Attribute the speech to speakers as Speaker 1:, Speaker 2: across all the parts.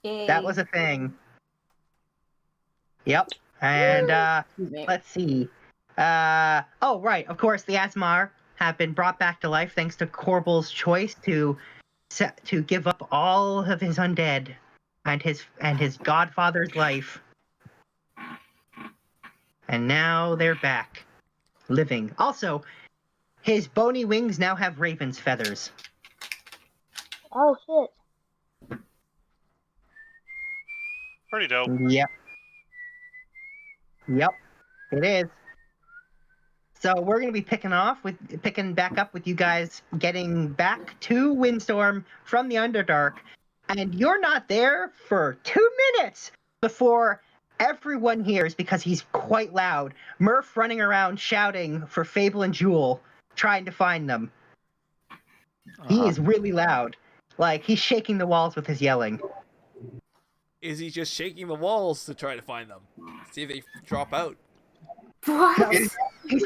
Speaker 1: Yay.
Speaker 2: That was a thing. Yep. And let's see. Oh right, of course the Asimar have been brought back to life thanks to Korbal's choice to give up all of his undead and his godfather's life. And now they're back, living. Also, his bony wings now have raven's feathers.
Speaker 3: Oh shit.
Speaker 4: Pretty dope.
Speaker 2: Yep. Yep, it is. So we're going to be picking back up with you guys getting back to Windstorm from the Underdark. And you're not there for 2 minutes before everyone hears, because he's quite loud, Murph running around shouting for Fable and Jewel, trying to find them. He is really loud. Like, he's shaking the walls with his yelling.
Speaker 5: Is he just shaking the walls to try to find them? See if they drop out.
Speaker 1: What?
Speaker 2: He's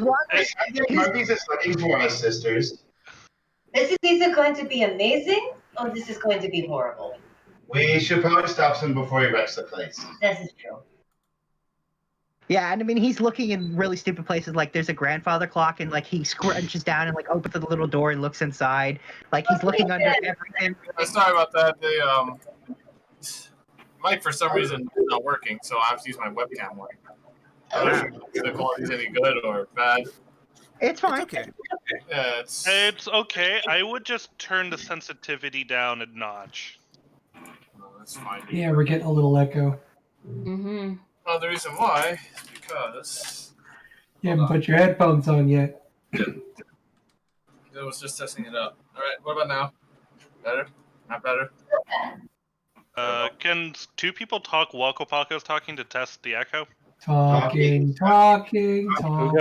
Speaker 6: Murphy's just looking for us, sisters.
Speaker 7: This is either going to be amazing or this is going to be horrible.
Speaker 6: We should probably stop him before he wrecks the place.
Speaker 7: This is true.
Speaker 2: Yeah, and I mean, he's looking in really stupid places, like there's a grandfather clock, and like he scrunches down and like opens the little door and looks inside. Like he's looking under everything.
Speaker 8: Sorry about that. The mic for some reason is not working, so I have to use my webcam more. I don't know if the quality's any good or bad.
Speaker 2: It's fine.
Speaker 5: It's okay.
Speaker 8: Yeah,
Speaker 4: It's okay. I would just turn the sensitivity down a notch.
Speaker 8: That's fine.
Speaker 9: Yeah, we're getting a little echo.
Speaker 1: Mm-hmm.
Speaker 8: Well, the reason why is because
Speaker 9: You haven't put your headphones on yet.
Speaker 8: I was just testing it out. All right, what about now? Better? Not better?
Speaker 4: Can two people talk while Kopalko's talking to test the echo?
Speaker 9: Talking.
Speaker 10: Ooga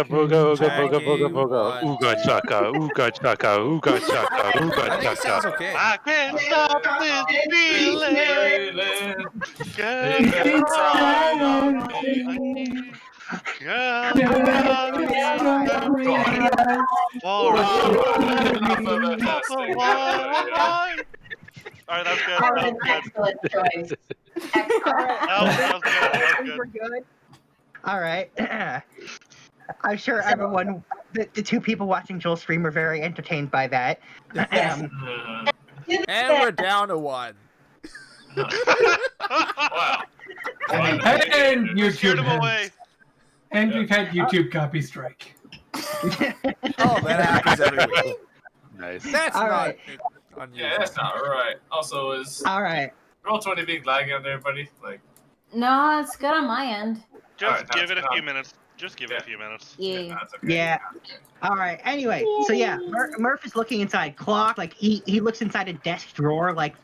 Speaker 10: booga, ooga booga, booga booga. Ooga chaka, ooga chaka, ooga chaka,
Speaker 5: I
Speaker 10: ooga
Speaker 5: think it sounds
Speaker 10: chaka.
Speaker 5: okay.
Speaker 4: I can't stop this feeling.
Speaker 8: Deep inside of me.
Speaker 4: Alright, that's good.
Speaker 7: That was an excellent choice.
Speaker 4: That was good.
Speaker 2: We're good. All right. I'm sure everyone, the two people watching Joel's stream, were very entertained by that.
Speaker 7: Yes.
Speaker 5: And we're down to one.
Speaker 8: Wow.
Speaker 9: And
Speaker 4: Scared
Speaker 9: YouTube
Speaker 4: him away.
Speaker 9: and we've had YouTube copy strike.
Speaker 5: Oh, that happens every week.
Speaker 10: Nice.
Speaker 5: That's
Speaker 2: All
Speaker 5: not
Speaker 2: right.
Speaker 5: unusual.
Speaker 8: Yeah, that's not right. Also, is
Speaker 2: All right.
Speaker 8: Roll20 being laggy on everybody? Like,
Speaker 1: No, it's good on my end.
Speaker 4: Just
Speaker 8: Alright,
Speaker 4: give it a
Speaker 8: that's
Speaker 4: few minutes. Just give it a few minutes.
Speaker 1: Yeah.
Speaker 8: that's okay.
Speaker 2: Yeah. All right. Anyway, so yeah, Murph is looking inside clock. Like he looks inside a desk drawer, like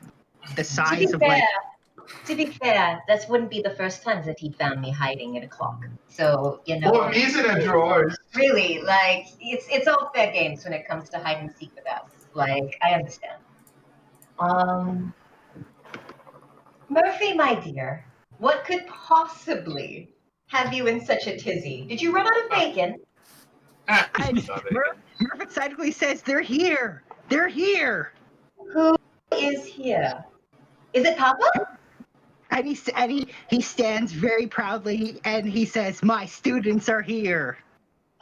Speaker 2: the size of like.
Speaker 7: To be fair, this wouldn't be the first time that he found me hiding in a clock. So, you know.
Speaker 6: Well, he's in a drawer.
Speaker 7: Really, like, it's all fair games when it comes to hide and seek with us. Like, I understand. Murphy, my dear, what could possibly have you in such a tizzy? Did you run out of bacon?
Speaker 2: And Murph excitedly says, "They're here. They're here."
Speaker 7: Who is here? Is it Papa?
Speaker 2: And he stands very proudly and he says, "My students are here."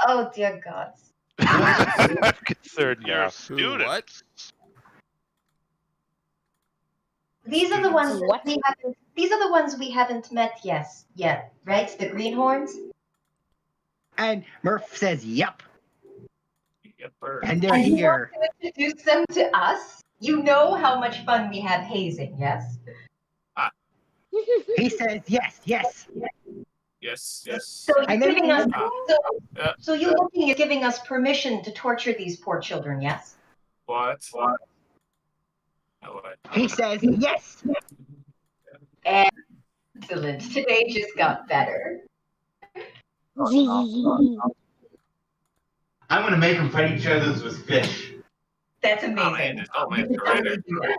Speaker 7: Oh, dear gods.
Speaker 10: I'm concerned
Speaker 4: Your
Speaker 10: now.
Speaker 4: students.
Speaker 5: What?
Speaker 7: These are the ones
Speaker 3: What?
Speaker 7: we haven't. These are the ones we haven't met yet, right? The greenhorns.
Speaker 2: And Murph says, "Yep."
Speaker 8: Yepper.
Speaker 2: And they're
Speaker 7: And you
Speaker 2: here.
Speaker 7: want to introduce them to us? You know how much fun we have hazing, yes?
Speaker 2: He says, "Yes, yes."
Speaker 8: Yes, yes.
Speaker 7: So you're
Speaker 2: And then
Speaker 7: giving us.
Speaker 8: Yeah.
Speaker 7: So you're looking at giving us permission to torture these poor children, yes?
Speaker 8: What? No, what?
Speaker 2: He says, "Yes."
Speaker 7: Excellent. Today just got better.
Speaker 6: I'm gonna make them fight each other with fish.
Speaker 7: That's
Speaker 8: Oh, man,
Speaker 7: amazing.
Speaker 8: just don't make
Speaker 7: We
Speaker 8: it
Speaker 7: could
Speaker 8: right
Speaker 7: totally do that.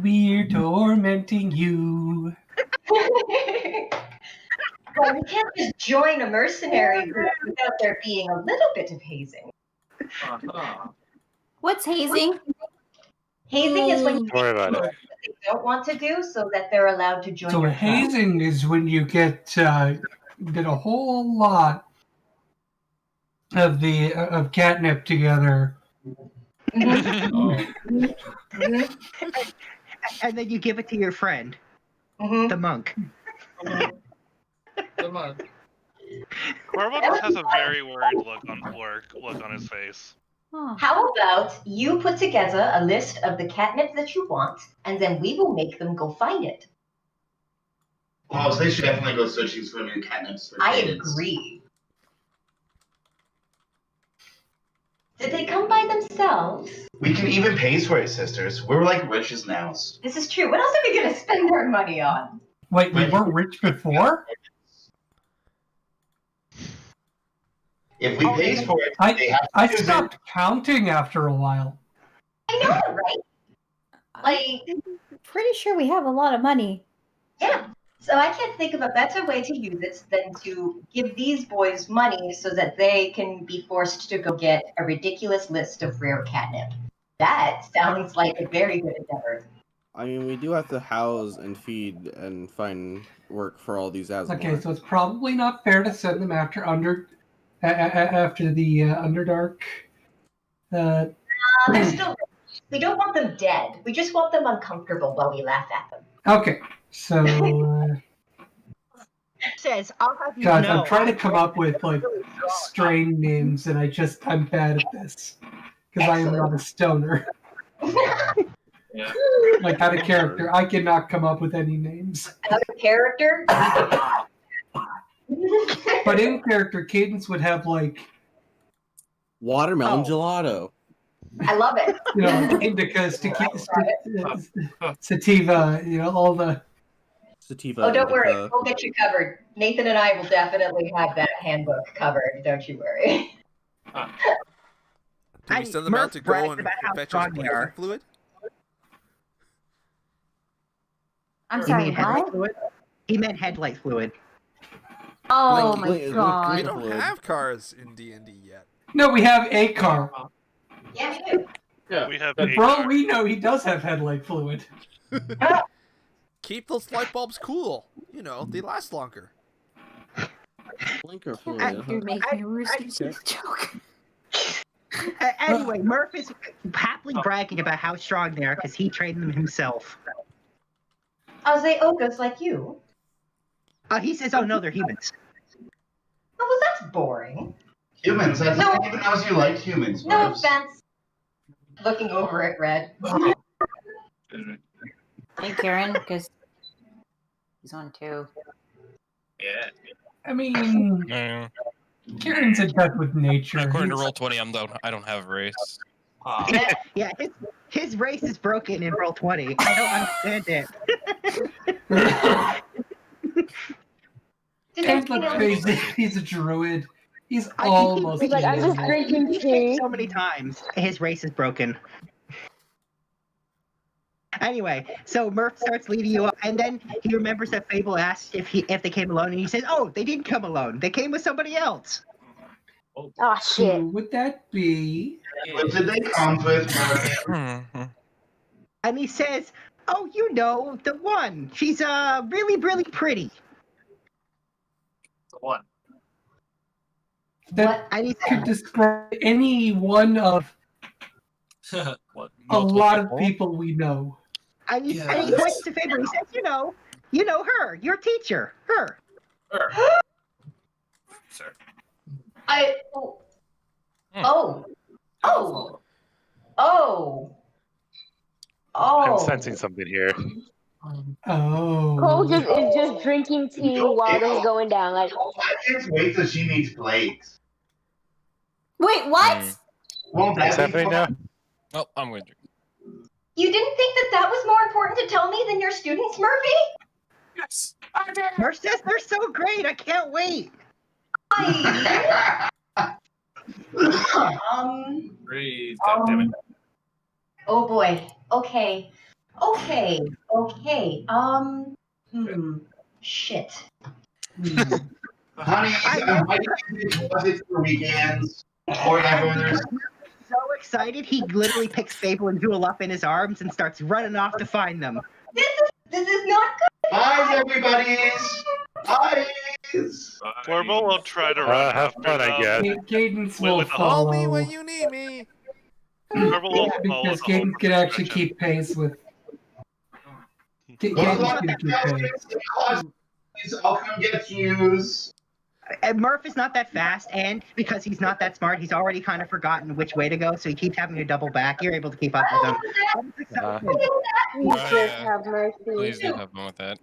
Speaker 9: We're tormenting you.
Speaker 7: Well, we can't just join a mercenary group without there being a little bit of hazing.
Speaker 8: Uh-huh.
Speaker 1: What's hazing?
Speaker 7: Hazing is when you
Speaker 10: Don't worry about it.
Speaker 7: they don't want to do so that they're allowed to join
Speaker 9: So
Speaker 7: your club.
Speaker 9: hazing is when you get a whole lot of catnip together.
Speaker 7: Mhm.
Speaker 2: And then you give it to your friend,
Speaker 7: Mhm.
Speaker 2: the monk.
Speaker 8: Come on.
Speaker 4: Korbal just has a very worried look on his face.
Speaker 1: Huh.
Speaker 7: How about you put together a list of the catnip that you want, and then we will make them go find it.
Speaker 6: Oh, so they should definitely go searching for new catnips for
Speaker 7: I
Speaker 6: kids.
Speaker 7: agree. Did they come by themselves?
Speaker 6: We can even pay for it, sisters. We're like rich as nows.
Speaker 7: This is true. What else are we going to spend our money on?
Speaker 9: Wait, we weren't rich before?
Speaker 6: If we pay for it, they have to
Speaker 9: I
Speaker 6: use
Speaker 9: stopped counting after a while.
Speaker 7: I know, right? Like,
Speaker 3: Pretty sure we have a lot of money.
Speaker 7: yeah. So I can't think of a better way to use it than to give these boys money so that they can be forced to go get a ridiculous list of rare catnip. That sounds like a very good endeavor.
Speaker 11: I mean, we do have to house and feed and find work for all these Asimar.
Speaker 9: Okay, so it's probably not fair to send them after after the Underdark.
Speaker 7: They're still rich. We don't want them dead. We just want them uncomfortable while we laugh at them.
Speaker 9: Okay, so
Speaker 2: Says, I'll have you
Speaker 9: guys,
Speaker 2: know.
Speaker 9: I'm trying to come up with like strain names, and I'm bad at this because I am not a stoner.
Speaker 8: Yeah.
Speaker 9: Like out of character, I cannot come up with any names.
Speaker 7: Out of character?
Speaker 9: But in character, Cadence would have like
Speaker 11: Watermelon gelato.
Speaker 7: I love it.
Speaker 9: you know like indica, sativa, you know all the.
Speaker 11: Sativa.
Speaker 7: Oh, don't worry.
Speaker 11: indica.
Speaker 7: We'll get you covered. Nathan and I will definitely have that handbook covered. Don't you worry.
Speaker 5: Do we send them out to go and fetch us breathing fluid?
Speaker 1: I'm
Speaker 2: You
Speaker 1: sorry,
Speaker 2: mean headlight
Speaker 1: what?
Speaker 2: fluid? He meant headlight fluid.
Speaker 1: Oh
Speaker 11: Like,
Speaker 1: my
Speaker 11: like,
Speaker 1: god.
Speaker 5: We don't have cars in D&D yet.
Speaker 9: No, we have a car.
Speaker 7: Yeah, we do.
Speaker 8: Yeah.
Speaker 4: We have
Speaker 9: But
Speaker 4: a
Speaker 9: for all
Speaker 4: car.
Speaker 9: we know, he does have headlight fluid.
Speaker 5: Keep those light bulbs cool. You know, they last longer.
Speaker 11: Blinker
Speaker 1: You're making a rooster joke.
Speaker 2: Anyway, Murph is happily bragging about how strong they are because he trained them himself.
Speaker 7: Are they ogres like you?
Speaker 2: He says, oh no, they're humans.
Speaker 7: Oh, well, that's boring.
Speaker 6: Humans. That's
Speaker 7: No.
Speaker 6: anyone else you like humans.
Speaker 7: No
Speaker 6: Murphs.
Speaker 7: offense. Looking over at Red.
Speaker 1: Hey, Karen, because he's on too.
Speaker 8: Yeah.
Speaker 9: I mean,
Speaker 10: No.
Speaker 9: Karen's in touch with nature.
Speaker 10: According to
Speaker 9: He's-
Speaker 10: Roll20, I don't have race.
Speaker 2: Yeah, his race is broken in Roll20. I don't understand it.
Speaker 9: Karen's not crazy. He's a druid. He's
Speaker 2: I
Speaker 9: almost.
Speaker 2: keep
Speaker 3: He's like, I'm just
Speaker 9: human.
Speaker 3: drinking
Speaker 2: He's
Speaker 3: tea.
Speaker 2: so many times. His race is broken. Anyway, so Murph starts leading you up, and then he remembers that Fable asked if they came alone, and he says, "Oh, they didn't come alone. They came with somebody else."
Speaker 3: Oh
Speaker 9: Who
Speaker 3: shit.
Speaker 9: would that be?
Speaker 6: What did they come with?
Speaker 2: And he says, "Oh, you know, the one. She's really, really pretty."
Speaker 8: What?
Speaker 9: That
Speaker 2: And he
Speaker 9: could describe any one of
Speaker 8: What?
Speaker 9: a lot of people we know.
Speaker 2: and he points to Fable. He says, "You know her, your teacher, her."
Speaker 8: Sure. Sir.
Speaker 10: I'm sensing something here.
Speaker 9: Oh.
Speaker 3: Cole is just drinking tea while this is going down. Like,
Speaker 6: I can't wait till she meets Blades.
Speaker 1: Wait, what?
Speaker 6: Won't that
Speaker 10: What's
Speaker 6: be
Speaker 10: happening
Speaker 6: fun?
Speaker 10: now? Oh, I'm going to drink.
Speaker 7: You didn't think that was more important to tell me than your students, Murphy?
Speaker 8: Yes.
Speaker 2: Murph says they're so great. I can't wait.
Speaker 8: Breathe. God damn it.
Speaker 7: Oh boy. Okay. Shit.
Speaker 6: Honey, why did you deposits for weekends? Or everyone's
Speaker 2: So excited, he literally picks Fable and Jewel up in his arms and starts running off to find them.
Speaker 7: This is not good.
Speaker 6: Bye, everybody's. Eyes.
Speaker 4: Korbal will try to run
Speaker 10: have
Speaker 4: after
Speaker 10: fun, I
Speaker 4: them.
Speaker 10: guess.
Speaker 9: Cadence
Speaker 4: Wait,
Speaker 9: will
Speaker 4: with the
Speaker 5: Call
Speaker 9: follow.
Speaker 5: me when you need me.
Speaker 4: Korbal will follow
Speaker 9: Because
Speaker 4: the whole
Speaker 9: Cadence can actually
Speaker 4: progression.
Speaker 9: keep pace with.
Speaker 6: Those
Speaker 9: Cadence
Speaker 6: are
Speaker 9: can keep pace.
Speaker 6: I'll come get yous.
Speaker 2: And Murph is not that fast, and because he's not that smart, he's already kind of forgotten which way to go, so he keeps having to double back. You're able to keep up with him.
Speaker 3: Please just have mercy.
Speaker 12: Please do have fun with that.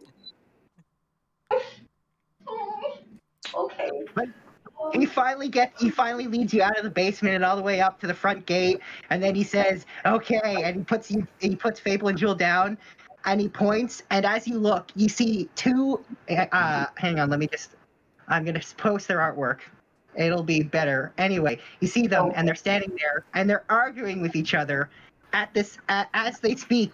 Speaker 7: Okay.
Speaker 2: But he finally leads you out of the basement and all the way up to the front gate, and then he says, "Okay," and he puts Fable and Jewel down, and he points, and as you look, you see two. Hang on, I'm gonna post their artwork. It'll be better. Anyway, you see them, and they're standing there, and they're arguing with each other as they speak.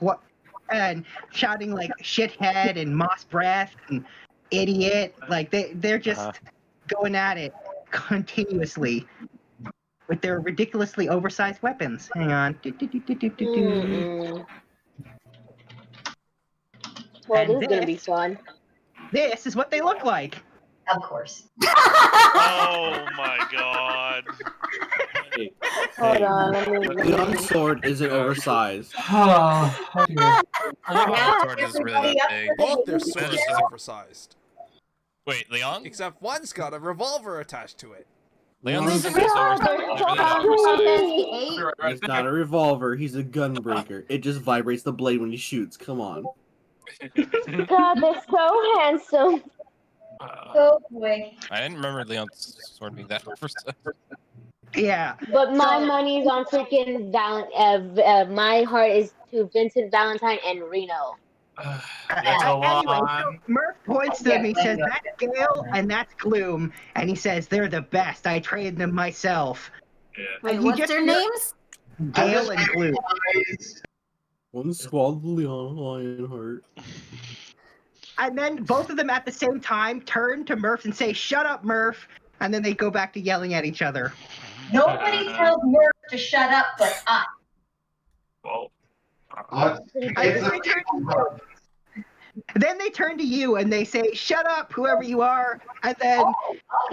Speaker 2: And shouting like shithead and moss breath and idiot. Like they're just going at it continuously with their ridiculously oversized weapons. Hang on.
Speaker 3: Well,
Speaker 2: And
Speaker 3: this is gonna be fun.
Speaker 2: This is what they look like.
Speaker 7: Of course.
Speaker 4: Oh my god.
Speaker 11: Hey,
Speaker 3: Hold on, let me.
Speaker 11: Leon's sword isn't oversized.
Speaker 9: Oh, dear.
Speaker 12: My sword is really that big.
Speaker 5: Both their swords are oversized.
Speaker 12: Wait, Leon?
Speaker 5: Except one's got a revolver attached to it.
Speaker 12: Leon's
Speaker 11: He's
Speaker 12: is oversized.
Speaker 11: He's not a revolver, he's a gunbreaker. It just vibrates the blade when he shoots. Come on.
Speaker 3: God, they're so handsome.
Speaker 7: Oh boy.
Speaker 12: I didn't remember Leon's sword being that oversized.
Speaker 2: Yeah.
Speaker 3: But my money's on freaking my heart is to Vincent Valentine and Reno.
Speaker 2: Anyway, so Murph points to him. He says, "That's Gale and that's Gloom," and he says, "They're the best. I trained them myself."
Speaker 1: Wait,
Speaker 2: And
Speaker 1: what's their names?
Speaker 2: Gale and Gloom.
Speaker 11: One squad Leon Lionheart.
Speaker 2: And then both of them at the same time turn to Murph and say, "Shut up, Murph!" And then they go back to yelling at each other.
Speaker 7: Nobody tells Murph to shut up but us.
Speaker 2: Then they turn to you and they say, "Shut up, whoever you are." And then,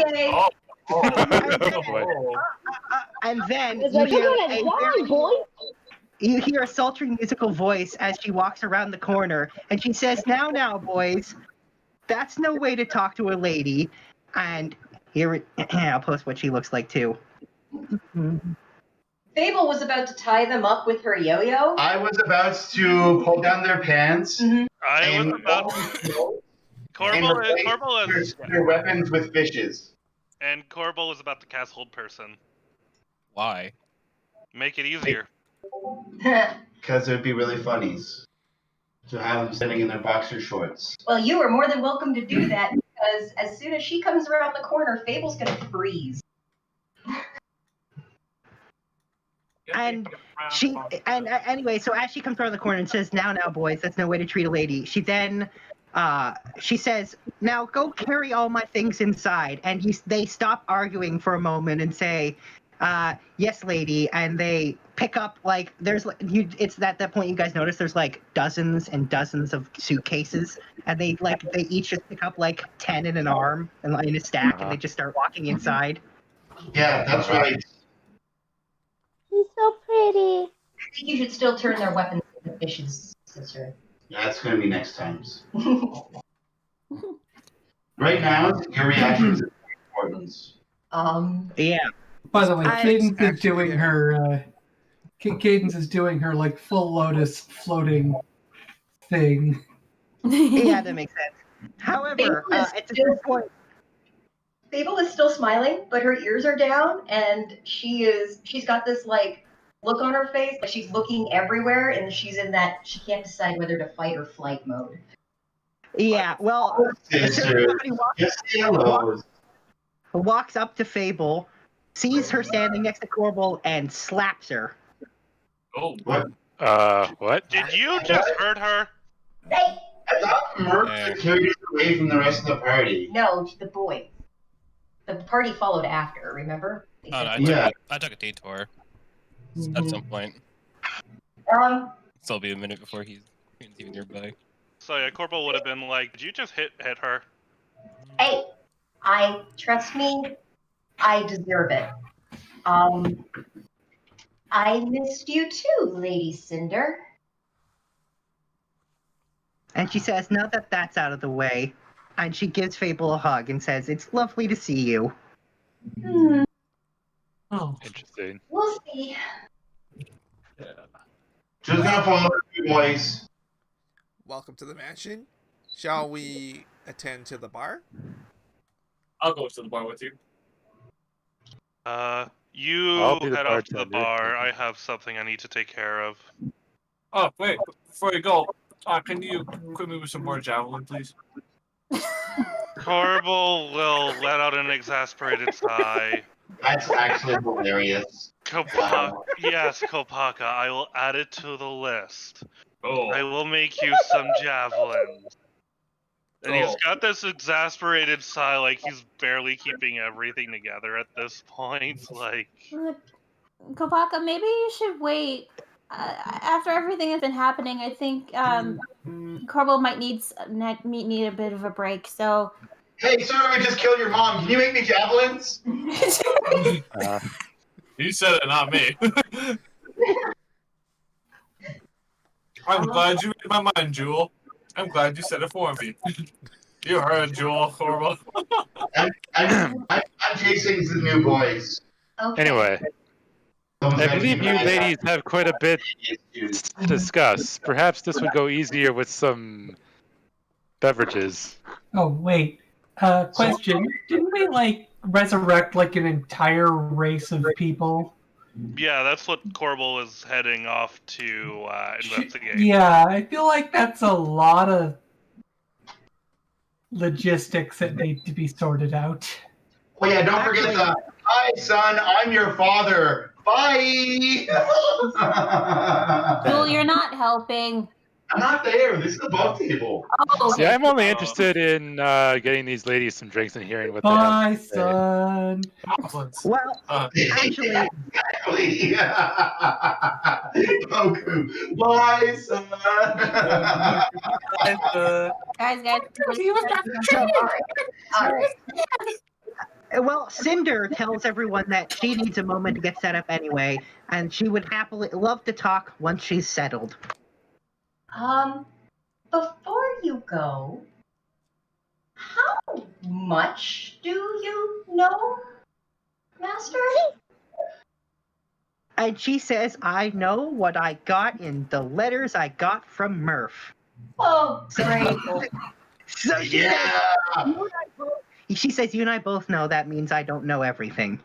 Speaker 7: Okay.
Speaker 2: and then
Speaker 3: It's
Speaker 2: you
Speaker 3: like,
Speaker 2: hear
Speaker 3: you're gonna die, boy.
Speaker 2: you hear a sultry musical voice as she walks around the corner, and she says, Now, boys, that's no way to talk to a lady." And here, I'll post what she looks like too.
Speaker 7: Fable was about to tie them up with her yo-yo.
Speaker 6: I was about to pull down their pants.
Speaker 4: I was about Korbal is
Speaker 6: their weapons with fishes.
Speaker 4: and Korbal is about to cast Hold Person.
Speaker 12: Why?
Speaker 4: Make it easier.
Speaker 6: Because it would be really funny to have them sitting in their boxer shorts.
Speaker 7: Well, you are more than welcome to do that because as soon as she comes around the corner, Fable's gonna freeze.
Speaker 2: And anyway, so as she comes around the corner and says, Now, boys, that's no way to treat a lady," she then she says, "Now go carry all my things inside." And they stop arguing for a moment and say, "Yes, lady." And they pick up it's at that point you guys notice there's like dozens and dozens of suitcases, and they each just pick up like 10 in an arm and in a stack, and they just start walking inside.
Speaker 6: Yeah, that's right.
Speaker 3: He's so pretty.
Speaker 7: I think you should still turn their weapons into fishes, sister.
Speaker 6: That's going to be next time's. Right now, your reactions are important.
Speaker 2: Yeah.
Speaker 9: By the way, Cadence is doing her. Cadence is doing her like full lotus floating thing.
Speaker 2: Yeah, that makes sense. However, it's a good point.
Speaker 7: Fable is still smiling, but her ears are down, and she's got this like look on her face, like she's looking everywhere, and she's in that she can't decide whether to fight or flight mode.
Speaker 2: Yeah, well, somebody walks up to Fable, sees her standing next to Korbal, and slaps her.
Speaker 8: Oh,
Speaker 6: what?
Speaker 10: What?
Speaker 4: Did you just hurt her?
Speaker 7: Hey!
Speaker 6: I thought Murph carried us away from the rest of the party.
Speaker 7: No, the boy. The party followed after, remember?
Speaker 12: Oh, no, I took a detour at some point.
Speaker 7: Um,
Speaker 12: Still be a minute before he's even nearby.
Speaker 4: So yeah, Korbal would have been like, "Did you just hit her?"
Speaker 7: Hey, trust me, I deserve it. I missed you too, Lady Cinder.
Speaker 2: And she says, now that that's out of the way, and she gives Fable a hug and says, it's lovely to see you.
Speaker 9: Oh,
Speaker 10: Interesting.
Speaker 7: We'll see.
Speaker 6: Just gonna follow you boys.
Speaker 5: Welcome to the mansion. Shall we attend to the bar?
Speaker 8: I'll go to the bar with you.
Speaker 4: You
Speaker 10: I'll be the
Speaker 4: head off to the
Speaker 10: bartender.
Speaker 4: bar. I have something I need to take care of.
Speaker 8: Oh, wait. Before you go, can you equip me with some more javelin, please?
Speaker 4: Korbal will let out an exasperated sigh.
Speaker 6: That's actually hilarious.
Speaker 4: Yes, Kopaka, I will add it to the list.
Speaker 8: Oh.
Speaker 4: I will make you some javelins. And he's got this exasperated sigh, like he's barely keeping everything together at this point. Like,
Speaker 13: Kopaka, maybe you should wait. After everything has been happening, I think Korbal might need a bit of a break. So,
Speaker 6: Hey, sorry, we just killed your mom. Can you make me javelins?
Speaker 8: You said it, not me. I'm glad you read my mind, Jewel. I'm glad you said it for me. You heard, Jewel, Korbal.
Speaker 6: I'm chasing the new boys.
Speaker 7: Okay.
Speaker 10: Anyway, I believe you ladies have quite a bit to discuss. Perhaps this would go easier with some beverages.
Speaker 9: oh wait. Question. Didn't we, like, resurrect, like, an entire race of people?
Speaker 4: yeah, that's what Korbal is heading off to investigate.
Speaker 9: Yeah, I feel like that's a lot of logistics that need to be sorted out.
Speaker 6: Oh yeah, don't forget the, hi son, I'm your father. Bye!
Speaker 13: Jewel, you're not helping.
Speaker 6: I'm not there. This is the bug table.
Speaker 13: Oh,
Speaker 10: See, I'm only interested in getting these ladies some drinks and hearing what they have
Speaker 9: Bye,
Speaker 10: to say.
Speaker 9: son.
Speaker 2: Well, actually...
Speaker 6: Exactly. Goku. Bye, son.
Speaker 13: Guys.
Speaker 2: Well, Cinder tells everyone that she needs a moment to get set up anyway, and she would happily love to talk once she's settled.
Speaker 7: Before you go, how much do you know, Master?
Speaker 2: And she says, I know what I got in the letters I got from Murph.
Speaker 7: Oh, great.
Speaker 2: So she says, you and I both know that means I don't know everything.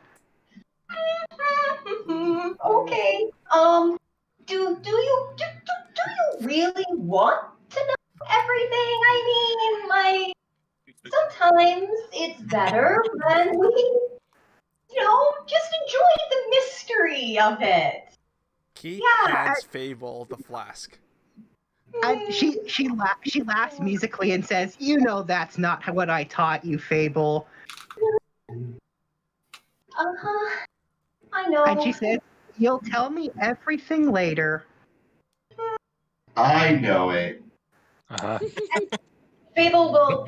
Speaker 7: Okay. Do you really want to know everything? I mean, like, sometimes it's better when we, just enjoy the mystery of it.
Speaker 5: Keith
Speaker 7: Yeah,
Speaker 5: hands Fable the flask.
Speaker 2: And she laughs musically and says, you know that's not what I taught you, Fable.
Speaker 7: Uh-huh. I know.
Speaker 2: And she says, you'll tell me everything later.
Speaker 6: I know it.
Speaker 7: Fable will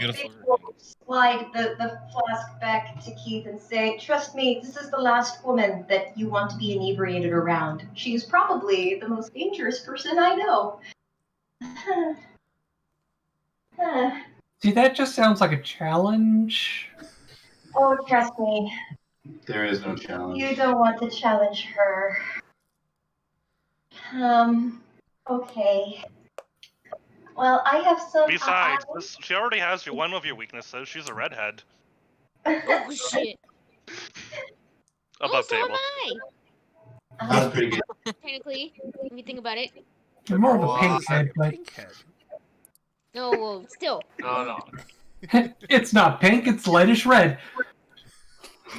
Speaker 7: slide the flask back to Keith and say, trust me, this is the last woman that you want to be inebriated around. She is probably the most dangerous person I know.
Speaker 9: See, that just sounds like a challenge.
Speaker 7: Oh, trust me.
Speaker 6: There is no challenge.
Speaker 7: You don't want to challenge her. Okay. Well, I have some...
Speaker 4: Besides, she already has one of your weeknesses. She's a redhead.
Speaker 3: Oh, shit.
Speaker 4: Above
Speaker 3: So am
Speaker 4: table.
Speaker 3: I.
Speaker 6: That's pretty good.
Speaker 3: Technically, when you think about it.
Speaker 9: You're more of a pink head, but
Speaker 3: No, well, still.
Speaker 8: No.
Speaker 9: it's not pink, it's lightish red.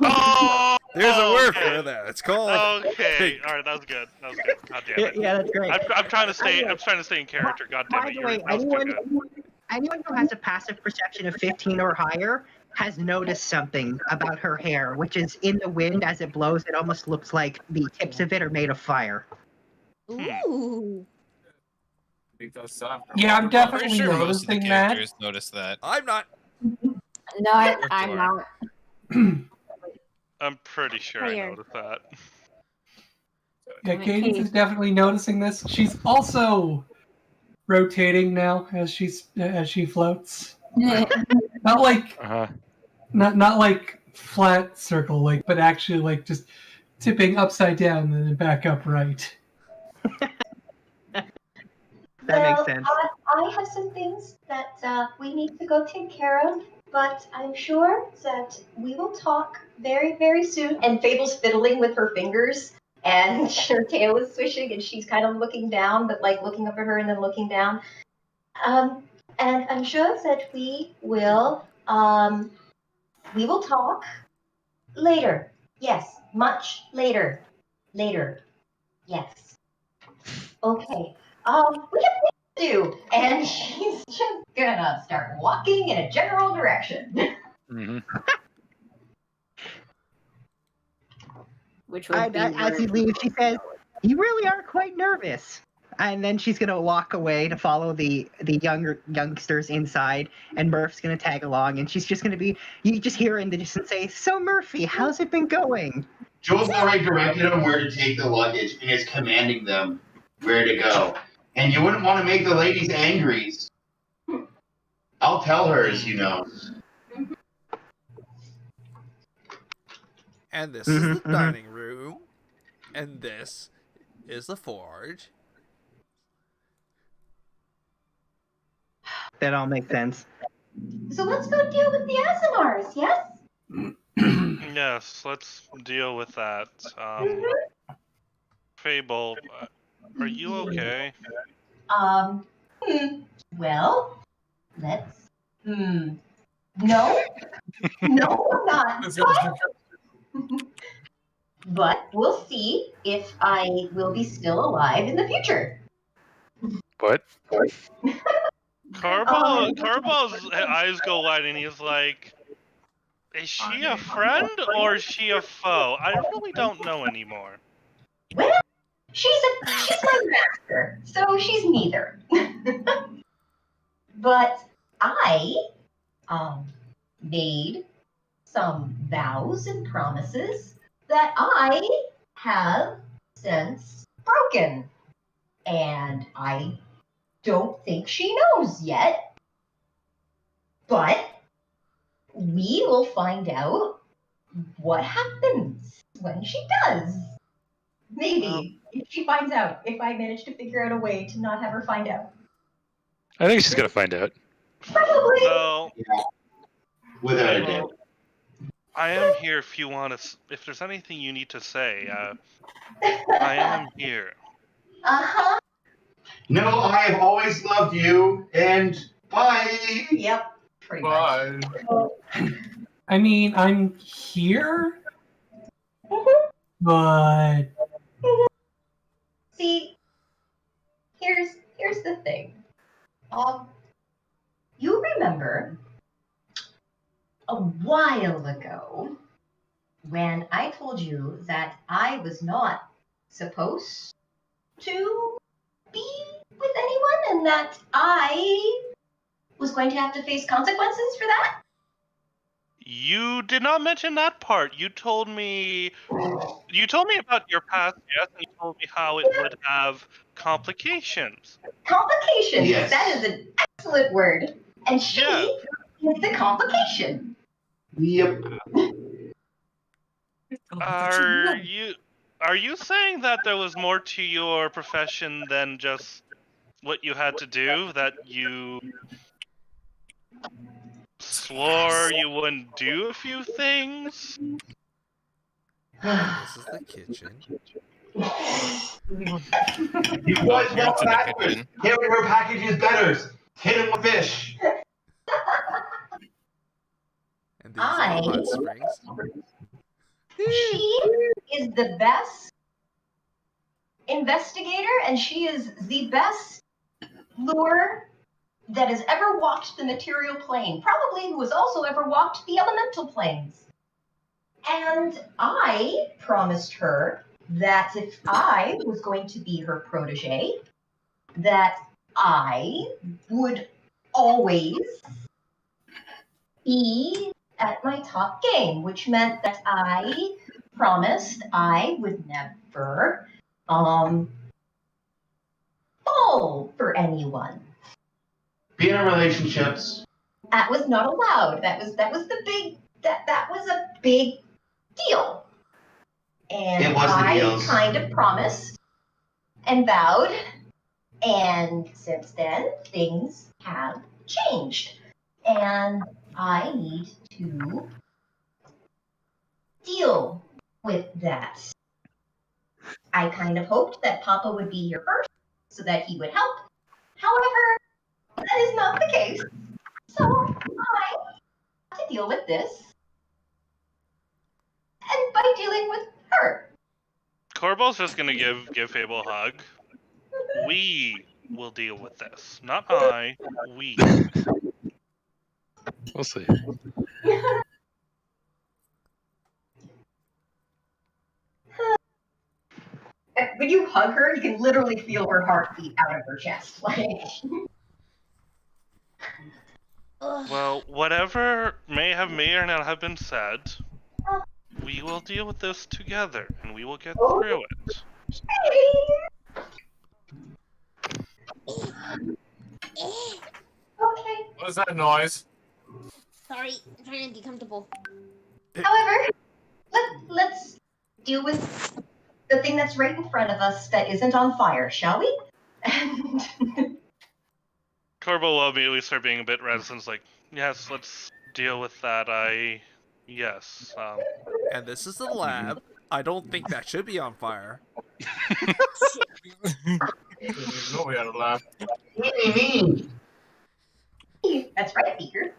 Speaker 4: Oh!
Speaker 5: There's a word for that. It's called
Speaker 4: Okay.
Speaker 5: pink.
Speaker 4: All right, that was good. God damn it.
Speaker 2: Yeah, that's great.
Speaker 4: I'm trying to stay in character. God damn
Speaker 2: By
Speaker 4: it.
Speaker 2: the way,
Speaker 4: That was too good.
Speaker 2: anyone who has a passive perception of 15 or higher has noticed something about her hair, which is in the wind as it blows. It almost looks like the tips of it are made of fire.
Speaker 3: Ooh.
Speaker 8: Because
Speaker 9: Yeah, I'm
Speaker 12: I'm
Speaker 9: definitely
Speaker 12: pretty sure most of the
Speaker 9: noticing that.
Speaker 12: characters noticed that.
Speaker 5: I'm not.
Speaker 13: No, I'm not.
Speaker 4: I'm pretty sure I
Speaker 13: Here.
Speaker 4: noticed that.
Speaker 9: Yeah, Cadence is definitely noticing this. She's also rotating now as she floats. Not like not like flat circle, but actually just tipping upside down and then back upright.
Speaker 2: That makes sense.
Speaker 7: I have some things that we need to go take care of, but I'm sure that we will talk very, very soon. And Fable's fiddling with her fingers, and her tail is swishing, and she's kind of looking down, but looking up at her and then looking down. And I'm sure that we will talk later. Yes, much later. Later. Yes. Okay. We have things to do, and she's just gonna start walking in a general direction.
Speaker 10: Mm-hmm.
Speaker 13: Which would be
Speaker 2: as he leaves, she says, "You really are quite nervous." And then she's gonna walk away to follow the youngsters inside, and Murph's gonna tag along, and she's just gonna be. You just hear her in the distance say, "So Murphy, how's it been going?"
Speaker 6: Joel's already directed them where to take the luggage and is commanding them where to go. And you wouldn't want to make the ladies angry. I'll tell her, as you know.
Speaker 5: And this is the dining room. And this is the forge.
Speaker 2: That all makes sense.
Speaker 7: So let's go deal with the Asimars, yes?
Speaker 4: Yes, let's deal with that. Fable, are you okay?
Speaker 7: Well, let's. No, no, I'm not. But we'll see if I will be still alive in the future.
Speaker 10: What?
Speaker 4: Korbal's eyes go wide and he's like, is she a friend or is she a foe? I really don't know anymore.
Speaker 7: Well, she's my master, so she's neither. But I made some vows and promises that I have since broken. And I don't think she knows yet. But we will find out what happens when she does. Maybe, if she finds out, if I manage to figure out a way to not have her find out.
Speaker 10: I think she's gonna find out.
Speaker 7: Probably.
Speaker 4: So,
Speaker 6: Without a doubt.
Speaker 4: I am here if you want to. If there's anything you need to say, I am here.
Speaker 7: Uh-huh.
Speaker 6: No, I have always loved you, and bye.
Speaker 7: Yep. Pretty much.
Speaker 9: I mean, I'm here, but
Speaker 7: See, here's the thing. You remember a while ago when I told you that I was not supposed to be with anyone and that I was going to have to face consequences for that?
Speaker 4: You did not mention that part. You told me about your past, yes, and you told me how it would have complications.
Speaker 7: Complications.
Speaker 4: Yes.
Speaker 7: That is an excellent word. And she is the complication.
Speaker 6: Yep.
Speaker 4: Are you saying that there was more to your profession than just what you had to do? That you swore you wouldn't do a few things?
Speaker 5: This is the kitchen.
Speaker 6: You boys walk backwards. Carry her packages better. Hit him with fish.
Speaker 5: And these are the hot springs.
Speaker 7: She is the best investigator, and she is the best lure that has ever walked the material plane. Probably who has also ever walked the elemental planes. And I promised her that if I was going to be her protege, that I would always be at my top game, which meant that I promised I would never fall for anyone.
Speaker 6: Be in relationships.
Speaker 7: That was not allowed. That was the big that was a big deal. And
Speaker 6: It was the deals.
Speaker 7: I kind of promised and vowed, and since then things have changed. And I need to deal with that. I kind of hoped that Papa would be here first so that he would help. However, that is not the case. So I have to deal with this. And by dealing with her.
Speaker 4: Korbal's just gonna give Fable a hug. We will deal with this. Not I. We.
Speaker 10: We'll see.
Speaker 7: When you hug her, you can literally feel her heartbeat out of her chest. Like.
Speaker 4: Well, whatever may or not have been said, we will deal with this together, and we will get through it.
Speaker 7: Okay.
Speaker 8: What is that noise?
Speaker 3: Sorry, I'm trying to be comfortable.
Speaker 7: However, let's deal with the thing that's right in front of us that isn't on fire, shall we?
Speaker 4: Korbal will immediately start being a bit reticent, like, yes, let's deal with that, yes.
Speaker 5: And this is the lab. I don't think that should be on fire.
Speaker 8: No, we had a laugh.
Speaker 6: Me.
Speaker 7: That's right, Beaker.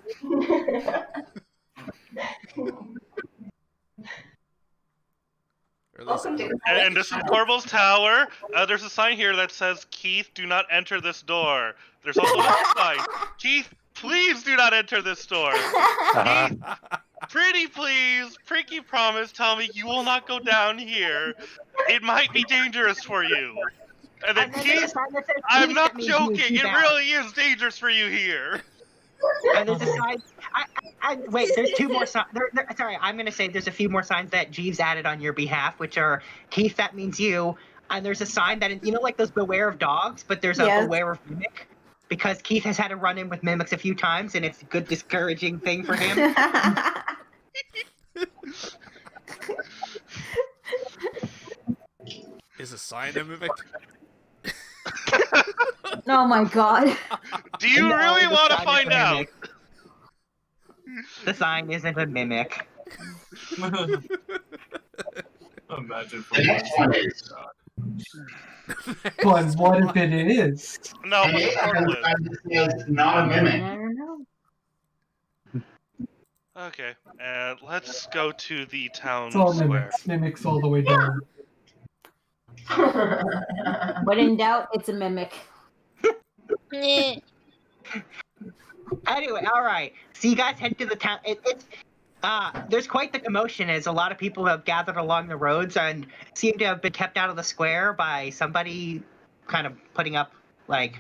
Speaker 4: And this is Korbal's tower. There's a sign here that says, Keith, do not enter this door. There's also a sign. Keith, please do not enter this door. Keith, pretty please, Prinky promise, tell me you will not go down here. It might be dangerous for you. And then Keith, I'm not joking, it really is dangerous for you here.
Speaker 2: And there's a sign. Wait, there's two more signs. Sorry, I'm going to say there's a few more signs that Jeeves added on your behalf, which are Keith, that means you. And there's a sign that, you know, like those beware of dogs, but there's a beware of mimic. Because Keith has had a run-in with mimics a few times, and it's a good discouraging thing for him.
Speaker 5: Is a sign a mimic?
Speaker 13: Oh my god.
Speaker 4: Do you really want to find out?
Speaker 2: The sign isn't a mimic.
Speaker 8: Imagine.
Speaker 6: The next one is.
Speaker 9: But what if it is?
Speaker 4: No, but
Speaker 6: it's not a mimic.
Speaker 13: I don't know.
Speaker 4: Okay, and let's go to the town
Speaker 9: It's all
Speaker 4: square.
Speaker 9: mimics. Mimics all the way down.
Speaker 13: When in doubt, it's a mimic.
Speaker 2: Anyway, all right. So you guys head to the town. There's quite the commotion as a lot of people have gathered along the roads and seem to have been kept out of the square by somebody kind of putting up like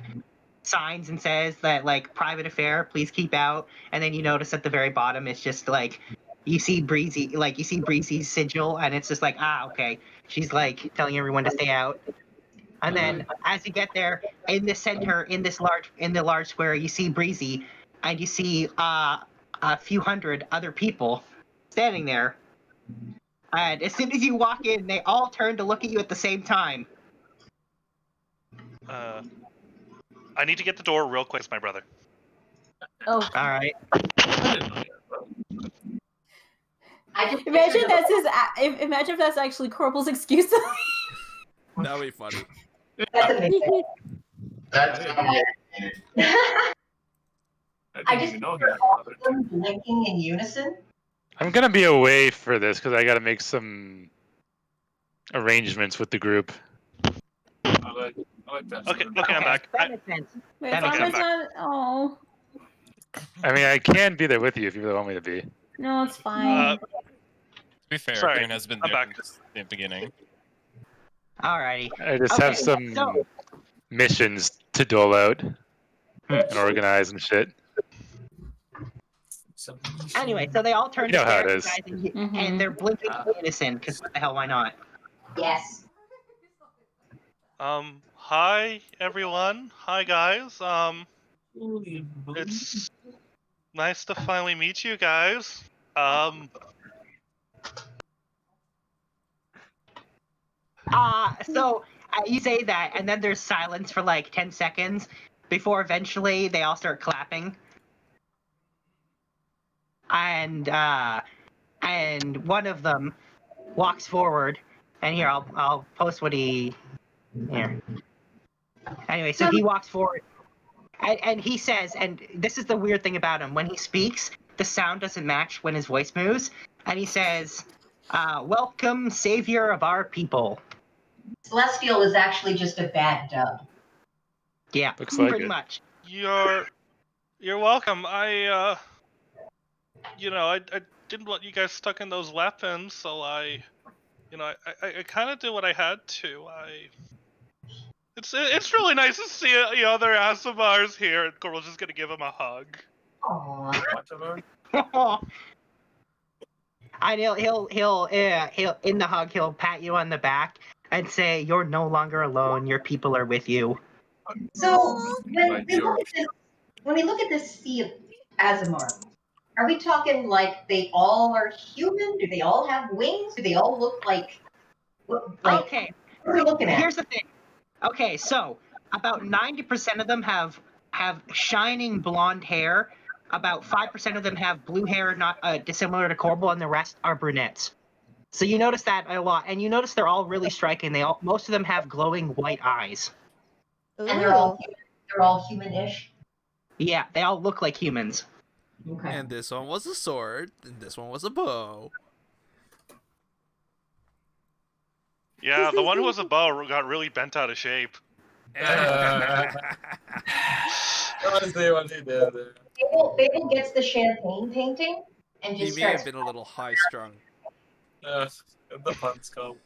Speaker 2: signs and says that like private affair, please keep out. And then you notice at the very bottom it's just like you see Breezy's sigil, and it's just like, okay. She's like telling everyone to stay out. And then as you get there, in the center, in the large square, you see Breezy, and you see a few hundred other people standing there. And as soon as you walk in, they all turn to look at you at the same time.
Speaker 4: I need to get the door real quick, my brother.
Speaker 13: Oh.
Speaker 2: All right.
Speaker 13: Imagine if that's actually Korbal's excuse.
Speaker 5: That'd be funny.
Speaker 7: That's amazing.
Speaker 6: That's
Speaker 7: I just picture all of them blinking in unison.
Speaker 10: I'm gonna be away for this because I gotta make some arrangements with the group.
Speaker 8: I like that.
Speaker 4: Okay, I'm back.
Speaker 2: That makes sense.
Speaker 13: Wait,
Speaker 2: That makes
Speaker 13: Farmer's
Speaker 2: sense.
Speaker 13: not. Oh.
Speaker 10: I mean, I can be there with you if you really want me to be.
Speaker 13: No, it's fine.
Speaker 12: To be fair,
Speaker 4: Sorry,
Speaker 12: Karen has been
Speaker 4: I'm
Speaker 12: there
Speaker 4: back.
Speaker 12: since the beginning.
Speaker 2: Alrighty.
Speaker 10: I just have some missions to dole out and organize and shit.
Speaker 2: Anyway, so they all turn
Speaker 10: You
Speaker 2: to
Speaker 10: know how
Speaker 2: stare
Speaker 10: it
Speaker 2: at
Speaker 10: is.
Speaker 2: you guys, and they're blinking in unison, because what the hell, why not?
Speaker 7: Yes.
Speaker 4: Hi everyone. Hi guys. It's nice to finally meet you guys.
Speaker 2: So you say that, and then there's silence for like 10 seconds before eventually they all start clapping. And one of them walks forward, and here I'll post what he here. Anyway, so he walks forward, and he says, and this is the weird thing about him: when he speaks, the sound doesn't match when his voice moves, and he says, "Welcome, savior of our people."
Speaker 7: Celestial is actually just a bad dub.
Speaker 2: Yeah,
Speaker 10: Looks like
Speaker 2: pretty
Speaker 10: it.
Speaker 2: much.
Speaker 4: You're welcome. I didn't want you guys stuck in those weapons, so I kind of did what I had to. It's really nice to see the other Asimars here, and Korbal's just gonna give him a hug.
Speaker 7: Aww.
Speaker 2: And he'll in the hug he'll pat you on the back and say, "You're no longer alone. Your people are with you."
Speaker 7: So when we look at this sea of Asimar, are we talking like they all are human? Do they all have wings? Do they all look like
Speaker 2: Okay.
Speaker 7: what are we looking at?
Speaker 2: Here's the thing. Okay, so about 90% of them have shining blonde hair. About 5% of them have blue hair, not dissimilar to Korbal, and the rest are brunettes. So you notice that a lot, and you notice they're all really striking. Most of them have glowing white eyes.
Speaker 7: And they're all human-ish.
Speaker 2: Yeah, they all look like humans.
Speaker 7: Okay.
Speaker 5: And this one was a sword, and this one was a bow.
Speaker 4: Yeah, the one who was a bow got really bent out of shape.
Speaker 8: Honestly, what he did there.
Speaker 7: Babel gets the champagne painting and
Speaker 5: He
Speaker 7: just
Speaker 5: may have
Speaker 7: starts.
Speaker 5: been a little high strung.
Speaker 8: The puns come.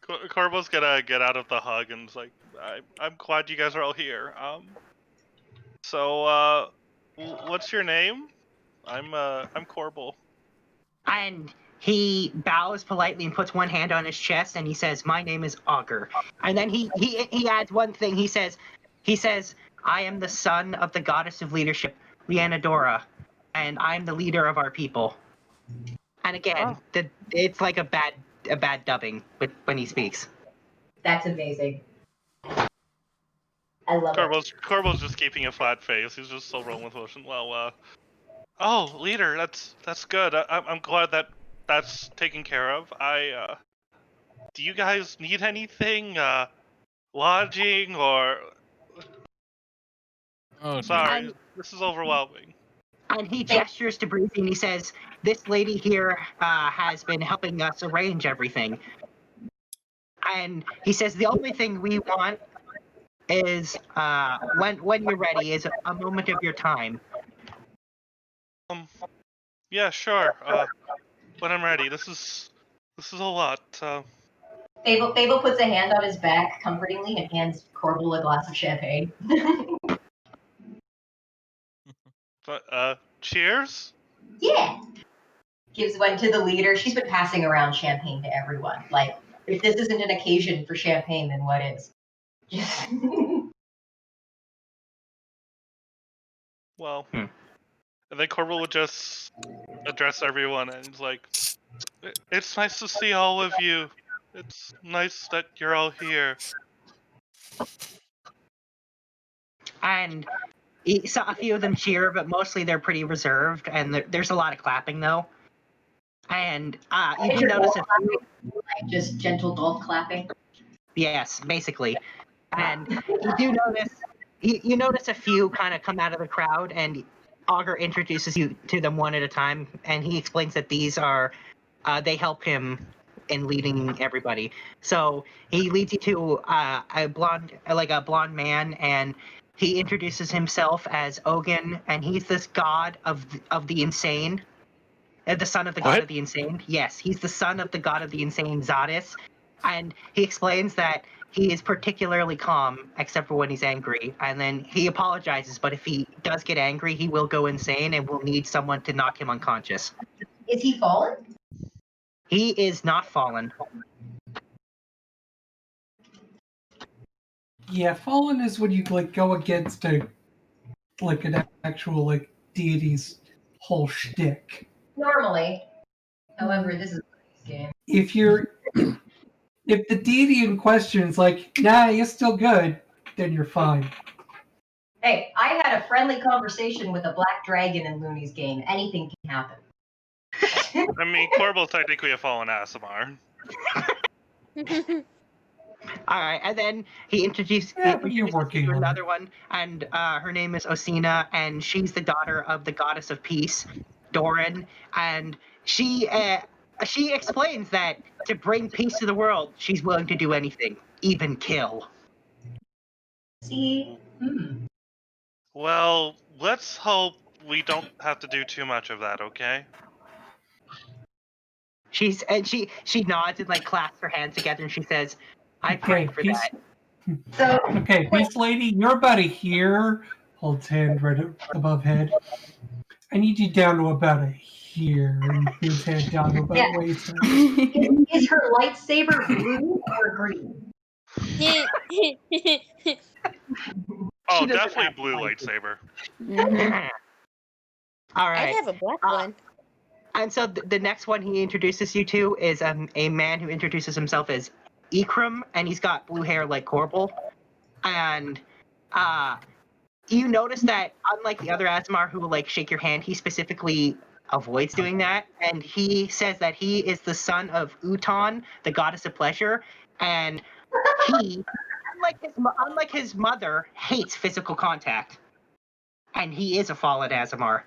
Speaker 4: Korbal's gonna get out of the hug and is like, I'm glad you guys are all here. So what's your name? I'm Korbal.
Speaker 2: And he bows politely and puts one hand on his chest, and he says, "My name is Augur." And then he adds one thing. He says, "I am the son of the goddess of leadership, Lianadora, and I'm the leader of our people." And again, it's like a bad dubbing when he speaks.
Speaker 7: That's amazing. I love it.
Speaker 4: Korbal's just keeping a flat face. He's just so rolling with motion. Well, oh, leader, that's good. I'm glad that's taken care of. Do you guys need anything? Lodging or?
Speaker 12: Oh,
Speaker 4: sorry, this is overwhelming.
Speaker 2: And he gestures to Breezy and he says, "This lady here has been helping us arrange everything." And he says, "The only thing we want is when you're ready is a moment of your time."
Speaker 4: Yeah, sure. When I'm ready. This is a lot.
Speaker 7: Babel puts a hand on his back comfortingly and hands Korbal a glass of champagne.
Speaker 4: Cheers.
Speaker 7: Yeah. Gives one to the leader. She's been passing around champagne to everyone. Like, if this isn't an occasion for champagne, then what is?
Speaker 4: Well, and then Korbal would just address everyone, and he's like, "It's nice to see all of you. It's nice that you're all here."
Speaker 2: And so a few of them cheer, but mostly they're pretty reserved, and there's a lot of clapping though. And you do notice a few,
Speaker 7: like just gentle golf clapping.
Speaker 2: Yes, basically. And you notice a few kind of come out of the crowd, and Augur introduces you to them one at a time, and he explains that these are they help him in leading everybody. So he leads you to a blonde man, and he introduces himself as Ogun, and he's this god of the insane. The son of the god of the insane. Yes, he's the son of the god of the insane, Zadis. And he explains that he is particularly calm, except for when he's angry. And then he apologizes, but if he does get angry, he will go insane and will need someone to knock him unconscious.
Speaker 7: Is he fallen?
Speaker 2: He is not fallen.
Speaker 9: Yeah, fallen is when you like go against an actual like deity's whole shtick.
Speaker 7: Normally. However, this is a game.
Speaker 9: If the deity in question is like, nah, you're still good, then you're fine.
Speaker 7: Hey, I had a friendly conversation with a black dragon in Looney's game. Anything can happen.
Speaker 4: I mean, Korbal's technically a fallen Asimar.
Speaker 2: All right, and then he introduces you to another one, and her name is Osina, and she's the daughter of the goddess of peace, Doran, and she explains that to bring peace to the world, she's willing to do anything, even kill.
Speaker 7: See?
Speaker 4: Well, let's hope we don't have to do too much of that, okay?
Speaker 2: She nods and like clasps her hands together, and she says, "I prayed for that."
Speaker 7: So
Speaker 9: okay, peace lady, you're about a here. Holds hand right above head. I need you down to about a here, and his head down to about waist.
Speaker 7: Is her lightsaber blue or green?
Speaker 4: Oh, definitely blue lightsaber.
Speaker 2: All right.
Speaker 3: I have a black one.
Speaker 2: And so the next one he introduces you to is a man who introduces himself as Ikram, and he's got blue hair like Korbal. And you notice that unlike the other Asimar who will like shake your hand, he specifically avoids doing that. And he says that he is the son of Uton, the goddess of pleasure, and he, unlike his mother, hates physical contact. And he is a fallen Asimar.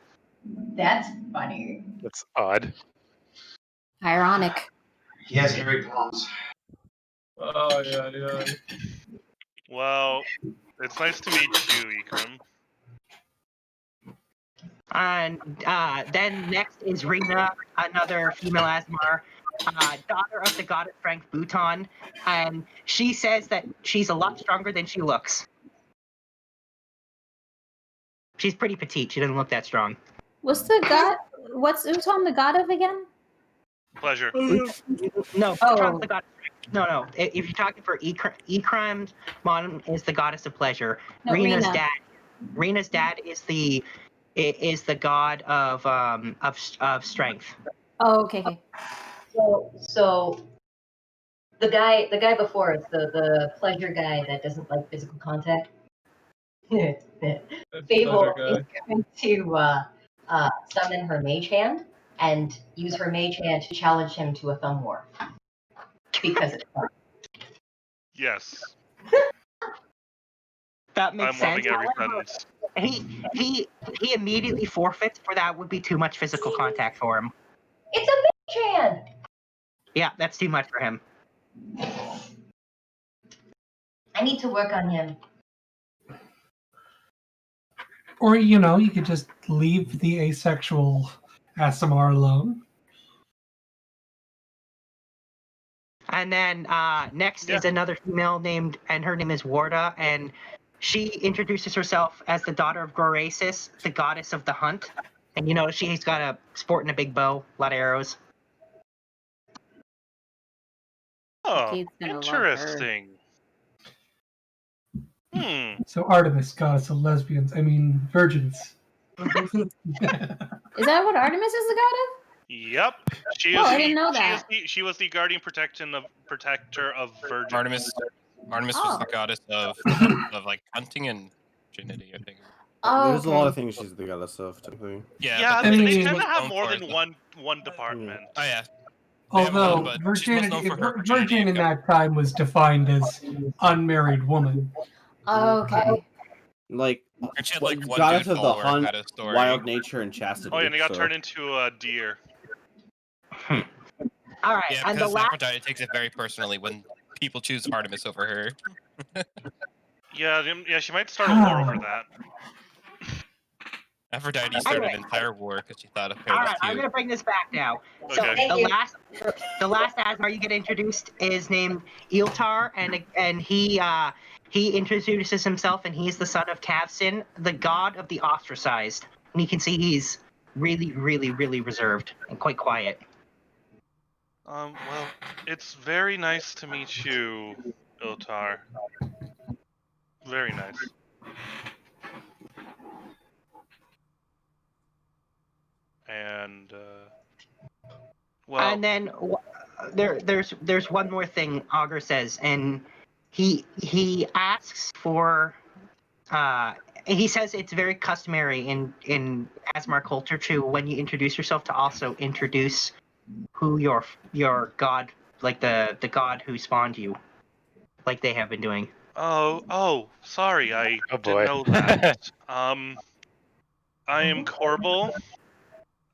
Speaker 7: That's funny.
Speaker 10: That's odd.
Speaker 1: Ironic.
Speaker 6: He has hairy palms.
Speaker 8: Oh, yeah.
Speaker 4: Well, it's nice to meet you, Ikram.
Speaker 2: And then next is Rina, another female Asimar, daughter of the goddess Frank Bhutan, and she says that she's a lot stronger than she looks. She's pretty petite. She doesn't look that strong.
Speaker 13: What's Uton the god of again?
Speaker 4: Pleasure.
Speaker 2: No, Bhutan's the god. No. If you're talking for Ikram's mom is the goddess of pleasure.
Speaker 13: No,
Speaker 2: Rina's
Speaker 13: Rina.
Speaker 2: dad. Rina's dad is the god of strength.
Speaker 13: Oh, okay.
Speaker 7: So the guy before is the pleasure guy that doesn't like physical contact. Fable is going to summon her mage hand and use her mage hand to challenge him to a thumb war. Because it's fun.
Speaker 4: Yes.
Speaker 2: That makes
Speaker 4: I'm
Speaker 2: sense.
Speaker 4: loving every sentence.
Speaker 2: He immediately forfeits, for that would be too much physical contact for him.
Speaker 7: It's a mage hand!
Speaker 2: Yeah, that's too much for him.
Speaker 7: I need to work on him.
Speaker 9: Or, you could just leave the asexual Asimar alone.
Speaker 2: And then next is another female and her name is Warda, and she introduces herself as the daughter of Gorasis, the goddess of the hunt. And she's got sporting a big bow, a lot of arrows.
Speaker 4: Oh, interesting.
Speaker 9: So Artemis, goddess of virgins.
Speaker 13: Is that what Artemis is the god of?
Speaker 4: Yep.
Speaker 13: I didn't know that.
Speaker 4: She was the guardian protector of virgins.
Speaker 12: Artemis was the goddess of like hunting and virginity, I think.
Speaker 13: Oh,
Speaker 11: There's a lot of things she's the goddess of, typically.
Speaker 4: Yeah,
Speaker 9: but
Speaker 4: they tend to have more than one department.
Speaker 12: Oh yeah.
Speaker 9: Although virgin in that time was defined as unmarried woman.
Speaker 13: Oh, okay.
Speaker 11: Like,
Speaker 12: And she had, like, one
Speaker 11: goddess
Speaker 12: dude
Speaker 11: of the
Speaker 12: follower
Speaker 11: hunt,
Speaker 12: had a story.
Speaker 11: wild nature, and chastity.
Speaker 4: Oh, yeah, and he got
Speaker 11: so-
Speaker 4: turned into a deer.
Speaker 2: All right,
Speaker 12: Yeah,
Speaker 2: and the
Speaker 12: because
Speaker 2: last.
Speaker 12: Aphrodite takes it very personally when people choose Artemis over her.
Speaker 4: Yeah, she might start a war over that.
Speaker 12: Aphrodite started an entire war because she thought a pair
Speaker 2: All
Speaker 12: was
Speaker 2: right, I'm
Speaker 12: cute.
Speaker 2: gonna bring this back now. So
Speaker 4: Okay.
Speaker 2: the last Asimar you get introduced is named Iltar, and he introduces himself, and he's the son of Kavsin, the god of the ostracized. And you can see he's really, really, really reserved and quite quiet.
Speaker 4: Well, it's very nice to meet you, Iltar. Very nice. And, well...
Speaker 2: And then there's one more thing Augur says, and he asks for he says it's very customary in Asmar culture to, when you introduce yourself, to also introduce who your god, like the god who spawned you, like they have been doing.
Speaker 4: Oh, sorry, I
Speaker 10: Oh, boy.
Speaker 4: didn't know that. I am Korbal.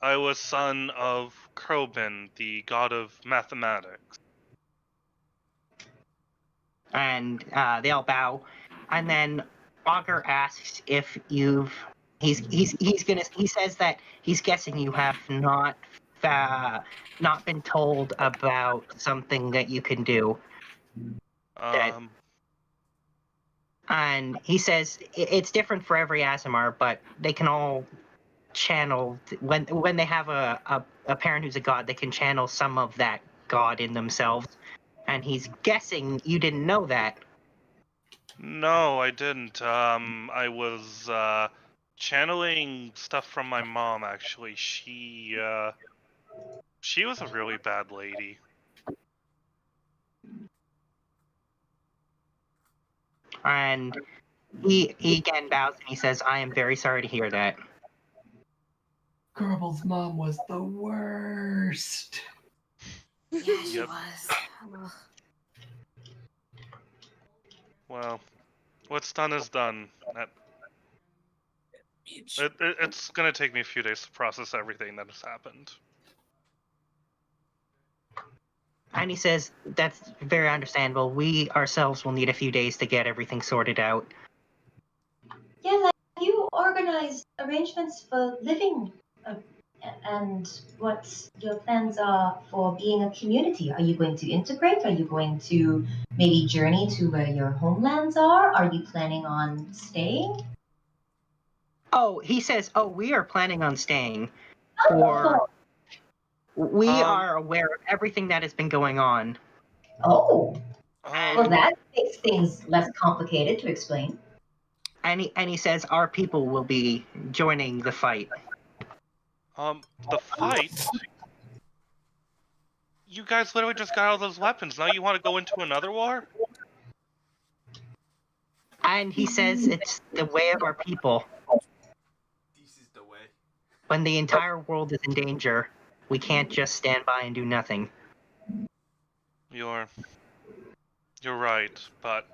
Speaker 4: I was son of Krobin, the god of mathematics.
Speaker 2: And they all bow, and then Augur asks if you've. He says that he's guessing you have not been told about something that you can do. And he says it's different for every Asimar, but they can all channel when they have a parent who's a god, they can channel some of that god in themselves. And he's guessing you didn't know that.
Speaker 4: No, I didn't. I was channeling stuff from my mom. Actually, she was a really bad lady.
Speaker 2: And he again bows and he says, "I am very sorry to hear that."
Speaker 9: Korbal's mom was the worst.
Speaker 13: Yeah, she
Speaker 4: Yep.
Speaker 13: was. Ugh.
Speaker 4: Well, what's done is done. It's gonna take me a few days to process everything that has happened.
Speaker 2: And he says, "That's very understandable. We ourselves will need a few days to get everything sorted out."
Speaker 7: Yeah, like you organize arrangements for living, and what your plans are for being a community. Are you going to integrate? Are you going to maybe journey to where your homelands are? Are you planning on staying?
Speaker 2: Oh, he says, "Oh, we are planning on staying. For we are aware of everything that has been going on."
Speaker 7: Oh, well, that makes things less complicated to explain.
Speaker 2: And he says our people will be joining the fight.
Speaker 4: The fight? You guys literally just got all those weapons. Now you want to go into another war?
Speaker 2: And he says it's the way of our people.
Speaker 5: This is the way.
Speaker 2: When the entire world is in danger, we can't just stand by and do nothing.
Speaker 4: You're right, but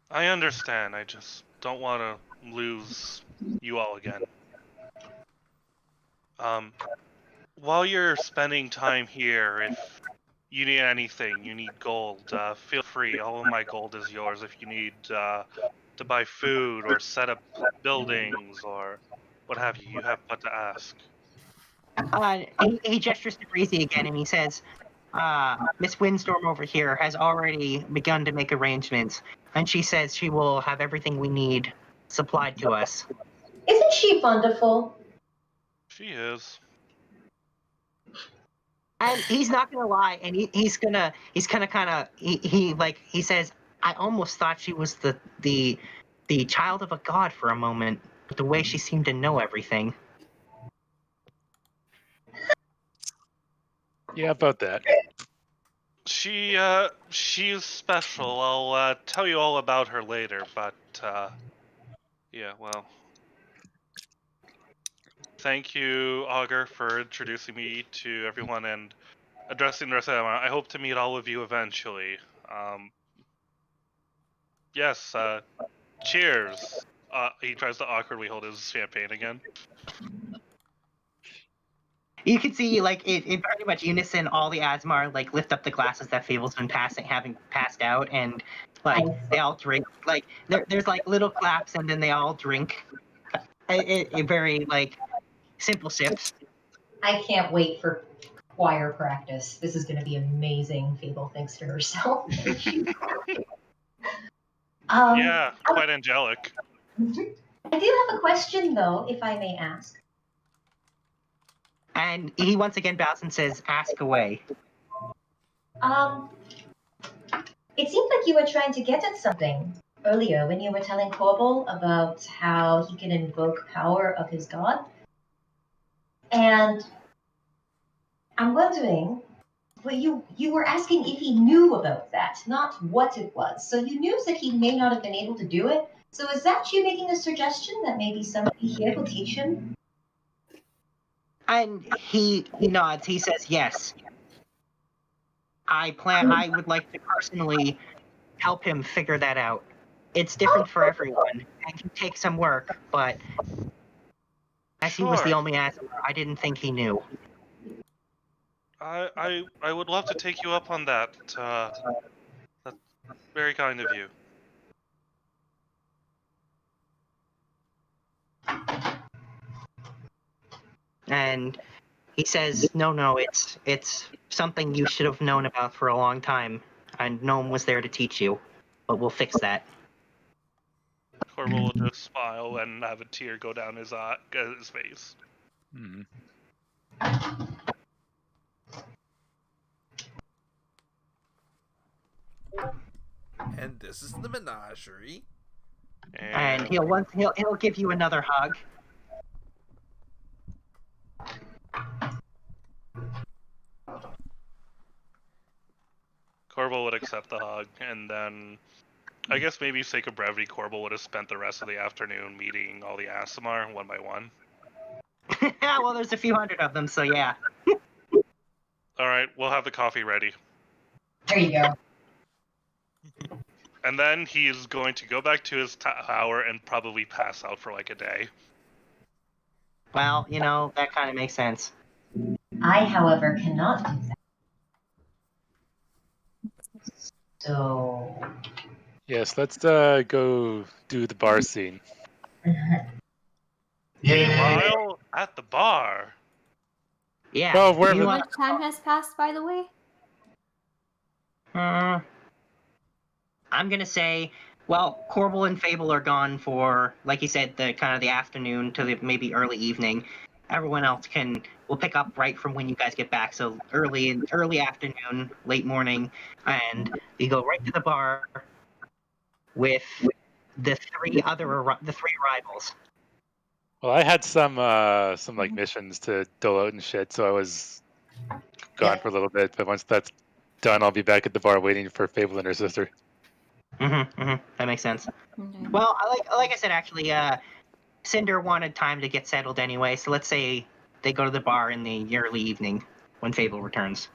Speaker 4: I understand. I just don't want to lose you all again. While you're spending time here, if you need anything, you need gold, feel free. All of my gold is yours. If you need to buy food or set up buildings or what have you, you have but to ask.
Speaker 2: He gestures to Breezy again and he says, Miss Windstorm over here has already begun to make arrangements, and she says she will have everything we need supplied to us.
Speaker 7: Isn't she wonderful?
Speaker 4: She is.
Speaker 2: And he's not gonna lie, and he says, I almost thought she was the child of a god for a moment, with the way she seemed to know everything.
Speaker 10: Yeah, about that.
Speaker 4: She's special. I'll tell you all about her later, but yeah, well. Thank you, Augur, for introducing me to everyone and addressing the rest of them. I hope to meet all of you eventually. Yes, cheers. He tries to awkwardly hold his champagne again.
Speaker 2: You can see, like, in pretty much unison, all the Asmar, like, lift up the glasses that Fable's been having passed out, and, like, they all drink. Like, there's, like, little claps, and then they all drink. very like simple sips.
Speaker 7: I can't wait for choir practice. This is going to be amazing. Fable thinks to herself.
Speaker 4: Yeah, quite angelic.
Speaker 7: I do have a question, though, if I may ask.
Speaker 2: And he once again bows and says, "Ask away."
Speaker 7: It seemed like you were trying to get at something earlier when you were telling Korbal about how he can invoke power of his god. And I'm wondering, but you were asking if he knew about that, not what it was. So you knew that he may not have been able to do it. So is that you making a suggestion that maybe somebody here will teach him?
Speaker 2: And he nods. He says, "Yes. I would like to personally help him figure that out. It's different for everyone, and can take some work, but as he was the only Asimar, I didn't think he knew."
Speaker 4: I would love to take you up on that. That's very kind of you.
Speaker 2: And he says, no, it's something you should have known about for a long time, and no one was there to teach you, but we'll fix that."
Speaker 4: Korbal will just smile and have a tear go down his face.
Speaker 10: Hmm.
Speaker 5: And this is the menagerie.
Speaker 2: And he'll give you another hug.
Speaker 4: Korbal would accept the hug, and then I guess maybe sake of brevity, Korbal would have spent the rest of the afternoon meeting all the Asimar one by one.
Speaker 2: Well, there's a few hundred of them, so yeah.
Speaker 4: Alright, we'll have the coffee ready.
Speaker 7: There you go.
Speaker 4: And then he is going to go back to his tower and probably pass out for like a day.
Speaker 2: Well, that kind of makes sense.
Speaker 7: I, however, cannot do that. So...
Speaker 10: Yes, let's go do the bar scene.
Speaker 4: Meanwhile, at the bar.
Speaker 2: Yeah.
Speaker 10: Oh, wherever.
Speaker 13: How much time has passed, by the way?
Speaker 2: I'm gonna say, well, Korbal and Fable are gone for, like you said, the kind of the afternoon to the maybe early evening. Everyone else will pick up right from when you guys get back, so early afternoon, late morning, and you go right to the bar with the three arrivals.
Speaker 10: Well, I had some like missions to dole out and shit, so I was gone for a little bit. But once that's done, I'll be back at the bar waiting for Fable and her sister.
Speaker 2: That makes sense. Well, like I said, actually, Cinder wanted time to get settled anyway, so let's say they go to the bar in the early evening when Fable returns.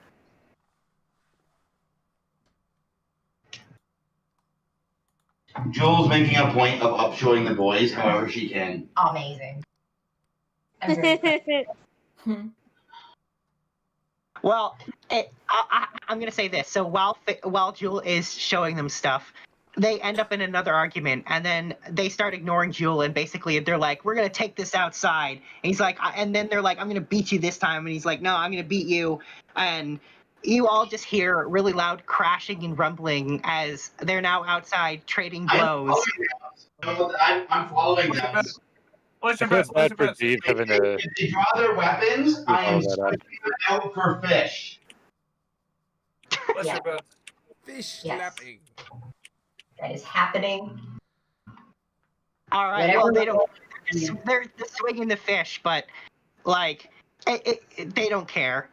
Speaker 6: Jules making a point of upshowing the boys however she can.
Speaker 7: Amazing.
Speaker 2: Well, I'm gonna say this. So while Jewel is showing them stuff, they end up in another argument, and then they start ignoring Jewel, and basically they're like, "We're gonna take this outside." And he's like, and then they're like, "I'm gonna beat you this time," and he's like, "No, I'm gonna beat you." And you all just hear really loud crashing and rumbling as they're now outside trading blows.
Speaker 6: I'm following them.
Speaker 10: What's your best? If
Speaker 6: If they draw their weapons, I am switching them out for fish.
Speaker 8: What's your best?
Speaker 5: Fish
Speaker 7: Yes.
Speaker 5: slapping.
Speaker 7: That is happening.
Speaker 2: All right. Well, they don't. They're swinging the fish, but like, they don't care.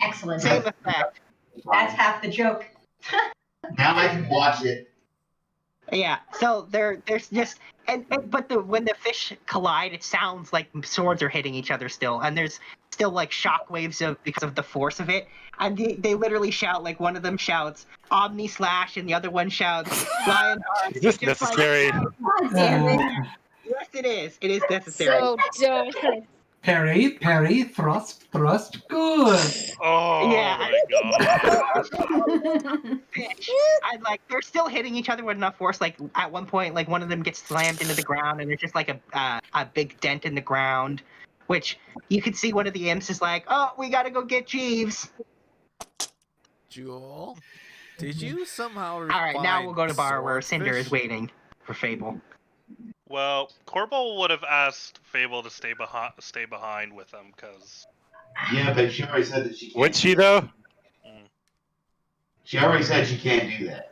Speaker 7: Excellent.
Speaker 2: Same effect.
Speaker 7: That's half the joke.
Speaker 6: Now I can watch it.
Speaker 2: Yeah. So there's just but when the fish collide, it sounds like swords are hitting each other still, and there's still like shockwaves because of the force of it. And they literally shout, like one of them shouts Omni Slash and the other one shouts Lion Heart.
Speaker 10: Is this necessary?
Speaker 13: God damn it.
Speaker 2: Yes, it is. It is necessary.
Speaker 3: So dumb.
Speaker 9: Parry, parry, thrust, thrust, good.
Speaker 4: Oh
Speaker 2: Yeah.
Speaker 4: my god.
Speaker 2: I like they're still hitting each other with enough force. Like at one point, like one of them gets slammed into the ground, and there's just like a big dent in the ground, which you can see one of the imps is like, "Oh, we gotta go get Jeeves."
Speaker 5: Jewel, did you somehow?
Speaker 2: All right, now we'll go to bar where
Speaker 5: swordfish?
Speaker 2: Cinder is waiting for Fable.
Speaker 4: Well, Korbal would have asked Fable to stay behind with them, because...
Speaker 6: Yeah, but she already said that she can't.
Speaker 10: Would she though?
Speaker 6: She already said she can't do that.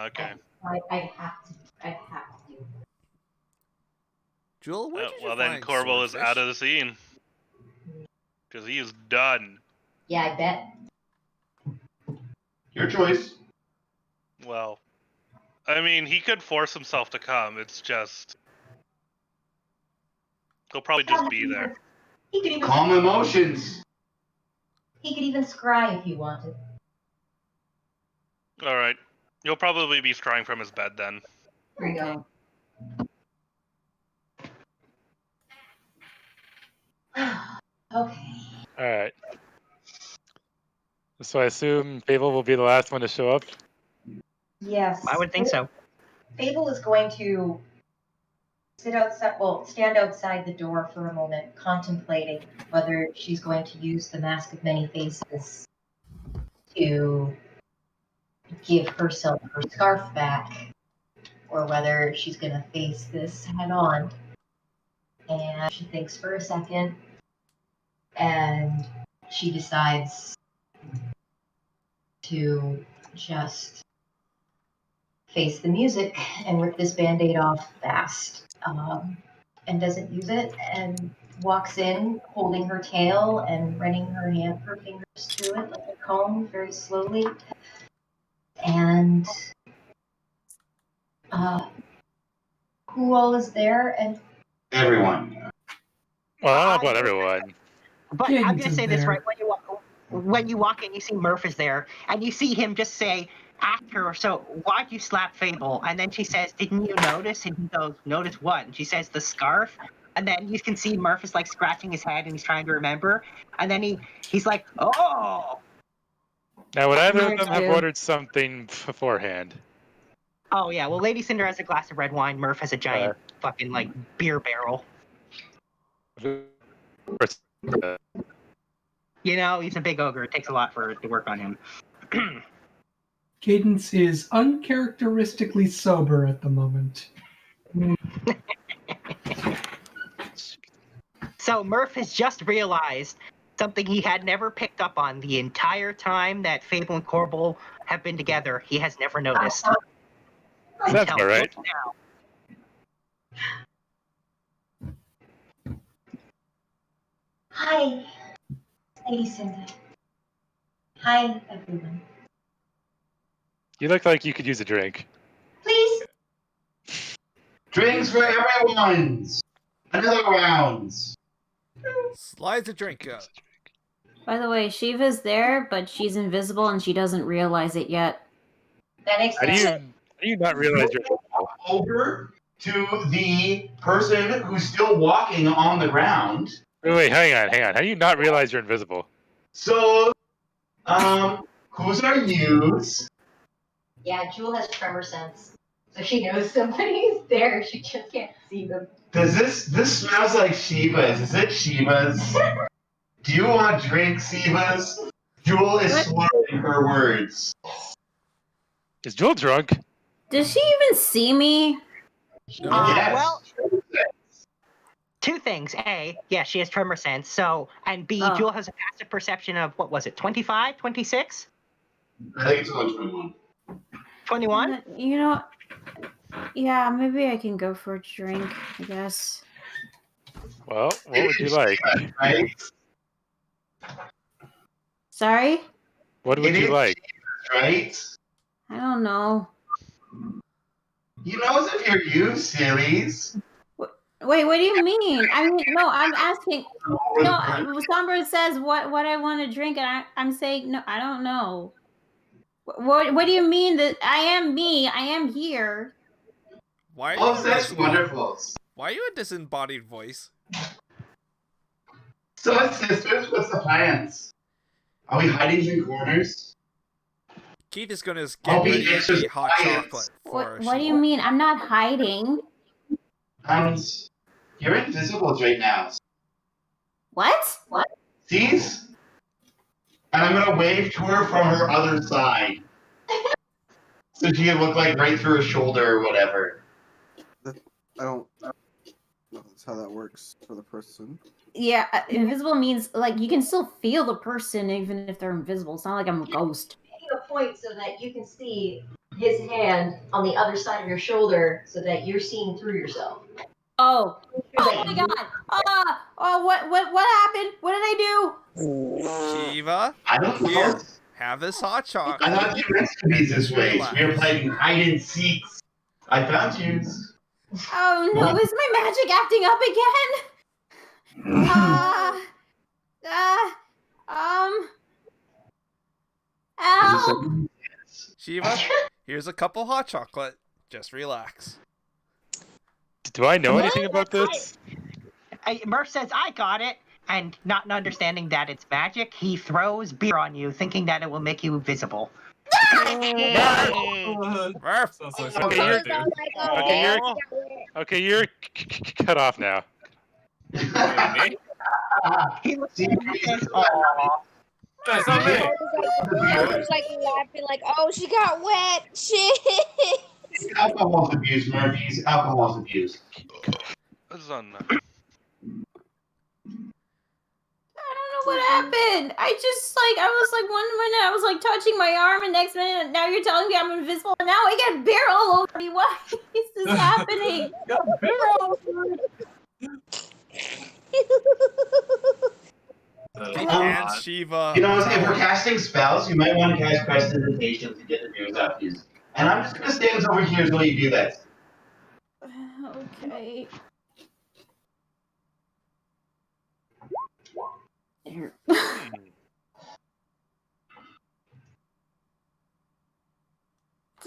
Speaker 4: Okay.
Speaker 7: I have to. I have to.
Speaker 5: Jewel, where did you
Speaker 4: Well, then
Speaker 5: find
Speaker 4: Korbal is
Speaker 5: swordfish?
Speaker 4: out of the scene. Because he is done.
Speaker 7: Yeah, I bet.
Speaker 6: Your choice.
Speaker 4: Well, I mean, he could force himself to come. It's just... He'll probably just be there.
Speaker 7: He could even.
Speaker 6: Calm emotions.
Speaker 7: He could even scry if he wanted.
Speaker 4: Alright. He'll probably be scrying from his bed then.
Speaker 7: There you go. Okay.
Speaker 10: All right. So I assume Fable will be the last one to show up.
Speaker 7: Yes.
Speaker 2: I would think so.
Speaker 7: Fable is going to stand outside the door for a moment, contemplating whether she's going to use the Mask of Many Faces to give herself her scarf back, or whether she's going to face this head on. And she thinks for a second, and she decides to just face the music and rip this Band-Aid off fast. And doesn't use it, and walks in holding her tail and running her fingers through it like a comb very slowly. And who all is there? And
Speaker 6: Everyone.
Speaker 10: Well, I don't know about everyone.
Speaker 2: But I'm gonna say this right when you walk in, you see Murph is there, and you see him just say, ask her, so why'd you slap Fable? And then she says, didn't you notice? And he goes, notice what? And she says, the scarf. And then you can see Murph is like scratching his head and he's trying to remember. And then he's like, oh.
Speaker 10: Now, would either of them have ordered something beforehand?
Speaker 2: Oh yeah, well, Lady Cinder has a glass of red wine. Murph has a giant fucking like beer barrel. You know, he's a big ogre. It takes a lot to work on him.
Speaker 9: Cadence is uncharacteristically sober at the moment.
Speaker 2: So Murph has just realized something he had never picked up on the entire time that Fable and Korbal have been together. He has never noticed.
Speaker 10: That's all right.
Speaker 7: hi, Lady Cinder. Hi, everyone.
Speaker 10: You look like you could use a drink.
Speaker 7: Please.
Speaker 6: Drinks for everyone. Another round.
Speaker 5: Slides a drink up.
Speaker 13: By the way, Shiva's there, but she's invisible and she doesn't realize it yet.
Speaker 7: That makes sense.
Speaker 10: How do you not realize you're
Speaker 6: over to the person who's still walking on the ground?
Speaker 10: Wait, hang on. How do you not realize you're invisible?
Speaker 6: So, whose are you?
Speaker 7: Yeah, Jewel has tremor sense, so she knows somebody's there. She just can't see them.
Speaker 6: Does this smells like Shiva's? Is it Shiva's? Do you want drink, Shiva's? Jewel is slurring her words.
Speaker 10: Is Jewel drunk?
Speaker 13: Does she even see me?
Speaker 6: Yes.
Speaker 2: Well, two things. A, yeah, she has tremor sense. So, and B, Jewel has a passive perception of, what was it, 25, 26?
Speaker 6: I think it's only 21.
Speaker 2: 21?
Speaker 13: You know, yeah, maybe I can go for a drink, I guess.
Speaker 10: Well, what would you like?
Speaker 6: Right?
Speaker 13: Sorry?
Speaker 10: What would you like?
Speaker 6: Right?
Speaker 13: I don't know.
Speaker 6: You know, if you're you, sillies.
Speaker 13: Wait, what do you mean? I mean, no, I'm asking. No, Songbird says what I want to drink, and I'm saying no, I don't know. What do you mean that I am me? I am here.
Speaker 5: Why are
Speaker 6: Oh,
Speaker 5: you
Speaker 6: that's wonderful.
Speaker 5: Why are you a disembodied voice?
Speaker 6: So as sisters, what's the plans? Are we hiding in corners?
Speaker 5: Keith is going to
Speaker 6: I'll
Speaker 5: get
Speaker 6: be
Speaker 5: ready to
Speaker 6: extra
Speaker 5: eat hot
Speaker 6: quiet.
Speaker 5: chocolate for
Speaker 13: What do you mean? I'm not hiding.
Speaker 6: You're invisible right now.
Speaker 13: What?
Speaker 6: Sees? And I'm gonna wave to her from her other side. So she can look like right through her shoulder or whatever.
Speaker 11: I don't know that's how that works for the person.
Speaker 13: Yeah, invisible means like you can still feel the person even if they're invisible. It's not like I'm a ghost.
Speaker 7: Making a point so that you can see his hand on the other side of your shoulder so that you're seeing through yourself.
Speaker 13: Oh my god! What happened? What did I do?
Speaker 5: Shiva.
Speaker 6: I don't know.
Speaker 5: Here, have this hot chocolate.
Speaker 6: I thought you meant to be this way.
Speaker 5: Relax.
Speaker 6: We were playing hide and seek. I found you.
Speaker 13: Oh no! Is my magic acting up again? Help!
Speaker 5: Shiva, here's a cup of hot chocolate. Just relax.
Speaker 10: Do I know anything about this?
Speaker 2: Murph says, I got it. And not understanding that it's magic, he throws beer on you, thinking that it will make you visible.
Speaker 5: Murph!
Speaker 10: Okay, you're cut off now.
Speaker 2: He looks at
Speaker 8: That's not me.
Speaker 14: I was like laughing, like, oh, she got wet. Shit.
Speaker 6: Alcohol's abuse, Murphy's. Alcohol's abuse.
Speaker 4: This is on.
Speaker 13: I don't know what happened. I was like one minute I was like touching my arm, and next minute now you're telling me I'm invisible, and now I get beer all over me. Why is this happening?
Speaker 5: And Shiva.
Speaker 6: You know, if we're casting spells, you might want to cast Prestidigitation to get the news out to you. And I'm just going to stand over here while you do that.
Speaker 13: Okay.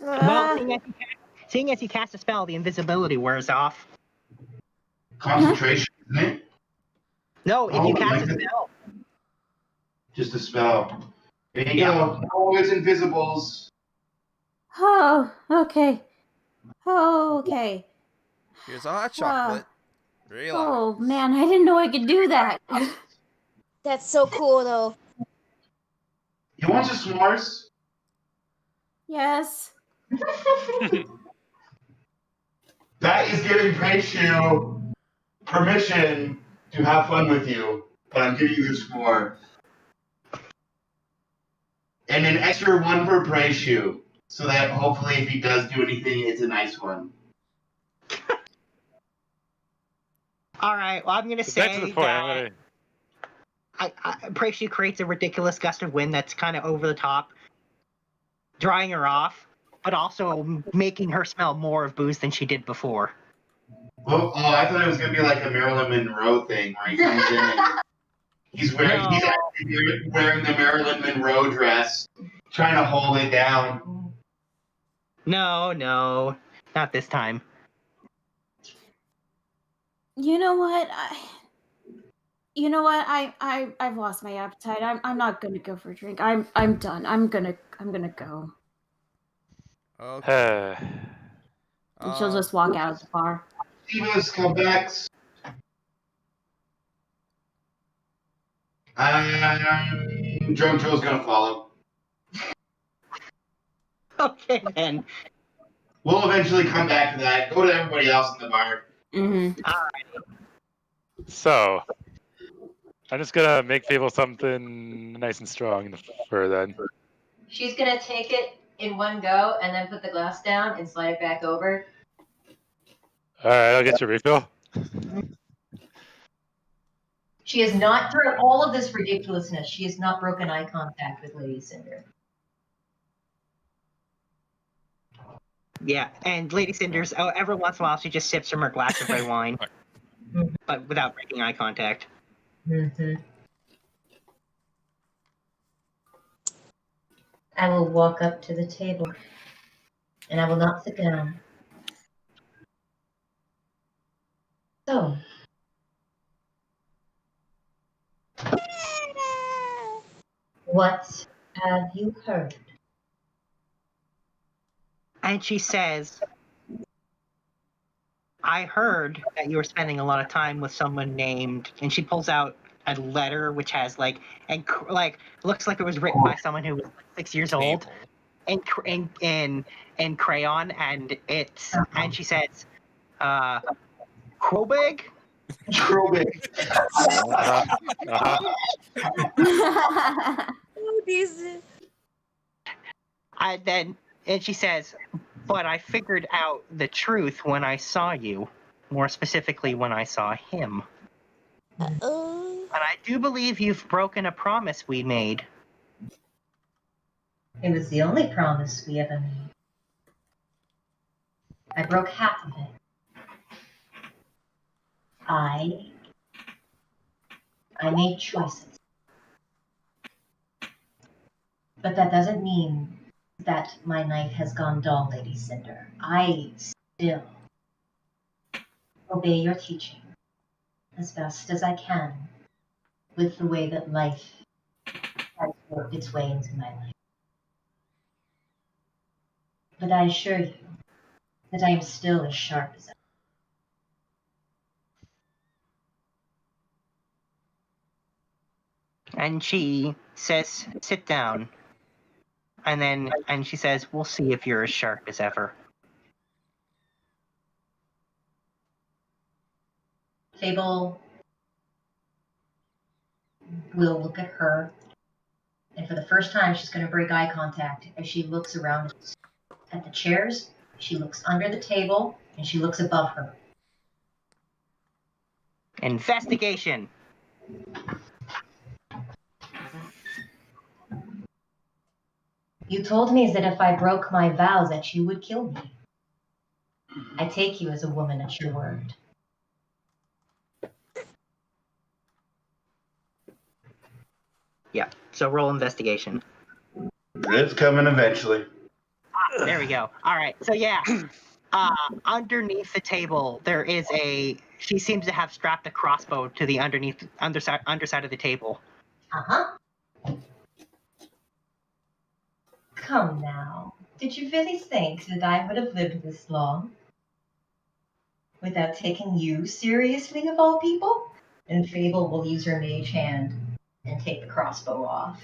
Speaker 2: Well, seeing as you cast a spell, the invisibility wears off.
Speaker 6: Concentration, isn't it?
Speaker 2: No, if you cast a spell.
Speaker 6: Just a spell. There you go. No, it's invisibles.
Speaker 13: Oh, okay. Oh, okay.
Speaker 5: Here's a hot chocolate. Relax.
Speaker 13: Oh man, I didn't know I could do that.
Speaker 14: That's so cool, though.
Speaker 6: You want some s'mores?
Speaker 13: Yes.
Speaker 6: That is giving Prechu permission to have fun with you, but I'm giving you this more. And an extra one for Prechu, so that hopefully if he does do anything, it's a nice one.
Speaker 2: All right, well, I'm going to say that Prechu creates a ridiculous gust of wind that's kind of over the top, drying her off, but also making her smell more of booze than she did before.
Speaker 6: Oh, I thought it was going to be like a Marilyn Monroe thing, where he comes in and he's actually wearing the Marilyn Monroe dress, trying to hold it down.
Speaker 2: No, not this time.
Speaker 13: You know what? I've lost my appetite. I'm not gonna go for a drink. I'm done. I'm gonna go.
Speaker 5: Okay.
Speaker 13: And she'll just walk out of the bar.
Speaker 6: Shiva's comebacks. Drunk Joe's gonna follow.
Speaker 2: Okay, then.
Speaker 6: We'll eventually come back to that. Go to everybody else in the bar.
Speaker 13: Mm-hmm.
Speaker 2: All right.
Speaker 10: So, I'm just gonna make Fable something nice and strong for then.
Speaker 7: She's gonna take it in one go and then put the glass down and slide it back over.
Speaker 10: Alright, I'll get your refill.
Speaker 7: She has not, through all of this ridiculousness, she has not broken eye contact with Lady Cinder.
Speaker 2: Yeah, and Lady Cinders, every once in a while, she just sips from her glass of red wine, but without breaking eye contact.
Speaker 7: Mm-hmm. I will walk up to the table, and I will not sit down. So, What have you heard?
Speaker 2: And she says, I heard that you were spending a lot of time with someone named, and she pulls out a letter which has looks like it was written by someone who was 6 years old, in crayon, and she says, Krobig?
Speaker 6: Krobig.
Speaker 2: And she says, but I figured out the truth when I saw you, more specifically when I saw him. But I do believe you've broken a promise we made.
Speaker 7: It was the only promise we ever made. I broke half of it. I made choices. But that doesn't mean that my night has gone dull, Lady Cinder. I still obey your teaching as best as I can with the way that life has worked its way into my life. But I assure you that I am still as sharp as ever.
Speaker 2: And she says, sit down. And she says, we'll see if you're as sharp as ever.
Speaker 7: Fable will look at her, and for the first time, she's going to break eye contact as she looks around at the chairs. She looks under the table, and she looks above her.
Speaker 2: Investigation.
Speaker 7: You told me that if I broke my vows that you would kill me. I take you as a woman at your word.
Speaker 2: Yeah, so roll investigation.
Speaker 6: It's coming eventually.
Speaker 2: There we go. All right, so yeah. Underneath the table, there is she seems to have strapped a crossbow to the underside of the table.
Speaker 7: Uh-huh. Come now. Did you really think that I would have lived this long without taking you seriously, of all people? And Fable will use her mage hand and take the crossbow off.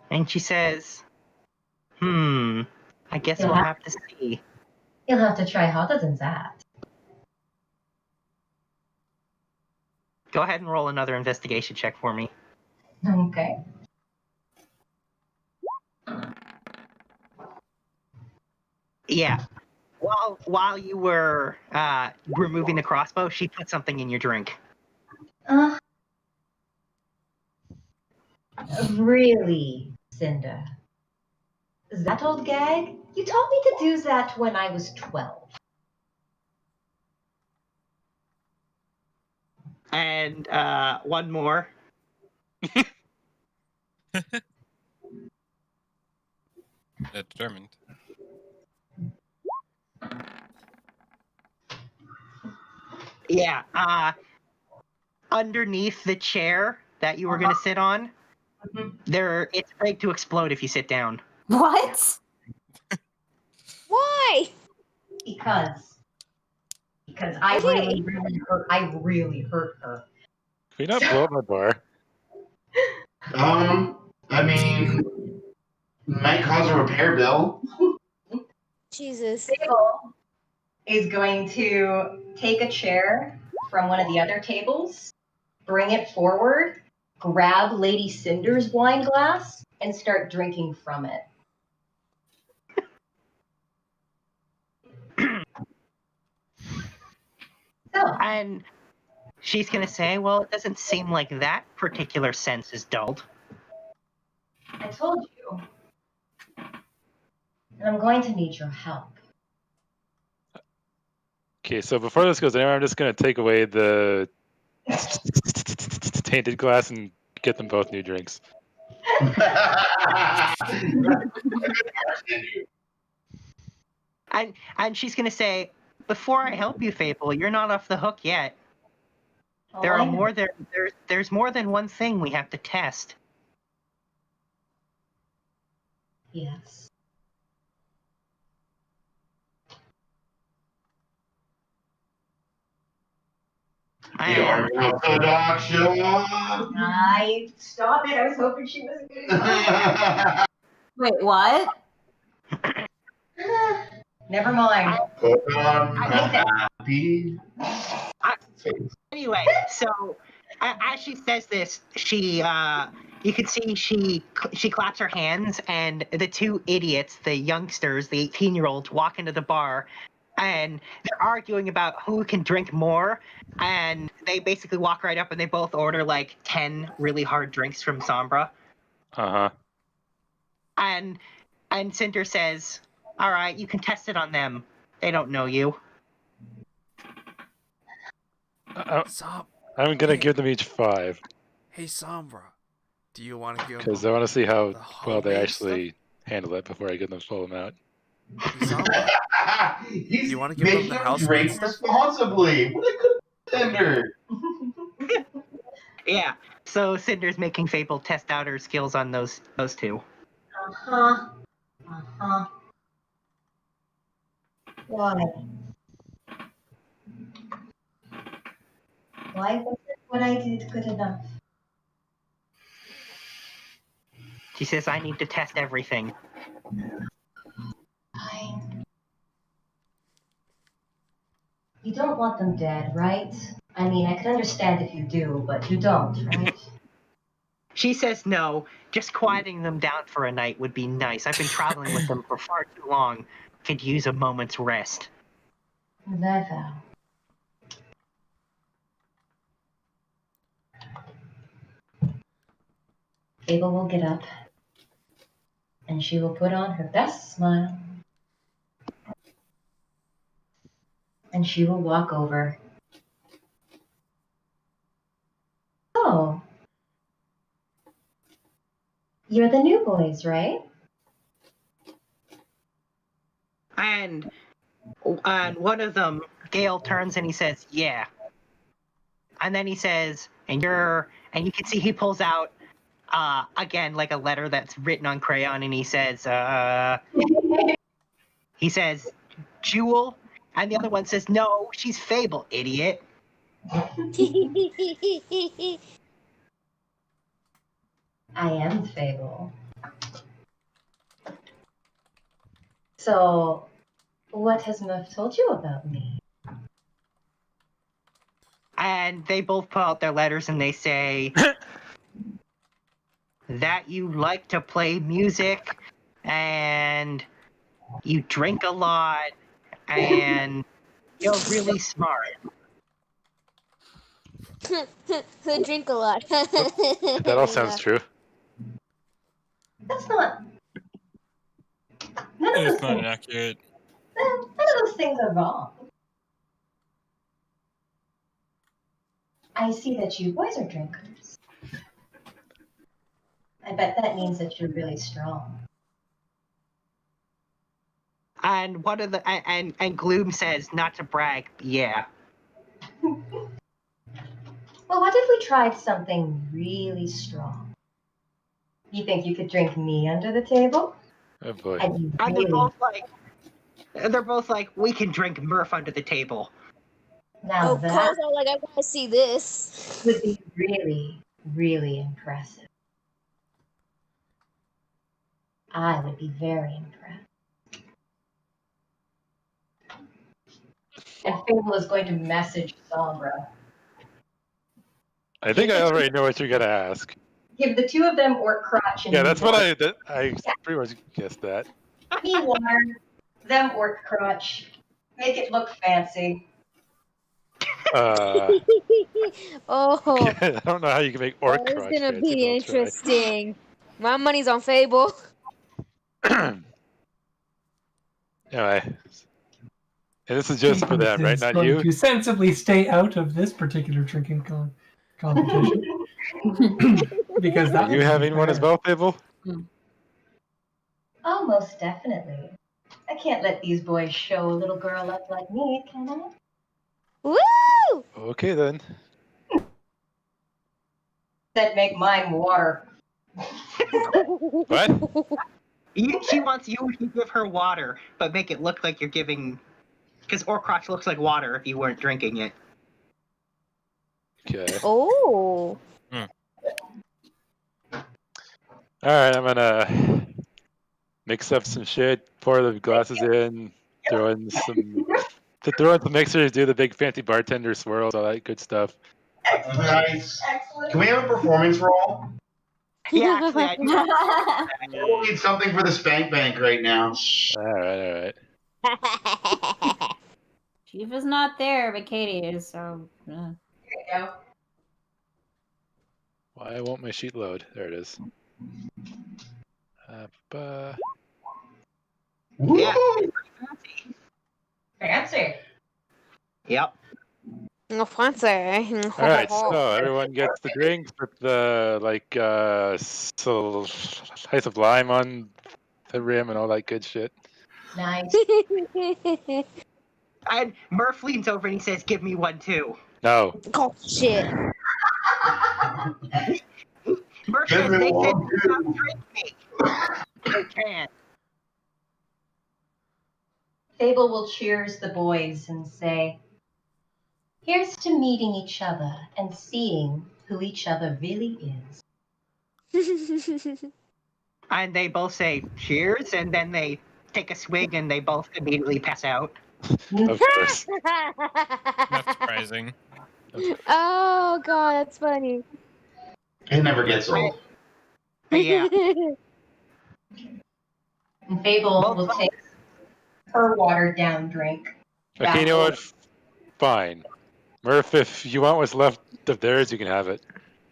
Speaker 2: And she says, I guess we'll have to see.
Speaker 7: You'll have to try harder than that.
Speaker 2: Go ahead and roll another investigation check for me.
Speaker 7: Okay.
Speaker 2: Yeah. While you were removing the crossbow, she put something in your drink.
Speaker 7: Really, Cinder? That old gag? You told me to do that when I was 12.
Speaker 2: And one more.
Speaker 12: Determined.
Speaker 2: Yeah. Underneath the chair that you were going to sit on, it's ready to explode if you sit down.
Speaker 13: What?
Speaker 14: Why?
Speaker 7: Because I really hurt her.
Speaker 10: Can we not blow up my bar?
Speaker 6: I mean, might cause a repair bill.
Speaker 14: Jesus.
Speaker 7: Fable is going to take a chair from one of the other tables, bring it forward, grab Lady Cinder's wine glass, and start drinking from it.
Speaker 2: And she's going to say, well, it doesn't seem like that particular sense is dulled.
Speaker 7: I told you. And I'm going to need your help.
Speaker 10: Okay, so before this goes anywhere, I'm just going to take away the tainted glass and get them both new drinks.
Speaker 2: And she's going to say, before I help you, Fable, you're not off the hook yet. There are more there's more than one thing we have to test.
Speaker 7: Yes.
Speaker 6: The Army of Production.
Speaker 7: Stop it! I was hoping she wasn't gonna.
Speaker 13: Wait, what?
Speaker 7: Never mind.
Speaker 6: Put on a happy.
Speaker 2: Anyway, so as she says this, she you can see she claps her hands, and the two idiots, the youngsters, the 18-year-olds, walk into the bar, and they're arguing about who can drink more, and they basically walk right up and they both order like 10 really hard drinks from Sombra. And Cinder says, "All right, you can test it on them. They don't know you."
Speaker 10: I'm gonna give them each 5
Speaker 5: Hey, Sombra, do you want to give them?
Speaker 10: because I want to see how well they
Speaker 5: homemade
Speaker 10: actually handle it before I give them full amount.
Speaker 5: Hey, Sombra, do you want to give them
Speaker 6: Making
Speaker 5: the
Speaker 6: them
Speaker 5: house
Speaker 6: drink
Speaker 5: stuff?
Speaker 6: responsibly. What a good Cinder.
Speaker 2: Yeah. So Cinder's making Fable test out her skills on those two.
Speaker 7: Uh-huh. Why? Why wasn't what I did good enough?
Speaker 2: She says, "I need to test everything."
Speaker 7: Fine. You don't want them dead, right? I mean, I can understand if you do, but you don't, right?
Speaker 2: She says no, just quieting them down for a night would be nice. I've been traveling with them for far too long. Could use a moment's rest.
Speaker 7: Never. Fable will get up, and she will put on her best smile, and she will walk over. Oh. You're the new boys, right?
Speaker 2: And one of them, Gale, turns and he says, "Yeah." And then he says, and you can see he pulls out again like a letter that's written on crayon, and he says, "Jewel," and the other one says, "No, she's Fable, idiot."
Speaker 7: I am Fable. So, what has Muff told you about me?
Speaker 2: And they both pull out their letters and they say that you like to play music and you drink a lot and you're really smart.
Speaker 14: Who drink a lot?
Speaker 10: That all sounds true.
Speaker 7: That's not. None of
Speaker 12: It's
Speaker 7: those
Speaker 12: not
Speaker 7: things.
Speaker 12: accurate.
Speaker 7: None of those things are wrong. I see that you boys are drinkers. I bet that means that you're really strong.
Speaker 2: And one of the and Gloom says, not to brag, yeah.
Speaker 7: Well, what if we tried something really strong? You think you could drink me under the table?
Speaker 10: Oh boy.
Speaker 2: And they're both like, we can drink Murph under the table.
Speaker 7: Now
Speaker 14: Of
Speaker 7: that
Speaker 14: course, I'm like, I want to see this.
Speaker 7: would be really, really impressive. I would be very impressed. And Fable is going to message Sombra.
Speaker 10: I think I already know what you're gonna ask.
Speaker 7: Give the two of them orc crotch and
Speaker 10: Yeah, that's what
Speaker 7: water.
Speaker 10: I pretty much guessed that.
Speaker 7: Me water, them orc crotch. Make it look fancy.
Speaker 14: Oh,
Speaker 10: Yeah, I don't know how you can make orc
Speaker 14: it's
Speaker 10: crotch
Speaker 14: gonna
Speaker 10: fancy,
Speaker 14: be
Speaker 10: but I'll try.
Speaker 14: interesting. My money's on Fable.
Speaker 10: Anyway, and this is just for them, right?
Speaker 9: Is
Speaker 10: Not
Speaker 9: going
Speaker 10: you.
Speaker 9: to sensibly stay out of this particular drinking competition. Because that
Speaker 10: Are you
Speaker 9: would be
Speaker 10: having one as
Speaker 9: fair.
Speaker 10: well, Fable?
Speaker 7: Oh, most definitely. I can't let these boys show a little girl up like me, can I?
Speaker 14: Woo!
Speaker 10: Okay then.
Speaker 7: said make mine water.
Speaker 10: What?
Speaker 2: She wants you to give her water, but make it look like you're giving. Because Orcrotch looks like water if you weren't drinking it.
Speaker 10: Okay.
Speaker 14: Oh.
Speaker 10: Alright, I'm gonna mix up some shit, pour the glasses in, throw in some mixers, do the big fancy bartender swirls, all that good stuff.
Speaker 6: Nice. Can we have a performance roll?
Speaker 2: Yeah, actually, I do.
Speaker 6: We'll need something for the spank bank right now.
Speaker 10: Alright.
Speaker 13: Chief is not there, but Katie is, so.
Speaker 7: There you go.
Speaker 10: Why won't my sheet load? There it is.
Speaker 2: Yeah.
Speaker 7: Fancy.
Speaker 2: Yep.
Speaker 14: No fancy.
Speaker 10: Alright, so everyone gets the drinks with the slice of lime on the rim and all that good shit.
Speaker 7: Nice.
Speaker 2: And Murph leans over and he says, "Give me one too."
Speaker 10: No.
Speaker 14: Oh shit.
Speaker 2: Murph
Speaker 6: Give
Speaker 2: says,
Speaker 6: me
Speaker 2: "They said
Speaker 6: one,
Speaker 2: do not drink me." They can't.
Speaker 7: Fable will cheers the boys and say, "Here's to meeting each other and seeing who each other really is."
Speaker 2: And they both say cheers, and then they take a swig and they both immediately pass out.
Speaker 10: Of course.
Speaker 12: Not surprising.
Speaker 14: Oh god, that's funny.
Speaker 6: It never gets old.
Speaker 2: Yeah.
Speaker 7: And Fable will take her watered down drink.
Speaker 10: Okay, you know what? Fine. Murph, if you want what's left of theirs, you can have it.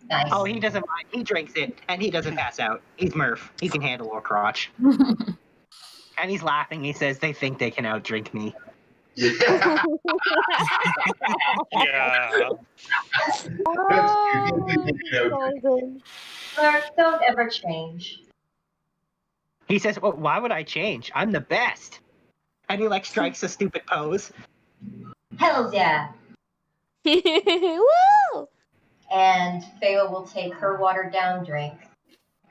Speaker 7: Nice.
Speaker 2: Oh, he doesn't mind. He drinks it, and he doesn't pass out. He's Murph. He can handle a crotch. And he's laughing. He says they think they can outdrink me.
Speaker 4: Yeah.
Speaker 7: Clark, don't ever change.
Speaker 2: He says, "Well, why would I change? I'm the best." And he strikes a stupid pose.
Speaker 7: Hells yeah.
Speaker 14: Woo!
Speaker 7: And Fable will take her watered down drink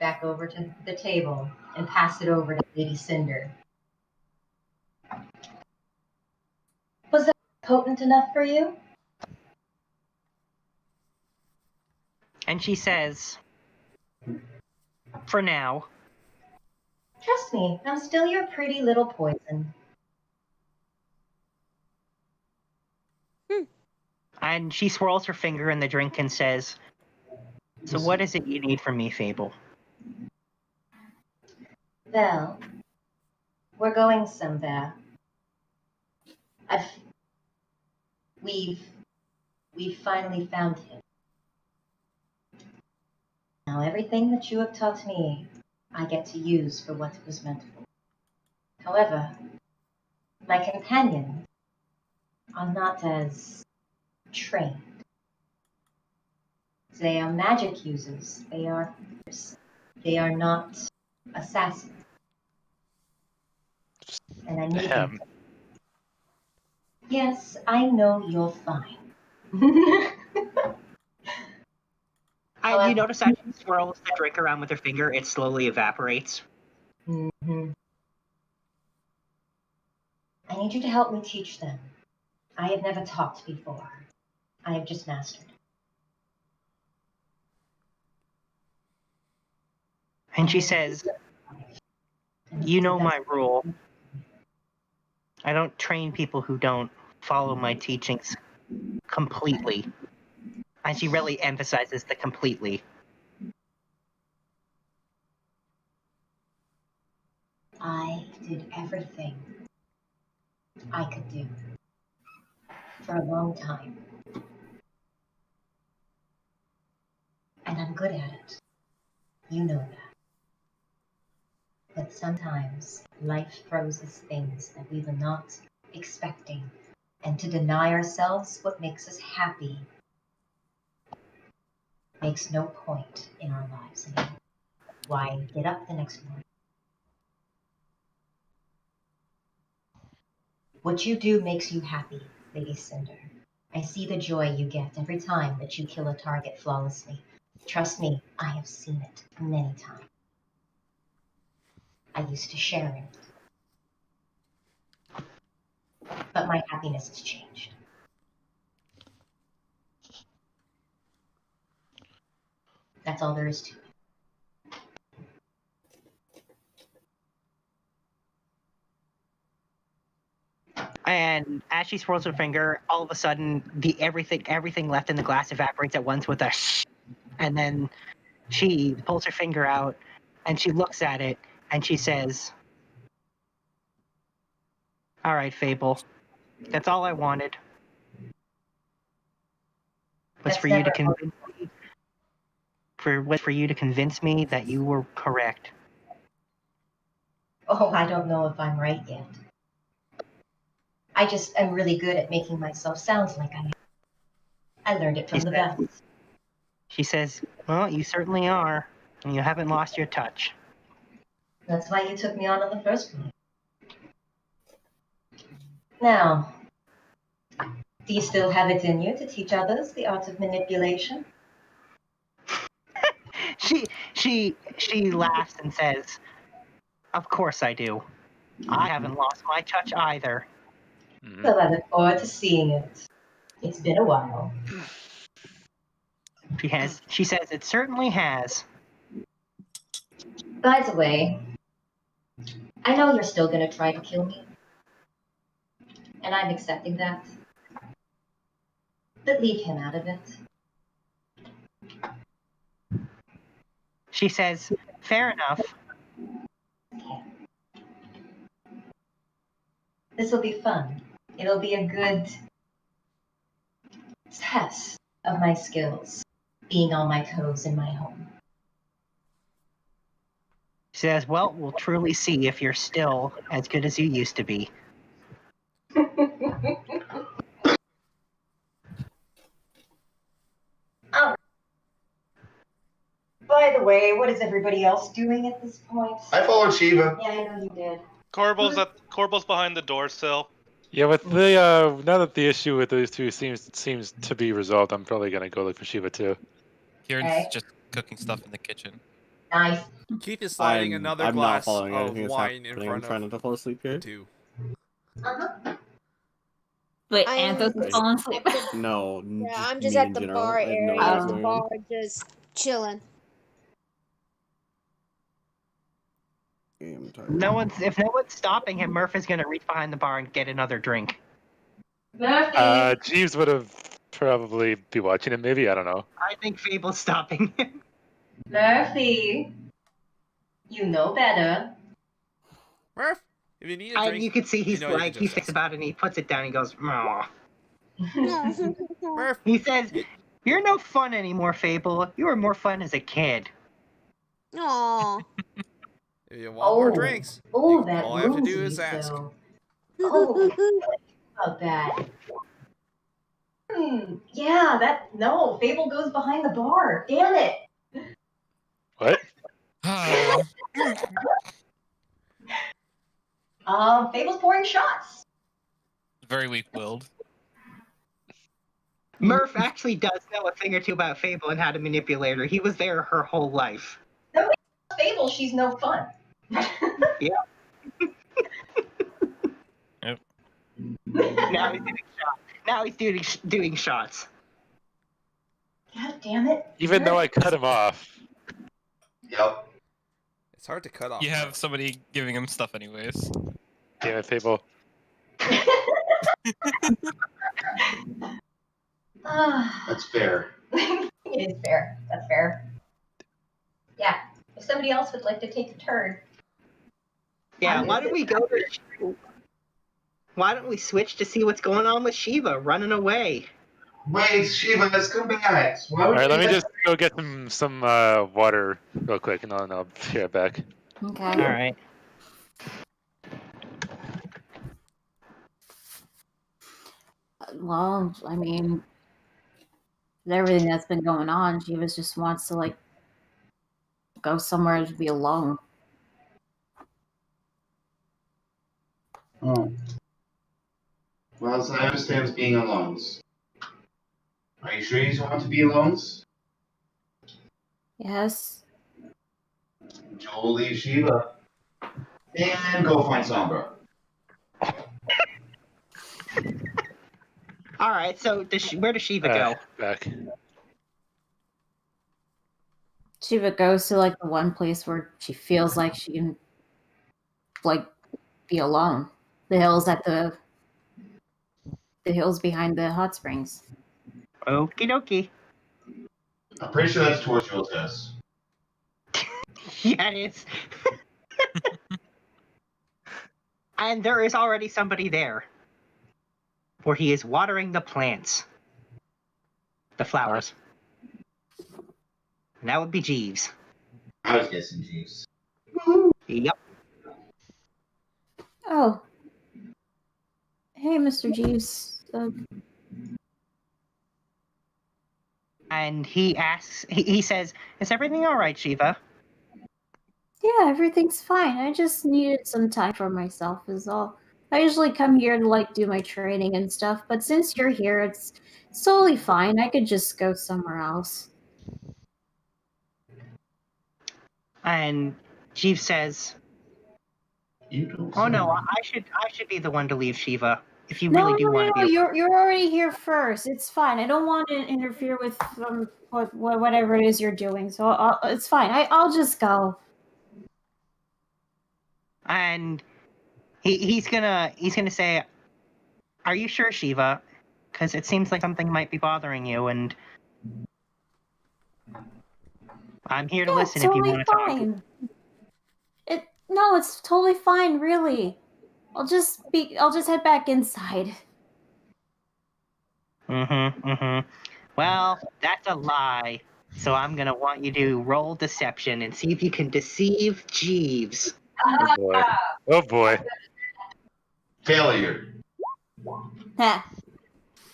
Speaker 7: back over to the table and pass it over to Lady Cinder. Was that potent enough for you?
Speaker 2: And she says, "For now."
Speaker 7: Trust me, I'm still your pretty little poison.
Speaker 2: And she swirls her finger in the drink and says, "So what is it you need from me, Fable?"
Speaker 7: Well, we're going somewhere. We've finally found him. Now everything that you have taught me, I get to use for what it was meant for. However, my companions are not as trained. They are magic users. They are not assassins. And I need them. Yes, I know you're fine.
Speaker 2: You notice that she swirls the drink around with her finger, it slowly evaporates.
Speaker 7: Mm-hmm. I need you to help me teach them. I have never taught before. I have just mastered.
Speaker 2: And she says, "You know my rule. I don't train people who don't follow my teachings completely." And she really emphasizes the completely.
Speaker 7: I did everything I could do for a long time. And I'm good at it. You know that. But sometimes life throws us things that we were not expecting. And to deny ourselves what makes us happy makes no point in our lives anymore. Why get up the next morning? What you do makes you happy, Lady Cinder. I see the joy you get every time that you kill a target flawlessly. Trust me, I have seen it many times. I used to share in it. But my happiness has changed. That's all there is to it.
Speaker 2: And as she swirls her finger, all of a sudden, everything left in the glass evaporates at once with a shh. And then she pulls her finger out, and she looks at it, and she says, "All right, Fable, that's all I wanted. Was for you to convince me. Was for you to convince me that you were correct."
Speaker 7: Oh, I don't know if I'm right yet. I just am really good at making myself sound like I am. I learned it from the best.
Speaker 2: She says, "Well, you certainly are, and you haven't lost your touch."
Speaker 7: That's why you took me on in the first place. Now, do you still have it in you to teach others the art of manipulation?
Speaker 2: She laughs and says, "Of course I do. I haven't lost my touch either."
Speaker 7: Well, I look forward to seeing it. It's been a while.
Speaker 2: She says it certainly has.
Speaker 7: By the way, I know you're still gonna try to kill me. And I'm accepting that. But leave him out of it.
Speaker 2: She says, "Fair enough."
Speaker 7: This will be fun. It'll be a good test of my skills, being on my toes in my home.
Speaker 2: She says, "Well, we'll truly see if you're still as good as you used to be."
Speaker 7: Oh. By the way, what is everybody else doing at this point?
Speaker 6: I followed Shiva.
Speaker 7: Yeah, I know you did.
Speaker 4: Korbal's behind the door still.
Speaker 10: Yeah, with the now that the issue with those two seems to be resolved, I'm probably gonna go look for Shiva too.
Speaker 12: Kieran's just cooking stuff in the kitchen.
Speaker 7: Nice.
Speaker 5: Keith is sliding another
Speaker 11: I'm not
Speaker 5: glass
Speaker 11: following
Speaker 5: of
Speaker 11: anything that's
Speaker 5: wine in
Speaker 11: happening.
Speaker 5: front
Speaker 11: I'm trying not to fall asleep here.
Speaker 5: of two.
Speaker 13: Wait,
Speaker 14: I'm-
Speaker 13: Anthos is falling asleep.
Speaker 11: No.
Speaker 14: Yeah, I'm
Speaker 11: me
Speaker 14: just at
Speaker 11: in
Speaker 14: the
Speaker 11: general.
Speaker 14: bar
Speaker 11: I have no
Speaker 14: area.
Speaker 11: idea
Speaker 14: At
Speaker 11: what's
Speaker 14: the
Speaker 11: going on.
Speaker 14: bar, just chilling.
Speaker 11: I'm tired.
Speaker 2: If no one's stopping him, Murph is gonna reach behind the bar and get another drink.
Speaker 7: Murphy!
Speaker 10: Jeeves would have probably be watching it. Maybe, I don't know.
Speaker 2: I think Fable's stopping him.
Speaker 7: Murphy! You know better.
Speaker 5: Murph, if you need a drink,
Speaker 2: And you can see he's
Speaker 5: you know you
Speaker 2: like,
Speaker 5: can
Speaker 2: he
Speaker 5: just
Speaker 2: thinks
Speaker 5: ask.
Speaker 2: about it and he puts it down and he goes, "Aw."
Speaker 5: Murph,
Speaker 2: He says, "You're no fun anymore, Fable. You were more fun as a kid."
Speaker 14: Aww.
Speaker 5: if you want more drinks,
Speaker 7: Oh, that
Speaker 5: all I have to
Speaker 7: wounds
Speaker 5: do
Speaker 7: me
Speaker 5: is ask.
Speaker 7: so. Oh, about that. Yeah, no, Fable goes behind the bar. Damn it.
Speaker 10: What?
Speaker 7: Fable's pouring shots.
Speaker 12: Very weak-willed.
Speaker 2: Murph actually does know a thing or two about Fable and how to manipulate her. He was there her whole life.
Speaker 7: Nobody tells Fable she's no fun.
Speaker 2: Yeah.
Speaker 12: Yep.
Speaker 2: Now he's doing shots.
Speaker 7: God damn it.
Speaker 10: Even though I cut him off.
Speaker 6: Yep.
Speaker 5: It's hard to cut off.
Speaker 12: You have somebody giving him stuff anyways.
Speaker 10: Damn it, Fable.
Speaker 6: That's fair.
Speaker 7: It is fair. That's fair. Yeah. If somebody else would like to take a turn.
Speaker 2: Yeah, why don't we switch to see what's going on with Shiva running away?
Speaker 6: Wait, Shiva, let's come back. Why
Speaker 10: All
Speaker 6: would
Speaker 10: right,
Speaker 6: you
Speaker 10: let me
Speaker 6: let-
Speaker 10: just go get some water real quick, and then I'll be right back.
Speaker 13: Okay.
Speaker 2: All right.
Speaker 13: Well, I mean, with everything that's been going on, she just wants to like go somewhere to be alone.
Speaker 6: Oh. Well, as I understand, being alone. Are you sure you want to be alone?
Speaker 13: Yes.
Speaker 6: Joel leaves Shiva. And go find Sombra.
Speaker 2: All right. So where does Shiva go?
Speaker 10: Back.
Speaker 13: Shiva goes to like the one place where she feels like she can like be alone. The hills behind the hot springs.
Speaker 2: Okie dokie.
Speaker 6: I'm pretty sure that's towards Joel's house.
Speaker 2: Yeah, it is. And there is already somebody there. Where he is watering the plants. The flowers. And that would be Jeeves.
Speaker 6: I was guessing Jeeves.
Speaker 2: Yep.
Speaker 13: Oh. Hey, Mr. Jeeves.
Speaker 2: And he asks, he says, "Is everything all right, Shiva?"
Speaker 13: Yeah, everything's fine. I just needed some time for myself is all. I usually come here to like do my training and stuff, but since you're here, it's totally fine. I could just go somewhere else.
Speaker 2: And Jeeves says, "Oh no, I should be the one to leave Shiva. If you really do want to be."
Speaker 13: You're already here first. It's fine. I don't want to interfere with whatever it is you're doing. So it's fine. I'll just go.
Speaker 2: And he's gonna say, "Are you sure, Shiva? Because it seems like something might be bothering you, and I'm here to listen if you want to talk."
Speaker 13: No, it's totally fine. Really, I'll just head back inside.
Speaker 2: Well, that's a lie. So I'm gonna want you to roll deception and see if you can deceive Jeeves.
Speaker 10: Oh boy. Oh boy.
Speaker 6: Failure.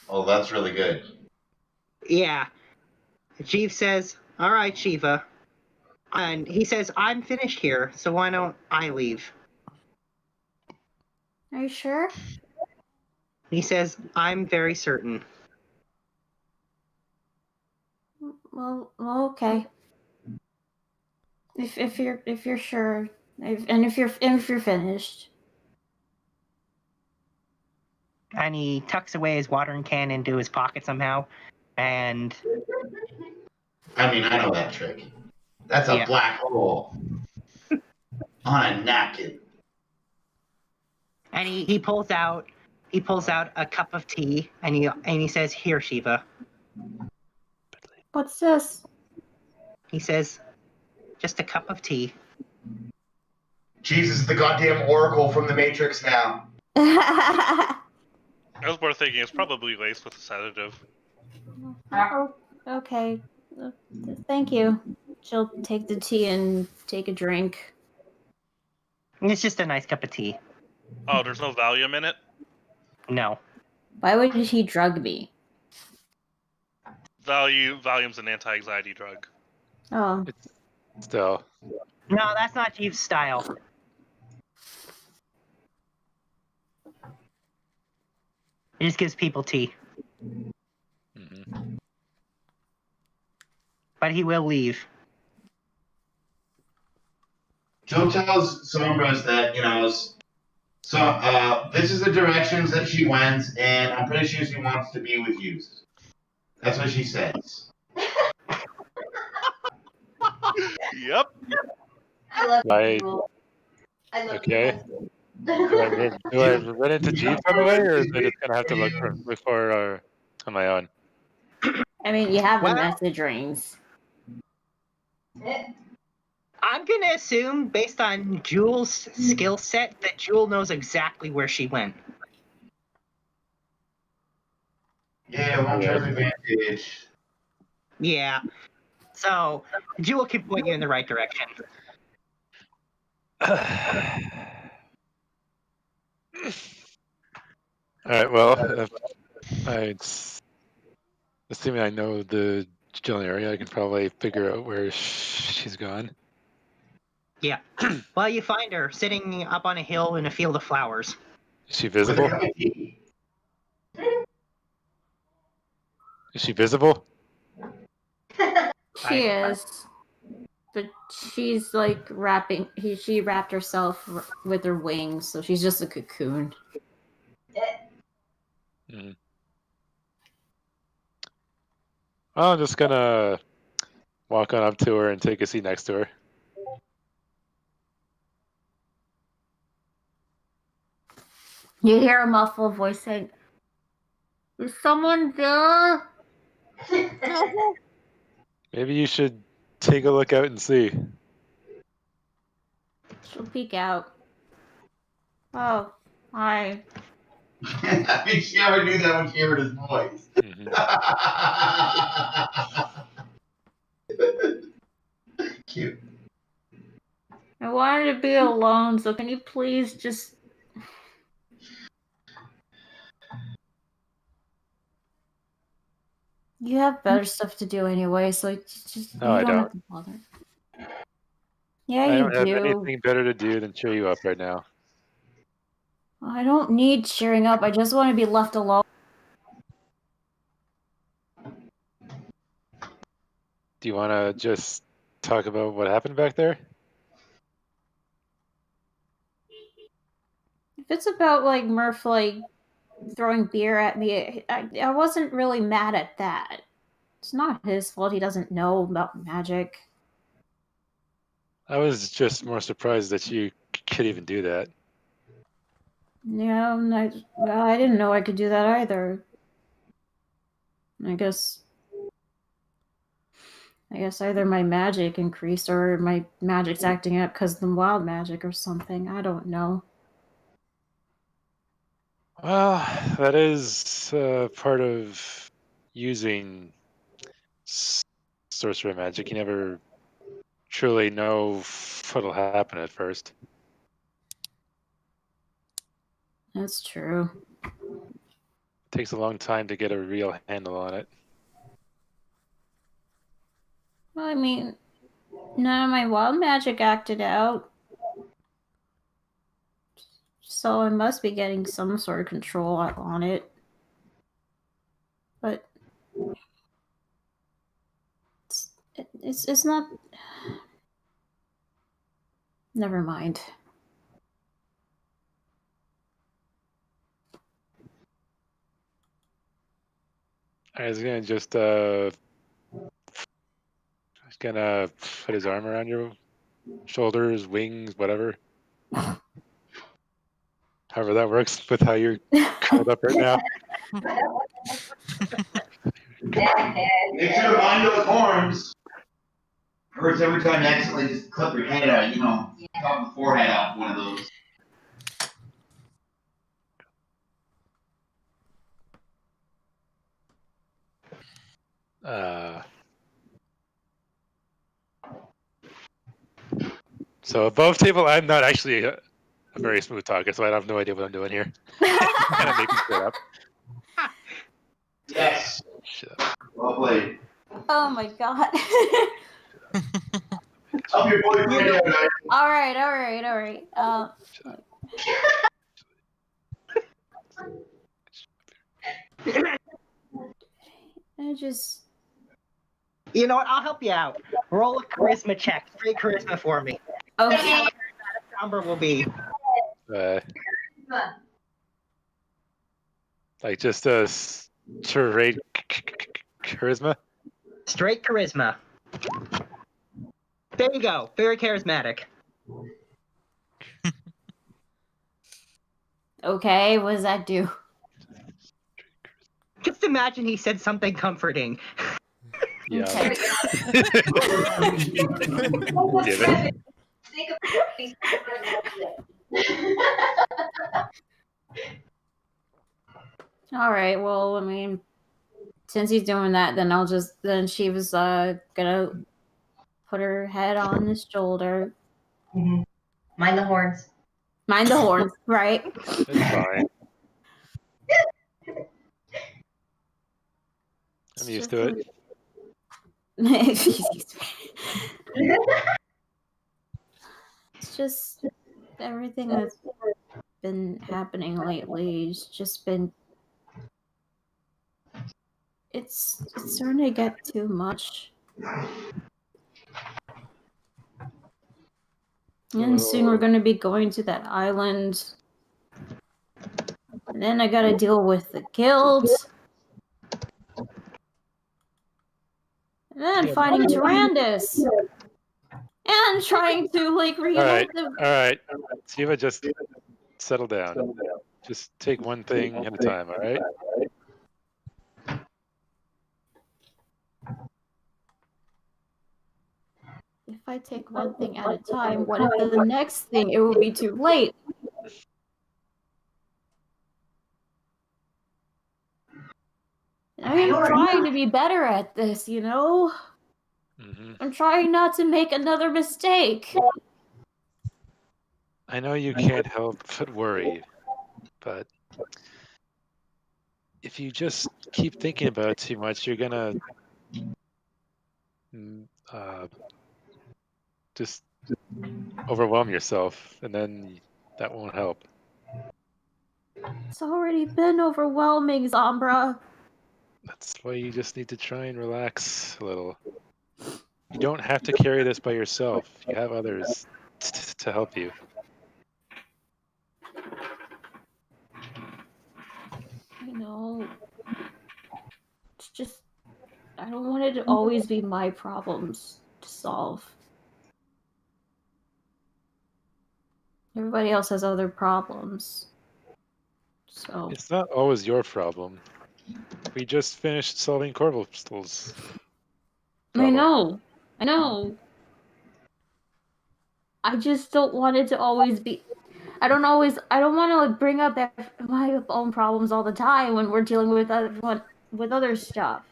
Speaker 6: Oh, that's really good.
Speaker 2: Yeah. Jeeves says, "All right, Shiva." And he says, "I'm finished here, so why don't I leave?"
Speaker 13: Are you sure?
Speaker 2: He says, "I'm very certain."
Speaker 13: Well, okay. If you're sure, if you're finished.
Speaker 2: And he tucks away his watering can into his pocket somehow, and
Speaker 6: I mean, I know that trick. That's a black hole on a napkin.
Speaker 2: And he pulls out a cup of tea, and he says, "Here, Shiva."
Speaker 13: What's this?
Speaker 2: He says, "Just a cup of tea."
Speaker 6: Jesus is the goddamn Oracle from the Matrix now.
Speaker 4: I was more thinking it's probably laced with a sedative.
Speaker 13: Oh, okay. Thank you. She'll take the tea and take a drink.
Speaker 2: It's just a nice cup of tea.
Speaker 4: Oh, there's no Valium in it?
Speaker 2: No.
Speaker 13: Why would he drug me?
Speaker 4: Valium's an anti-anxiety drug.
Speaker 13: Oh.
Speaker 10: Still.
Speaker 2: No, that's not Jeeves' style. He just gives people tea.
Speaker 10: Mm-hmm.
Speaker 2: But he will leave.
Speaker 6: Joe tells Sombras that, this is the directions that she went, and I'm pretty sure she wants to be with you. That's what she says.
Speaker 4: Yep.
Speaker 7: I love
Speaker 10: Right.
Speaker 7: you. I love
Speaker 10: Okay.
Speaker 7: you.
Speaker 10: Do I run into Jeeves on the way, or is I just gonna have to look for on my own?
Speaker 13: I mean, you have the message rings.
Speaker 2: I'm going to assume, based on Jewel's skill set, that Jewel knows exactly where she went.
Speaker 6: Yeah, long-term advantage.
Speaker 2: Yeah. So, Jewel can point you in the right direction.
Speaker 10: Alright, well, assuming I know the general area, I can probably figure out where she's gone.
Speaker 2: Yeah. Well, you find her sitting up on a hill in a field of flowers.
Speaker 10: Is she visible? Is she visible?
Speaker 13: She is. But she's like wrapping. She wrapped herself with her wings, so she's just a cocoon.
Speaker 10: Mm. I'm just gonna walk on up to her and take a seat next to her.
Speaker 13: You hear a muffled voice saying, "Is someone there?"
Speaker 10: Maybe you should take a look out and see.
Speaker 13: She'll peek out. Oh, hi.
Speaker 6: I think she already knew that when she heard his voice. Cute.
Speaker 13: I wanted to be alone, so can you please just... You have better stuff to do anyway, so just
Speaker 10: No,
Speaker 13: you
Speaker 10: I
Speaker 13: don't
Speaker 10: don't.
Speaker 13: have to bother. Yeah,
Speaker 10: I
Speaker 13: you
Speaker 10: don't have
Speaker 13: do.
Speaker 10: anything better to do than cheer you up right now.
Speaker 13: I don't need cheering up. I just want to be left alone.
Speaker 10: Do you want to just talk about what happened back there?
Speaker 13: If it's about like Murph like throwing beer at me, I wasn't really mad at that. It's not his fault he doesn't know about magic.
Speaker 10: I was just more surprised that you could even do that.
Speaker 13: Yeah, I didn't know I could do that either. I guess either my magic increased or my magic's acting up because of the wild magic or something. I don't know.
Speaker 10: Well, that is part of using sorcerer magic. You never truly know what'll happen at first.
Speaker 13: That's true.
Speaker 10: It takes a long time to get a real handle on it.
Speaker 13: Well, I mean, none of my wild magic acted out. So I must be getting some sort of control on it. But it's not... Never mind.
Speaker 10: I was gonna just gonna put his arm around your shoulders, wings, whatever. However that works with how you're curled up right now.
Speaker 6: Make sure to mind those horns. Hurts every time you accidentally just clip your head out, top the forehead off one of those.
Speaker 10: So above table, I'm not actually a very smooth talker, so I have no idea what I'm doing here. Kind of making shit up.
Speaker 6: Yes.
Speaker 10: Shit.
Speaker 6: Well played.
Speaker 13: Oh my god.
Speaker 6: Help your boy right now, guys.
Speaker 13: Alright. I just...
Speaker 2: You know what? I'll help you out. Roll a charisma check. Straight charisma for me.
Speaker 13: Okay.
Speaker 2: Number will be.
Speaker 10: Like just a straight charisma?
Speaker 2: Straight charisma. There you go. Very charismatic.
Speaker 13: Okay, what does that do?
Speaker 2: Just imagine he said something comforting.
Speaker 10: Yeah.
Speaker 13: Okay. Alright, well, I mean, since he's doing that, then she was gonna put her head on his shoulder.
Speaker 7: Mm-hmm. Mind the horns.
Speaker 13: Mind the horns, right?
Speaker 10: It's fine. I'm used to it.
Speaker 13: It's just everything that's been happening lately has just been... It's starting to get too much. And soon we're going to be going to that island. And then I got to deal with the guild. And then fighting Tyrandus. And trying to, like, reunite the...
Speaker 10: Alright. Siva, just settle down. Just take one thing at a time, alright?
Speaker 13: If I take one thing at a time, what if the next thing, it will be too late? I am trying to be better at this, you know? I'm trying not to make another mistake.
Speaker 10: I know you can't help but worry, but if you just keep thinking about it too much, you're gonna just overwhelm yourself, and then that won't help.
Speaker 13: It's already been overwhelming, Zambra.
Speaker 10: That's why you just need to try and relax a little. You don't have to carry this by yourself. You have others to help you.
Speaker 13: I know. It's just, I don't want it to always be my problems to solve. Everybody else has other problems. So.
Speaker 10: It's not always your problem. We just finished solving Korbal's problem.
Speaker 13: I know. I just don't want it to always be... I don't want to bring up my own problems all the time when we're dealing with other stuff.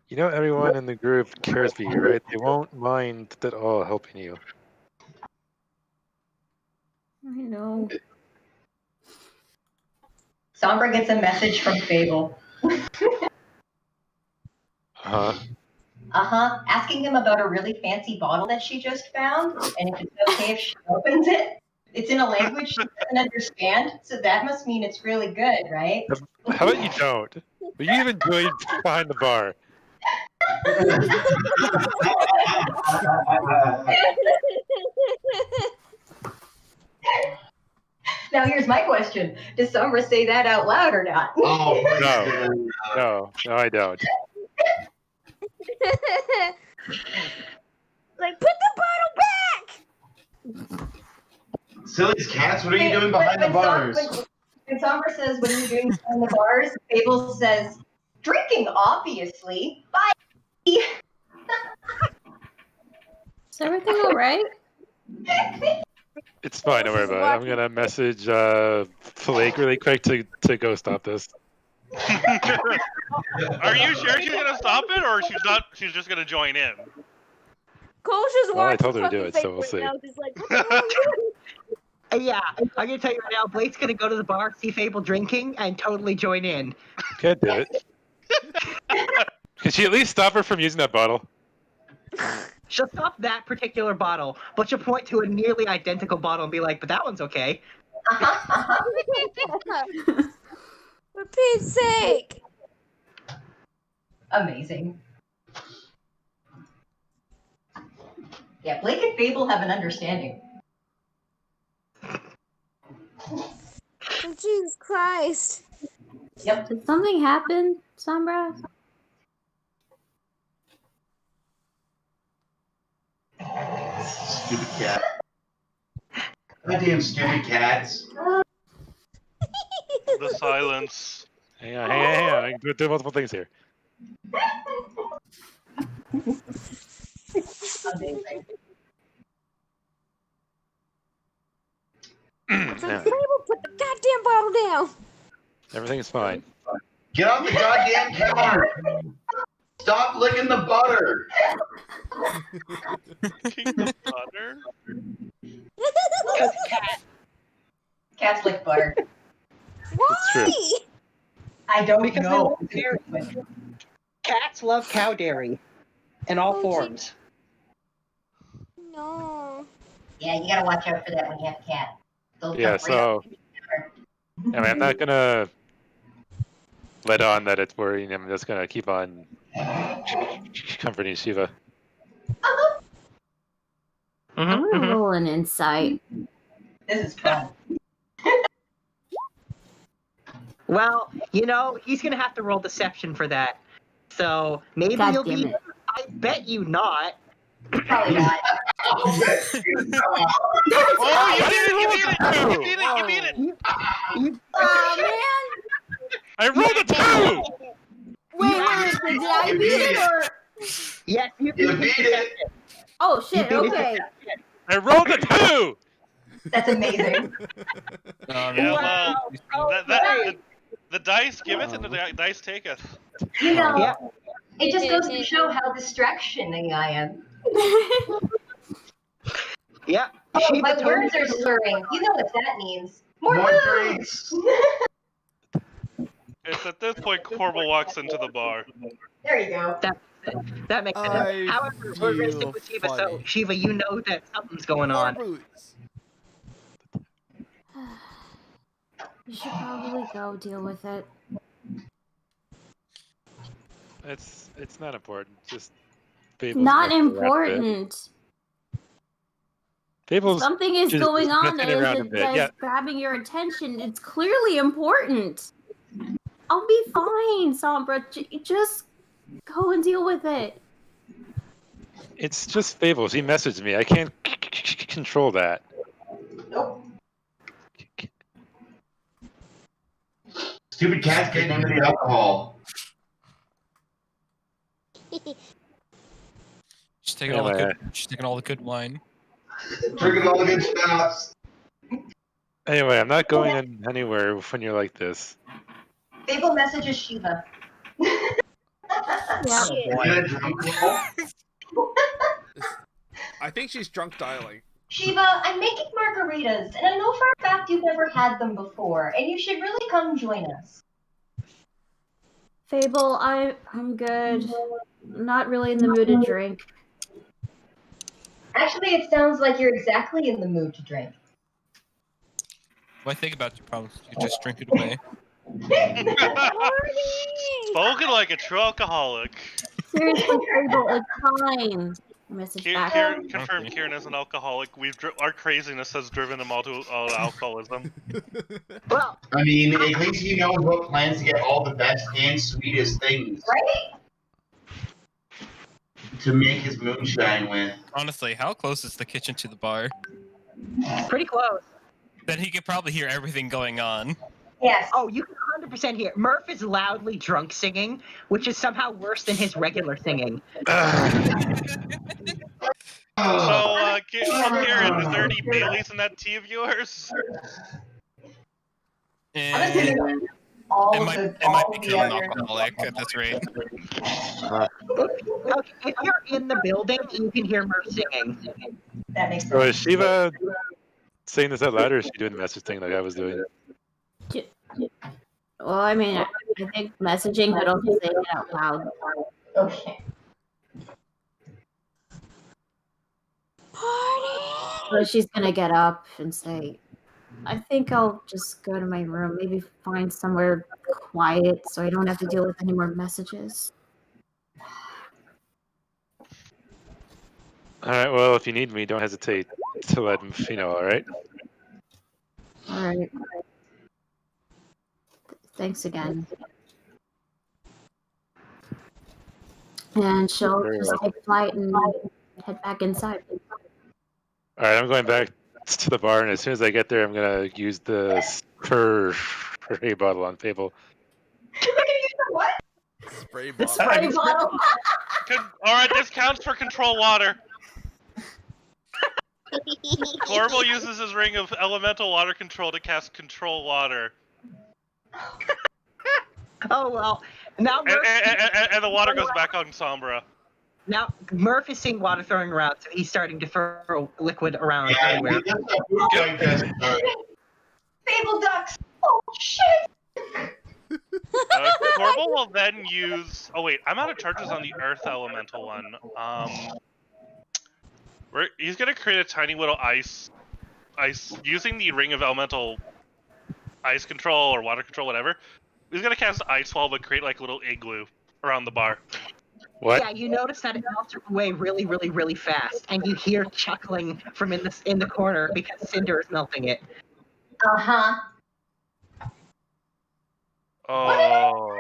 Speaker 10: You know, everyone in the group cares for you, right? They won't mind at all helping you.
Speaker 13: I know.
Speaker 7: Sombra gets a message from Fable. Asking him about a really fancy bottle that she just found, and if it's okay if she opens it. It's in a language she doesn't understand, so that must mean it's really good, right?
Speaker 10: How about you don't? What are you even doing behind the bar?
Speaker 7: Now here's my question. Does Sombra say that out loud or not?
Speaker 10: No, I don't.
Speaker 14: Like, put the bottle back!
Speaker 6: Silly's cats, what are you doing behind the bars?
Speaker 7: When Sombra says, what are you doing behind the bars? Fable says, drinking, obviously. Bye!
Speaker 13: Is everything alright?
Speaker 10: It's fine, don't worry about it. I'm gonna message Flake really quick to go stop this.
Speaker 4: Are you sure she's gonna stop it, or she's not? She's just gonna join in.
Speaker 14: Cole's just
Speaker 10: Well, I
Speaker 14: watching
Speaker 10: told her to do
Speaker 14: fucking
Speaker 10: it, so
Speaker 14: Facebook
Speaker 10: we'll see.
Speaker 14: now, just like, what the hell are you doing?
Speaker 2: Yeah, I'm gonna tell you right now, Blake's gonna go to the bar, see Fable drinking, and totally join in.
Speaker 10: Can't do it. Can she at least stop her from using that bottle?
Speaker 2: She'll stop that particular bottle, but she'll point to a nearly identical bottle and be like, but that one's okay.
Speaker 14: For Pete's sake!
Speaker 7: Amazing. Yeah, Blake and Fable have an understanding.
Speaker 14: Oh, Jesus Christ.
Speaker 7: Yep.
Speaker 13: Did something happen, Sombra?
Speaker 6: Stupid cat. Goddamn stupid cats.
Speaker 4: The silence.
Speaker 10: Hang on. I can do multiple things here.
Speaker 7: Amazing.
Speaker 14: Fable, put the goddamn bottle down!
Speaker 10: Everything's fine.
Speaker 6: Get on the goddamn counter! Stop licking the butter!
Speaker 4: Licking the butter?
Speaker 7: Cats lick butter.
Speaker 14: Why?
Speaker 2: I don't
Speaker 7: Because
Speaker 2: know.
Speaker 7: they love dairy.
Speaker 2: Cats love cow dairy in all forms.
Speaker 14: No.
Speaker 7: Yeah, you gotta watch out for that when you have a cat. They'll
Speaker 10: Yeah,
Speaker 7: jump right up.
Speaker 10: so I mean, I'm not gonna let on that it's worrying. I'm just gonna keep on comforting Shiva.
Speaker 13: I'm gonna roll an insight.
Speaker 7: This is fun.
Speaker 2: Well, you know, he's gonna have to roll deception for that. So maybe
Speaker 13: God
Speaker 2: you'll
Speaker 13: damn
Speaker 2: be.
Speaker 13: it.
Speaker 2: I bet you not.
Speaker 7: Probably not.
Speaker 4: Oh, you beat it! You beat it! You beat it! You beat it!
Speaker 13: Oh man!
Speaker 10: I rolled a 2!
Speaker 13: Wait, did I beat it or?
Speaker 2: Yes, you
Speaker 6: beat it.
Speaker 13: Oh shit! Okay.
Speaker 10: I rolled a 2!
Speaker 7: That's amazing.
Speaker 4: Yeah, well, the dice giveth and the dice taketh.
Speaker 7: You know,
Speaker 2: Yeah.
Speaker 7: it just goes to show how distractioning I am.
Speaker 2: Yeah.
Speaker 7: Oh, my words are slurring. You know what that means. More drinks.
Speaker 4: It's at this point Korbal walks into the bar.
Speaker 7: There you go.
Speaker 2: That makes sense. However, we're gonna stick with Shiva, so Shiva, you know that something's going on.
Speaker 13: You should probably go deal with it.
Speaker 10: It's not important. Just Fable's
Speaker 13: Not
Speaker 10: messing around a bit.
Speaker 13: important.
Speaker 10: Fable's
Speaker 13: Something is
Speaker 10: just
Speaker 13: going on
Speaker 10: messing around a bit.
Speaker 13: that
Speaker 10: Yeah.
Speaker 13: is grabbing your attention. It's clearly important. I'll be fine, Sombra. Just go and deal with it.
Speaker 10: It's just Fables. He messaged me. I can't control that.
Speaker 6: Stupid cat's getting into the alcohol.
Speaker 12: She's taking all the good. She's taking all the good wine.
Speaker 6: Drinking all the good schnapps.
Speaker 10: Anyway, I'm not going anywhere when you're like this.
Speaker 7: Fable messages Shiva.
Speaker 5: I think she's drunk dialing.
Speaker 7: Shiva, I'm making margaritas, and I know for a fact you've never had them before, and you should really come join us.
Speaker 13: Fable, I'm good. I'm not really in the mood to drink.
Speaker 7: Actually, it sounds like you're exactly in the mood to drink.
Speaker 12: Why think about your problems? You just drink it away.
Speaker 4: Spoken like a true alcoholic.
Speaker 13: Seriously, Fable, it's fine. Message back.
Speaker 4: Confirmed Kieran is an alcoholic. Our craziness has driven him all to alcoholism.
Speaker 2: Well,
Speaker 6: I mean, at least he knows what plans to get all the best and sweetest things.
Speaker 7: Right?
Speaker 6: To make his moonshine with.
Speaker 12: Honestly, how close is the kitchen to the bar?
Speaker 2: Pretty close.
Speaker 12: Then he could probably hear everything going on.
Speaker 7: Yes.
Speaker 2: Oh, you can 100% hear. Murph is loudly drunk singing, which is somehow worse than his regular singing.
Speaker 4: So, Kieran, is there any Baileys in that tea of yours?
Speaker 12: It might become an alcoholic at this rate.
Speaker 2: If you're in the building, you can hear Murph singing.
Speaker 7: That makes
Speaker 10: So is Shiva saying this out loud, or is she doing the message thing like I was doing?
Speaker 13: Well, I mean, I think messaging, but also saying it out loud.
Speaker 7: Okay.
Speaker 13: So she's gonna get up and say, I think I'll just go to my room, maybe find somewhere quiet so I don't have to deal with any more messages.
Speaker 10: Alright, well, if you need me, don't hesitate to let me know, alright?
Speaker 13: Alright. Thanks again. And she'll just take flight and head back inside.
Speaker 10: Alright, I'm going back to the bar, and as soon as I get there, I'm gonna use the spray bottle on Fable.
Speaker 7: What?
Speaker 5: Spray bottle.
Speaker 13: Spray bottle.
Speaker 4: Alright, this counts for control water. Korbal uses his ring of elemental water control to cast control water.
Speaker 2: Oh, well. Now Murph,
Speaker 4: and the water goes back on Sombra.
Speaker 2: now Murph is seeing water throwing around, so he's starting to throw liquid around everywhere.
Speaker 7: Fable ducks! Oh, shit!
Speaker 4: Korbal will then use... Oh wait, I'm out of charges on the Earth Elemental one. He's gonna create a tiny little ice using the Ring of Elemental Ice Control or Water Control, whatever. He's gonna cast Ice Wall, but create like a little igloo around the bar.
Speaker 10: What?
Speaker 2: Yeah, you notice that it melts away really, really, really fast, and you hear chuckling from in the corner because Cinder is melting it.
Speaker 7: Uh-huh.
Speaker 4: Oh.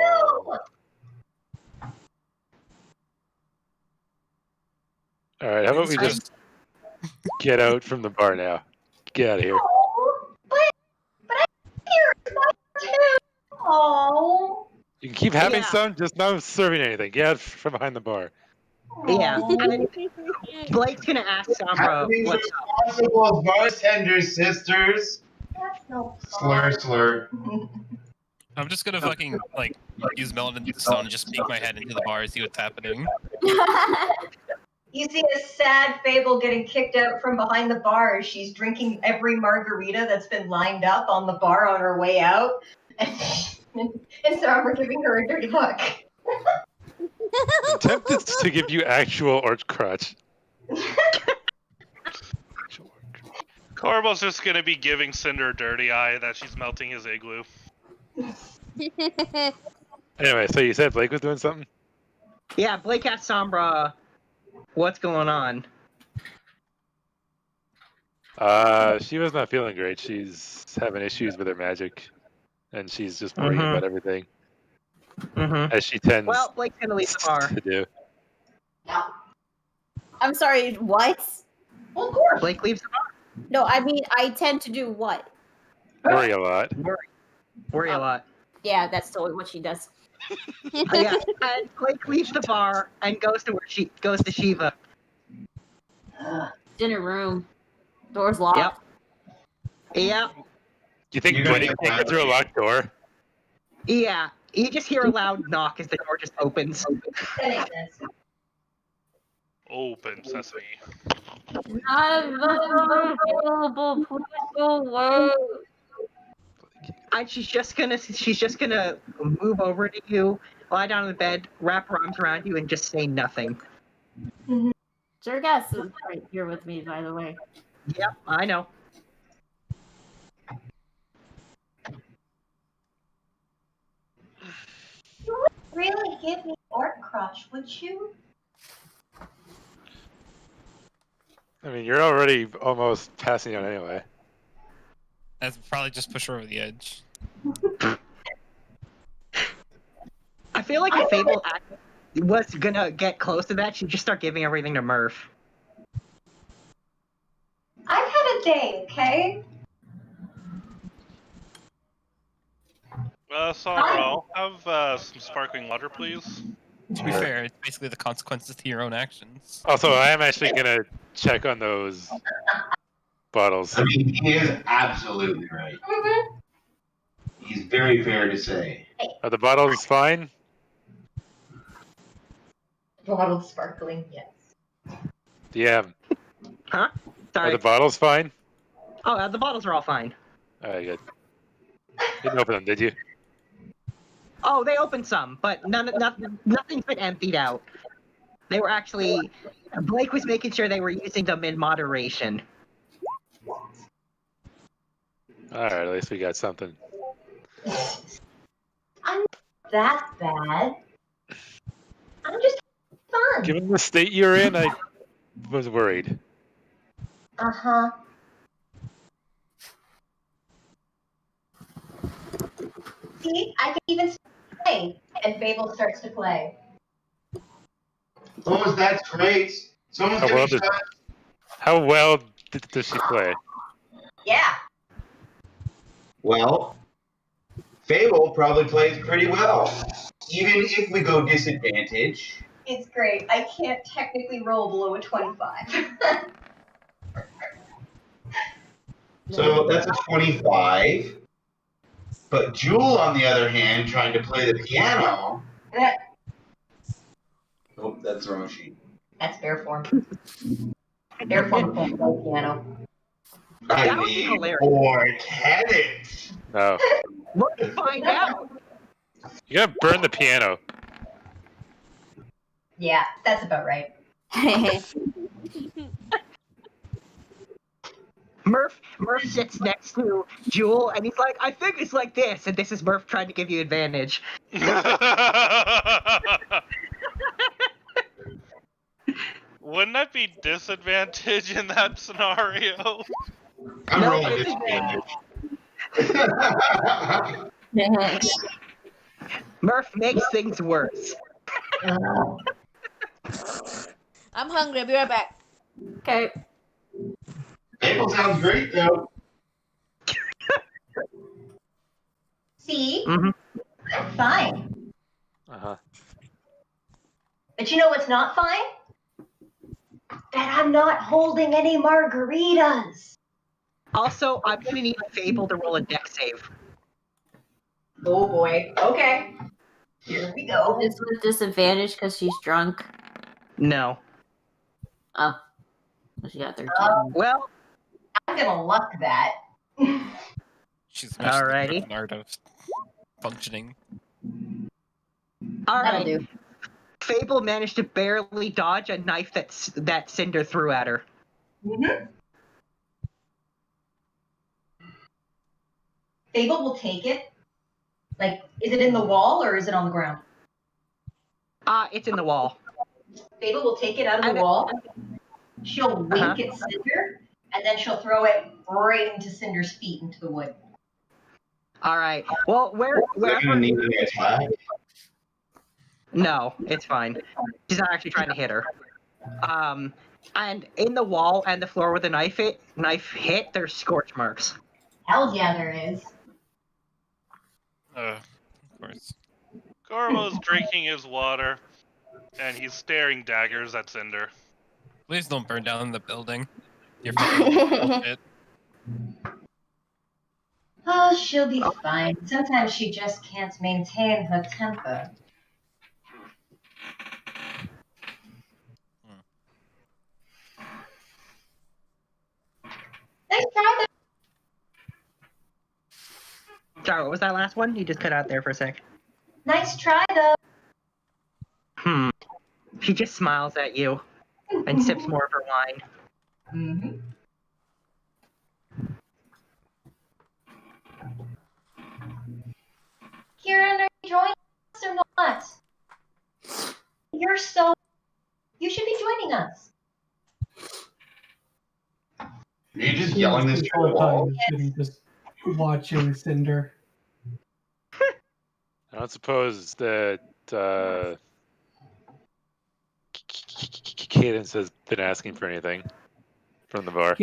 Speaker 10: All right, how about we just get out from the bar now? Get out of here.
Speaker 7: But I hear it too. Oh.
Speaker 10: You can keep having
Speaker 2: Yeah.
Speaker 10: some, just not serving anything. Get out from behind the bar.
Speaker 2: Yeah. And Blake's gonna ask Sombra
Speaker 6: Be
Speaker 2: what's up.
Speaker 6: responsible bartenders, sisters.
Speaker 7: That's no
Speaker 6: Slur, slur.
Speaker 12: I'm just gonna fucking like use Melanin to Stone and just peek my head into the bar and see what's happening.
Speaker 7: You see a sad Fable getting kicked out from behind the bar as she's drinking every margarita that's been lined up on the bar on her way out. And Sombra giving her a dirty look.
Speaker 10: I'm tempted to give you actual arch crotch.
Speaker 4: Korbal's just gonna be giving Cinder a dirty eye that she's melting his igloo.
Speaker 10: Anyway, so you said Blake was doing something?
Speaker 2: Yeah, Blake asked Sombra what's going on.
Speaker 10: She was not feeling great. She's having issues with her magic, and she's just worried
Speaker 2: Mhm.
Speaker 10: about everything,
Speaker 2: Mm-hmm.
Speaker 10: as she tends
Speaker 2: Well, Blake's gonna leave the bar.
Speaker 10: to do.
Speaker 13: I'm sorry, what?
Speaker 7: Well, of course.
Speaker 2: Blake leaves the bar.
Speaker 13: No, I mean, I tend to do what?
Speaker 10: Worry a lot.
Speaker 2: Worry a lot.
Speaker 13: Yeah, that's totally what she does.
Speaker 2: Yeah, and Blake leaves the bar and goes to where she goes to Shiva.
Speaker 13: Dinner room. Door's locked.
Speaker 2: Yeah,
Speaker 10: You think
Speaker 6: You're gonna
Speaker 10: Blake
Speaker 6: get
Speaker 10: can go through a locked door?
Speaker 2: yeah. You just hear a loud knock as the door just opens.
Speaker 7: That makes sense.
Speaker 4: Open sesame.
Speaker 13: Not available. Please go away.
Speaker 2: And she's just gonna move over to you, lie down on the bed, wrap her arms around you, and just say nothing.
Speaker 13: Jergas is right here with me, by the way.
Speaker 2: Yep, I know.
Speaker 7: You would really give me orc crush, would you?
Speaker 10: I mean, you're already almost passing out anyway.
Speaker 12: That's probably just push her over the edge.
Speaker 2: I feel like if Fable was gonna get close to that, she'd just start giving everything to Murph.
Speaker 7: I've had a day, okay?
Speaker 4: Sombra, I'll have some sparkling water, please.
Speaker 12: To be fair, it's basically the consequences to your own actions.
Speaker 10: Also, I am actually gonna check on those bottles.
Speaker 6: I mean, he is absolutely right.
Speaker 7: Mm-hmm.
Speaker 6: He's very fair to say.
Speaker 10: Are the bottles fine?
Speaker 7: Bottled sparkling, yes.
Speaker 10: Yeah.
Speaker 2: Huh?
Speaker 10: Are
Speaker 2: Sorry.
Speaker 10: the bottles fine?
Speaker 2: Oh, the bottles are all fine.
Speaker 10: Alright, good. Didn't open them, did you?
Speaker 2: Oh, they opened some, but nothing's been emptied out. They were actually... Blake was making sure they were using them in moderation.
Speaker 10: Alright, at least we got something.
Speaker 7: I'm not that bad. I'm just fun.
Speaker 10: Given the state you're in, I was worried.
Speaker 7: Uh-huh. See, I can even play, and Fable starts to play.
Speaker 6: Oh, that's great. Someone's
Speaker 10: How
Speaker 6: gonna
Speaker 10: well
Speaker 6: be
Speaker 10: did-
Speaker 6: shot.
Speaker 10: How well does she play?
Speaker 7: Yeah.
Speaker 6: Well, Fable probably plays pretty well. Even if we go disadvantage.
Speaker 7: It's great. I can't technically roll below a 25.
Speaker 6: So that's a 25. But Jewel, on the other hand, trying to play the piano. Oh, that's the wrong sheet.
Speaker 7: That's bear form. Bear form can't play piano.
Speaker 6: I
Speaker 2: That would be
Speaker 6: mean,
Speaker 2: hilarious.
Speaker 6: or can it?
Speaker 10: No.
Speaker 2: We'll find out.
Speaker 10: You gotta burn the piano.
Speaker 7: Yeah, that's about right.
Speaker 2: Murph sits next to Jewel, and he's like, I think it's like this, and this is Murph trying to give you advantage.
Speaker 4: Wouldn't that be disadvantage in that scenario?
Speaker 6: I'm
Speaker 2: No,
Speaker 6: rolling
Speaker 2: it's
Speaker 6: disadvantage.
Speaker 2: Murph makes things worse.
Speaker 14: I'm hungry. I'll be right back.
Speaker 13: Okay.
Speaker 6: Maple sounds great, though.
Speaker 7: See?
Speaker 2: Mm-hmm.
Speaker 7: Fine.
Speaker 10: Uh-huh.
Speaker 7: But you know what's not fine? That I'm not holding any margaritas.
Speaker 2: Also, I'm gonna need Fable to roll a deck save.
Speaker 7: Oh boy. Okay. Here we go.
Speaker 13: It's with disadvantage because she's drunk.
Speaker 2: No.
Speaker 13: Oh. She got 13.
Speaker 2: Well,
Speaker 7: I'm gonna luck that.
Speaker 12: She's
Speaker 2: Alrighty.
Speaker 12: the art of functioning.
Speaker 2: all
Speaker 7: That'll
Speaker 2: right.
Speaker 7: do.
Speaker 2: Fable managed to barely dodge a knife that Cinder threw at her.
Speaker 7: Mm-hmm. Fable will take it. Like, is it in the wall or is it on the ground?
Speaker 2: It's in the wall.
Speaker 7: Fable will take it out of the wall. She'll wink at Cinder, and then she'll throw it right into Cinder's feet into the wood.
Speaker 2: All right. Well, wherever.
Speaker 6: Need to attack.
Speaker 2: No, it's fine. She's not actually trying to hit her. And in the wall and the floor where the knife hit, there's scorch marks.
Speaker 7: Hell yeah, there is.
Speaker 12: Of course.
Speaker 4: Korbal is drinking his water, and he's staring daggers at Cinder.
Speaker 12: Please don't burn down the building. You're fucking bullshit.
Speaker 7: Oh, she'll be fine. Sometimes she just can't maintain her temper. Nice try,
Speaker 2: Sorry, what was that last one? You just cut out there for a sec.
Speaker 7: Nice try, though.
Speaker 2: She just smiles at you and sips more of her wine.
Speaker 7: Mm-hmm. Kieran, are you joining us or not? You should be joining us.
Speaker 6: Are you just yelling this
Speaker 9: The
Speaker 6: through the
Speaker 9: whole
Speaker 6: wall?
Speaker 9: time sitting just watching Cinder.
Speaker 10: I don't suppose that Cadence has been asking for anything from the bar.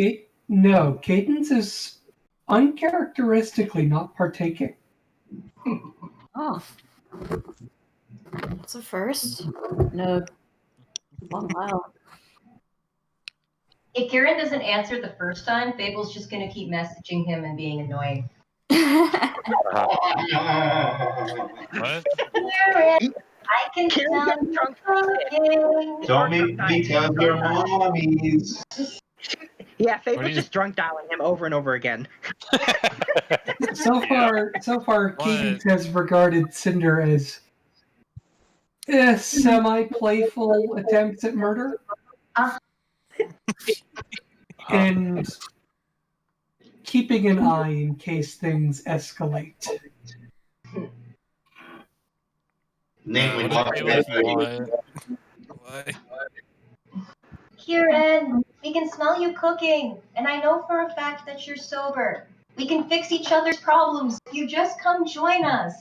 Speaker 9: No, Cadence is uncharacteristically not partaking.
Speaker 13: Oh. That's a first. No. Long while.
Speaker 7: If Kieran doesn't answer the first time, Fable's just going to keep messaging him and being annoying.
Speaker 12: What?
Speaker 7: Kieran, I can smell you cooking.
Speaker 6: Don't make me tell your mommies.
Speaker 2: Yeah, Fable's just drunk dialing him over and over again.
Speaker 9: So far, Cadence has regarded Cinder as semi-playful attempts at murder. And keeping an eye in case things escalate.
Speaker 6: Namely,
Speaker 12: Why?
Speaker 7: Kieran, we can smell you cooking, and I know for a fact that you're sober. We can fix each other's problems if you just come join us.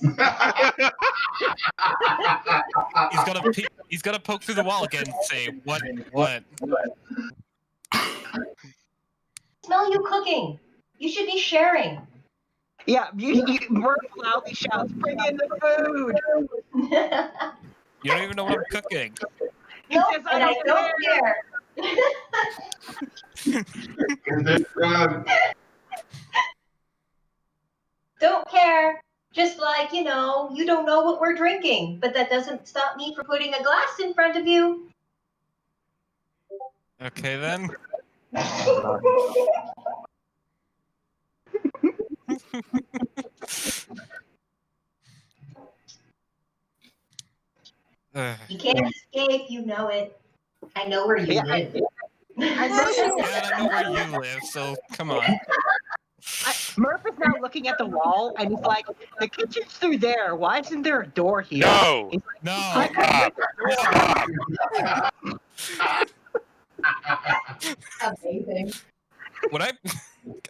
Speaker 12: He's gonna poke through the wall again and say, what?
Speaker 7: Smell you cooking. You should be sharing.
Speaker 2: Yeah, Murph loudly shouts, "Bring in the food!"
Speaker 12: You don't even know what I'm cooking.
Speaker 7: No, and I don't care. Don't care. Just like, you don't know what we're drinking, but that doesn't stop me from putting a glass in front of you.
Speaker 12: Okay then.
Speaker 7: You can't escape, you know it. I know where you live.
Speaker 12: I know where you live, so come on.
Speaker 2: Murph is now looking at the wall and he's like, "The kitchen's through there. Why isn't there a door here?"
Speaker 10: No!
Speaker 2: He's like,
Speaker 12: No!
Speaker 2: "I can make a door."
Speaker 7: Amazing.
Speaker 12: Would I?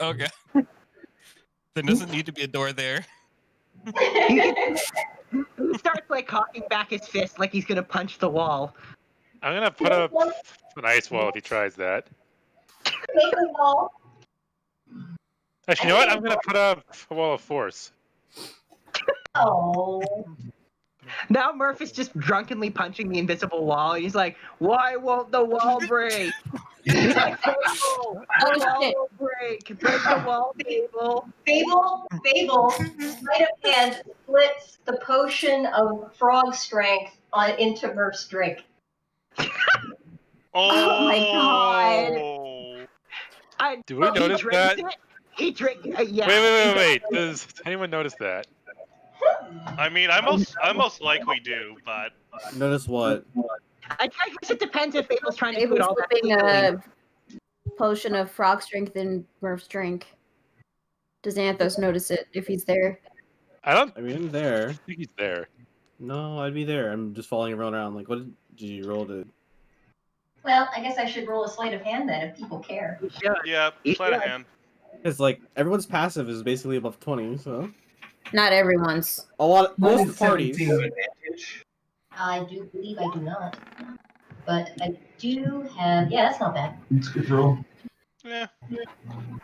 Speaker 12: Okay. There doesn't need to be a door there.
Speaker 2: He starts like cocking back his fist like he's gonna punch the wall.
Speaker 10: I'm gonna put up an ice wall if he tries that.
Speaker 7: Make a wall.
Speaker 10: Actually, you know what? I'm gonna put up a wall of force.
Speaker 7: Oh.
Speaker 2: Now Murph is just drunkenly punching the invisible wall. He's like, "Why won't the wall break?" He's like, "Fable, the wall will break. Break the wall, Fable."
Speaker 7: Fable, sleight of hand splits the potion of frog strength into Murph's drink.
Speaker 13: Oh my god.
Speaker 10: Do we notice that?
Speaker 2: He drinks. Yeah.
Speaker 10: Wait. Does anyone notice that?
Speaker 4: I mean, I most likely do, but
Speaker 11: Notice what?
Speaker 2: I guess it depends if Fable's trying to
Speaker 13: Fable's
Speaker 2: put all that.
Speaker 13: flipping a potion of frog strength in Murph's drink. Does Anthos notice it if he's there?
Speaker 11: I mean, I'm there.
Speaker 10: I think he's there.
Speaker 11: No, I'd be there. I'm just following around. Like, what did you roll to?
Speaker 7: Well, I guess I should roll a sleight of hand then if people care.
Speaker 4: yeah, sleight of hand.
Speaker 11: It's like everyone's passive is basically above 20, so.
Speaker 13: Not everyone's.
Speaker 11: Most parties.
Speaker 7: I do believe I do not. But I do have. Yeah, that's not bad.
Speaker 6: It's good roll.
Speaker 4: Yeah.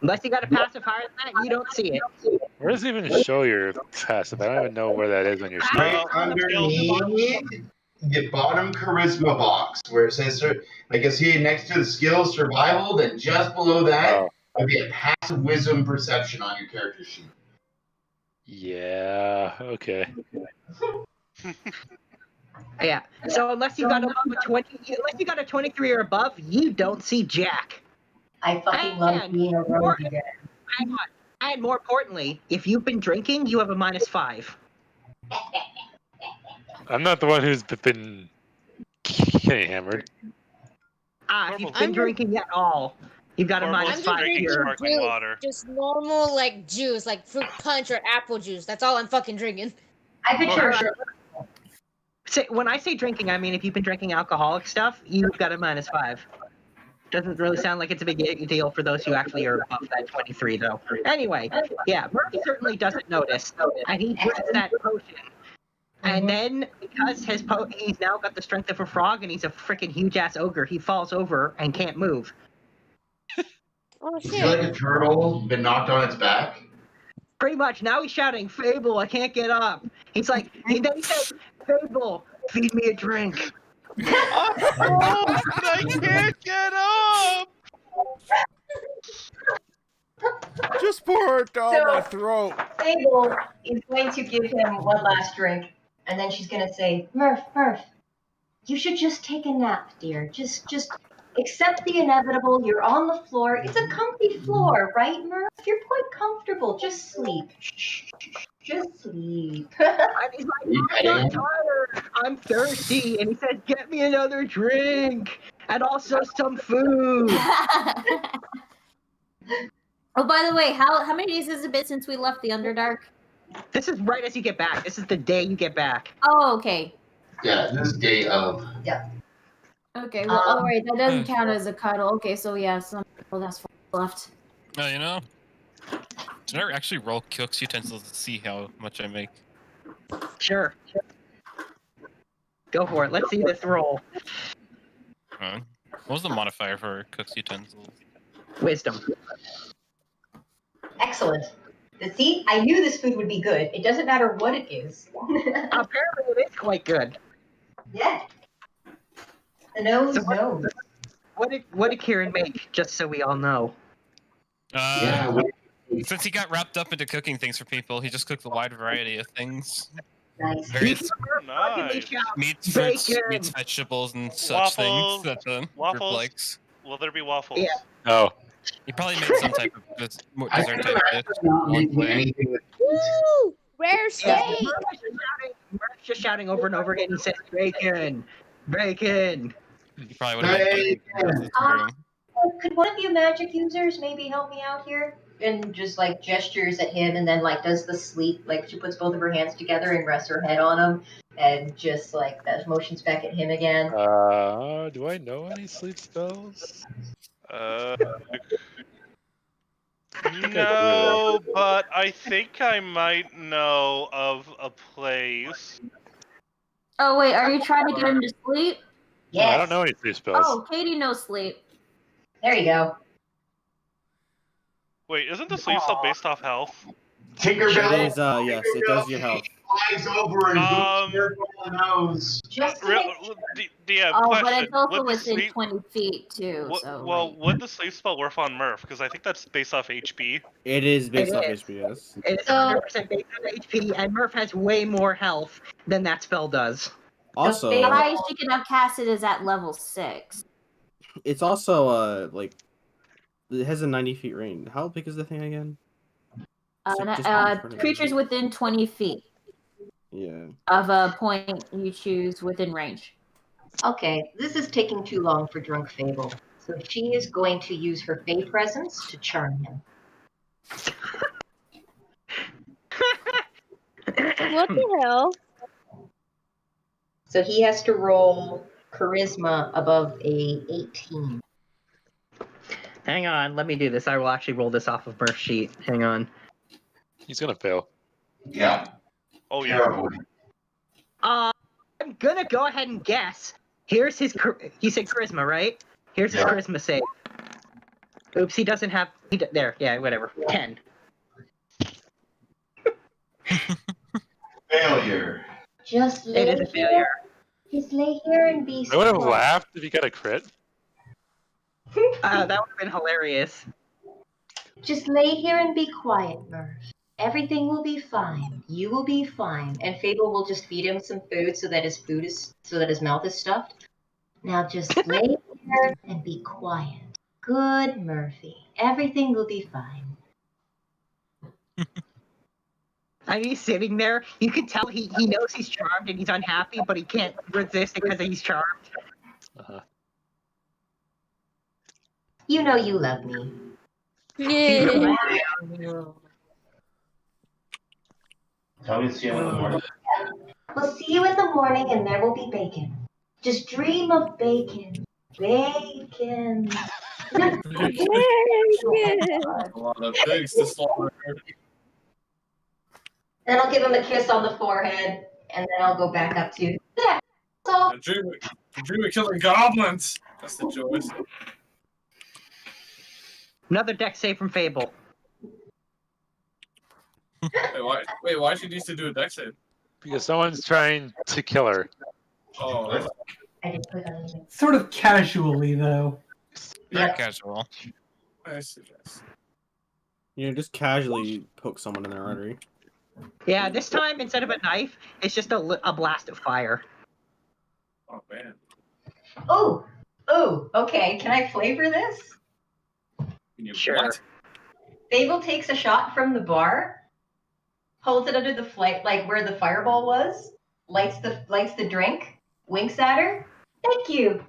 Speaker 2: Unless you got a passive higher than that, you don't see it.
Speaker 10: Where does it even show your passive? I don't even know where that is on your screen.
Speaker 6: Right underneath the bottom charisma box where it says, like I see it next to the skills survival, then just below that would be a passive wisdom perception on your character sheet.
Speaker 10: Yeah, okay.
Speaker 2: Yeah. So unless you got above a 20, unless you got a 23 or above, you don't see Jack.
Speaker 7: I fucking love being a rogue again.
Speaker 2: Hang on. And more importantly, if you've been drinking, you have a -5.
Speaker 10: I'm not the one who's been getting hammered.
Speaker 2: If you've been drinking at all, you've got a -5 here.
Speaker 14: Just normal like juice, like fruit punch or apple juice. That's all I'm fucking drinking.
Speaker 7: I picture
Speaker 2: when I say drinking, I mean if you've been drinking alcoholic stuff, you've got a -5. Doesn't really sound like it's a big deal for those who actually are above that 23, though. Anyway, yeah, Murphy certainly doesn't notice, and he drinks that potion. And then, because he's now got the strength of a frog, and he's a freaking huge-ass ogre, he falls over and can't move.
Speaker 14: Oh,
Speaker 6: Is he like a turtle been knocked on its back?
Speaker 2: Pretty much. Now he's shouting, "Fable, I can't get up." He's like, and then he says, "Fable, feed me a drink."
Speaker 4: I can't get up!
Speaker 5: Just pour it down my throat.
Speaker 7: Fable is going to give him one last drink, and then she's going to say, Murph, you should just take a nap, dear. Just accept the inevitable. You're on the floor. It's a comfy floor, right, Murph? You're quite comfortable. Just sleep. Just sleep.
Speaker 2: And he's like, "I'm not tired. I'm thirsty." And he says, "Get me another drink and also some food."
Speaker 13: Oh, by the way, how many days has it been since we left the Underdark?
Speaker 2: This is right as you get back. This is the day you get back.
Speaker 13: Oh, okay.
Speaker 6: Yeah, this is day of.
Speaker 7: Yeah.
Speaker 13: Okay, well, all right, that doesn't count as a cuddle. Okay, so yeah, that's left.
Speaker 12: Oh, you know, did I actually roll cook's utensils to see how much I make?
Speaker 2: Sure. Go for it. Let's see this roll.
Speaker 12: What was the modifier for cook's utensils?
Speaker 2: Wisdom.
Speaker 7: Excellent. See, I knew this food would be good. It doesn't matter what it is.
Speaker 2: Apparently, it is quite good.
Speaker 7: Yeah. The nose knows.
Speaker 2: What did Kieran make? Just so we all know.
Speaker 12: Since he got wrapped up into cooking things for people, he just cooked a wide variety of things.
Speaker 7: Nice.
Speaker 12: Various
Speaker 4: Nice.
Speaker 12: meats, fruits,
Speaker 2: Bacon.
Speaker 12: meats, vegetables, and such
Speaker 4: Waffles.
Speaker 12: things that the group
Speaker 4: Waffles.
Speaker 12: likes.
Speaker 4: Will there be waffles?
Speaker 2: Yeah.
Speaker 10: Oh.
Speaker 12: He probably made some type of dessert type dish.
Speaker 14: Woo! Rare steak.
Speaker 2: Murph's just shouting over and over again. He says, "Bacon, bacon."
Speaker 12: He probably would have made
Speaker 7: Could one of you magic users maybe help me out here? and just like gestures at him, and then like does the sleep, like she puts both of her hands together and rests her head on him, and just like that motions back at him again.
Speaker 10: Do I know any sleep spells?
Speaker 4: No, but I think I might know of a place.
Speaker 13: Oh wait, are you trying to get him to sleep?
Speaker 10: No, I don't know any sleep spells.
Speaker 13: Oh, Katie knows sleep.
Speaker 7: There you go.
Speaker 4: Wait, isn't the sleep spell based off health?
Speaker 6: Tinkerbell.
Speaker 11: It is, yes, it does your health.
Speaker 6: Flies over and boots her on the nose.
Speaker 7: Just to
Speaker 4: DM,
Speaker 13: Oh, but
Speaker 4: question.
Speaker 13: it's also
Speaker 4: Would the
Speaker 13: within
Speaker 4: sleep,
Speaker 13: 20 feet too. So
Speaker 4: well, would the sleep spell work on Murph? Because I think that's based off HP.
Speaker 11: It is based off
Speaker 2: is.
Speaker 11: HP, yes.
Speaker 2: It's 100% based on HP, and Murph has way more health than that spell does.
Speaker 11: Also,
Speaker 13: the highest she can have casted is at level 6.
Speaker 11: it's also, like, it has a 90 feet range. How big is the thing again?
Speaker 13: Creatures within 20 feet
Speaker 11: Yeah.
Speaker 13: of a point you choose within range.
Speaker 7: Okay, this is taking too long for Drunk Fable, so she is going to use her Fey Presence to charm him.
Speaker 3: What the hell?
Speaker 7: So he has to roll Charisma above a 18.
Speaker 2: Hang on, let me do this. I will actually roll this off of Murph's sheet. Hang on.
Speaker 10: He's gonna fail.
Speaker 6: Yeah.
Speaker 4: Oh yeah.
Speaker 2: I'm gonna go ahead and guess. Here's his. You said charisma, right? Here's his charisma save. Oops, he doesn't have. There, yeah, whatever. 10.
Speaker 6: Failure.
Speaker 7: Just lay
Speaker 2: It is a failure.
Speaker 7: Just lay here and be
Speaker 10: I would have
Speaker 7: still.
Speaker 10: laughed if he got a crit.
Speaker 2: That would have been hilarious.
Speaker 7: Just lay here and be quiet, Murph. Everything will be fine. You will be fine. And Fable will just feed him some food so that his mouth is stuffed. Now just lay here and be quiet. Good, Murphy. Everything will be fine.
Speaker 2: And he's sitting there. You can tell he knows he's charmed and he's unhappy, but he can't resist because he's charmed.
Speaker 10: Uh-huh.
Speaker 7: You know you love me.
Speaker 3: Yeah.
Speaker 6: Tell me to see you in the morning.
Speaker 7: We'll see you in the morning and there will be bacon. Just dream of bacon. Bacon.
Speaker 8: A lot of pigs to slaughter.
Speaker 7: Then I'll give him a kiss on the forehead, and then I'll go back up to yeah. So
Speaker 8: The dream of killing goblins. That's the joy.
Speaker 2: Another deck save from Fable.
Speaker 8: Wait, why she needs to do a dex save?
Speaker 10: Because someone's trying to kill her.
Speaker 8: Oh.
Speaker 7: I didn't put on anything.
Speaker 9: Sort of casually, though.
Speaker 12: Very casual.
Speaker 8: I suggest.
Speaker 11: You know, just casually poke someone in their artery.
Speaker 2: Yeah, this time instead of a knife, it's just a blast of fire.
Speaker 8: Oh man.
Speaker 7: Oh, okay. Can I flavor this?
Speaker 2: Sure.
Speaker 8: What?
Speaker 7: Fable takes a shot from the bar, holds it under the flight, like where the fireball was, lights the drink, winks at her. Thank you.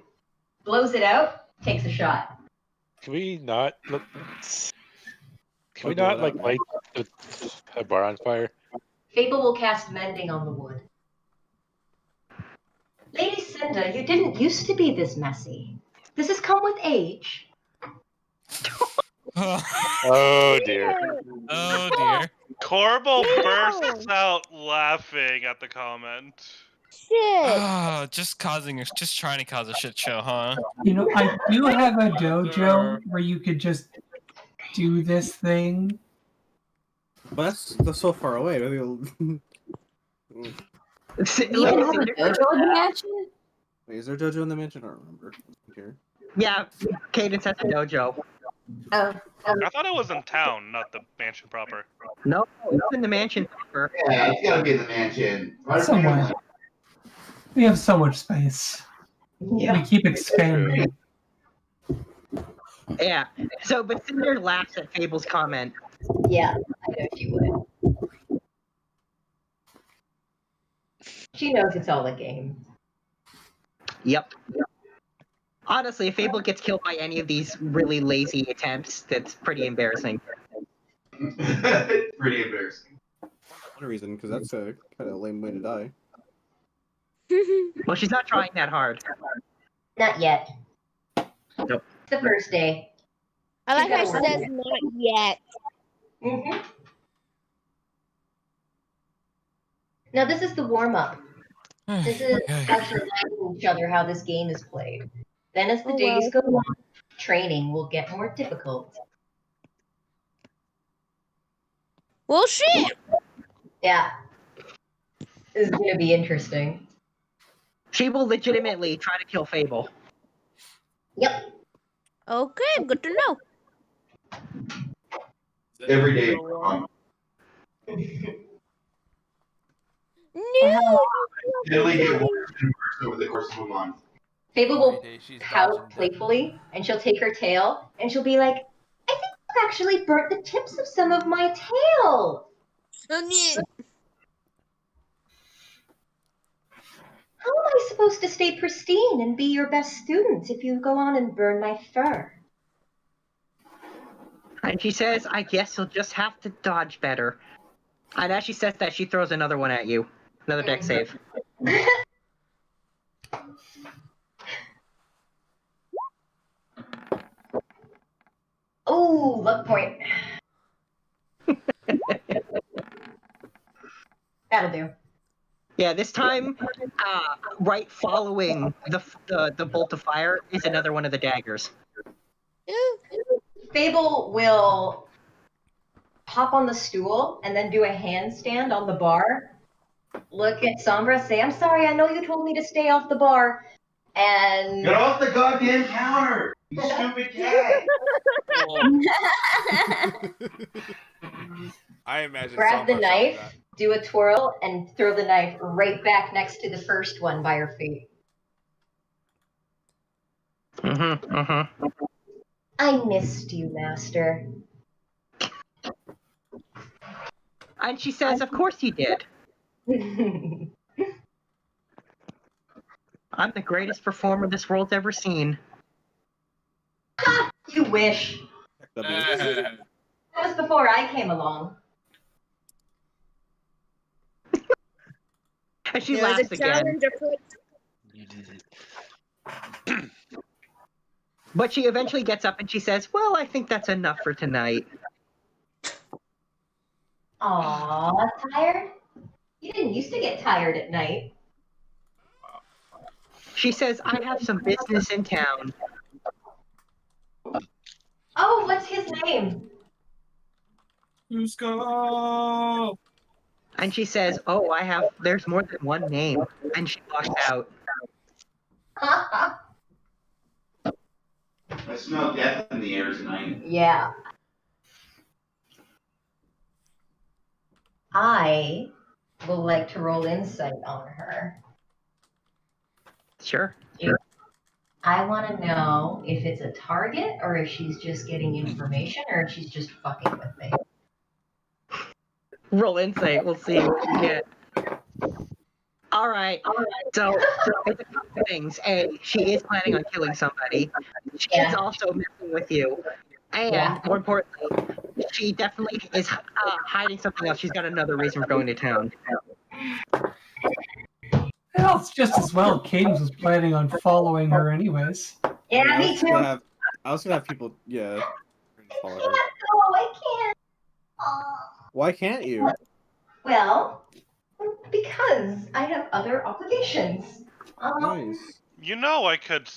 Speaker 7: Blows it out, takes a shot.
Speaker 10: Can we not look? Can we not like light a bar on fire?
Speaker 7: Fable will cast Mending on the wood. Lady Cinda, you didn't used to be this messy. This has come with age.
Speaker 10: Oh dear.
Speaker 12: Oh dear.
Speaker 4: Korbal bursts out laughing at the comment.
Speaker 3: Shit.
Speaker 12: Oh, just trying to cause a shit show, huh?
Speaker 9: You know, I do have a dojo where you could just do this thing.
Speaker 11: But that's so far away.
Speaker 13: You even have a dojo in the mansion?
Speaker 11: Wait, is there a dojo in the mansion? I don't remember. Here.
Speaker 2: Yeah, Cadence has a dojo.
Speaker 13: Oh.
Speaker 4: I thought it was in town, not the mansion proper.
Speaker 2: No, it's in the mansion proper.
Speaker 6: Yeah, it's gotta be in the mansion.
Speaker 9: Somewhere. We have so much space.
Speaker 7: Yeah.
Speaker 9: We keep expanding.
Speaker 2: Yeah. So, but Cinder laughs at Fable's comment.
Speaker 7: Yeah, I know she would. She knows it's all a game.
Speaker 2: Yep. Honestly, if Fable gets killed by any of these really lazy attempts, that's pretty embarrassing.
Speaker 6: Pretty embarrassing.
Speaker 11: One reason, because that's a kind of lame way to die.
Speaker 2: Well, she's not trying that hard.
Speaker 7: Not yet.
Speaker 2: Nope.
Speaker 7: It's the first day.
Speaker 14: I like how
Speaker 7: She's
Speaker 14: she
Speaker 7: gotta
Speaker 14: says
Speaker 7: work
Speaker 14: not yet.
Speaker 7: Mm-hmm. Now this is the warm up. This is actually teaching each other how this game is played. Then as the days go on, training will get more difficult.
Speaker 14: Well, shit.
Speaker 7: Yeah. This is going to be interesting.
Speaker 2: She will legitimately try to kill Fable.
Speaker 7: Yep.
Speaker 14: Okay, good to know.
Speaker 6: Every day.
Speaker 14: No.
Speaker 6: It'll only get worse and worse over the course of a month.
Speaker 7: Fable will
Speaker 5: She's
Speaker 7: pout playfully, and she'll take her tail, and she'll be like, I think I've actually burnt the tips of some of my tail. How am I supposed to stay pristine and be your best student if you go on and burn my fur?
Speaker 2: And she says, I guess you'll just have to dodge better. And as she says that, she throws another one at you. Another deck save.
Speaker 7: Oh, luck point. That'll do.
Speaker 2: Yeah, this time, right following the bolt of fire is another one of the daggers.
Speaker 7: Fable will hop on the stool and then do a handstand on the bar. Look at Sombra, say, I'm sorry, I know you told me to stay off the bar. And
Speaker 6: Get off the goddamn counter, you stupid cat!
Speaker 5: I imagine.
Speaker 7: grab the
Speaker 5: Sombra
Speaker 7: knife,
Speaker 5: said
Speaker 7: do a twirl, and throw the knife right back next to the first one by her feet. I missed you, Master.
Speaker 2: And she says, of course you did. I'm the greatest performer this world's ever seen.
Speaker 7: You wish. That was before I came along.
Speaker 2: And she
Speaker 14: There's
Speaker 2: laughs
Speaker 14: a
Speaker 2: again.
Speaker 14: challenge afoot.
Speaker 2: But she eventually gets up and she says, well, I think that's enough for tonight.
Speaker 7: Aw, tired? You didn't used to get tired at night.
Speaker 2: She says, I have some business in town.
Speaker 7: Oh, what's his name?
Speaker 8: Cusco!
Speaker 2: And she says, oh, there's more than one name. And she walks out.
Speaker 6: I smell death in the air tonight.
Speaker 7: Yeah. I would like to roll insight on her.
Speaker 2: Sure.
Speaker 7: I want to know if it's a target or if she's just getting information or if she's just fucking with me.
Speaker 2: Roll insight. We'll see what you get. All right. So it's a couple things. A, she is planning on killing somebody. She is also messing with you. And more importantly, she definitely is hiding something else. She's got another reason for going to town.
Speaker 9: Well, it's just as well. Cadence was planning on following her anyways.
Speaker 7: Yeah, me too.
Speaker 11: I was gonna have people, follow her.
Speaker 7: Oh, I can't.
Speaker 11: Why can't you?
Speaker 7: Well, because I have other obligations.
Speaker 11: Nice.
Speaker 4: You know, I could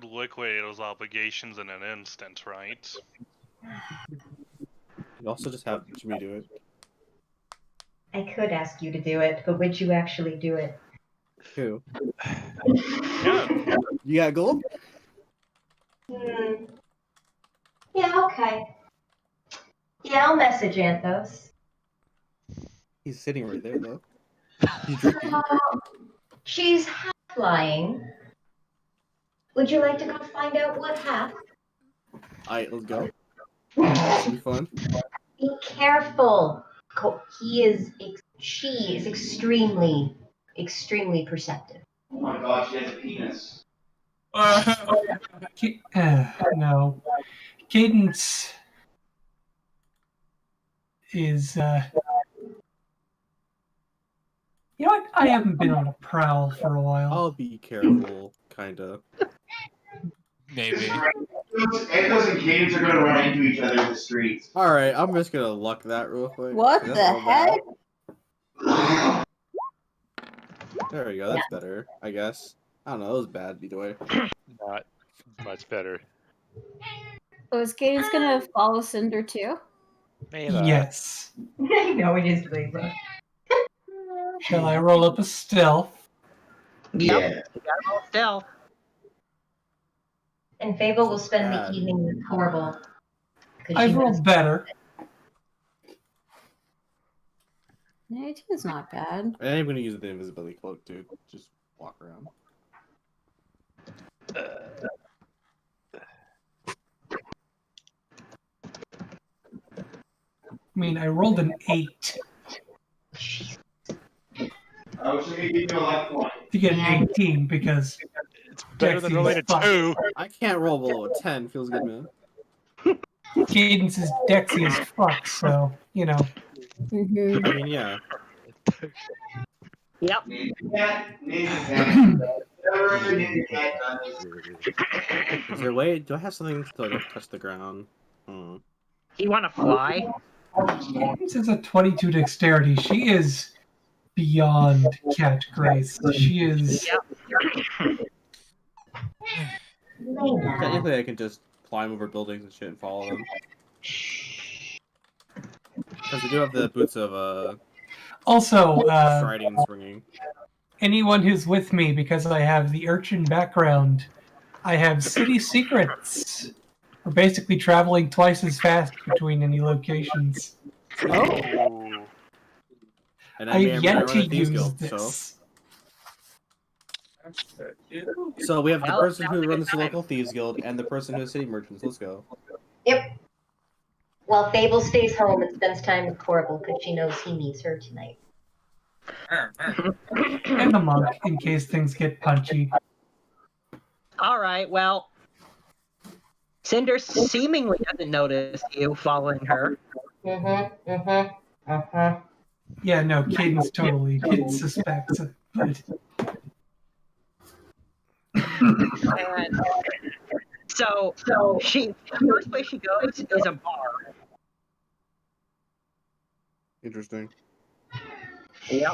Speaker 4: liquidate those obligations in an instant, right?
Speaker 11: You also just have Jimmy do it.
Speaker 7: I could ask you to do it, but would you actually do it?
Speaker 11: Who?
Speaker 4: Yeah.
Speaker 11: You got gold?
Speaker 7: Yeah, okay. Yeah, I'll message Anthos.
Speaker 11: He's sitting right there, though. He's drinking.
Speaker 7: She's half lying. Would you like to go find out what half?
Speaker 11: Alright, let's go. This will be fun.
Speaker 7: Be careful. She is extremely perceptive.
Speaker 6: Oh my gosh, she has a penis.
Speaker 9: No. Cadence. is, you know what? I haven't been on a prowl for a while.
Speaker 11: I'll be careful, kinda.
Speaker 12: Maybe.
Speaker 6: Echoes and Cadence are gonna run into each other in the streets.
Speaker 11: Alright, I'm just gonna luck that real quick.
Speaker 13: What
Speaker 11: 'cause
Speaker 13: the
Speaker 11: that's all bad.
Speaker 13: heck?
Speaker 11: There we go, that's better, I guess. I don't know, that was bad either way.
Speaker 10: Not much better.
Speaker 13: Oh, is Cadence gonna follow Cinder too?
Speaker 9: Yes.
Speaker 7: No, it is Libra.
Speaker 9: Shall I roll up a stealth?
Speaker 2: Yep. You gotta roll stealth.
Speaker 7: And Fable will spend
Speaker 11: bad.
Speaker 7: the evening with Korbal.
Speaker 9: I've rolled better.
Speaker 13: 19 is not bad.
Speaker 11: I am gonna use the invisibility cloak, dude. Just walk around.
Speaker 9: I mean, I rolled an 8.
Speaker 6: I was gonna give you a luck one.
Speaker 9: To get an 18 because
Speaker 10: it's better than rolling a 2.
Speaker 11: I can't roll below a 10. Feels good, man.
Speaker 9: Cadence is Dexy as fuck, so, you know.
Speaker 11: I mean, yeah.
Speaker 2: Yep.
Speaker 11: Is there a way? Do I have something to like, touch the ground?
Speaker 2: You want to fly?
Speaker 9: Cadence is a 22 dexterity. She is beyond cat grace. She is.
Speaker 11: Technically, I can just climb over buildings and shit and follow them. Because we do have the boots of
Speaker 9: Also,
Speaker 11: striding and swinging.
Speaker 9: anyone who's with me, because I have the urchin background, I have city secrets. We're basically traveling twice as fast between any locations.
Speaker 11: Oh. And I
Speaker 9: I've yet to use this.
Speaker 11: So we have the person who runs the local thieves guild and the person who's city merchants. Let's go.
Speaker 7: Yep. Well, Fable stays home and spends time with Korbal because she knows he needs her tonight.
Speaker 9: And the monk, in case things get punchy.
Speaker 2: All right, well, Cinder seemingly doesn't notice you following her.
Speaker 9: Yeah, no, Cadence totally suspects it. But...
Speaker 2: And so the first place she goes is a bar.
Speaker 11: Interesting.
Speaker 2: Yep.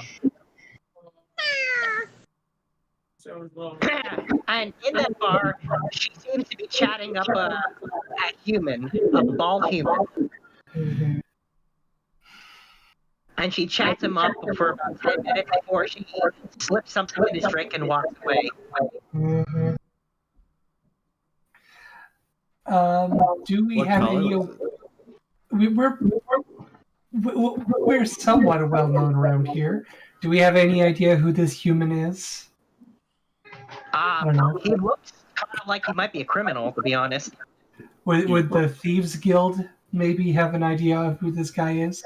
Speaker 2: And in that bar, she seems to be chatting up a human, a bald human. And she chats him up for about 10 minutes before she slips something in his drink and walks away.
Speaker 9: Do we
Speaker 11: What
Speaker 9: have
Speaker 11: color
Speaker 9: any?
Speaker 11: was it?
Speaker 9: We're somewhat well known around here. Do we have any idea who this human is? I don't know.
Speaker 2: He looks kind of like he might be a criminal, to be honest.
Speaker 9: Would the Thieves Guild maybe have an idea of who this guy is?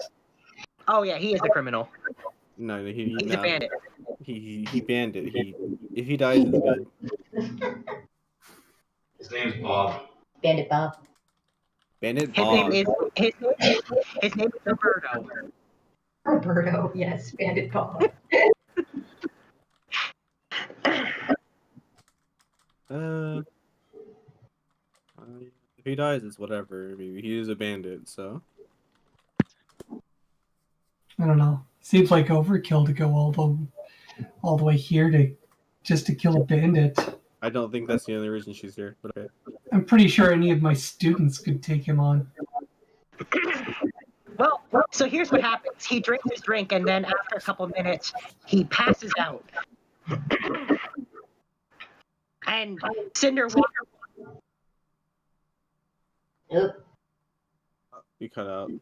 Speaker 2: Oh yeah, he is a criminal.
Speaker 11: No,
Speaker 2: He's a bandit.
Speaker 11: He banned it. If he dies, it's good.
Speaker 6: His name's Bob.
Speaker 7: Bandit Bob.
Speaker 11: Bandit
Speaker 2: His
Speaker 11: Bob.
Speaker 2: name is Roberto.
Speaker 7: Roberto, yes, Bandit Bob.
Speaker 11: If he dies, it's whatever. Maybe he is a bandit, so.
Speaker 9: I don't know. Seems like overkill to go all the way here to kill a bandit.
Speaker 11: I don't think that's the only reason she's here, but okay.
Speaker 9: I'm pretty sure any of my students could take him on.
Speaker 2: Well, so here's what happens. He drinks his drink, and then after a couple of minutes, he passes out. And Cinder walks.
Speaker 7: Oop.
Speaker 11: You cut out.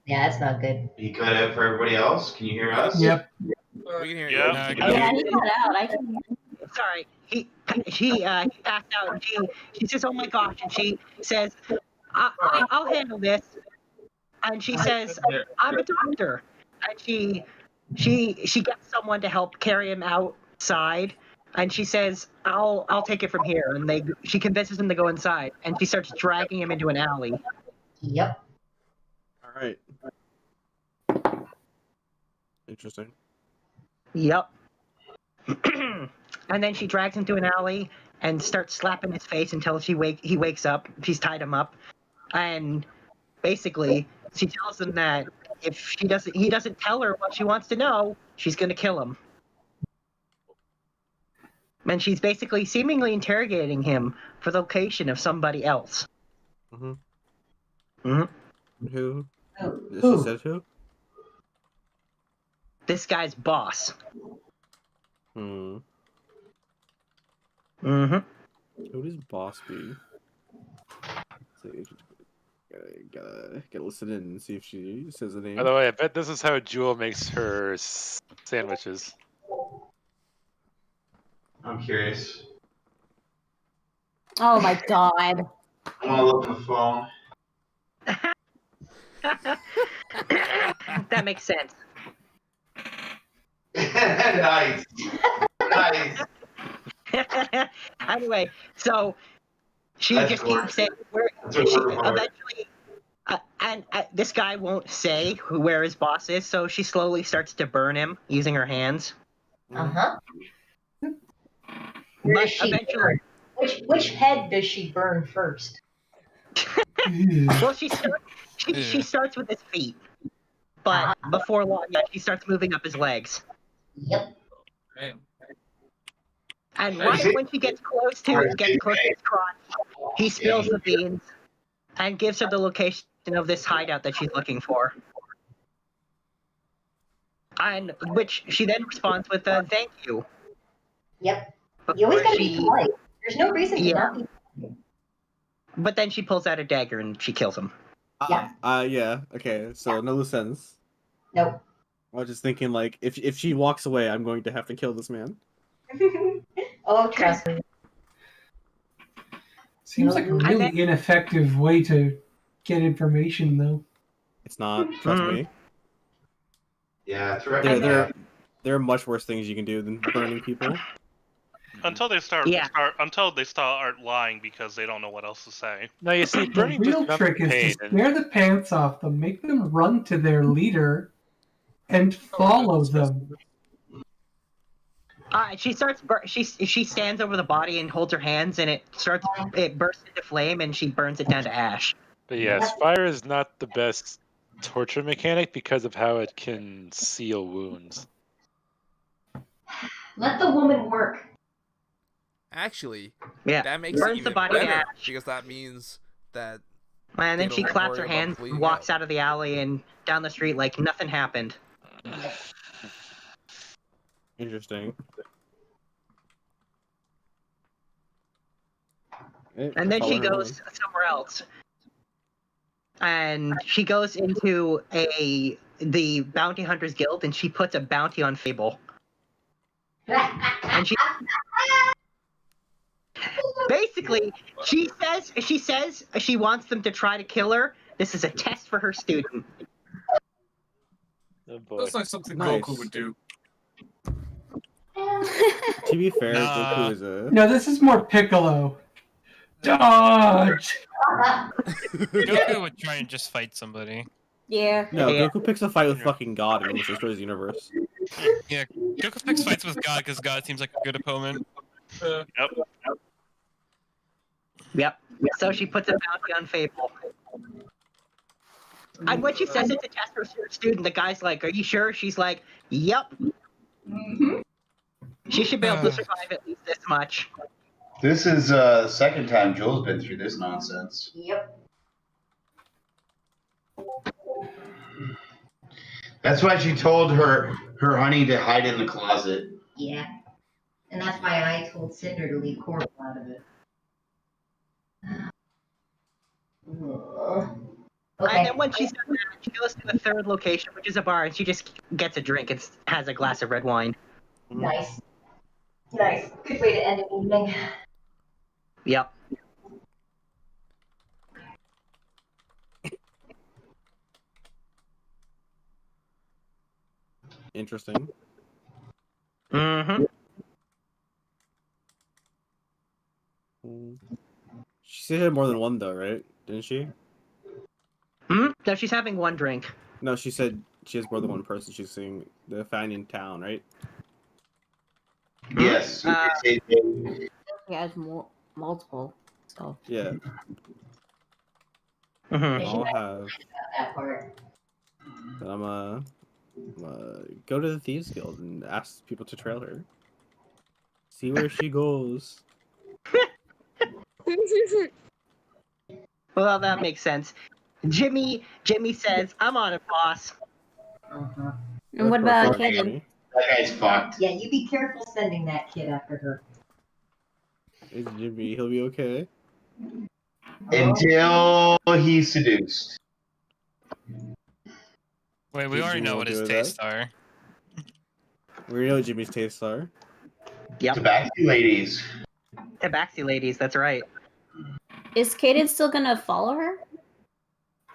Speaker 7: Yeah, that's not good.
Speaker 6: He cut out for everybody else. Can you hear us?
Speaker 9: Yep.
Speaker 5: We can hear you.
Speaker 4: Yeah.
Speaker 13: Yeah, he got out. I can.
Speaker 2: Sorry, he passed out, and she says, "Oh my gosh!" And she says, "I'll handle this." And she says, "I'm a doctor." And she gets someone to help carry him outside. And she says, "I'll take it from here." And she convinces him to go inside, and she starts dragging him into an alley.
Speaker 7: Yep.
Speaker 11: All right. Interesting.
Speaker 2: Yep. And then she drags him to an alley and starts slapping his face until he wakes up. She's tied him up, and basically she tells him that if he doesn't tell her what she wants to know, she's gonna kill him. And she's basically seemingly interrogating him for the location of somebody else.
Speaker 11: Mm-hmm.
Speaker 2: Mm-hmm.
Speaker 11: Who?
Speaker 7: Who?
Speaker 11: She said who?
Speaker 2: This guy's boss.
Speaker 11: Hmm.
Speaker 2: Mm-hmm.
Speaker 11: Who does boss be? So, gotta listen in and see if she says the name.
Speaker 10: By the way, I bet this is how Jewel makes her sandwiches.
Speaker 6: I'm curious.
Speaker 13: Oh my god.
Speaker 6: I want to look on the phone.
Speaker 2: That makes sense.
Speaker 6: Nice. Nice.
Speaker 2: Anyway, so she
Speaker 6: That's
Speaker 2: just
Speaker 6: gorgeous.
Speaker 2: keeps saying where
Speaker 6: That's a
Speaker 2: she
Speaker 6: word of art.
Speaker 2: eventually, and this guy won't say where his boss is, so she slowly starts to burn him using her hands.
Speaker 7: Uh-huh. Where
Speaker 2: But
Speaker 7: does she
Speaker 2: eventually,
Speaker 7: burn? Which head does she burn first?
Speaker 2: well, she starts with his feet, but before long, yeah, she starts moving up his legs.
Speaker 7: Yep.
Speaker 2: And right when she gets close to his crotch, he spills the beans and gives her the location of this hideout that she's looking for. And which she then responds with a thank you.
Speaker 7: Yep. You always gotta be
Speaker 2: She-
Speaker 7: polite. There's no reason to
Speaker 2: Yeah.
Speaker 7: not be.
Speaker 2: But then she pulls out a dagger and she kills him.
Speaker 11: Yeah. Okay. So no loose ends.
Speaker 7: Nope.
Speaker 11: I was just thinking, like, if she walks away, I'm going to have to kill this man.
Speaker 7: Oh, trust me.
Speaker 9: Seems like a really ineffective way to get information, though.
Speaker 11: It's not. Trust me.
Speaker 6: Yeah, it's right.
Speaker 11: There are much worse things you can do than burning people.
Speaker 4: Until they start lying because they don't know what else to say.
Speaker 10: No, you see,
Speaker 9: The
Speaker 10: burning
Speaker 9: real
Speaker 10: just
Speaker 9: trick is
Speaker 10: pain.
Speaker 9: to scare the pants off them, make them run to their leader, and follow them.
Speaker 2: She starts. She stands over the body and holds her hands, and it bursts into flame, and she burns it down to ash.
Speaker 10: But yes, fire is not the best torture mechanic because of how it can seal wounds.
Speaker 7: Let the woman work.
Speaker 5: Actually,
Speaker 2: Yeah,
Speaker 5: that makes it
Speaker 2: burns the
Speaker 5: even
Speaker 2: body to
Speaker 5: better
Speaker 2: ash.
Speaker 5: because that means that.
Speaker 2: And then
Speaker 5: they
Speaker 2: she
Speaker 5: don't
Speaker 2: claps
Speaker 5: worry
Speaker 2: her
Speaker 5: about
Speaker 2: hands,
Speaker 5: bleeding
Speaker 2: walks out of the alley, and down the street like nothing happened.
Speaker 11: Interesting.
Speaker 2: And then she goes somewhere else. And she goes into the Bounty Hunters Guild, and she puts a bounty on Fable. And she basically she says she wants them to try to kill her. This is a test for her student.
Speaker 10: Oh boy.
Speaker 8: That's like something
Speaker 11: Nice.
Speaker 8: Goku would do.
Speaker 11: To be fair, Goku is a.
Speaker 9: No, this is more Piccolo. Dodge!
Speaker 12: Goku would try and just fight somebody.
Speaker 13: Yeah.
Speaker 11: No, Goku picks a fight with fucking God and almost destroys the universe.
Speaker 12: Yeah, Goku picks fights with God because God seems like a good opponent.
Speaker 2: Yep. So she puts a bounty on Fable. And when she says it's a test for her student, the guy's like, "Are you sure?" She's like, "Yep." She should be able to survive at least this much.
Speaker 6: This is the second time Joel's been through this nonsense.
Speaker 7: Yep.
Speaker 6: That's why she told her honey to hide in the closet.
Speaker 7: Yeah. And that's why I told Cinder to leave Korbal out of it. Okay.
Speaker 2: And then when she's done that, she goes to the third location, which is a bar, and she just gets a drink and has a glass of red wine.
Speaker 7: Nice. Nice. Good way to end an evening.
Speaker 2: Yep.
Speaker 11: Interesting.
Speaker 2: Mm-hmm.
Speaker 11: She said she had more than one though, right? Didn't she?
Speaker 2: No, she's having one drink.
Speaker 11: No, she said she has more than one person she's seeing. The finding town, right?
Speaker 6: Yes.
Speaker 13: He has multiple. So
Speaker 11: Yeah.
Speaker 2: Mhm.
Speaker 11: I'll have.
Speaker 7: That part.
Speaker 11: I'm go to the Thieves Guild and ask people to trail her. See where she goes.
Speaker 2: Well, that makes sense. Jimmy says, "I'm on it, boss."
Speaker 13: and what about
Speaker 11: Perfect.
Speaker 13: Kaden?
Speaker 6: That guy's fucked.
Speaker 7: Yeah, you be careful sending that kid after her.
Speaker 11: It's Jimmy. He'll be okay.
Speaker 6: Until he's seduced.
Speaker 12: Wait, we already
Speaker 11: Jimmy
Speaker 12: know
Speaker 11: won't
Speaker 12: what
Speaker 11: do
Speaker 12: his
Speaker 11: that?
Speaker 12: tastes are.
Speaker 11: We know what Jimmy's tastes are.
Speaker 2: Yep.
Speaker 6: Tabaxi ladies.
Speaker 2: Tabaxi ladies, that's right.
Speaker 13: Is Kaden still gonna follow her?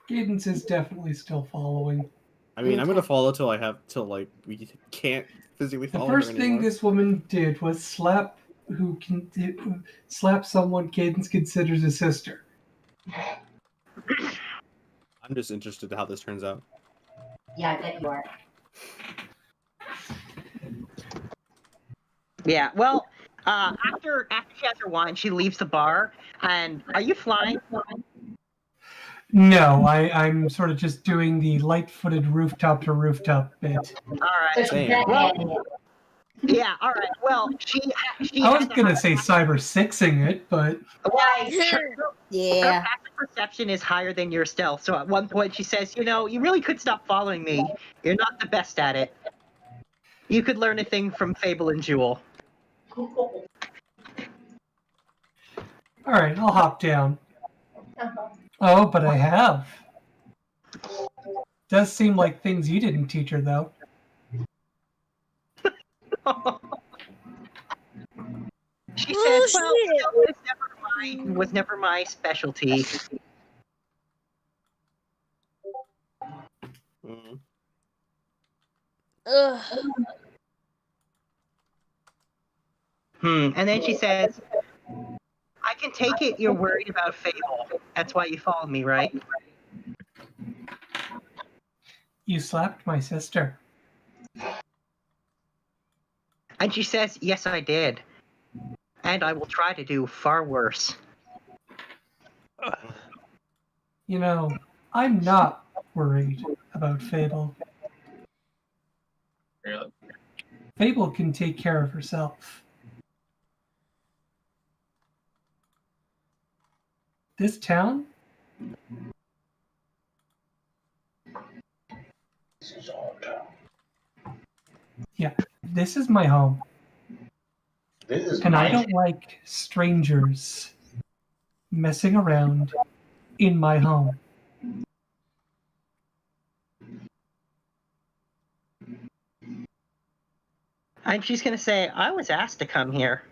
Speaker 9: Cadence is definitely still following.
Speaker 11: I mean, I'm gonna follow till we can't physically
Speaker 9: The
Speaker 11: follow
Speaker 9: first
Speaker 11: her
Speaker 9: thing
Speaker 11: anymore.
Speaker 9: this woman did was slap someone Cadence considers a sister.
Speaker 11: I'm just interested in how this turns out.
Speaker 7: Yeah, I bet you are.
Speaker 2: Yeah. Well, after she has her wine, she leaves the bar. And are you flying?
Speaker 9: No, I'm sort of just doing the light-footed rooftop to rooftop bit.
Speaker 2: All right.
Speaker 11: Same.
Speaker 2: Well, yeah. All right. Well, she
Speaker 9: I was gonna say cyber sixing it, but
Speaker 13: Yeah.
Speaker 2: Her passive perception is higher than your stealth. So at one point she says, you really could stop following me. You're not the best at it. You could learn a thing from Fable and Jewel.
Speaker 9: all right, I'll hop down. Oh, but I have. Does seem like things you didn't teach her, though.
Speaker 2: She says, "Well, stealth was never my specialty."
Speaker 14: Ugh.
Speaker 2: And then she says, "I can take it you're worried about Fable. That's why you followed me, right?"
Speaker 9: You slapped my sister.
Speaker 2: And she says, "Yes, I did. And I will try to do far worse."
Speaker 9: You know, I'm not worried about Fable.
Speaker 8: Really?
Speaker 9: Fable can take care of herself. This town?
Speaker 6: This is all town.
Speaker 9: Yeah, this is my home.
Speaker 6: This is
Speaker 9: And
Speaker 6: my
Speaker 9: I don't like strangers messing around in my home.
Speaker 2: And she's going to say, "I was asked to come here."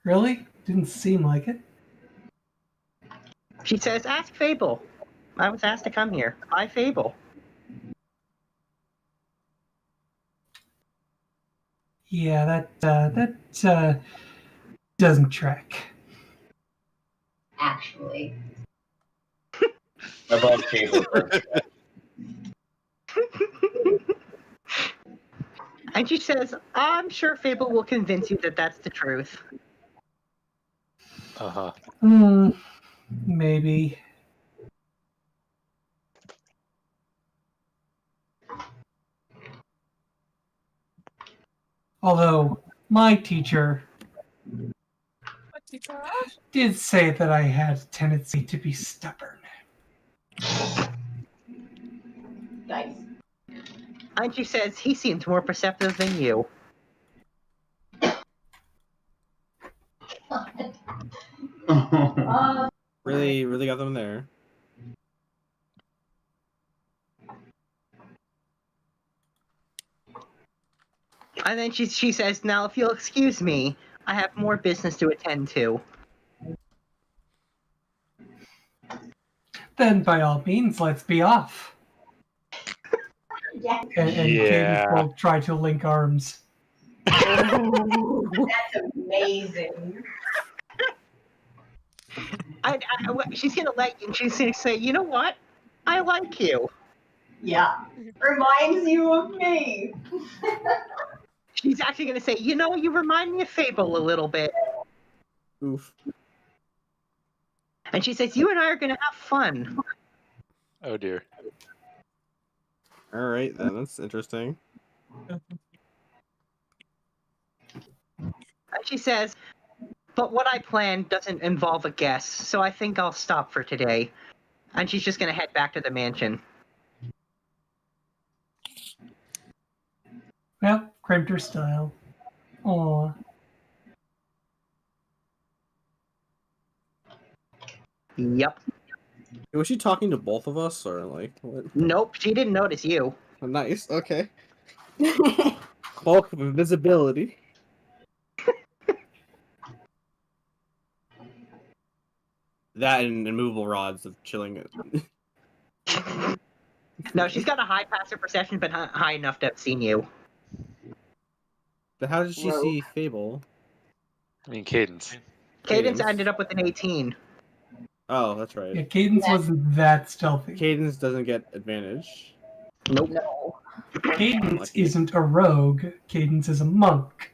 Speaker 9: Really? Didn't seem like it.
Speaker 2: She says, "Ask Fable. I was asked to come here. By Fable."
Speaker 9: Yeah, that doesn't track.
Speaker 7: Actually.
Speaker 6: above Fable.
Speaker 2: And she says, "I'm sure Fable will convince you that that's the truth."
Speaker 9: Maybe. Although, my teacher did say that I had a tendency to be stubborn.
Speaker 7: Nice.
Speaker 2: And she says, "He seems more perceptive than you."
Speaker 11: Really got them there.
Speaker 2: And then she says, "Now, if you'll excuse me, I have more business to attend to."
Speaker 9: Then, by all means, let's be off.
Speaker 7: Yeah.
Speaker 9: And Cadence will try to link arms.
Speaker 7: That's amazing.
Speaker 2: She's going to let you, and she's going to say, "You know what? I like you.
Speaker 7: Yeah. Reminds you of me.
Speaker 2: She's actually going to say, you know, you remind me of Fable a little bit.
Speaker 11: Oof.
Speaker 2: And she says, you and I are going to have fun.
Speaker 10: Oh dear.
Speaker 11: All right, then that's interesting.
Speaker 2: And she says, but what I planned doesn't involve a guest, so I think I'll stop for today. And she's just going to head back to the mansion.
Speaker 9: Well, crimped her style. Aw.
Speaker 2: Yep.
Speaker 11: Was she talking to both of us, or like what?
Speaker 2: Nope, she didn't notice you.
Speaker 11: Oh, nice. Okay. Cloak of invisibility. That and immovable rods of chilling it.
Speaker 2: No, she's got a high passive perception, but high enough to have seen you.
Speaker 11: But how did she see Fable?
Speaker 10: I mean, Cadence.
Speaker 2: Cadence ended up with an 18.
Speaker 11: Oh, that's right.
Speaker 9: Yeah, Cadence wasn't that stealthy.
Speaker 11: Cadence doesn't get advantage.
Speaker 2: Nope.
Speaker 7: No.
Speaker 9: Cadence isn't a rogue. Cadence is a monk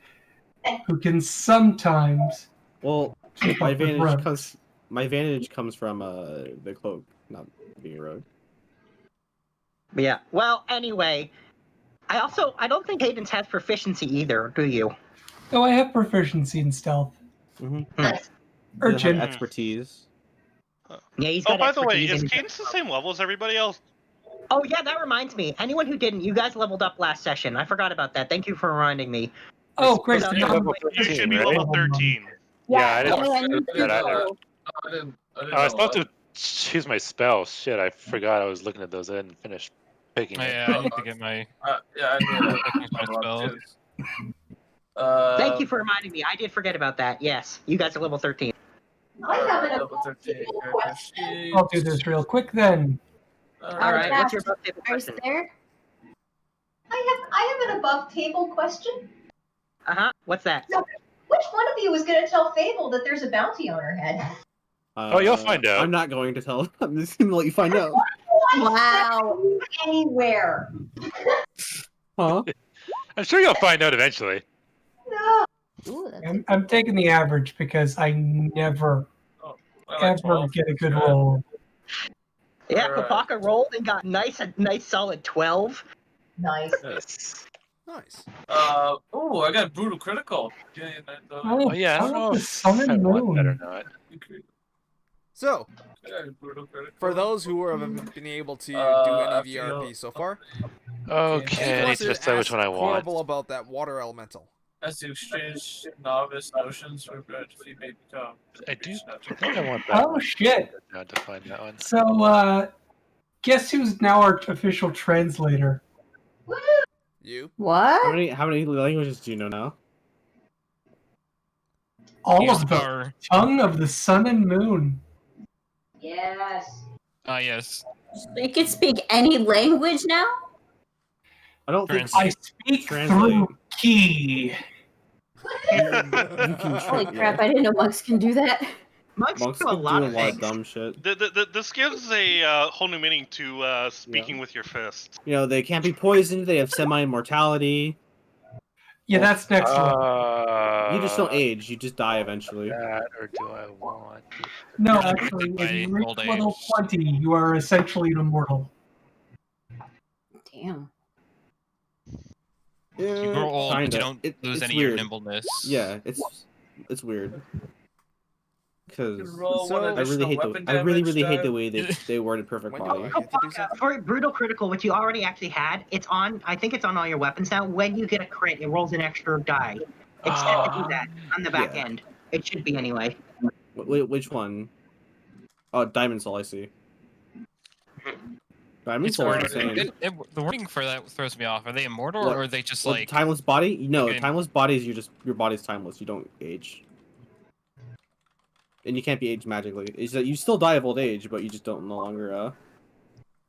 Speaker 9: who can sometimes.
Speaker 11: Well,
Speaker 9: keep
Speaker 11: my
Speaker 9: up with
Speaker 11: advantage
Speaker 9: rogues.
Speaker 11: comes from the cloak, not being a rogue.
Speaker 2: Yeah. Well, anyway, I don't think Cadence has proficiency either, do you?
Speaker 9: Oh, I have proficiency in stealth.
Speaker 11: Mm-hmm.
Speaker 9: Urchin.
Speaker 11: Expertise.
Speaker 2: Yeah, he's
Speaker 4: Oh,
Speaker 2: got
Speaker 4: by the way,
Speaker 2: expertise
Speaker 4: is
Speaker 2: in-
Speaker 4: Cadence the same level as everybody else?
Speaker 2: Oh, yeah, that reminds me. Anyone who didn't, you guys leveled up last session. I forgot about that. Thank you for reminding me.
Speaker 9: Oh, great.
Speaker 2: So-
Speaker 4: You should be level 13.
Speaker 10: Yeah, I
Speaker 13: Yeah,
Speaker 10: didn't
Speaker 13: I need
Speaker 10: do that
Speaker 13: to
Speaker 10: either.
Speaker 13: go.
Speaker 8: I didn't
Speaker 10: I was supposed to choose my spell. Shit, I forgot I was looking at those. I didn't finish picking it.
Speaker 12: Yeah, I need to get my.
Speaker 8: Yeah, I need
Speaker 12: my spells.
Speaker 2: Thank you for reminding me. I did forget about that. Yes, you guys are level 13.
Speaker 7: I have an
Speaker 8: level 13 question.
Speaker 9: I'll do this real quick then.
Speaker 2: All right, what's your above table
Speaker 13: Are you
Speaker 2: question?
Speaker 13: there?
Speaker 7: I have an above table question.
Speaker 2: Uh-huh, what's that?
Speaker 7: So, which one of you is going to tell Fable that there's a bounty on her head?
Speaker 10: Oh, you'll find out.
Speaker 11: I'm not going to tell. I'm just going to let you find out.
Speaker 7: Wow. Anywhere.
Speaker 11: Huh?
Speaker 10: I'm sure you'll find out eventually.
Speaker 7: No.
Speaker 13: Ooh, that's
Speaker 9: I'm taking the average because I never, ever get a good roll.
Speaker 2: Yeah,
Speaker 8: All right.
Speaker 2: Kopaka rolled and got a nice solid 12.
Speaker 7: Nice.
Speaker 10: Yes.
Speaker 5: Nice.
Speaker 8: Oh, I got brutal critical. Yeah,
Speaker 10: Oh yeah, I don't know
Speaker 9: the
Speaker 10: if
Speaker 9: sun
Speaker 10: I
Speaker 9: and
Speaker 10: want that or
Speaker 9: moon.
Speaker 10: not.
Speaker 5: So,
Speaker 8: brutal critical.
Speaker 5: for those who have been able to do any
Speaker 8: after you-
Speaker 5: VRP so far,
Speaker 10: Okay, I need to decide which one I want.
Speaker 5: Korbal about that water elemental.
Speaker 8: As to exchange novice notions for gratitude may become.
Speaker 10: I think I want that
Speaker 9: Oh
Speaker 10: one.
Speaker 9: shit!
Speaker 10: Now to find that one.
Speaker 9: So, guess who's now our official translator?
Speaker 5: You?
Speaker 13: What?
Speaker 11: How many languages do you know now?
Speaker 9: All of them.
Speaker 12: Are
Speaker 9: Tongue of the sun and moon.
Speaker 7: Yes.
Speaker 12: yes.
Speaker 13: You can speak any language now?
Speaker 11: I don't think
Speaker 9: I speak through key.
Speaker 13: Holy crap, I didn't know monks can do that.
Speaker 2: Monks,
Speaker 11: Monks
Speaker 2: do
Speaker 11: can
Speaker 2: a lot
Speaker 11: do a
Speaker 2: of
Speaker 11: lot
Speaker 2: things.
Speaker 11: of dumb shit.
Speaker 4: This gives a whole new meaning to speaking with your fists.
Speaker 11: You know, they can't be poisoned. They have semi-immortality.
Speaker 9: Yeah, that's next one.
Speaker 11: You just don't age. You just die eventually.
Speaker 10: That or do I want?
Speaker 9: No, actually,
Speaker 12: By
Speaker 9: when you reach
Speaker 12: old
Speaker 9: level
Speaker 12: age.
Speaker 9: 20, you are essentially an immortal.
Speaker 13: Damn.
Speaker 12: You grow old, but
Speaker 11: Kinda.
Speaker 12: you don't lose
Speaker 11: It's
Speaker 12: any of your
Speaker 11: weird.
Speaker 12: nimbleness.
Speaker 11: Yeah, it's weird. Because
Speaker 8: roll one
Speaker 11: I really
Speaker 8: additional
Speaker 11: hate
Speaker 8: weapon
Speaker 11: I really
Speaker 8: damage
Speaker 11: hate the
Speaker 8: die.
Speaker 11: way they worded perfect
Speaker 5: When do
Speaker 11: body.
Speaker 5: I get to do something?
Speaker 2: For brutal critical, which you already actually had, it's on. I think it's on all your weapons now. When you get a crit, it rolls an extra die. It's set to do that on the back
Speaker 11: Yeah.
Speaker 2: end. It should be anyway.
Speaker 11: Which one? Oh, Diamond Soul, I see. Diamond
Speaker 12: It's
Speaker 11: Soul is
Speaker 12: wording.
Speaker 11: insane.
Speaker 12: The wording for that throws me off. Are they immortal
Speaker 11: What?
Speaker 12: or are they just
Speaker 11: Well,
Speaker 12: like
Speaker 11: timeless body? No,
Speaker 12: Okay.
Speaker 11: timeless body is your body's timeless. You don't age. And you can't be aged magically. It's that you still die of old age, but you just don't no longer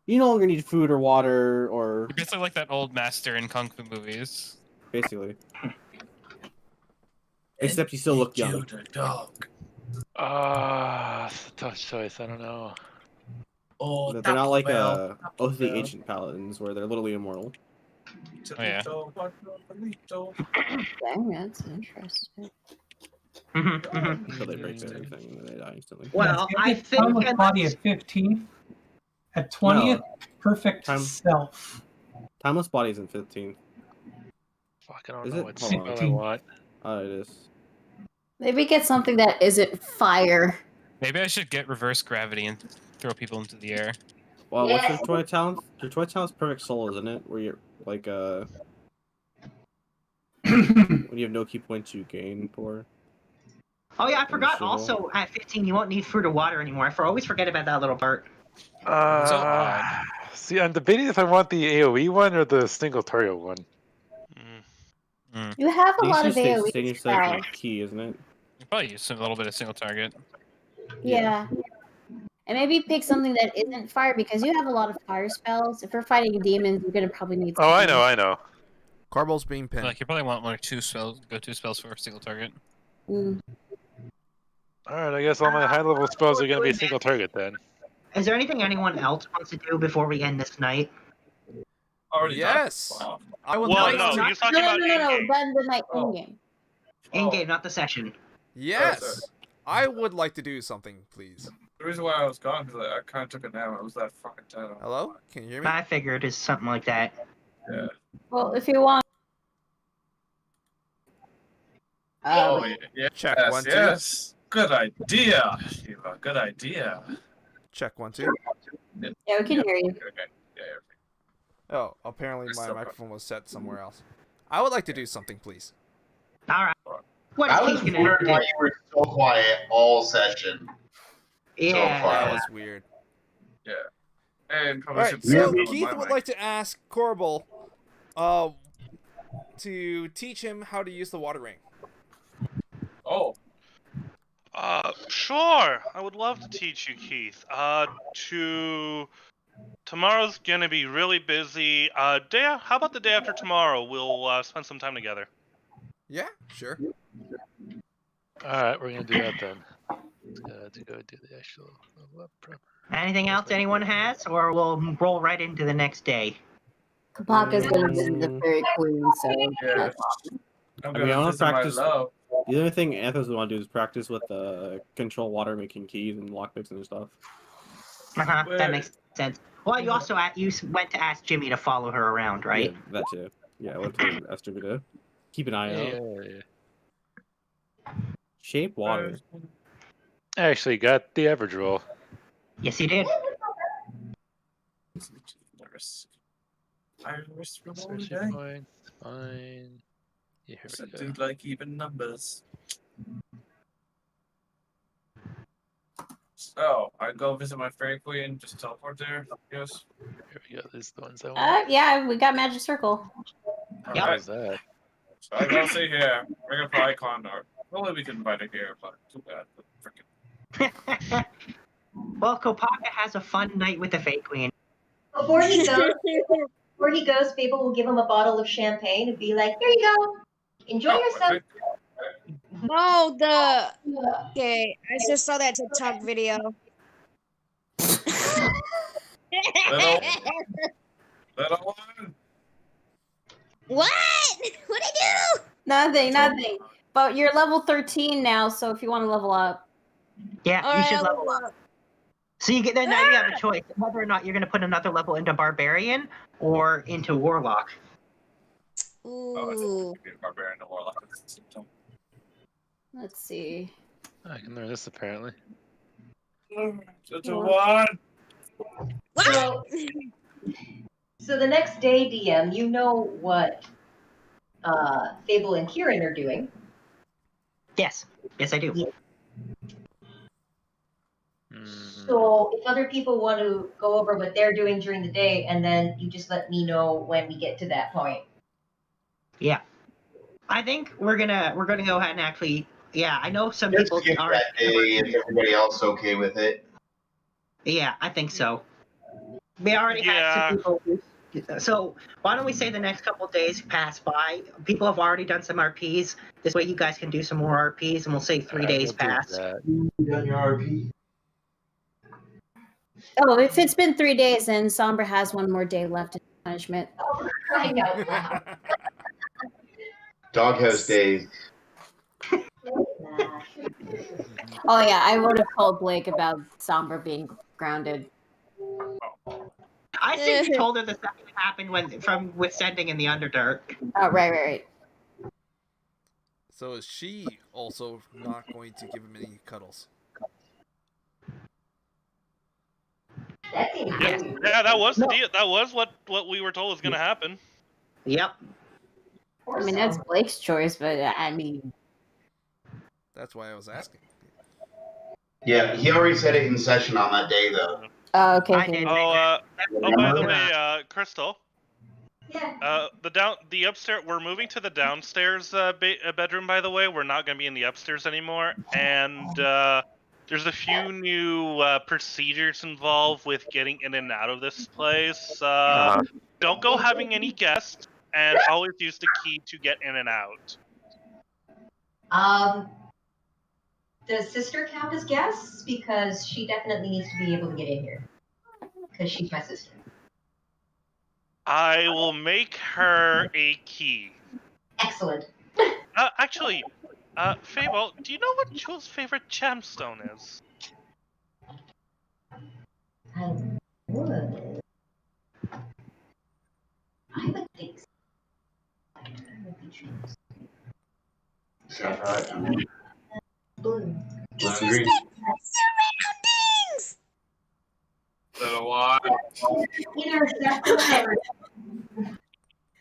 Speaker 11: you no longer need food or water or
Speaker 12: You're basically like that old master in kung fu movies?
Speaker 11: basically. Except you still look young.
Speaker 8: Killed a dog.
Speaker 10: It's a tough choice. I don't know.
Speaker 8: Oh,
Speaker 11: They're not like
Speaker 8: Bell.
Speaker 11: Oath of the Ancient Paladins, where they're literally immortal.
Speaker 12: Oh, yeah.
Speaker 13: Dang, that's interesting.
Speaker 11: Until they break their thing and then they die instantly.
Speaker 2: Well,
Speaker 9: Yes,
Speaker 2: I
Speaker 9: you have
Speaker 2: think
Speaker 9: Timeless Body at 15th. At 20th, Perfect Self.
Speaker 11: Timeless Body's in 15th.
Speaker 10: Fuck, I don't
Speaker 11: Is
Speaker 10: know
Speaker 11: it?
Speaker 10: what
Speaker 11: Hold
Speaker 10: spell I
Speaker 11: on.
Speaker 10: want.
Speaker 11: Oh, it is.
Speaker 13: Maybe get something that isn't fire.
Speaker 12: Maybe I should get reverse gravity and throw people into the air.
Speaker 11: Well, what's your toy talent? Your toy talent's Perfect Soul, isn't it? Where you're like when you have no key points, you gain for.
Speaker 2: Oh yeah, I forgot.
Speaker 11: Initial.
Speaker 2: Also, at 15, you won't need food or water anymore. I always forget about that little part.
Speaker 10: See, I'm debating if I want the AoE one or the single target one.
Speaker 13: You have a
Speaker 11: These
Speaker 13: lot
Speaker 11: two
Speaker 13: of
Speaker 11: stay
Speaker 13: AoE
Speaker 11: yourself
Speaker 13: spells.
Speaker 11: with key, isn't it?
Speaker 12: You probably use a little bit of single target.
Speaker 13: Yeah. And maybe pick something that isn't fire because you have a lot of fire spells. If we're fighting demons, you're gonna probably need.
Speaker 10: Oh, I
Speaker 13: something.
Speaker 10: know.
Speaker 5: Korbal's being pinned.
Speaker 12: Like you probably want one or two spells, go-to spells for a single target.
Speaker 13: Mm.
Speaker 10: Alright, I guess all my high level spells are gonna be single target then.
Speaker 2: Is there anything anyone else wants to do before we end this night?
Speaker 5: Yes. I would
Speaker 4: Well,
Speaker 5: like
Speaker 4: no,
Speaker 5: to.
Speaker 4: he's talking about
Speaker 13: No. Done the night in game.
Speaker 2: In-game, not the session.
Speaker 5: Yes. I would like to do something, please.
Speaker 8: The reason why I was gone because I kind of took a nap. I was that fucking tired.
Speaker 5: Hello? Can you hear me?
Speaker 2: I figured it's something like that.
Speaker 8: Yeah.
Speaker 13: Well, if you want.
Speaker 8: Oh, yeah.
Speaker 5: Check
Speaker 8: Yes,
Speaker 5: 1 2.
Speaker 8: yes. Good idea, Shiva. Good idea.
Speaker 5: Check 1 2.
Speaker 13: Yeah, we can hear you.
Speaker 8: Okay. Yeah.
Speaker 5: Oh, apparently my microphone was set somewhere else. I would like to do something, please.
Speaker 2: All right. What
Speaker 6: I
Speaker 2: is
Speaker 6: was
Speaker 2: Keith gonna
Speaker 6: wondering
Speaker 2: do?
Speaker 6: why you were so quiet all session.
Speaker 2: Yeah.
Speaker 6: So far.
Speaker 5: That was weird.
Speaker 8: Yeah. And probably
Speaker 5: Alright,
Speaker 8: should
Speaker 5: so
Speaker 8: say something with
Speaker 5: Keith
Speaker 8: my
Speaker 5: would
Speaker 8: mic.
Speaker 5: like to ask Korbal to teach him how to use the water ring.
Speaker 8: Oh.
Speaker 4: Sure. I would love to teach you, Keith. Tomorrow's gonna be really busy. How about the day after tomorrow? We'll spend some time together.
Speaker 5: Yeah, sure.
Speaker 10: Alright, we're gonna do that then. To go do the actual level up proper.
Speaker 2: Anything else anyone has, or we'll roll right into the next day?
Speaker 13: Kapaka's gonna visit the Fairy Queen, so.
Speaker 8: Yeah. I'm
Speaker 11: I mean,
Speaker 8: gonna
Speaker 11: I want to
Speaker 8: visit my
Speaker 11: practice.
Speaker 8: love.
Speaker 11: The only thing Anthos would want to do is practice with control water making keys and lockpicks and stuff.
Speaker 2: That makes sense. Well, you also you went to ask Jimmy to follow her around, right?
Speaker 11: Yeah, that too. Yeah, I went to ask Jimmy to keep an eye out. Shape water.
Speaker 10: I actually got the average roll.
Speaker 2: Yes, you did.
Speaker 8: Iris
Speaker 10: Search
Speaker 8: remote.
Speaker 10: points, fine. Yeah, here we go.
Speaker 8: Something like even numbers. So I go visit my fairy queen, just teleport there. Yes.
Speaker 10: Here we go. This is the ones I want.
Speaker 13: Yeah, we got Magic Circle.
Speaker 10: How was that?
Speaker 8: So I go see here, bring up her icon, or only we can invite her here, but too bad. Freaking.
Speaker 2: Well, Kopaka has a fun night with the Fairy Queen.
Speaker 7: Before he goes, Fable will give him a bottle of champagne and be like, "Here you go, enjoy yourself."
Speaker 14: Oh, okay. I just saw that TikTok video.
Speaker 8: Little one.
Speaker 14: What? What'd I do?
Speaker 13: Nothing. But you're level 13 now, so if you want to level up.
Speaker 2: Yeah, you should level up. So you get then now you have a choice whether or not you're going to put another level into Barbarian or into Warlock.
Speaker 14: Ooh.
Speaker 8: Barbarian and Warlock at the same time.
Speaker 13: Let's see.
Speaker 10: I can learn this apparently.
Speaker 8: Such a one.
Speaker 7: So the next day, DM, you know what Fable and Kieran are doing.
Speaker 2: Yes, I do.
Speaker 7: Yeah. So if other people want to go over what they're doing during the day, and then you just let me know when we get to that point.
Speaker 2: Yeah, I think we're gonna go ahead and actually. Yeah, I know some
Speaker 6: Just
Speaker 2: people
Speaker 6: skip
Speaker 2: are.
Speaker 6: that day if everybody else okay with it.
Speaker 2: Yeah, I think so. We already had some people. So why don't we say the next couple of days pass by? People have already done some RPs. This way, you guys can do some more RPs, and we'll say 3 days pass.
Speaker 6: You done your RP?
Speaker 13: Oh, if it's been 3 days, then Sombra has one more day left in punishment.
Speaker 7: I know.
Speaker 6: Doghouse days.
Speaker 13: Oh yeah, I would have told Blake about Sombra being grounded.
Speaker 2: I think you told her the stuff that happened with sending in the Underdark.
Speaker 13: Oh, right.
Speaker 5: So is she also not going to give him any cuddles?
Speaker 4: Yeah, that was the deal. That was what we were told was going to happen.
Speaker 2: Yep.
Speaker 13: I mean, that's Blake's choice, but I mean,
Speaker 5: That's why I was asking.
Speaker 6: Yeah, he already said it in session on that day, though.
Speaker 13: oh, okay.
Speaker 2: I did.
Speaker 4: Oh, by the way, Crystal.
Speaker 7: Yeah.
Speaker 4: The upstairs. We're moving to the downstairs bedroom. By the way, we're not going to be in the upstairs anymore, and there's a few new procedures involved with getting in and out of this place. Don't go having any guests, and always use the key to get in and out.
Speaker 7: Does sister count as guests? Because she definitely needs to be able to get in here. Because she's my sister.
Speaker 4: I will make her a key.
Speaker 7: Excellent.
Speaker 4: Actually, Fable, do you know what Jules' favorite gemstone is?
Speaker 7: I would. I would think so. Blue.
Speaker 6: Laundry.
Speaker 8: So what?
Speaker 7: Either sapphire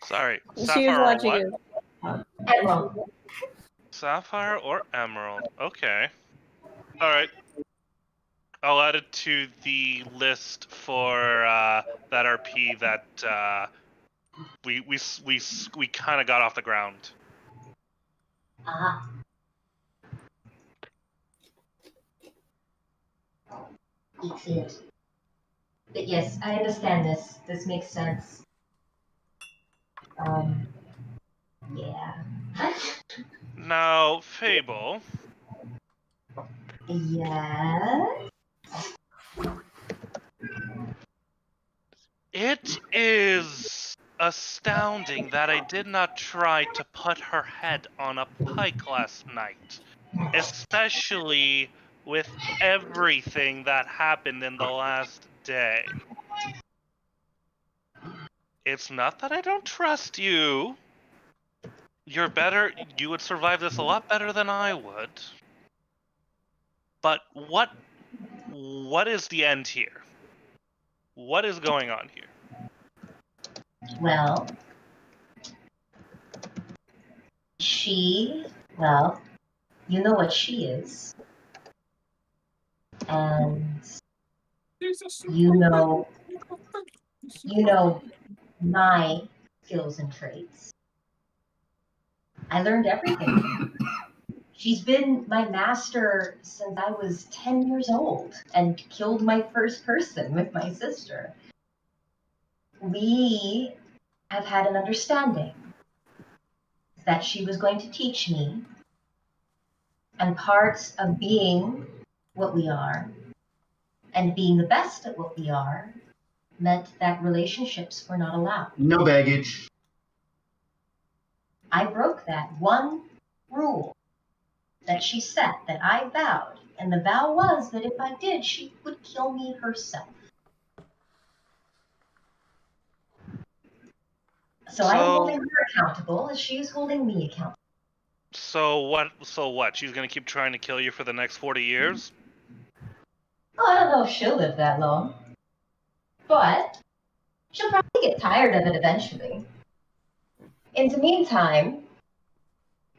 Speaker 4: Sorry,
Speaker 13: She was
Speaker 4: sapphire or
Speaker 13: watching
Speaker 4: what?
Speaker 13: you.
Speaker 7: emerald.
Speaker 4: Sapphire or emerald? Okay. All right. I'll add it to the list for that RP that we kind of got off the ground.
Speaker 7: Ah. Excellent. But yes, I understand this. This makes sense. Yeah.
Speaker 4: Now, Fable.
Speaker 7: Yes.
Speaker 4: It is astounding that I did not try to put her head on a pike last night, especially with everything that happened in the last day. It's not that I don't trust you. You're better. You would survive this a lot better than I would. But what is the end here? What is going on here?
Speaker 7: Well, you know what she is. And you know my skills and traits. I learned everything. She's been my master since I was 10 years old and killed my first person with my sister. We have had an understanding that she was going to teach me, and parts of being what we are and being the best at what we are meant that relationships were not allowed.
Speaker 6: No baggage.
Speaker 7: I broke that one rule that she set, that I vowed, and the vow was that if I did, she would kill me herself. So I'm holding her accountable as she is holding me accountable.
Speaker 4: So what? She's gonna keep trying to kill you for the next 40 years?
Speaker 7: Oh, I don't know if she'll live that long. But she'll probably get tired of it eventually. In the meantime,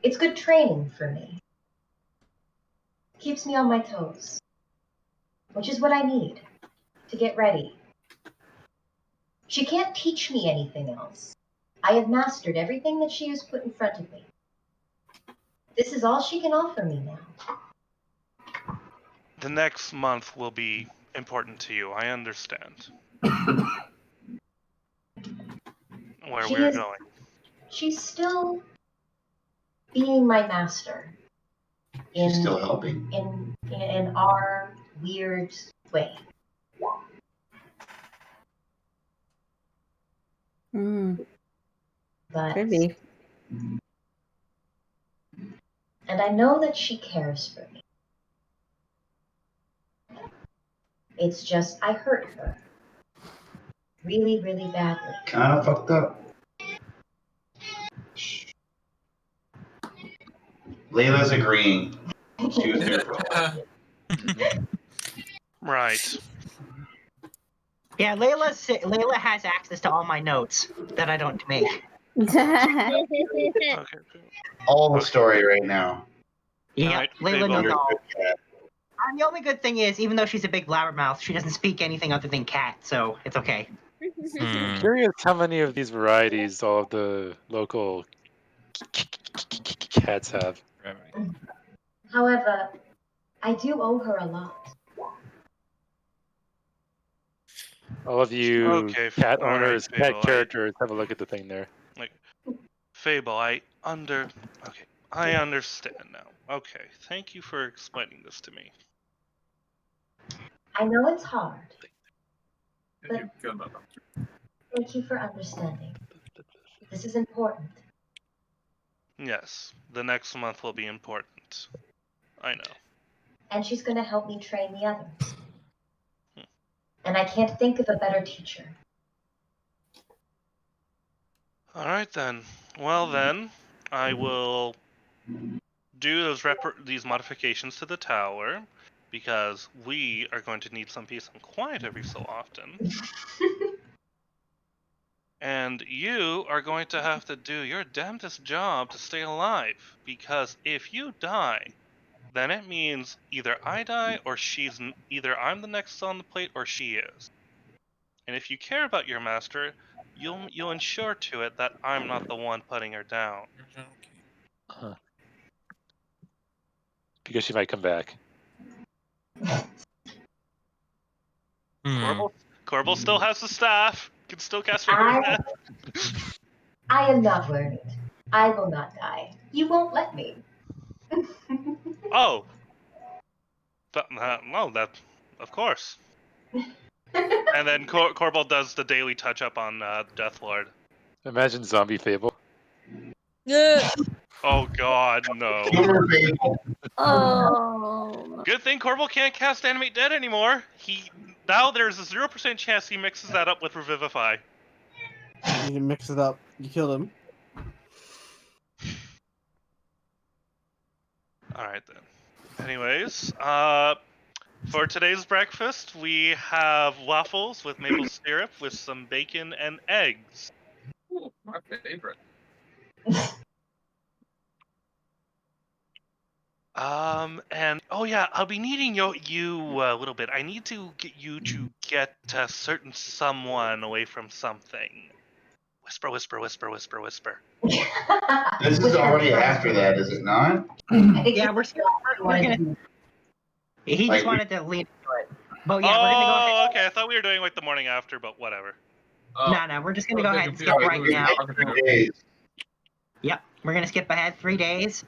Speaker 7: it's good training for me. Keeps me on my toes. Which is what I need to get ready. She can't teach me anything else. I have mastered everything that she has put in front of me. This is all she can offer me now.
Speaker 4: The next month will be important to you, I understand. Where we're going.
Speaker 7: She's still being my master.
Speaker 6: She's still helping.
Speaker 7: In our weird way. But
Speaker 13: Could be.
Speaker 7: and I know that she cares for me. It's just I hurt her. Really, really badly.
Speaker 6: Kind of fucked up. Layla's agreeing. She was here for a while.
Speaker 4: Right.
Speaker 2: Yeah, Layla has access to all my notes that I don't make.
Speaker 4: Okay.
Speaker 6: All the story right now.
Speaker 2: Yeah,
Speaker 4: Alright,
Speaker 2: Layla
Speaker 4: Fable.
Speaker 2: knows all. And the only good thing is, even though she's a big blabbermouth, she doesn't speak anything other than cat, so it's okay.
Speaker 10: I'm curious how many of these varieties all of the local cats have.
Speaker 7: However, I do owe her a lot.
Speaker 10: All of you
Speaker 4: Okay,
Speaker 10: cat
Speaker 4: all right,
Speaker 10: owners,
Speaker 4: Fable,
Speaker 10: cat characters, have a look at the thing there.
Speaker 4: Like, Fable, I understand now. Okay, thank you for explaining this to me.
Speaker 7: I know it's hard, but
Speaker 8: Good enough.
Speaker 7: thank you for understanding. This is important.
Speaker 4: Yes, the next month will be important. I know.
Speaker 7: And she's going to help me train the others. And I can't think of a better teacher.
Speaker 4: Alright then. Well then, I will do these modifications to the tower, because we are going to need some peace and quiet every so often. And you are going to have to do your damnedest job to stay alive, because if you die, then it means either I die or either I'm the next on the plate or she is. And if you care about your master, you'll ensure to it that I'm not the one putting her down.
Speaker 10: Huh. Because she might come back.
Speaker 4: Korbal still has the staff. Can still cast regular staff.
Speaker 7: I am not worried. I will not die. You won't let me.
Speaker 4: Oh. No, that, of course. And then Korbal does the daily touch-up on Deathlord.
Speaker 10: Imagine zombie Fable.
Speaker 4: Oh god, no.
Speaker 13: Oh.
Speaker 4: Good thing Korbal can't cast Animate Dead anymore. Now there's a 0% chance he mixes that up with Revivify.
Speaker 11: You can mix it up. You kill him.
Speaker 4: Alright then. Anyways, for today's breakfast, we have waffles with maple syrup with some bacon and eggs.
Speaker 8: Ooh, my favorite.
Speaker 4: And oh yeah, I'll be needing you a little bit. I need to get you to get a certain someone away from something. Whisper, whisper, whisper, whisper, whisper.
Speaker 6: This is already after that, is it not?
Speaker 2: Yeah, we're gonna. He just wanted to lead into it. But yeah, we're gonna go ahead.
Speaker 4: Oh, okay. I thought we were doing like the morning after, but whatever.
Speaker 2: No, we're just gonna go ahead and skip right now. Yep, we're gonna skip ahead 3 days.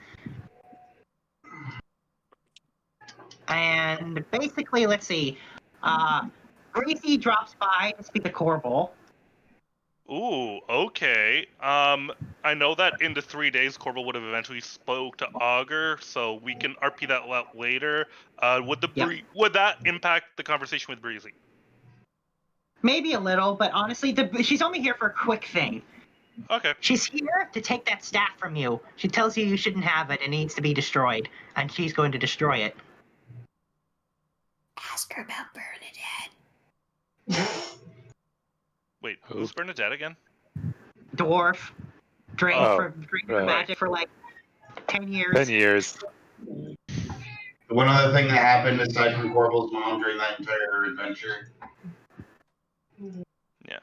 Speaker 2: And basically, let's see. Greasy drops by to speak to Korbal.
Speaker 4: Ooh, okay. I know that in the 3 days, Korbal would have eventually spoke to Augur, so we can RP that out later. Would that impact the conversation with Breezy?
Speaker 2: Maybe a little, but honestly, she's only here for a quick thing.
Speaker 4: Okay.
Speaker 2: She's here to take that staff from you. She tells you shouldn't have it and needs to be destroyed, and she's going to destroy it.
Speaker 13: Ask her about Bernadette.
Speaker 4: Wait, who's Bernadette again?
Speaker 2: Dwarf. Drained for magic for like 10 years.
Speaker 10: 10 years.
Speaker 6: One other thing that happened aside from Korbal's mom during that entire adventure.
Speaker 4: Yeah.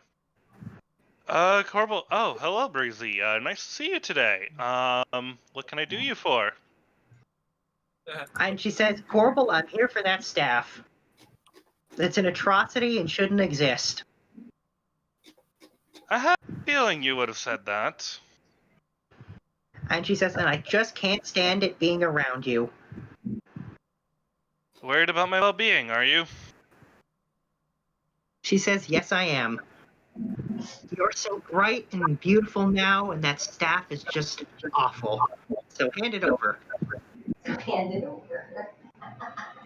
Speaker 4: Korbal. Oh, hello, Breezy. Nice to see you today. What can I do you for?
Speaker 2: And she says, Korbal, I'm here for that staff. It's an atrocity and shouldn't exist.
Speaker 4: I had a feeling you would have said that.
Speaker 2: And she says, and I just can't stand it being around you.
Speaker 4: Worried about my well-being, are you?
Speaker 2: She says, yes, I am. You're so bright and beautiful now, and that staff is just awful. So hand it over.
Speaker 7: Hand it over.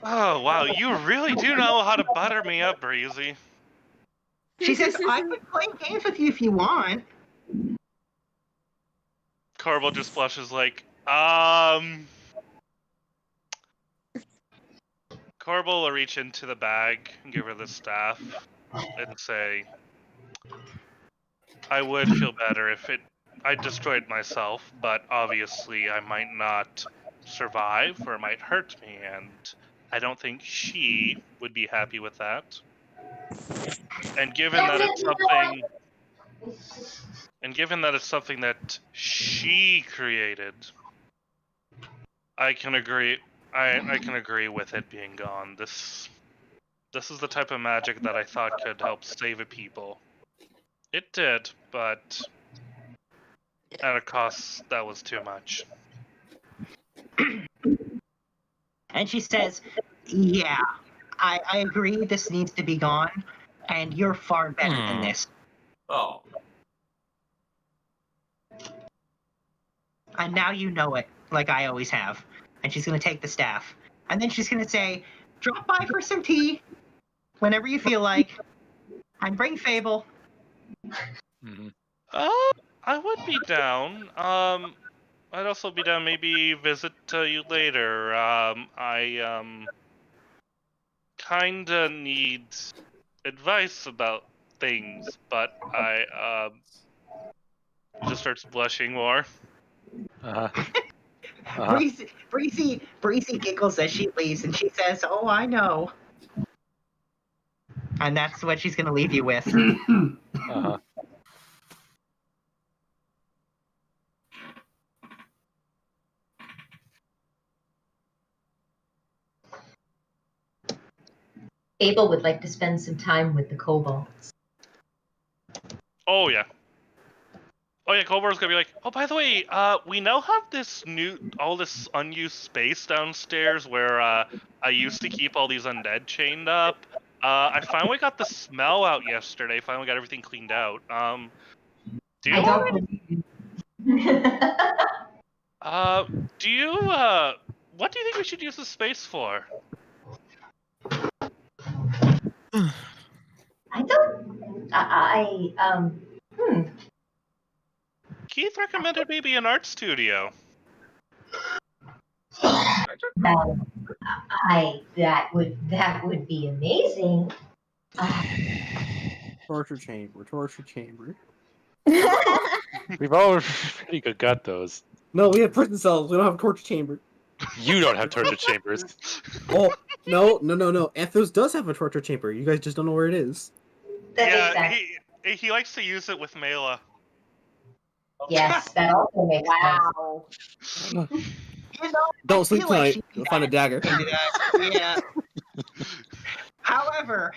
Speaker 4: Oh, wow, you really do know how to butter me up, Breezy.
Speaker 2: She says, I could play games with you if you want.
Speaker 4: Korbal just blushes like, Korbal will reach into the bag and give her the staff and say, I would feel better if I destroyed myself, but obviously I might not survive or it might hurt me, and I don't think she would be happy with that. And given that it's something that she created, I can agree. I can agree with it being gone. This is the type of magic that I thought could help save a people. It did, but at a cost that was too much.
Speaker 2: And she says, yeah, I agree this needs to be gone, and you're far better than this.
Speaker 8: Oh.
Speaker 2: And now you know it, like I always have. And she's going to take the staff. And then she's going to say, drop by for some tea whenever you feel like, and bring Fable.
Speaker 10: Mm-hmm.
Speaker 4: I would be down. I'd also be down maybe visit you later. I kinda need advice about things, but I just starts blushing more.
Speaker 2: Breezy giggles as she leaves, and she says, oh, I know. And that's what she's going to leave you with.
Speaker 7: Abel would like to spend some time with the kobolds.
Speaker 4: Oh yeah. Oh yeah, Kobal's gonna be like, oh, by the way, we now have this all this unused space downstairs where I used to keep all these undead chained up. I finally got the smell out yesterday. Finally got everything cleaned out. Do you? What do you think we should use the space for? Keith recommended maybe an art studio.
Speaker 7: That would be amazing.
Speaker 11: Torture chamber.
Speaker 10: We've all pretty good got those.
Speaker 11: No, we have prison cells. We don't have a torture chamber.
Speaker 10: You don't have torture chambers.
Speaker 11: Oh, no. Anthos does have a torture chamber. You guys just don't know where it is.
Speaker 4: Yeah, he likes to use it with Mela.
Speaker 7: Yes, that also makes sense.
Speaker 11: Don't sleep tonight. You'll find a dagger.
Speaker 2: Yeah. However,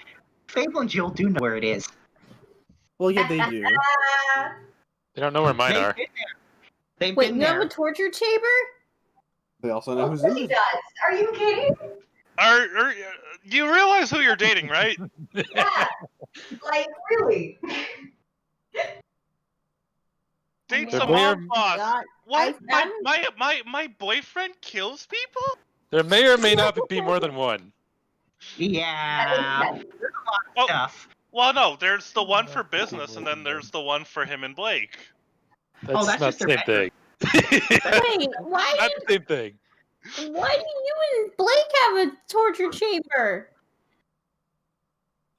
Speaker 2: Fable and Jill do know where it is.
Speaker 11: Well, yeah, they do.
Speaker 10: They don't know where mine are.
Speaker 2: They've
Speaker 13: Wait,
Speaker 2: been
Speaker 13: you
Speaker 2: there.
Speaker 13: have a torture chamber?
Speaker 11: They also know who's
Speaker 7: Of
Speaker 11: in
Speaker 7: course he
Speaker 11: it.
Speaker 7: does. Are you kidding?
Speaker 4: You realize who you're dating, right?
Speaker 7: Yeah. Like, really?
Speaker 4: Dates
Speaker 10: The
Speaker 4: a
Speaker 10: mayor-
Speaker 4: mob boss. What? My boyfriend kills people?
Speaker 10: There may or may not be more than one.
Speaker 2: Yeah. There's a lot of stuff.
Speaker 4: Well, no, there's the one for business, and then there's the one for him and Blake.
Speaker 10: That's not the same thing.
Speaker 13: Wait, why
Speaker 10: Not the same thing.
Speaker 13: do you and Blake have a torture chamber?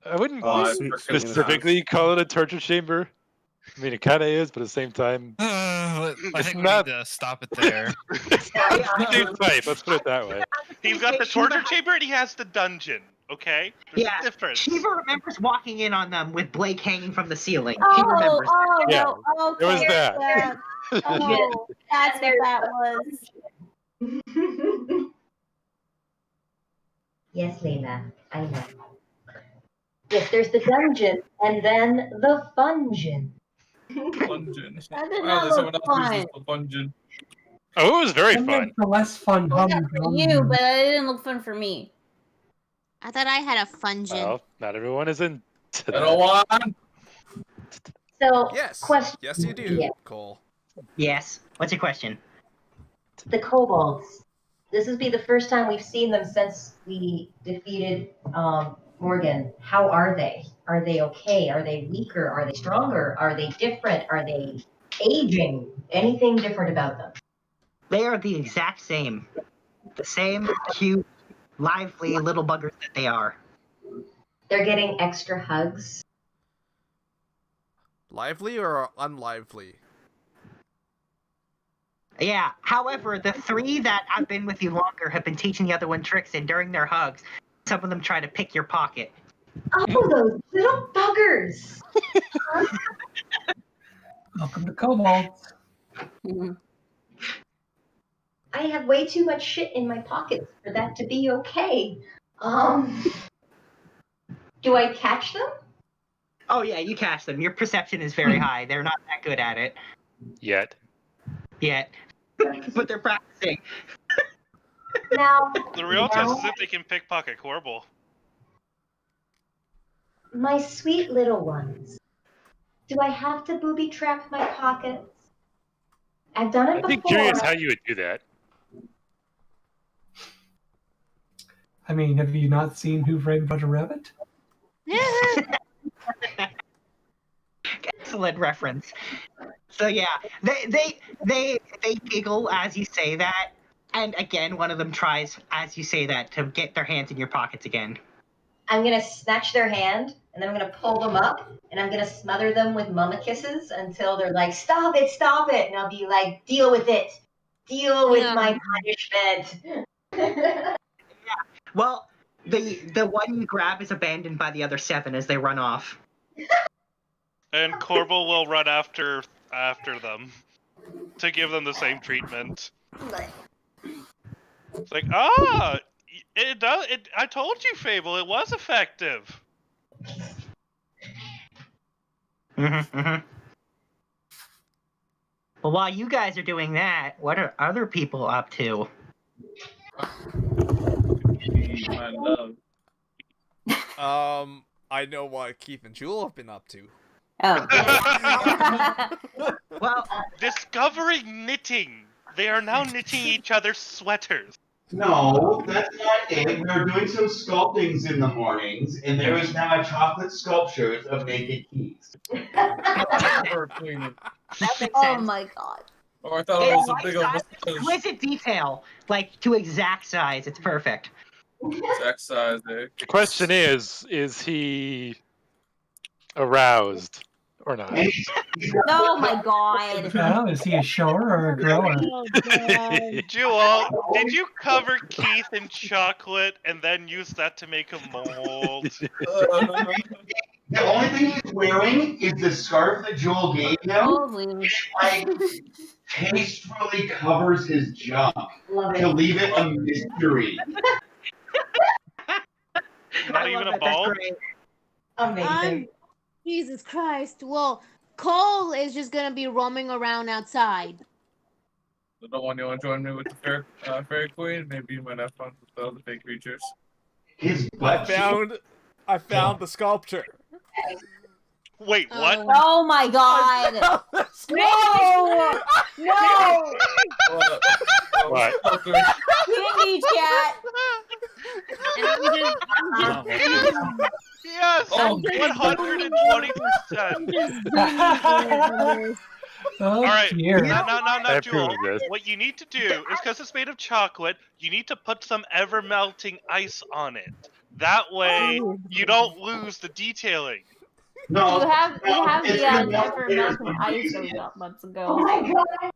Speaker 10: I wouldn't
Speaker 11: sweet.
Speaker 10: specifically call it a torture chamber. I mean, it kind of is, but at the same time,
Speaker 12: I
Speaker 10: it's
Speaker 12: think
Speaker 10: not.
Speaker 12: we need to stop it there.
Speaker 10: It's not the same type. Let's put it that way.
Speaker 4: He's got the torture chamber and he has the dungeon. Okay, there's a difference.
Speaker 2: Shiva remembers walking in on them with Blake hanging from the ceiling. He
Speaker 13: Oh,
Speaker 2: remembers.
Speaker 10: Yeah,
Speaker 13: no, okay.
Speaker 10: there was that.
Speaker 13: Oh, that's what that was.
Speaker 7: Yes, Lena, I know. Yes, there's the dungeon, and then the fungeon.
Speaker 8: Fungeon.
Speaker 13: That did
Speaker 8: Wow,
Speaker 13: not
Speaker 8: there's someone
Speaker 13: look
Speaker 8: else
Speaker 13: fun.
Speaker 8: uses the fungeon.
Speaker 10: Oh, it was very
Speaker 9: That
Speaker 10: fun.
Speaker 9: makes the less fun.
Speaker 13: Well, yeah, for you, but it didn't look fun for me.
Speaker 14: I thought I had a fungeon.
Speaker 10: Well, not everyone is in.
Speaker 8: I don't want.
Speaker 7: So,
Speaker 5: Yes.
Speaker 7: question.
Speaker 5: Yes, you do,
Speaker 7: Yeah.
Speaker 5: Cole.
Speaker 2: Yes. What's your question?
Speaker 7: The kobolds. This will be the first time we've seen them since we defeated Morgan. How are they? Are they okay? Are they weaker? Are they stronger? Are they different? Are they aging? Anything different about them?
Speaker 2: They are the exact same. The same cute, lively little buggers that they are.
Speaker 7: They're getting extra hugs.
Speaker 5: Lively or unlively?
Speaker 2: Yeah. However, the three that have been with you longer have been teaching the other one tricks, and during their hugs, some of them try to pick your pocket.
Speaker 7: Oh, those little buggers!
Speaker 9: Welcome to kobolds.
Speaker 7: I have way too much shit in my pockets for that to be okay. Do I catch them?
Speaker 2: Oh yeah, you catch them. Your perception is very high. They're not that good at it
Speaker 10: Yet.
Speaker 2: but they're practicing.
Speaker 7: Now,
Speaker 4: The real test is if they can pickpocket Korbal.
Speaker 7: my sweet little ones, do I have to booby trap my pockets? I've done it
Speaker 10: I'd be
Speaker 7: before.
Speaker 10: curious how you would do that.
Speaker 9: I mean, have you not seen Who Framed Roger Rabbit?
Speaker 2: Excellent reference. So yeah, they giggle as you say that, and again, one of them tries as you say that to get their hands in your pockets again.
Speaker 7: I'm gonna snatch their hand, and then I'm gonna pull them up, and I'm gonna smother them with mama kisses until they're like, "Stop it, stop it!" And I'll be like, "Deal with it, deal with my punishment."
Speaker 2: Well, the one you grab is abandoned by the other 7 as they run off.
Speaker 4: And Korbal will run after them to give them the same treatment. It's like, it does. I told you, Fable, it was effective.
Speaker 2: Well, while you guys are doing that, what are other people up to?
Speaker 8: My love.
Speaker 5: I know what Keith and Jewel have been up to.
Speaker 13: Oh.
Speaker 2: Well,
Speaker 4: discovering knitting. They are now knitting each other's sweaters.
Speaker 6: No, that's not it. We were doing some sculptings in the mornings, and there is now a chocolate sculpture of naked Keith.
Speaker 13: Oh my god.
Speaker 8: Oh, I thought it was a big old
Speaker 2: exquisite detail, like to exact size. It's perfect.
Speaker 8: exact size there.
Speaker 10: The question is he aroused or not?
Speaker 13: Oh my god.
Speaker 9: Oh, is he a shower or a grower?
Speaker 4: Jewel, did you cover Keith in chocolate and then use that to make a mold?
Speaker 6: The only thing he's wearing is the scarf that Joel gave him. It, like, tastefully covers his junk to leave it a mystery.
Speaker 4: Not even a ball?
Speaker 7: Amazing.
Speaker 14: Jesus Christ. Well, Cole is just gonna be roaming around outside.
Speaker 8: So don't want you to join me with the fairy queen? Maybe you might have fun with the other fake creatures.
Speaker 5: I found the sculpture.
Speaker 4: Wait, what?
Speaker 13: Oh my god. No! No!
Speaker 10: What?
Speaker 13: Candy chat.
Speaker 4: Yes,
Speaker 8: Oh,
Speaker 4: 120%.
Speaker 9: Oh,
Speaker 4: Alright,
Speaker 9: dear.
Speaker 4: now, Jewel,
Speaker 10: approve this.
Speaker 4: what you need to do is, because it's made of chocolate, you need to put some ever-melting ice on it. That way, you don't lose the detailing.
Speaker 6: No,
Speaker 13: You have
Speaker 6: it's
Speaker 13: the
Speaker 6: gonna melt
Speaker 13: never
Speaker 6: there.
Speaker 13: melted ice a months ago.
Speaker 7: Oh my god.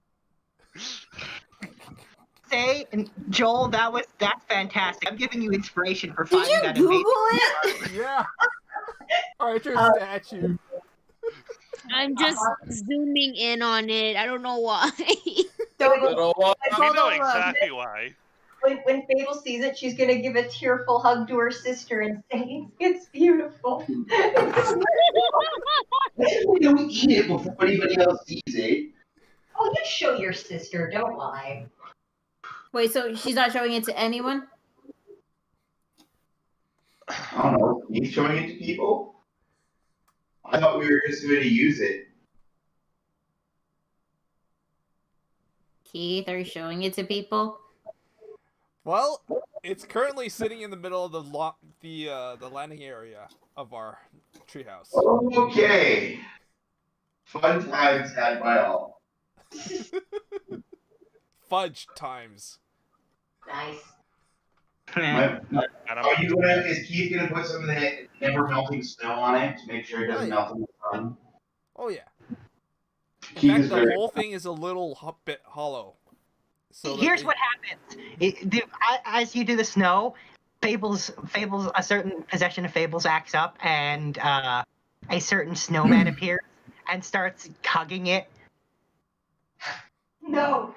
Speaker 2: Say, Joel, that's fantastic. I'm giving you inspiration for
Speaker 13: Did
Speaker 2: finding
Speaker 13: you
Speaker 2: that
Speaker 13: Google
Speaker 2: amazing.
Speaker 13: it?
Speaker 5: Yeah. Archer statue.
Speaker 14: I'm just zooming in on it. I don't know why.
Speaker 8: Little one.
Speaker 4: We know exactly why.
Speaker 7: When Fable sees it, she's gonna give a tearful hug to her sister and say, "It's beautiful."
Speaker 6: We don't eat it before anybody else sees it.
Speaker 7: Oh, you show your sister, don't lie.
Speaker 13: Wait, so she's not showing it to anyone?
Speaker 6: I don't know. He's showing it to people? I thought we were just going to use it.
Speaker 13: Keith, are you showing it to people?
Speaker 5: Well, it's currently sitting in the middle of the landing area of our treehouse.
Speaker 6: Okay. Fun times had by all.
Speaker 5: Fudge times.
Speaker 7: Nice.
Speaker 6: Is Keith gonna put some of the never melting snow on it to make sure it doesn't melt in the sun?
Speaker 5: Oh yeah. In
Speaker 6: Keith
Speaker 5: fact,
Speaker 6: is
Speaker 5: the
Speaker 6: very
Speaker 5: whole thing is a little bit hollow. So
Speaker 2: Here's what happens. As you do the snow, Fables, a certain possession of Fables acts up, and a certain snowman appears and starts hugging it.
Speaker 7: No,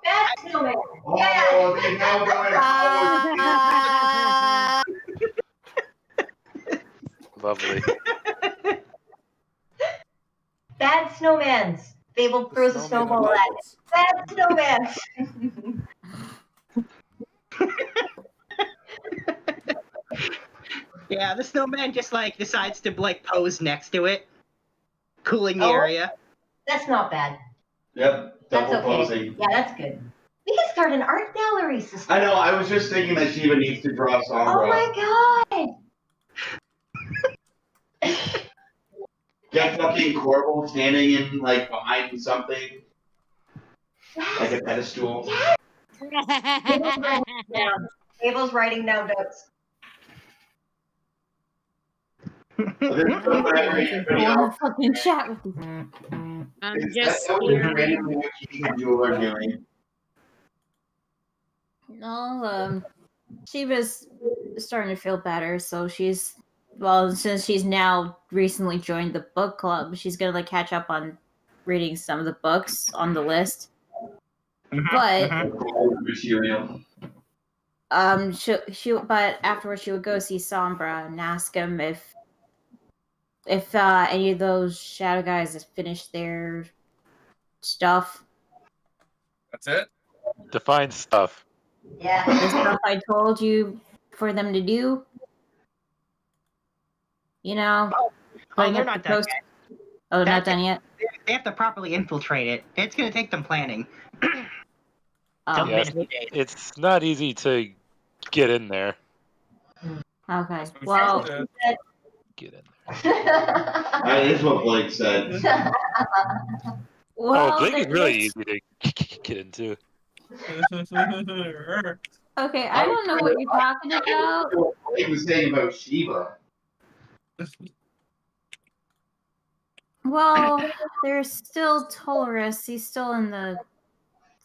Speaker 7: bad snowman.
Speaker 6: Oh, they know
Speaker 10: Lovely.
Speaker 7: Bad snowmans. Fable throws a snowball at it. Bad snowmans.
Speaker 2: Yeah, the snowman just decides to pose next to it, cooling the area.
Speaker 7: That's not bad.
Speaker 6: Yep,
Speaker 7: That's
Speaker 6: double
Speaker 7: okay.
Speaker 6: posing.
Speaker 7: Yeah, that's good. We can start an art gallery system.
Speaker 6: I know, I was just thinking that Shiva needs to draw Sombra.
Speaker 7: Oh my god!
Speaker 6: Get fucking Korbal standing in, behind something. Like a pedestal.
Speaker 7: Fable's writing down notes.
Speaker 13: Fucking chat with you.
Speaker 3: I'm just scared.
Speaker 13: No, she was starting to feel better, so since she's now recently joined the book club, she's gonna catch up on reading some of the books on the list. But but afterwards she would go see Sombra and ask him if any of those shadow guys has finished their stuff.
Speaker 8: That's it?
Speaker 10: Define stuff.
Speaker 7: Yeah.
Speaker 13: The stuff I told you for them to do. You know?
Speaker 2: They're not done yet.
Speaker 13: Oh, not done yet?
Speaker 2: They have to properly infiltrate it. It's going to take them planning.
Speaker 10: Yes, it's not easy to get in there.
Speaker 13: Okay. Well,
Speaker 10: Get in
Speaker 6: That is what Blake said.
Speaker 10: Oh, Blake is really easy to get into.
Speaker 13: okay, I don't know what you're talking about.
Speaker 6: He was saying about Shiva.
Speaker 13: Well, there's still Taurus. He's still in the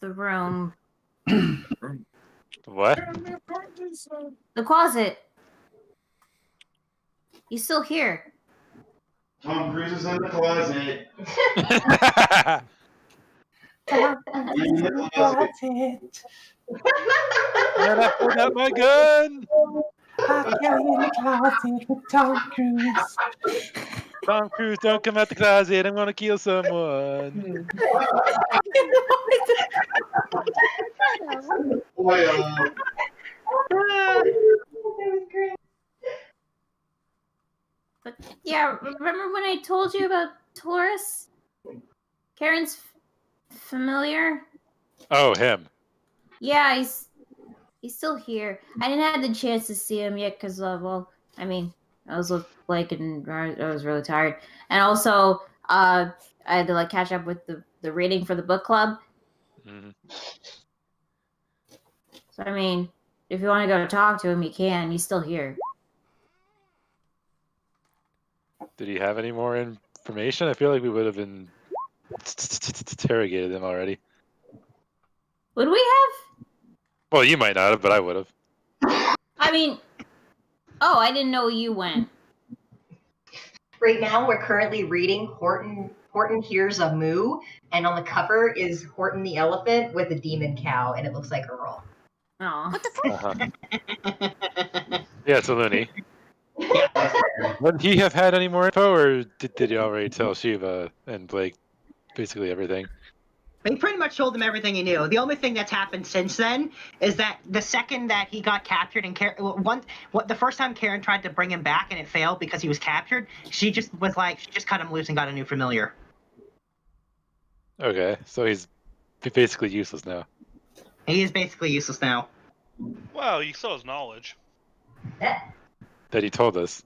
Speaker 13: room.
Speaker 10: What?
Speaker 13: The closet. He's still here.
Speaker 6: Tom Cruise is in the closet. In the closet.
Speaker 10: And I pulled out my gun.
Speaker 9: I'm in the closet with Tom Cruise.
Speaker 10: Tom Cruise, don't come out the closet. I'm gonna kill someone.
Speaker 13: But yeah, remember when I told you about Taurus? Karen's familiar?
Speaker 10: Oh, him.
Speaker 13: Yeah, he's still here. I didn't have the chance to see him yet because, I was with Blake and I was really tired. And also, I had to catch up with the reading for the book club.
Speaker 10: Mm-hmm.
Speaker 13: So if you want to go talk to him, you can. He's still here.
Speaker 10: Did he have any more information? I feel like we would have been interrogated him already.
Speaker 13: Would we have?
Speaker 10: Well, you might not have, but I would have.
Speaker 13: Oh, I didn't know you went.
Speaker 7: Right now, we're currently reading Horton Hears a Moo, and on the cover is Horton the elephant with a demon cow, and it looks like Earl.
Speaker 13: Oh,
Speaker 3: what the fuck?
Speaker 10: Yeah, it's a loony. Would he have had any more info, or did he already tell Shiva and Blake basically everything?
Speaker 2: He pretty much told them everything he knew. The only thing that's happened since then is that the second that he got captured and the first time Karen tried to bring him back and it failed because he was captured, she just cut him loose and got a new familiar.
Speaker 10: Okay, so he's basically useless now.
Speaker 2: He is basically useless now.
Speaker 4: Well, he still has knowledge.
Speaker 10: That he told us.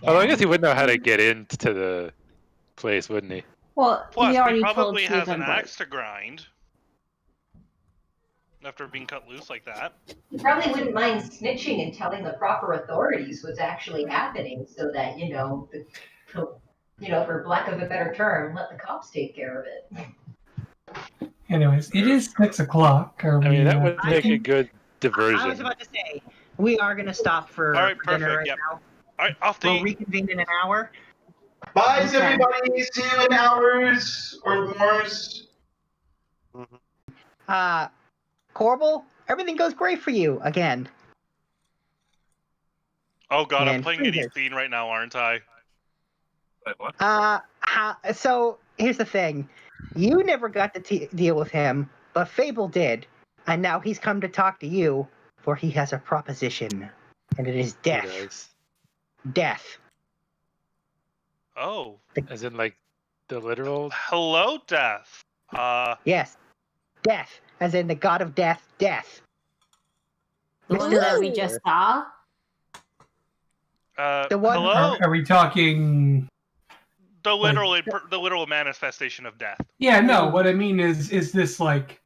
Speaker 10: Although I guess he would know how to get into the place, wouldn't he?
Speaker 13: Well,
Speaker 4: Plus,
Speaker 13: he already
Speaker 4: probably
Speaker 13: told
Speaker 4: has
Speaker 13: Shiva
Speaker 4: an
Speaker 13: and Blake.
Speaker 4: axe to grind. After being cut loose like that.
Speaker 7: He probably wouldn't mind snitching and telling the proper authorities what's actually happening, so that for lack of a better term, let the cops take care of it.
Speaker 9: Anyways, it is 6 o'clock. Are
Speaker 10: I mean,
Speaker 9: we,
Speaker 10: that would make a
Speaker 9: drinking?
Speaker 10: good diversion.
Speaker 2: I was about to say, we are going to stop for,
Speaker 4: All right,
Speaker 2: for dinner
Speaker 4: perfect.
Speaker 2: right
Speaker 4: Yep.
Speaker 2: now.
Speaker 4: All right, off to
Speaker 2: We'll
Speaker 4: eat.
Speaker 2: reconvene in an hour.
Speaker 6: Bye,
Speaker 2: Okay.
Speaker 6: everybody. See you in hours or more.
Speaker 2: Korbal, everything goes great for you again.
Speaker 4: Oh god, I'm
Speaker 2: And
Speaker 4: playing
Speaker 2: freezes.
Speaker 4: Eddie's scene right now, aren't I?
Speaker 8: Wait, what?
Speaker 2: So here's the thing. You never got to deal with him, but Fable did. And now he's come to talk to you, for he has a proposition. And it is death. Death.
Speaker 4: Oh.
Speaker 10: As in, like, the literal...
Speaker 4: Hello, Death.
Speaker 2: Yes. Death. As in the god of death, death.
Speaker 13: The one that we just saw?
Speaker 2: The one-
Speaker 4: hello?
Speaker 9: Are we talking?
Speaker 4: The literal manifestation of death.
Speaker 9: Yeah, no. What I mean is this like,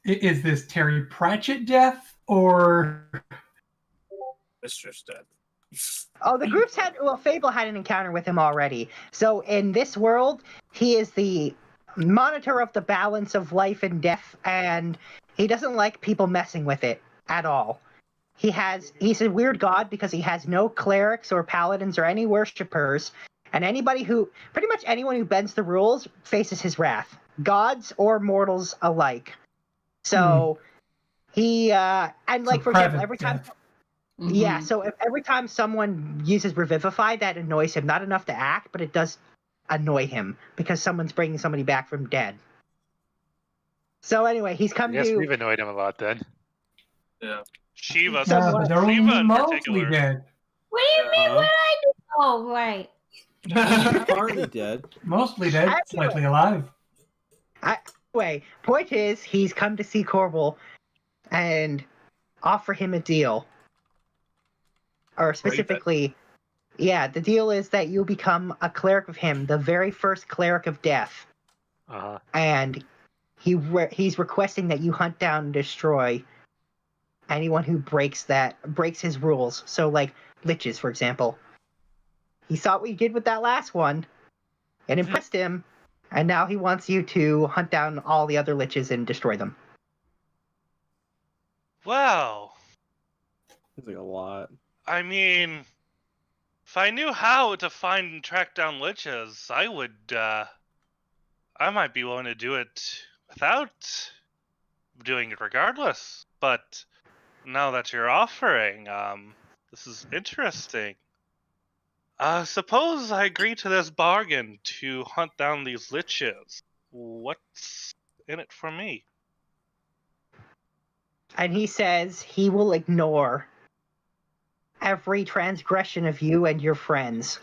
Speaker 9: is this Terry Pratchett death or
Speaker 8: Mistress Death.
Speaker 2: Oh, the group's Fable had an encounter with him already. So in this world, he is the monitor of the balance of life and death, and he doesn't like people messing with it at all. He's a weird god because he has no clerics or paladins or any worshippers, and pretty much anyone who bends the rules faces his wrath, gods or mortals alike. So he and like, for example, every time. Yeah, so every time someone uses Revivify, that annoys him. Not enough to act, but it does annoy him because someone's bringing somebody back from dead. So anyway, he's come
Speaker 10: I guess
Speaker 2: to...
Speaker 10: we've annoyed him a lot then.
Speaker 8: Yeah.
Speaker 4: Shiva,
Speaker 9: no, but they're
Speaker 4: Shiva
Speaker 9: only
Speaker 4: in
Speaker 9: mostly
Speaker 4: particular.
Speaker 9: dead.
Speaker 13: What do you mean? What did I do? Oh, right.
Speaker 11: Partly dead.
Speaker 9: Mostly dead, slightly alive.
Speaker 2: Anyway, point is, he's come to see Korbal and offer him a deal. Or specifically, yeah, the deal is that you'll become a cleric of him, the very first cleric of death. And he's requesting that you hunt down and destroy anyone who breaks his rules. So, like, liches, for example. He saw what you did with that last one. It impressed him, and now he wants you to hunt down all the other liches and destroy them.
Speaker 4: Wow.
Speaker 11: It's like a lot.
Speaker 4: I mean, if I knew how to find and track down liches, I would, I might be willing to do it without doing it regardless. But now that you're offering, this is interesting. Suppose I agree to this bargain to hunt down these liches. What's in it for me?
Speaker 2: And he says he will ignore every transgression of you and your friends.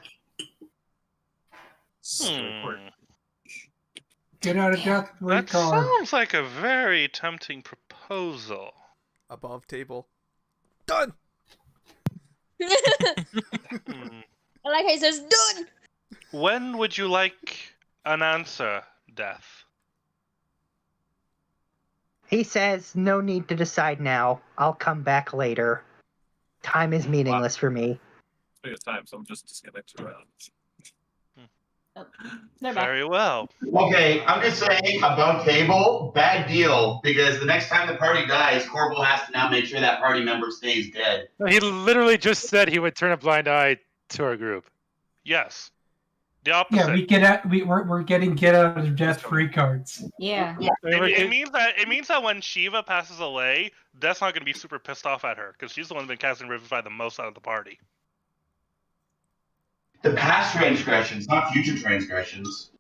Speaker 9: Get out of death,
Speaker 4: That
Speaker 9: car.
Speaker 4: sounds like a very tempting proposal.
Speaker 5: Above table. Done!
Speaker 14: I like how he says, done!
Speaker 4: When would you like an answer, Death?
Speaker 2: He says, no need to decide now. I'll come back later. Time is meaningless for me.
Speaker 8: Speaking of time, so I'm just disconnected around.
Speaker 4: Very well.
Speaker 6: Okay, I'm just saying, above table, bad deal, because the next time the party dies, Korbal has to now make sure that party member stays dead.
Speaker 10: He literally just said he would turn a blind eye to our group.
Speaker 4: Yes. The opposite.
Speaker 9: Yeah, we're getting get out of death free cards.
Speaker 13: Yeah.
Speaker 4: It means that when Shiva passes away, Death's not going to be super pissed off at her because she's the one that's been casting Revivify the most out of the party.
Speaker 6: The past transgressions, not future transgressions.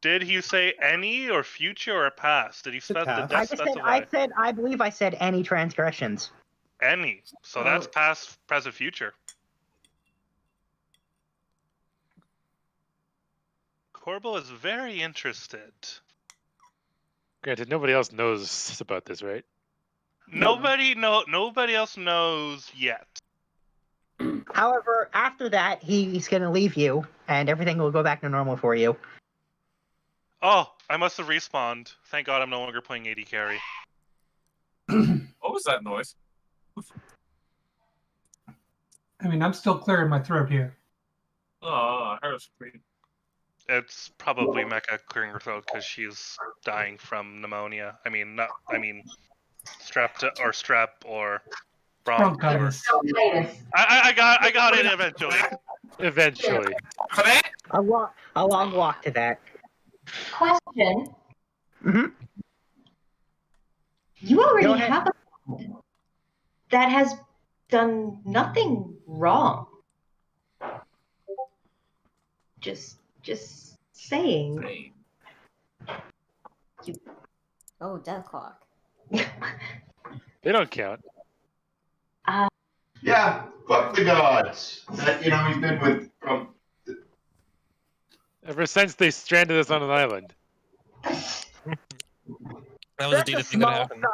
Speaker 4: Did he say any or future or past? Did he specify?
Speaker 2: I believe I said any transgressions.
Speaker 4: Any. So that's past, present, future. Korbal is very interested.
Speaker 10: Granted, nobody else knows about this, right?
Speaker 4: Nobody else knows yet.
Speaker 2: However, after that, he's going to leave you, and everything will go back to normal for you.
Speaker 4: Oh, I must have respawned. Thank God I'm no longer playing AD carry.
Speaker 8: What was that noise?
Speaker 9: I mean, I'm still clearing my throat here.
Speaker 8: Oh, I heard a scream.
Speaker 4: It's probably Mecca clearing her throat because she's dying from pneumonia. I mean, strep or
Speaker 9: Bronchitis.
Speaker 4: I got it eventually.
Speaker 10: Eventually.
Speaker 2: A long walk to that.
Speaker 7: Question.
Speaker 2: Mm-hmm.
Speaker 7: You already have a friend that has done nothing wrong. Just saying.
Speaker 13: Oh, death clock.
Speaker 10: They don't count.
Speaker 6: Yeah, fuck the gods. That, he's been with from.
Speaker 10: Ever since they stranded us on an island.
Speaker 12: That was indeed a thing that happened.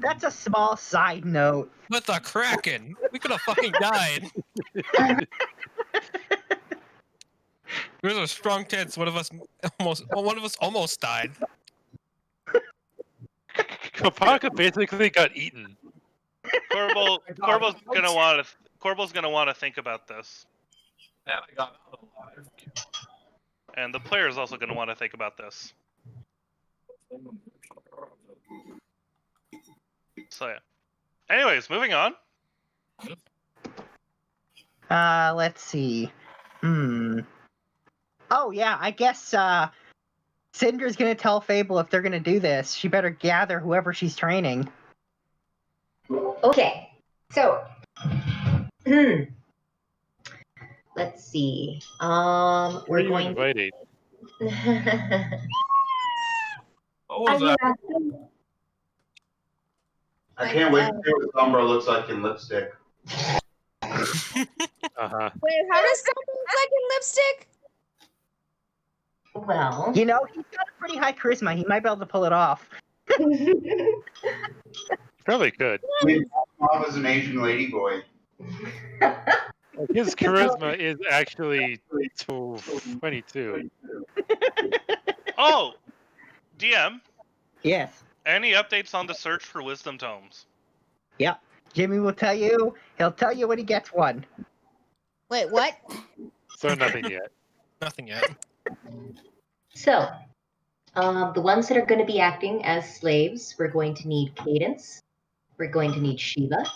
Speaker 2: That's a small side note.
Speaker 12: What the Kraken? We could have fucking died. There's a strong chance one of us almost died.
Speaker 10: Kopaka basically got eaten.
Speaker 4: Korbal's gonna want to think about this.
Speaker 8: And I got out alive.
Speaker 4: And the player is also gonna want to think about this. So yeah. Anyways, moving on.
Speaker 2: Let's see. Oh yeah, I guess Cinder's gonna tell Fable if they're gonna do this, she better gather whoever she's training.
Speaker 7: Okay, so let's see. We're going.
Speaker 10: Invited.
Speaker 8: What was that?
Speaker 6: I can't wait to see what Sombra looks like in lipstick.
Speaker 10: Uh-huh.
Speaker 14: Wait, how does something look like in lipstick?
Speaker 7: Well,
Speaker 2: he's got a pretty high charisma. He might be able to pull it off.
Speaker 10: Probably could.
Speaker 6: Mom is an Asian ladyboy.
Speaker 10: His charisma is actually 22.
Speaker 4: Oh, DM.
Speaker 2: Yes.
Speaker 4: Any updates on the search for wisdom tomes?
Speaker 2: Yep. Jimmy will tell you. He'll tell you when he gets one.
Speaker 14: Wait, what?
Speaker 10: So nothing yet.
Speaker 12: Nothing yet.
Speaker 7: So, the ones that are going to be acting as slaves, we're going to need Cadence. We're going to need Sheila.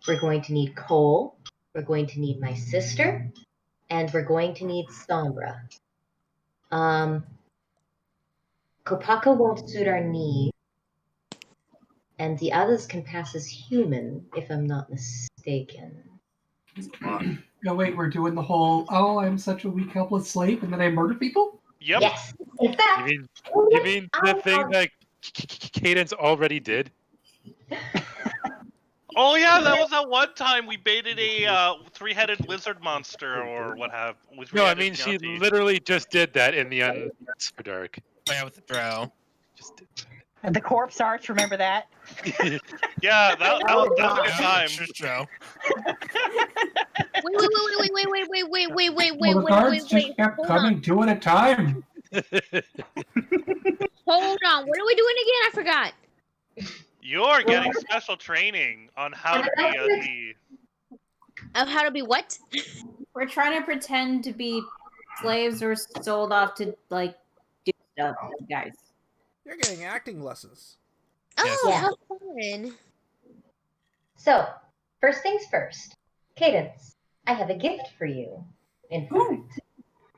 Speaker 7: We're going to need Cole. We're going to need my sister. And we're going to need Sombra. Kopaka won't suit our needs. And the others can pass as human, if I'm not mistaken.
Speaker 9: No, wait, we're doing the whole, oh, I'm such a weak, helpless slave, and then I murder people?
Speaker 4: Yep.
Speaker 7: Yes. In fact,
Speaker 10: You mean the thing that Cadence already did?
Speaker 4: Oh yeah, that was that one time we baited a three-headed lizard monster or what have.
Speaker 10: No, I mean she literally just did that in the Underdark.
Speaker 12: Oh, yeah, with the drow.
Speaker 2: And the corpse arch, remember that?
Speaker 4: Yeah, that was a good time.
Speaker 12: Drow.
Speaker 14: Wait,
Speaker 9: Well, the guards just kept coming 2 at a time.
Speaker 14: Hold on, what are we doing again? I forgot.
Speaker 4: You're getting special training on how to be
Speaker 14: Of how to be what?
Speaker 13: We're trying to pretend to be slaves or sold off to, like, do stuff, guys.
Speaker 5: You're getting acting lessons.
Speaker 14: Oh,
Speaker 7: Yeah.
Speaker 14: how fun.
Speaker 7: so, first things first. Cadence, I have a gift for you. In fact,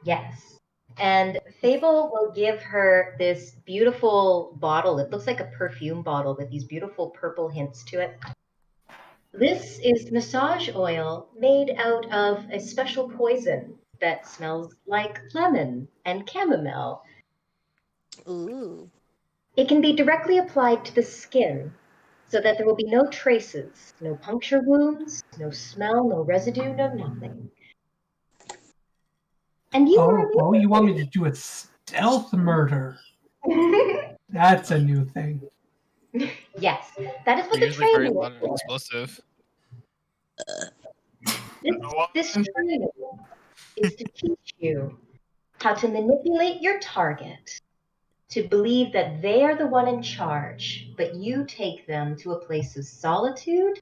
Speaker 7: yes. And Fable will give her this beautiful bottle. It looks like a perfume bottle with these beautiful purple hints to it. This is massage oil made out of a special poison that smells like lemon and chamomile.
Speaker 14: Ooh.
Speaker 7: It can be directly applied to the skin so that there will be no traces, no puncture wounds, no smell, no residue, no nothing. And you are
Speaker 9: Oh, you want me to do a Stealth murder. That's a new thing.
Speaker 7: Yes, that is what
Speaker 12: They're
Speaker 7: the
Speaker 12: usually very
Speaker 7: training
Speaker 12: loud
Speaker 7: is
Speaker 12: and
Speaker 7: for.
Speaker 12: explosive.
Speaker 7: This training is to teach you how to manipulate your target to believe that they are the one in charge, but you take them to a place of solitude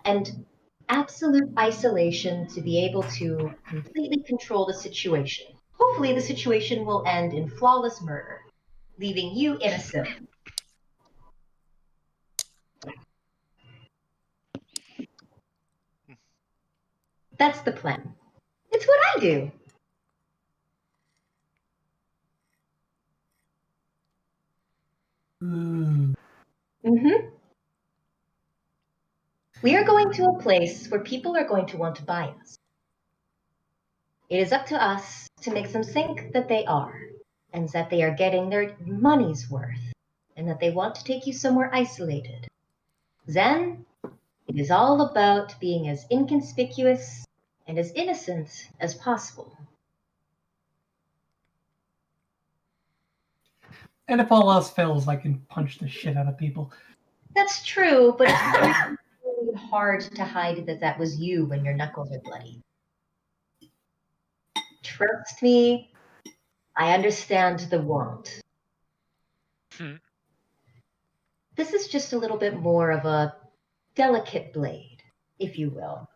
Speaker 7: and absolute isolation to be able to completely control the situation. Hopefully, the situation will end in flawless murder, leaving you innocent. That's the plan. It's what I do. Mm-hmm. We are going to a place where people are going to want to buy us. It is up to us to make them think that they are, and that they are getting their money's worth, and that they want to take you somewhere isolated. Then, it is all about being as inconspicuous and as innocent as possible.
Speaker 9: And if all else fails, I can punch the shit out of people.
Speaker 7: That's true, but it's really hard to hide that that was you when your knuckles are bloody. Trust me, I understand the want. This is just a little bit more of a delicate blade, if you will.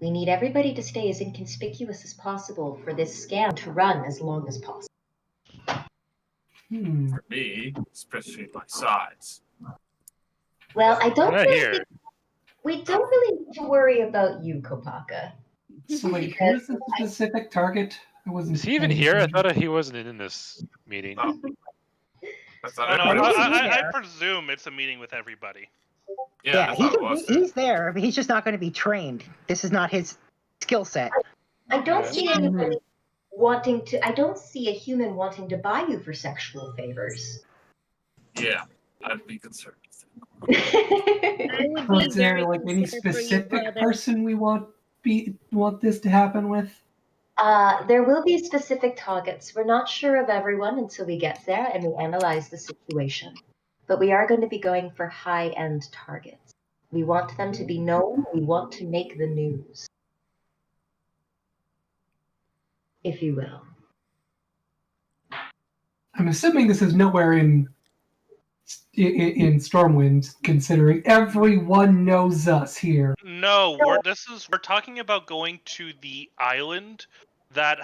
Speaker 7: We need everybody to stay as inconspicuous as possible for this scam to run as long as possible.
Speaker 8: For me, especially my size.
Speaker 7: Well, I don't
Speaker 10: Not
Speaker 7: really
Speaker 10: here.
Speaker 7: think we don't really need to worry about you, Kopaka.
Speaker 9: So wait, who's the specific target? I wasn't.
Speaker 10: Is he even here? I thought he wasn't in this meeting.
Speaker 4: Oh, no, I presume it's a meeting with everybody.
Speaker 2: Yeah, he's there, but he's just not going to be trained. This is not his skill set.
Speaker 7: I don't see anybody wanting to. I don't see a human wanting to buy you for sexual favors.
Speaker 8: Yeah, I'd be concerned.
Speaker 9: Or is there like any specific person we want this to happen with?
Speaker 7: There will be specific targets. We're not sure of everyone until we get there and we analyze the situation. But we are going to be going for high-end targets. We want them to be known. We want to make the news, if you will.
Speaker 9: I'm assuming this is nowhere in Stormwind, considering everyone knows us here.
Speaker 4: No, we're talking about going to the island that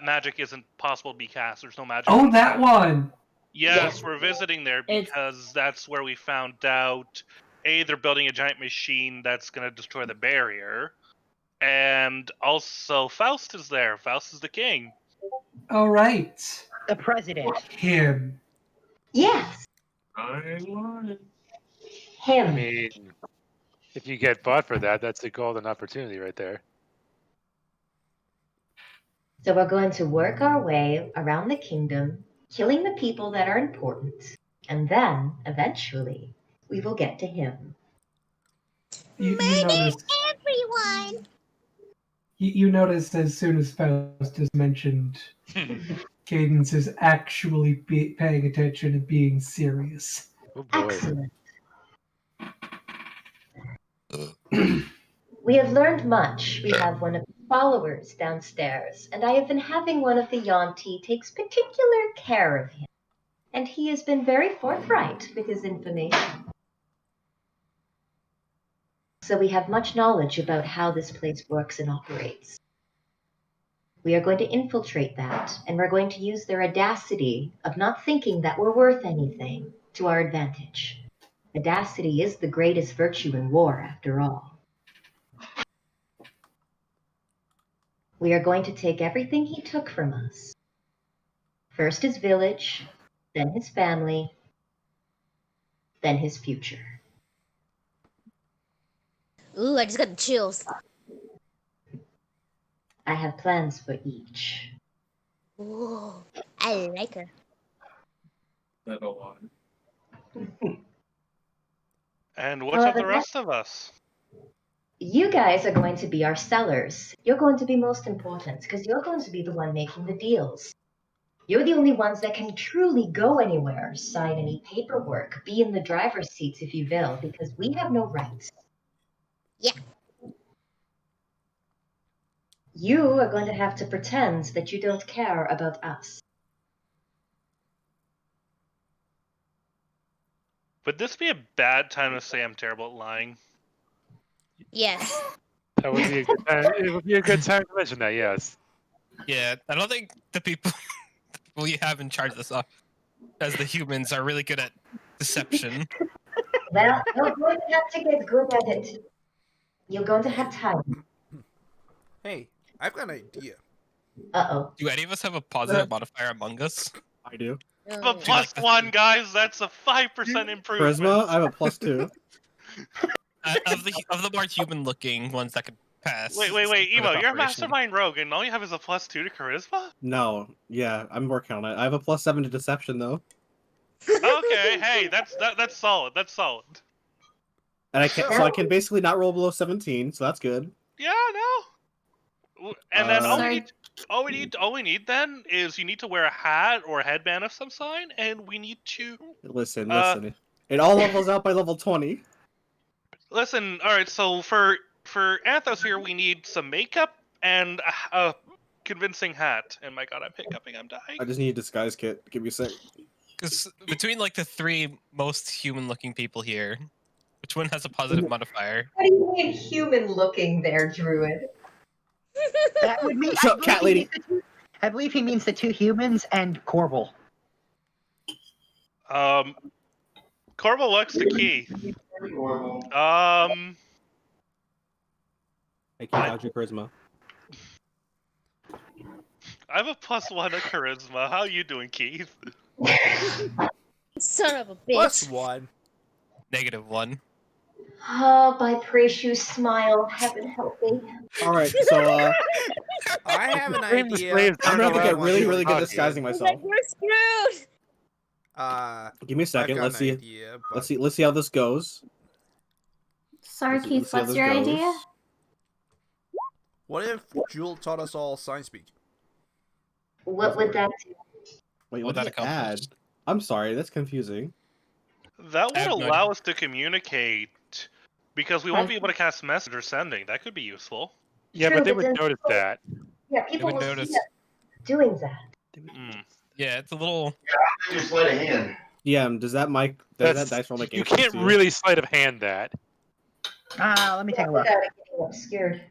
Speaker 4: magic isn't possible to be cast. There's no magic.
Speaker 9: Oh, that one.
Speaker 4: Yes, we're visiting there because that's where we found out they're building a giant machine that's going to destroy the barrier, and also Faust is there. Faust is the king.
Speaker 9: All right.
Speaker 2: The president.
Speaker 9: Him.
Speaker 7: Yes.
Speaker 10: I
Speaker 7: Him.
Speaker 10: mean, if you get bought for that, that's a golden opportunity right there.
Speaker 7: So we're going to work our way around the kingdom, killing the people that are important, and then, eventually, we will get to him.
Speaker 9: You notice
Speaker 14: everyone.
Speaker 9: You notice as soon as Faust is mentioned, Cadence is actually paying attention and being serious.
Speaker 10: Oh boy.
Speaker 7: Excellent. We have learned much. We have one of the followers downstairs, and I have been having one of the Yonti takes particular care of him. And he has been very forthright with his information. So we have much knowledge about how this place works and operates. We are going to infiltrate that, and we're going to use their audacity of not thinking that we're worth anything to our advantage. Audacity is the greatest virtue in war, after all. We are going to take everything he took from us. First his village, then his family, then his future.
Speaker 14: Ooh, I just got the chills.
Speaker 7: I have plans for each.
Speaker 14: Ooh, I like her.
Speaker 8: Little one.
Speaker 4: And what's of the
Speaker 7: However,
Speaker 4: rest of us?
Speaker 7: You guys are going to be our sellers. You're going to be most important because you're going to be the one making the deals. You're the only ones that can truly go anywhere, sign any paperwork, be in the driver's seats if you will, because we have no rights.
Speaker 14: Yeah.
Speaker 7: You are going to have to pretend that you don't care about us.
Speaker 4: Would this be a bad time to say I'm terrible at lying?
Speaker 14: Yes.
Speaker 10: That would be a good time. It would be a good time to mention that. Yes.
Speaker 12: Yeah, I don't think the people you have in charge of this as the humans are really good at deception.
Speaker 7: Well, you're going to have to get good at it. You're going to have time.
Speaker 5: Hey, I've got an idea.
Speaker 7: Uh-oh.
Speaker 12: Do any of us have a positive modifier among us?
Speaker 11: I do.
Speaker 4: I have a +1, guys. That's a 5% improvement.
Speaker 11: Charisma, I have a +2.
Speaker 12: Of the more human-looking ones that could pass.
Speaker 4: Wait,
Speaker 12: for
Speaker 4: Emo,
Speaker 12: the
Speaker 4: you're a
Speaker 12: operation.
Speaker 4: mastermind rogue, and all you have is a +2 to charisma?
Speaker 11: No, yeah, I'm working on it. I have a +7 to deception though,
Speaker 4: Okay, hey, that's solid. That's solid.
Speaker 11: and I can basically not roll below 17, so that's good.
Speaker 4: Yeah, no. And then
Speaker 11: Sorry.
Speaker 4: all we need then is you need to wear a hat or a headband of some sign, and we need to
Speaker 11: Listen. It all levels out by level 20.
Speaker 4: listen. All right, so for Anthos here, we need some makeup and a convincing hat. And my God, I'm hiccuping. I'm dying.
Speaker 11: I just need a disguise kit. Give me a sec.
Speaker 12: Because between like the three most human-looking people here, which one has a positive modifier?
Speaker 7: What do you mean human-looking there, Druid?
Speaker 2: That would mean.
Speaker 11: Shut up, cat lady.
Speaker 2: I believe he means the two humans and Korbal.
Speaker 4: Korbal looks the key.
Speaker 11: Hey, Keith, how's your charisma?
Speaker 4: I have a +1 of charisma. How you doing, Keith?
Speaker 14: Son of a bitch.
Speaker 5: +1.
Speaker 12: -1.
Speaker 7: Oh, by Precious smile, heaven help me.
Speaker 11: All right, so
Speaker 5: I have an
Speaker 10: Blame the
Speaker 5: idea.
Speaker 10: slaves
Speaker 11: I'm gonna have to
Speaker 10: around
Speaker 11: get
Speaker 10: when
Speaker 11: really,
Speaker 10: you
Speaker 11: really good at
Speaker 10: talk.
Speaker 11: disguising myself.
Speaker 14: We're screwed.
Speaker 11: Give me a second.
Speaker 5: I've got
Speaker 11: Let's
Speaker 5: an
Speaker 11: see.
Speaker 5: idea, but-
Speaker 11: Let's see how this goes.
Speaker 13: Sorry,
Speaker 11: Let's
Speaker 13: Keith,
Speaker 11: see how
Speaker 13: what's
Speaker 11: this
Speaker 13: your
Speaker 11: goes.
Speaker 13: idea?
Speaker 5: What if Jewel taught us all sign speak?
Speaker 7: What would that do?
Speaker 11: Wait,
Speaker 12: What
Speaker 11: what
Speaker 12: that
Speaker 11: does it add? I'm sorry, that's confusing.
Speaker 4: That
Speaker 12: I have
Speaker 4: would
Speaker 12: no
Speaker 4: allow
Speaker 12: idea.
Speaker 4: us to communicate, because we won't be able to cast message or sending. That could be useful.
Speaker 10: Yeah,
Speaker 7: True,
Speaker 10: but they
Speaker 7: but
Speaker 10: would
Speaker 7: then-
Speaker 10: notice that.
Speaker 7: Yeah, people
Speaker 12: would
Speaker 7: will
Speaker 12: notice.
Speaker 7: see us doing that.
Speaker 12: Yeah, it's a little.
Speaker 6: Just sleight of hand.
Speaker 11: Yeah, does that dice roll make
Speaker 10: You
Speaker 11: any sense
Speaker 10: can't
Speaker 11: to you?
Speaker 10: really sleight of hand that.
Speaker 2: Let me take a look.
Speaker 7: Without it getting obscured.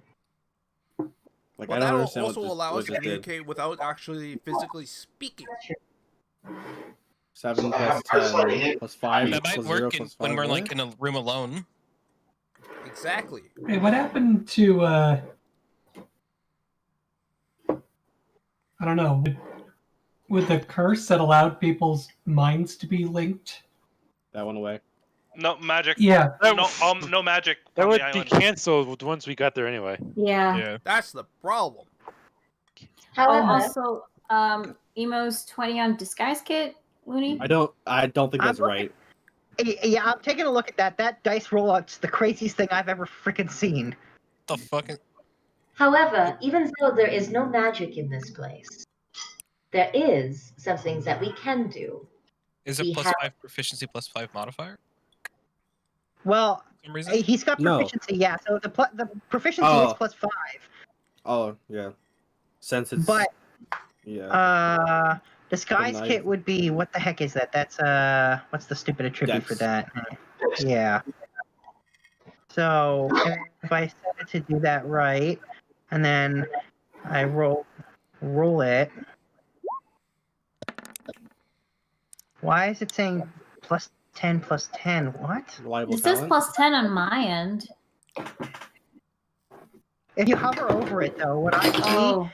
Speaker 11: Like,
Speaker 5: Well,
Speaker 11: I don't
Speaker 5: that'll
Speaker 11: understand
Speaker 5: also
Speaker 11: what
Speaker 5: allow us to
Speaker 11: this did.
Speaker 5: communicate without actually physically speaking.
Speaker 11: 7
Speaker 6: Yeah,
Speaker 11: plus
Speaker 6: sleight of
Speaker 11: 10
Speaker 6: hand.
Speaker 11: plus 5
Speaker 12: That might
Speaker 11: plus 0
Speaker 12: work
Speaker 11: plus 5.
Speaker 12: when we're
Speaker 11: what?
Speaker 12: like in a room alone.
Speaker 5: Exactly.
Speaker 9: Hey, what happened to I don't know, with the curse that allowed people's minds to be linked?
Speaker 11: That went away.
Speaker 4: No magic.
Speaker 9: Yeah.
Speaker 4: No magic.
Speaker 10: That
Speaker 4: on
Speaker 10: would
Speaker 4: the
Speaker 10: be
Speaker 4: island.
Speaker 10: canceled once we got there anyway.
Speaker 13: Yeah.
Speaker 5: That's the problem.
Speaker 13: Also, Emo's 20 on disguise kit, Looney.
Speaker 11: I don't think that's
Speaker 2: I'm
Speaker 11: right.
Speaker 2: Yeah, I'm taking a look at that. That dice rollout's the craziest thing I've ever freaking seen.
Speaker 12: The fucking.
Speaker 7: However, even though there is no magic in this place, there is some things that we can do.
Speaker 12: Is it
Speaker 7: We
Speaker 12: plus
Speaker 7: have-
Speaker 12: 5 proficiency plus 5 modifier?
Speaker 2: Well,
Speaker 12: For some reason?
Speaker 2: he's got
Speaker 11: No.
Speaker 2: proficiency, yeah. So the proficiency
Speaker 11: Oh.
Speaker 2: is +5.
Speaker 11: Oh, yeah. Since it's
Speaker 2: But
Speaker 11: yeah.
Speaker 2: disguise
Speaker 11: Good night.
Speaker 2: kit would be, what the heck is that? That's what's the stupid attribute for that? Yeah. So if I set it to do that right, and then I roll it. Why is it saying +10 +10? What?
Speaker 11: Reliable
Speaker 13: It says +10 on my end.
Speaker 2: If you hover over it, though, what I see,
Speaker 13: Oh.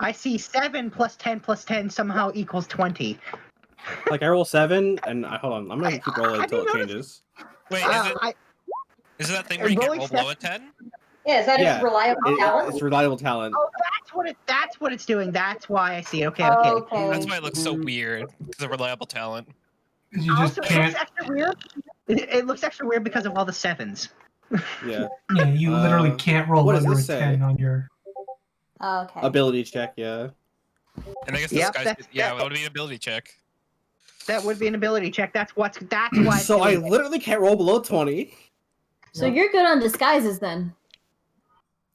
Speaker 2: I see 7 + 10 + 10 somehow equals 20.
Speaker 11: Like I roll 7, and hold on, I'm gonna keep rolling until it changes.
Speaker 12: Wait, is it that thing where you can't roll below a 10?
Speaker 7: Yeah, is that
Speaker 11: Yeah,
Speaker 7: his reliable talent?
Speaker 11: it's reliable talent.
Speaker 2: Oh, that's what it's doing. That's why I see. Okay, okay.
Speaker 12: That's why it looks so weird, because of reliable talent.
Speaker 9: You just
Speaker 2: Also,
Speaker 9: can't.
Speaker 2: it's extra weird It looks extra weird because of all the sevens.
Speaker 11: Yeah.
Speaker 9: Yeah, you literally can't roll
Speaker 11: what does
Speaker 9: under a
Speaker 11: this say?
Speaker 9: 10 on your.
Speaker 13: Oh, okay.
Speaker 11: Ability check, yeah.
Speaker 12: And I guess
Speaker 2: Yep,
Speaker 12: disguise. Yeah, it would be an ability check.
Speaker 2: That would be an ability check. That's why. It's
Speaker 11: So I
Speaker 2: doing it.
Speaker 11: literally can't roll below 20.
Speaker 13: So you're good on disguises then.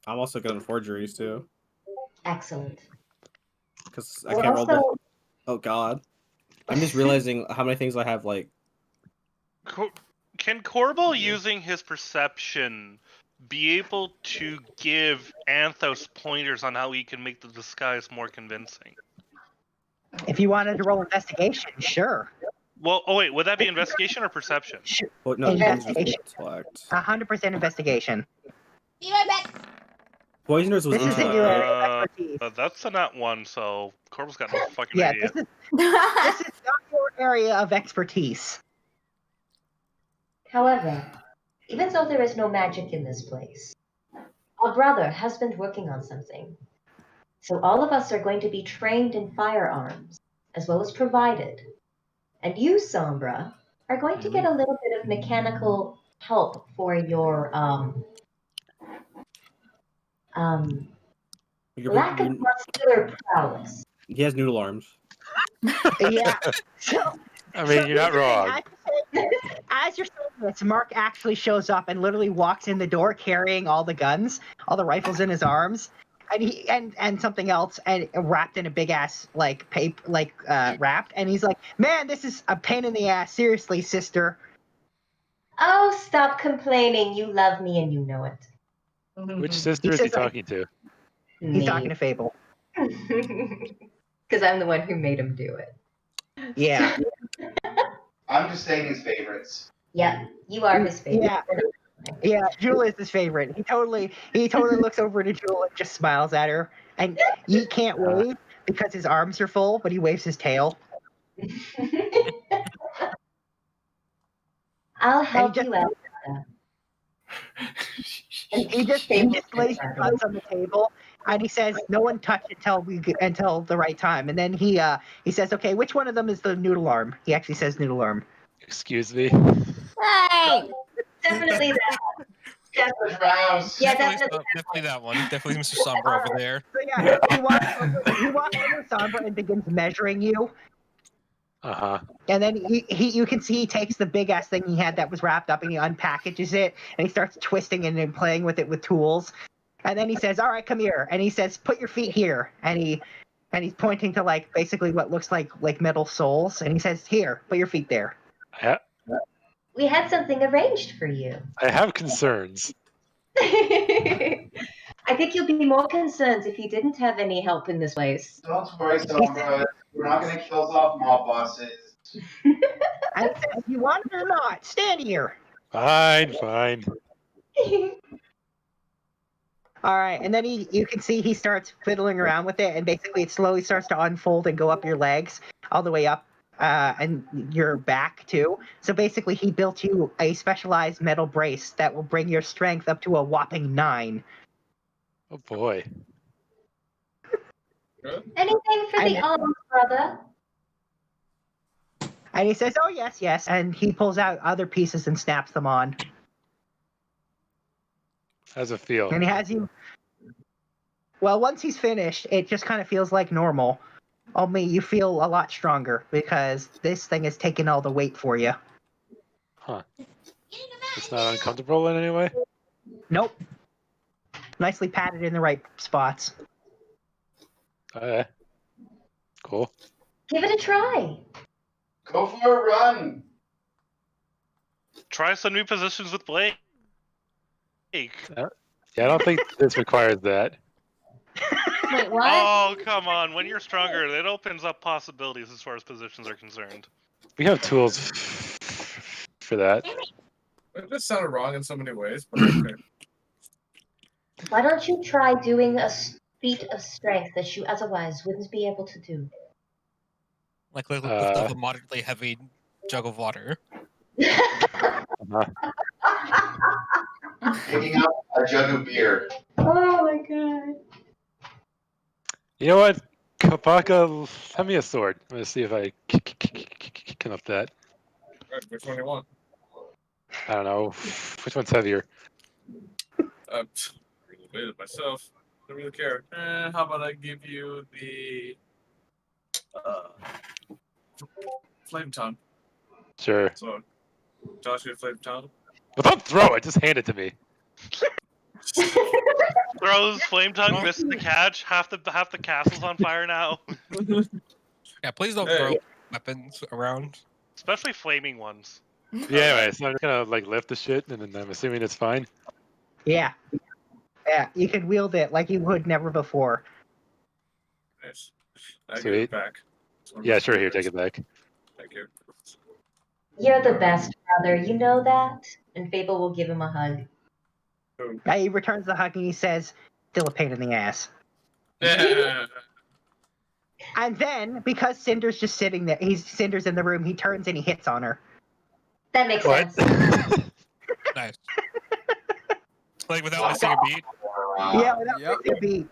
Speaker 11: I'm also good on forgeries too.
Speaker 7: Excellent.
Speaker 11: Because I can't roll
Speaker 7: Also,
Speaker 11: Oh god. I'm just realizing how many things I have like.
Speaker 4: Can Korbal, using his perception, be able to give Anthos pointers on how he can make the disguise more convincing?
Speaker 2: If you wanted to roll investigation, sure.
Speaker 4: Well, oh wait, would that be investigation or perception?
Speaker 11: Oh, no,
Speaker 2: Investigation.
Speaker 11: intellect.
Speaker 2: 100% investigation.
Speaker 14: Be right back.
Speaker 11: Poisoners was
Speaker 2: This is in your area of expertise.
Speaker 4: That's a not one, so Korbal's got no fucking
Speaker 2: Yeah,
Speaker 4: idea.
Speaker 2: this is not your area of expertise.
Speaker 7: however, even though there is no magic in this place, our brother has been working on something. So all of us are going to be trained in firearms, as well as provided. And you, Sombra, are going to get a little bit of mechanical help for your lack of muscular prowess.
Speaker 11: He has noodle arms.
Speaker 2: Yeah. So,
Speaker 10: I mean, you're not wrong.
Speaker 2: As you're saying this, Mark actually shows up and literally walks in the door carrying all the guns, all the rifles in his arms, and he and something else, and wrapped in a big ass like paper, wrapped, and he's like, "Man, this is a pain in the ass. Seriously, sister."
Speaker 7: Oh, stop complaining. You love me and you know it.
Speaker 10: Which sister is he talking to?
Speaker 2: He's talking to Fable.
Speaker 7: Because I'm the one who made him do it.
Speaker 2: Yeah.
Speaker 6: I'm just saying his favorites.
Speaker 7: Yeah, you are his favorite.
Speaker 2: Yeah. Yeah, Jewel is his favorite. He totally looks over to Jewel and just smiles at her. And he can't wave because his arms are full, but he waves his tail.
Speaker 7: I'll help you out.
Speaker 2: And he just lays his guns on the table, and he says, "No one touch it until the right time." And then he says, "Okay, which one of them is the noodle arm?" He actually says noodle arm.
Speaker 10: Excuse me.
Speaker 13: Hey!
Speaker 7: Definitely that.
Speaker 12: Yeah, definitely that one. Definitely Mr. Sombra over there.
Speaker 2: So yeah, he walks over to Sombra and begins measuring you. And then you can see he takes the big ass thing he had that was wrapped up and he unpackages it and he starts twisting it and playing with it with tools. And then he says, "All right, come here." And he says, "Put your feet here." And he's pointing to like basically what looks like metal soles. And he says, "Here, put your feet there."
Speaker 7: We had something arranged for you.
Speaker 10: I have concerns.
Speaker 7: I think you'll be more concerned if you didn't have any help in this place.
Speaker 6: Don't worry, Sombra. We're not going to kill us off mob bosses.
Speaker 2: And he says, "You want it or not? Stand here."
Speaker 10: Fine.
Speaker 2: All right, and then you can see he starts fiddling around with it, and basically it slowly starts to unfold and go up your legs all the way up, and your back too. So basically, he built you a specialized metal brace that will bring your strength up to a whopping 9.
Speaker 10: Oh boy.
Speaker 7: Anything for the arms, brother?
Speaker 2: And he says, "Oh yes," and he pulls out other pieces and snaps them on.
Speaker 10: How's it feel?
Speaker 2: And he has you. Well, once he's finished, it just kind of feels like normal. Only you feel a lot stronger because this thing has taken all the weight for you.
Speaker 10: Huh. It's not uncomfortable in any way?
Speaker 2: Nope. Nicely padded in the right spots.
Speaker 10: Cool.
Speaker 7: Give it a try.
Speaker 6: Go for a run.
Speaker 4: Try some new positions with Blake.
Speaker 10: Yeah, I don't think this requires that.
Speaker 13: Wait, what?
Speaker 4: Oh, come on. When you're stronger, it opens up possibilities as far as positions are concerned.
Speaker 10: We have tools for that.
Speaker 8: It just sounded wrong in so many ways, but okay.
Speaker 7: Why don't you try doing a feat of strength that you otherwise wouldn't be able to do?
Speaker 12: Like lift up a moderately heavy jug of water.
Speaker 6: Picking up a jug of beer.
Speaker 7: Oh my god.
Speaker 10: You know what? Kapaka, hand me a sword. I'm going to see if I can up that.
Speaker 8: Right, which one do you want?
Speaker 10: I don't know. Which one's heavier?
Speaker 8: I'm really good at myself. I don't really care. How about I give you the flame tongue?
Speaker 10: Sure.
Speaker 8: So, Josh, you have flame tongue?
Speaker 10: Well, don't throw it. Just hand it to me.
Speaker 4: Throws flame tongue, misses the catch. Half the castle's on fire now.
Speaker 12: Yeah, please don't throw weapons around.
Speaker 4: Especially flaming ones.
Speaker 10: Yeah, anyway, so I'm just gonna like lift the shit, and then I'm assuming it's fine.
Speaker 2: Yeah. Yeah, you could wield it like you would never before.
Speaker 8: Nice. I give
Speaker 10: Sweet.
Speaker 8: it back.
Speaker 10: Yeah, sure. Here, take it back.
Speaker 8: Thank you.
Speaker 7: You're the best brother, you know that? And Fable will give him a hug.
Speaker 2: He returns the hug and he says, still a pain in the ass. And then, because Cinder's just sitting there, Cinder's in the room, he turns and he hits on her.
Speaker 7: That makes sense.
Speaker 12: Nice. Like without missing a beat.
Speaker 2: Yeah, without missing a beat.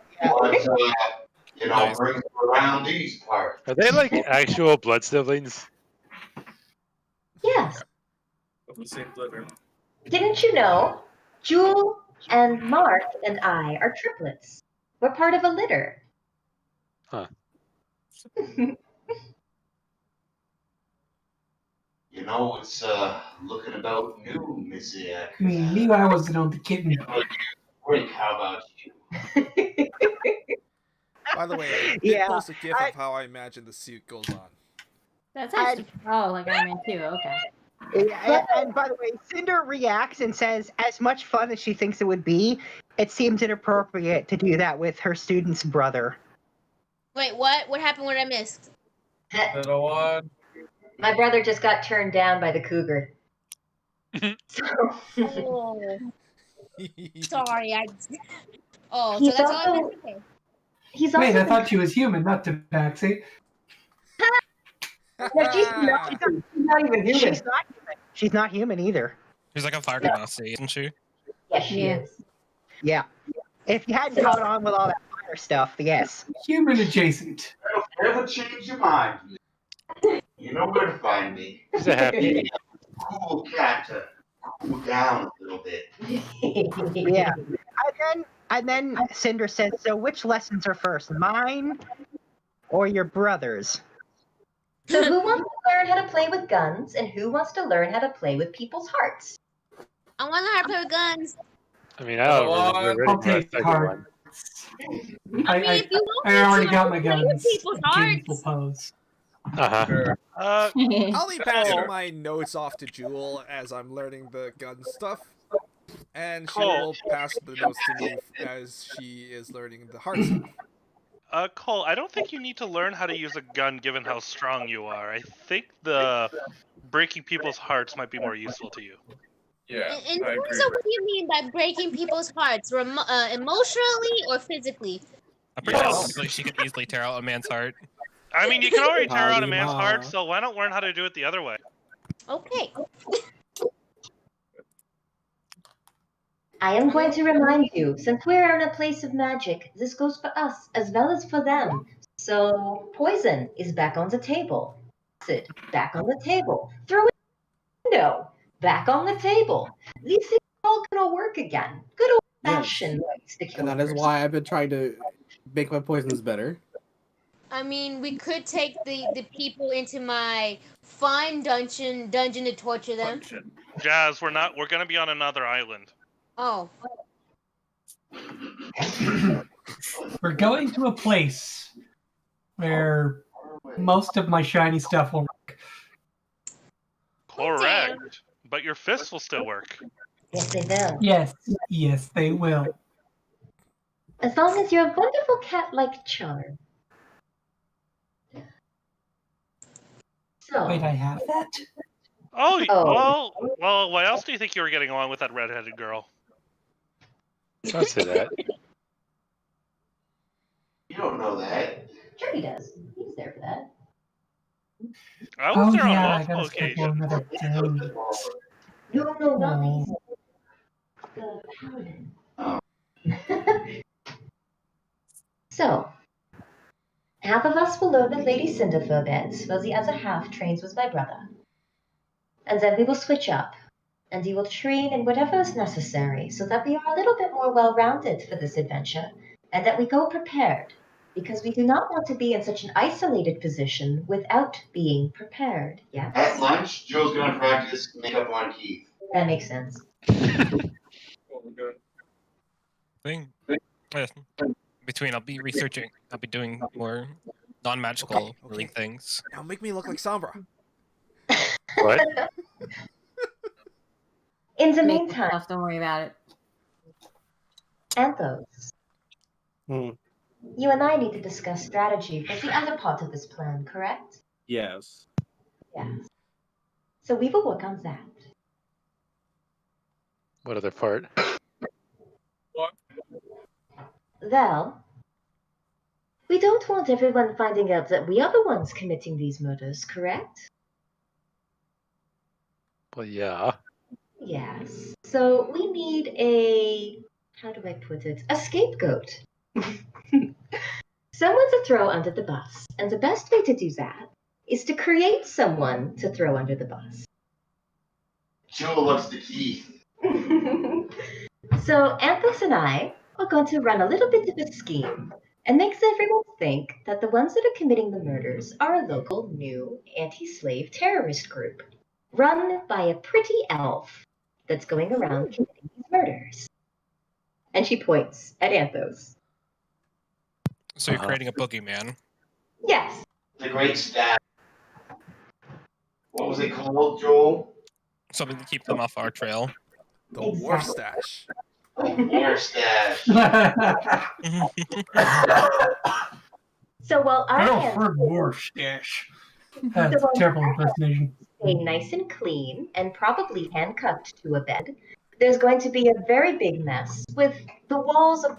Speaker 2: Yeah.
Speaker 6: Bring around these parts.
Speaker 10: Are they like actual blood siblings?
Speaker 7: Yes.
Speaker 8: Of the same liver.
Speaker 7: Didn't you know? Jewel and Mark and I are triplets. We're part of a litter.
Speaker 10: Huh.
Speaker 6: It's looking about new, Miss
Speaker 9: I mean, Levi wasn't on the kitten.
Speaker 6: Rick, how about you?
Speaker 5: By the way, I did post a gif of how I imagine the suit goes on.
Speaker 13: That's actually like I meant too. Okay.
Speaker 2: Yeah, and by the way, Cinder reacts and says, as much fun as she thinks it would be, it seems inappropriate to do that with her student's brother.
Speaker 14: Wait, what? What happened? What did I miss?
Speaker 8: Little one.
Speaker 7: My brother just got turned down by the cougar.
Speaker 14: Oh. Sorry, Oh,
Speaker 7: He's
Speaker 14: so that's all I
Speaker 7: also-
Speaker 14: missed. Okay.
Speaker 7: He's
Speaker 9: Wait,
Speaker 7: also
Speaker 9: I thought she was human, not Tabaxi.
Speaker 7: No, she's not even human.
Speaker 2: She's not human. She's not human either.
Speaker 12: She's like a fire genasi, isn't she?
Speaker 7: Yes, she is.
Speaker 2: Yeah. If you hadn't caught on with all that fire stuff, yes.
Speaker 9: Human adjacent.
Speaker 6: Never change your mind. You know where to find me.
Speaker 10: She's a happy.
Speaker 6: Cool cat to cool down a little bit.
Speaker 2: Yeah. And then Cinder says, so which lessons are first, mine or your brother's?
Speaker 7: So who wants to learn how to play with guns and who wants to learn how to play with people's hearts?
Speaker 14: I want to learn how to play with guns.
Speaker 10: I mean, I don't know. We're ready
Speaker 9: I'll
Speaker 10: for a
Speaker 9: take
Speaker 10: second
Speaker 9: cards.
Speaker 10: one.
Speaker 14: If you want
Speaker 9: I already
Speaker 14: to,
Speaker 9: got
Speaker 14: I
Speaker 9: my
Speaker 14: can play with
Speaker 9: guns.
Speaker 14: people's
Speaker 9: Beautiful
Speaker 14: hearts.
Speaker 9: pose.
Speaker 10: Uh-huh.
Speaker 5: I'll be passing my notes off to Jewel as I'm learning the gun stuff. And she will pass the notes to me as she is learning the hard stuff.
Speaker 4: Cole, I don't think you need to learn how to use a gun given how strong you are. I think the breaking people's hearts might be more useful to you.
Speaker 8: Yeah,
Speaker 14: In terms of what do you mean by breaking people's hearts? Emotionally or physically?
Speaker 12: I'm pretty sure she could easily tear out a man's heart.
Speaker 4: I mean, you can already tear out a man's heart, so why not learn how to do it the other way?
Speaker 14: Okay.
Speaker 7: I am going to remind you, since we're in a place of magic, this goes for us as well as for them. So, poison is back on the table. Acid, back on the table. Throw it in the window, back on the table. These things are all going to work again. Good old-fashioned ways to kill
Speaker 11: And that is why I've been trying to make my poisons better.
Speaker 14: I mean, we could take the people into my fine dungeon to torture them.
Speaker 4: Jazz, we're gonna be on another island.
Speaker 14: Oh.
Speaker 9: We're going to a place where most of my shiny stuff will work.
Speaker 4: Correct. But your fists will still work.
Speaker 7: Yes, they will.
Speaker 9: Yes, they will.
Speaker 7: As long as you're a wonderful cat-like charm. So,
Speaker 9: Wait, I have that?
Speaker 4: Oh, well, what else do you think you were getting along with that redheaded girl?
Speaker 10: Don't say that.
Speaker 6: You don't know that.
Speaker 7: Sure he does. He's there for that.
Speaker 4: I was there on
Speaker 9: I
Speaker 4: multiple
Speaker 9: gotta schedule
Speaker 4: occasions.
Speaker 9: another day.
Speaker 7: No, not
Speaker 9: Oh.
Speaker 7: these. The paladin. So, half of us will learn with Lady Cinderfur beds, while the other half trains with my brother. And then we will switch up. And you will train in whatever is necessary so that we are a little bit more well-rounded for this adventure and that we go prepared, because we do not want to be in such an isolated position without being prepared. Yes?
Speaker 6: At lunch, Joe's going to practice makeup on Keith.
Speaker 7: That makes sense.
Speaker 12: Thing. Yes. Between, I'll be researching. I'll be doing more non-magical healing things.
Speaker 5: Now make me look like Sombra.
Speaker 10: What?
Speaker 7: In the
Speaker 13: Make
Speaker 7: meantime,
Speaker 13: stuff, don't worry about it.
Speaker 7: Anthos,
Speaker 11: Hmm.
Speaker 7: you and I need to discuss strategy for the other part of this plan, correct?
Speaker 11: Yes.
Speaker 7: Yes. So we will work on that.
Speaker 10: What other part?
Speaker 7: Well, we don't want everyone finding out that we are the ones committing these murders, correct?
Speaker 10: Well, yeah.
Speaker 7: Yes. So we need a, how do I put it, a scapegoat. Someone to throw under the bus. And the best way to do that is to create someone to throw under the bus.
Speaker 6: Joe looks to Keith.
Speaker 7: So Anthos and I are going to run a little bit of a scheme and makes everyone think that the ones that are committing the murders are a local new anti-slave terrorist group run by a pretty elf that's going around committing these murders. And she points at Anthos.
Speaker 12: So you're creating a boogeyman.
Speaker 7: Yes.
Speaker 6: The great stat. What was it called, Joel?
Speaker 12: Something to keep them off our trail.
Speaker 5: The Wharf Stash.
Speaker 6: War stash.
Speaker 7: So while our
Speaker 9: I don't
Speaker 7: hands
Speaker 9: for more stash. That's a terrible impersonation.
Speaker 7: stay nice and clean and probably handcuffed to a bed, there's going to be a very big mess with the walls of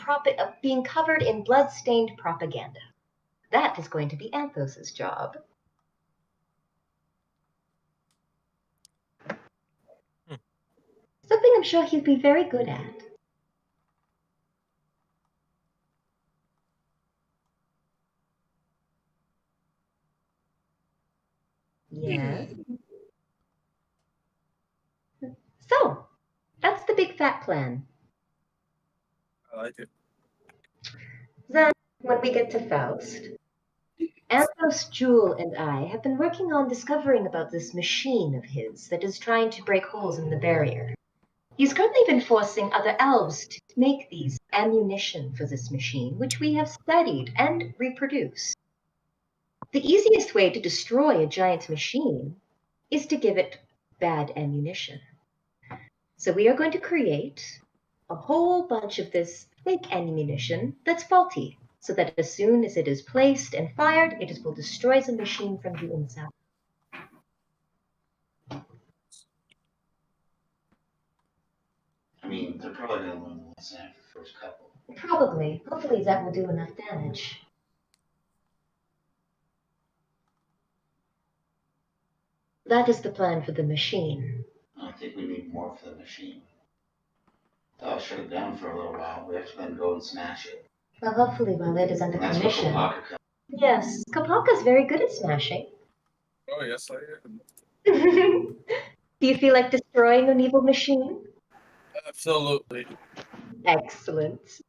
Speaker 7: being covered in blood-stained propaganda. That is going to be Anthos's job. Something I'm sure he'd be very good at. Yes. So, that's the big fat plan.
Speaker 8: I like it.
Speaker 7: Then, when we get to Faust, Anthos, Jewel, and I have been working on discovering about this machine of his that is trying to break holes in the barrier. He's currently been forcing other elves to make these ammunition for this machine, which we have studied and reproduced. The easiest way to destroy a giant machine is to give it bad ammunition. So we are going to create a whole bunch of this fake ammunition that's faulty, so that as soon as it is placed and fired, it will destroy the machine from the inside.
Speaker 6: I mean, they're probably going to learn the lesson after the first couple.
Speaker 7: Probably. Hopefully that will do enough damage. That is the plan for the machine.
Speaker 6: I think we need more for the machine. I'll shut it down for a little while. We have to then go and smash it.
Speaker 7: Well, hopefully while it is under
Speaker 6: And that's
Speaker 7: commission.
Speaker 6: what Kopaka comes.
Speaker 7: Yes, Kopaka's very good at smashing.
Speaker 8: Oh, yes, I am.
Speaker 7: Do you feel like destroying an evil machine?
Speaker 8: Absolutely.
Speaker 7: Excellent.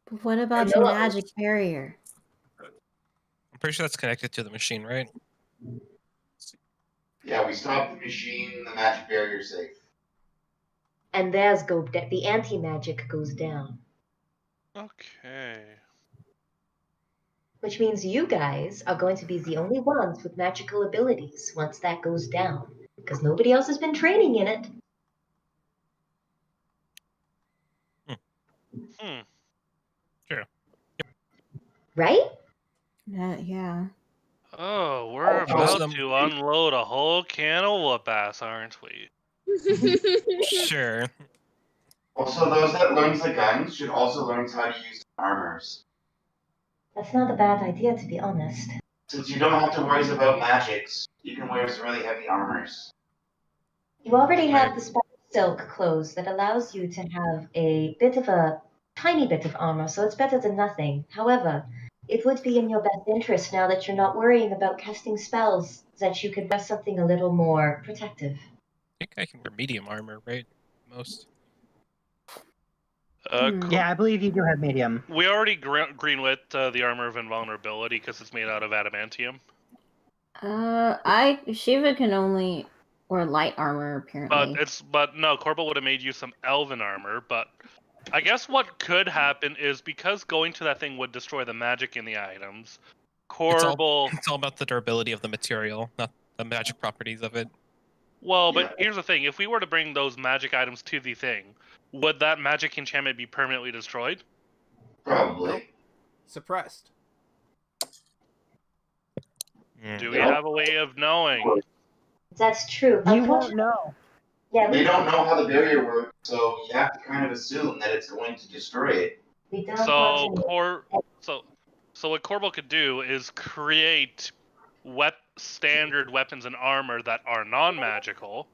Speaker 13: But what about your magic barrier?
Speaker 12: I'm pretty sure that's connected to the machine, right?
Speaker 6: Yeah, we stop the machine, the magic barrier's safe.
Speaker 7: And theirs the anti-magic goes down.
Speaker 4: Okay.
Speaker 7: Which means you guys are going to be the only ones with magical abilities once that goes down. Because nobody else has been training in it.
Speaker 12: Sure.
Speaker 7: Right?
Speaker 13: Yeah.
Speaker 4: Oh, we're about to unload a whole can of whoop ass, aren't we?
Speaker 12: Sure.
Speaker 6: Also, those that learn the guns should also learn how to use the armors.
Speaker 7: That's not a bad idea, to be honest.
Speaker 6: Since you don't have to worry about magics, you can wear some really heavy armors.
Speaker 7: You already have the spider silk clothes that allows you to have a tiny bit of armor, so it's better than nothing. However, It would be in your best interest now that you're not worrying about casting spells, that you could wear something a little more protective.
Speaker 12: I think I can wear medium armor, right? Most.
Speaker 2: Yeah, I believe you do have medium.
Speaker 4: We already greenlit the armor of invulnerability because it's made out of adamantium.
Speaker 13: Shiva can only wear light armor apparently.
Speaker 4: But no, Korbal would have made you some elven armor. But I guess what could happen is because going to that thing would destroy the magic in the items. Korbal.
Speaker 12: It's all about the durability of the material, not the magic properties of it.
Speaker 4: Well, but here's the thing: if we were to bring those magic items to the thing, would that magic enchantment be permanently destroyed?
Speaker 6: Probably.
Speaker 5: Nope. Suppressed.
Speaker 4: Do we have a way of knowing?
Speaker 7: That's true.
Speaker 2: You won't know.
Speaker 7: Yeah,
Speaker 6: They don't know how the barrier works, so you have to kind of assume that it's going to destroy it.
Speaker 7: We don't
Speaker 4: So,
Speaker 7: want to...
Speaker 4: so what Korbal could do is create standard weapons and armor that are non-magical,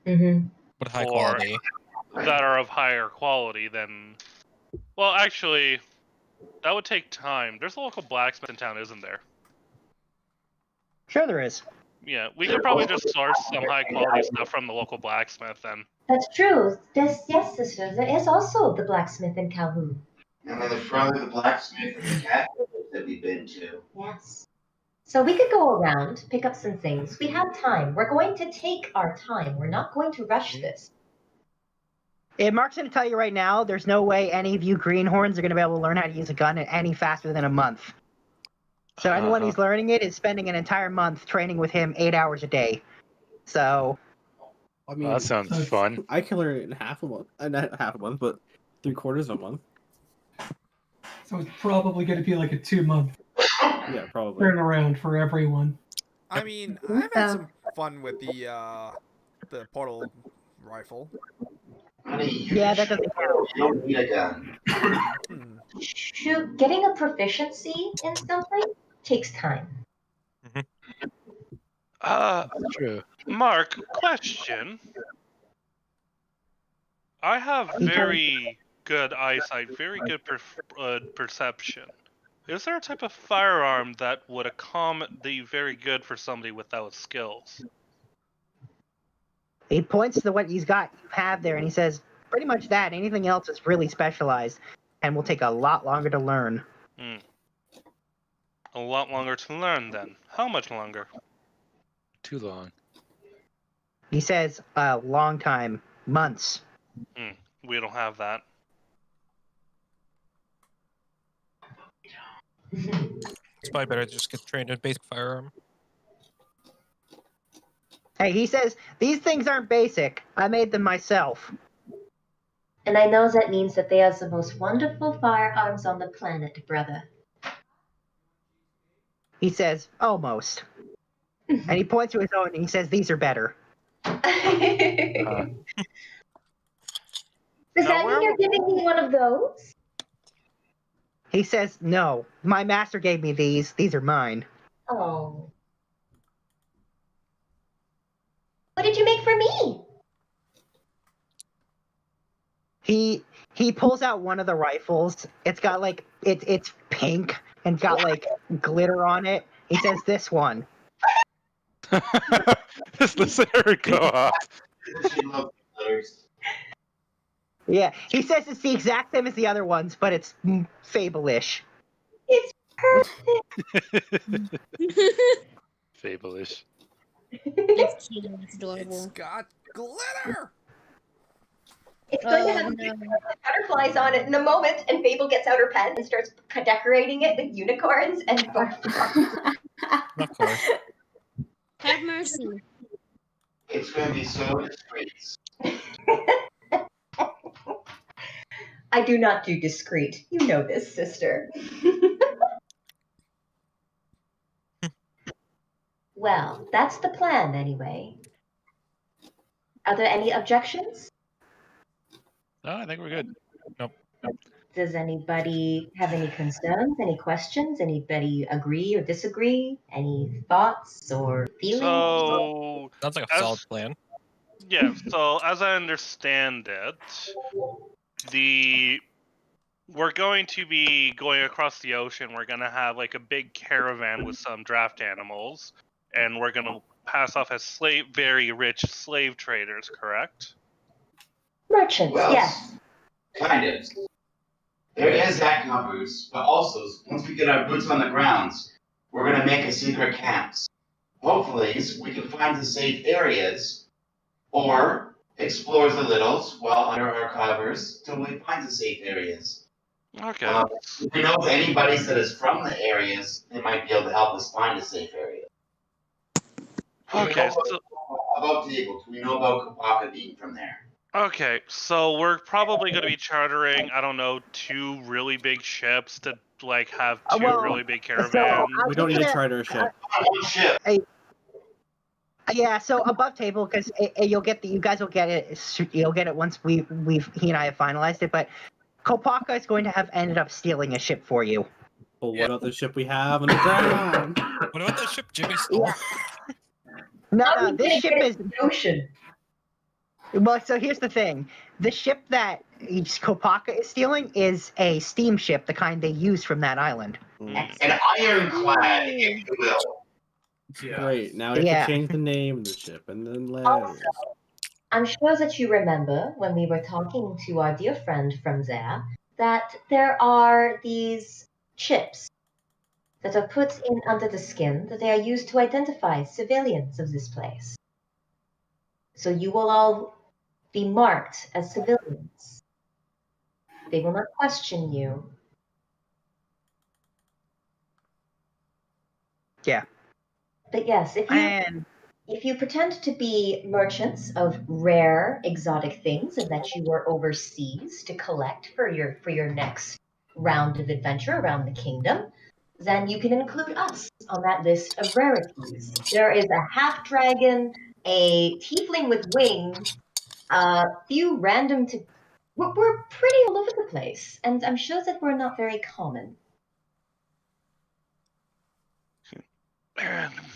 Speaker 12: But high quality.
Speaker 4: that are of higher quality than. Well, actually, that would take time. There's a local blacksmith in town, isn't there?
Speaker 2: Sure there is.
Speaker 4: Yeah, we could probably just source some high quality stuff from the local blacksmith then.
Speaker 7: That's true. Yes, sister. There is also the blacksmith in Calhoun.
Speaker 6: And then there's probably the blacksmith and the cat that we've been to.
Speaker 7: Yes. So we could go around, pick up some things. We have time. We're going to take our time. We're not going to rush this.
Speaker 2: Mark's going to tell you right now, there's no way any of you greenhorns are going to be able to learn how to use a gun any faster than a month. So anyone who's learning it is spending an entire month training with him 8 hours a day. So...
Speaker 11: I mean,
Speaker 10: that sounds fun.
Speaker 11: I can learn it in half a month. Not half a month, but 3/4 of a month.
Speaker 9: So it's probably going to be like a 2-month
Speaker 11: Yeah, probably.
Speaker 9: turnaround for everyone.
Speaker 5: I mean, I've had some fun with the portal rifle.
Speaker 2: Yeah, that doesn't count.
Speaker 6: You don't need a gun.
Speaker 7: Shoot, getting a proficiency in something takes time.
Speaker 10: True.
Speaker 4: Mark, question. I have very good eyesight, very good perception. Is there a type of firearm that would accommodate very good for somebody without skills?
Speaker 2: He points to what he's got, you have there, and he says, pretty much that. Anything else is really specialized and will take a lot longer to learn.
Speaker 4: A lot longer to learn, then. How much longer?
Speaker 10: Too long.
Speaker 2: He says a long time. Months.
Speaker 4: We don't have that.
Speaker 12: It's probably better to just get trained in basic firearm.
Speaker 2: Hey, he says, these things aren't basic. I made them myself.
Speaker 7: And I know that means that they are the most wonderful firearms on the planet, brother.
Speaker 2: He says, almost. And he points to his own and he says, these are better.
Speaker 7: Does that mean you're giving me one of those?
Speaker 2: He says, no. My master gave me these. These are mine.
Speaker 7: Oh. What did you make for me?
Speaker 2: He pulls out one of the rifles. It's got like it's pink and got like glitter on it. He says, this one.
Speaker 10: Just listen to her go off.
Speaker 6: She loves glitters.
Speaker 2: Yeah, he says it's the exact same as the other ones, but it's fable-ish.
Speaker 7: It's perfect.
Speaker 10: Fable-ish.
Speaker 14: It's cute. It's adorable.
Speaker 5: It's got glitter.
Speaker 7: It's going to have butterflies on it in a moment, and Fable gets out her pen and starts decorating it with unicorns and butterflies.
Speaker 12: Of course.
Speaker 14: Have mercy.
Speaker 6: It's going to be so discreet.
Speaker 7: I do not do discreet. You know this, sister. Well, that's the plan anyway. Are there any objections?
Speaker 10: No, I think we're good.
Speaker 12: Nope.
Speaker 7: Does anybody have any concerns, any questions? Anybody agree or disagree? Any thoughts or feelings?
Speaker 4: So
Speaker 12: sounds like a solid plan.
Speaker 4: Yeah. So as I understand it, the we're going to be going across the ocean. We're going to have like a big caravan with some draft animals, and we're going to pass off as very rich slave traders, correct?
Speaker 7: Merchants,
Speaker 6: Well,
Speaker 7: yes.
Speaker 6: kind of. There is that covers, but also, once we get our boots on the grounds, we're going to make a secret camps. Hopefully, we can find the safe areas, or explore the littles while under our covers till we find the safe areas.
Speaker 4: Okay.
Speaker 6: If we know of anybody that is from the areas, they might be able to help us find a safe area.
Speaker 4: Okay, so
Speaker 6: About tables, we know about Kopaka being from there.
Speaker 4: Okay, so we're probably going to be chartering, I don't know, 2 really big ships to like have 2 really big caravans.
Speaker 11: We don't need to charter a ship.
Speaker 2: Yeah, so above table because you'll get you guys will get it. You'll get it once he and I have finalized it. But Kopaka is going to have ended up stealing a ship for you.
Speaker 11: Well, what other ship we have on the ground?
Speaker 12: What about the ship Jimmy stole?
Speaker 2: No, this ship is
Speaker 7: ocean.
Speaker 2: Well, so here's the thing: the ship that Kopaka is stealing is a steamship, the kind they use from that island.
Speaker 6: An ironclad, if you will.
Speaker 11: Great. Now we have to change the name of the ship and then letters.
Speaker 7: I'm sure that you remember when we were talking to our dear friend from there that there are these chips that are put in under the skin that they are used to identify civilians of this place. So you will all be marked as civilians. They will not question you.
Speaker 2: Yeah.
Speaker 7: But yes, if you pretend to be merchants of rare exotic things and that you were overseas to collect for your next round of adventure around the kingdom, then you can include us on that list of rarities. There is a half dragon, a tiefling with wings, a few random we're pretty all over the place, and I'm sure that we're not very common.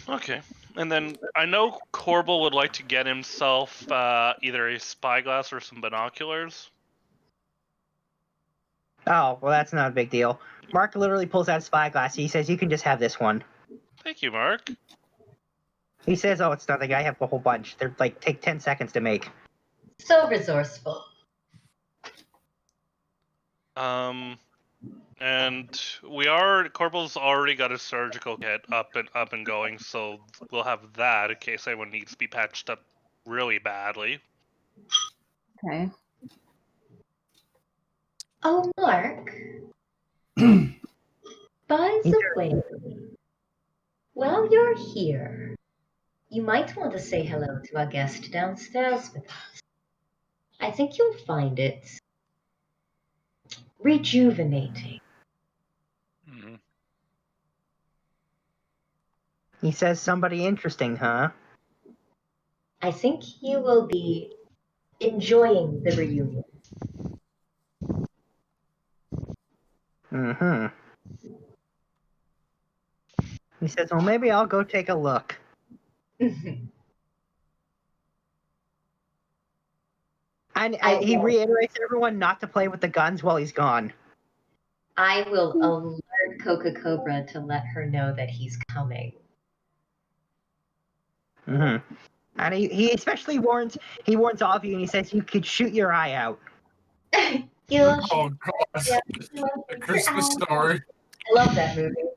Speaker 4: Okay. And then I know Korbal would like to get himself either a spyglass or some binoculars.
Speaker 2: Oh, well, that's not a big deal. Mark literally pulls out a spyglass. He says, "You can just have this one."
Speaker 4: Thank you, Mark.
Speaker 2: He says, "Oh, it's nothing. I have a whole bunch. They're like take 10 seconds to make."
Speaker 7: So resourceful.
Speaker 4: And Korbal's already got a surgical kit up and going, so we'll have that in case anyone needs to be patched up really badly.
Speaker 13: Okay.
Speaker 7: Oh, Mark. By the way, while you're here, you might want to say hello to our guest downstairs with us. I think you'll find it rejuvenating.
Speaker 2: He says, "Somebody interesting, huh?"
Speaker 7: I think you will be enjoying the reunion.
Speaker 2: Mm-hmm. He says, "Well, maybe I'll go take a look." And he reiterates to everyone not to play with the guns while he's gone.
Speaker 7: I will alert Coca Cobra to let her know that he's coming.
Speaker 2: Mm-hmm. And he especially warns all of you, and he says you could shoot your eye out.
Speaker 8: Oh gosh, a Christmas story.
Speaker 7: I love that movie.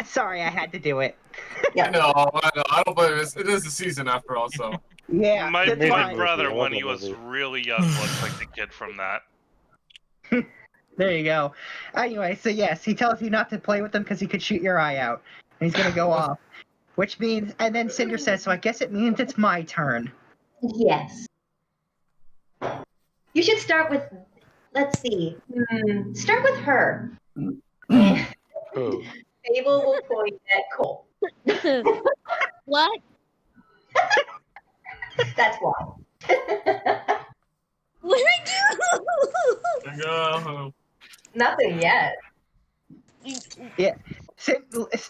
Speaker 2: Sorry, I had to do it.
Speaker 8: I know. I don't blame it. It is the season after all, so.
Speaker 2: Yeah.
Speaker 4: My brother, when he was really young, looked like the kid from that.
Speaker 2: There you go. Anyway, so yes, he tells you not to play with them because he could shoot your eye out. And he's going to go off. Which means, and then Cinder says, "So I guess it means it's my turn."
Speaker 7: Yes. You should start with, let's see, start with her.
Speaker 10: Oh.
Speaker 7: Fable will point at Cole.
Speaker 14: What?
Speaker 7: That's why.
Speaker 14: What did I do?
Speaker 7: Nothing yet.
Speaker 2: Yeah.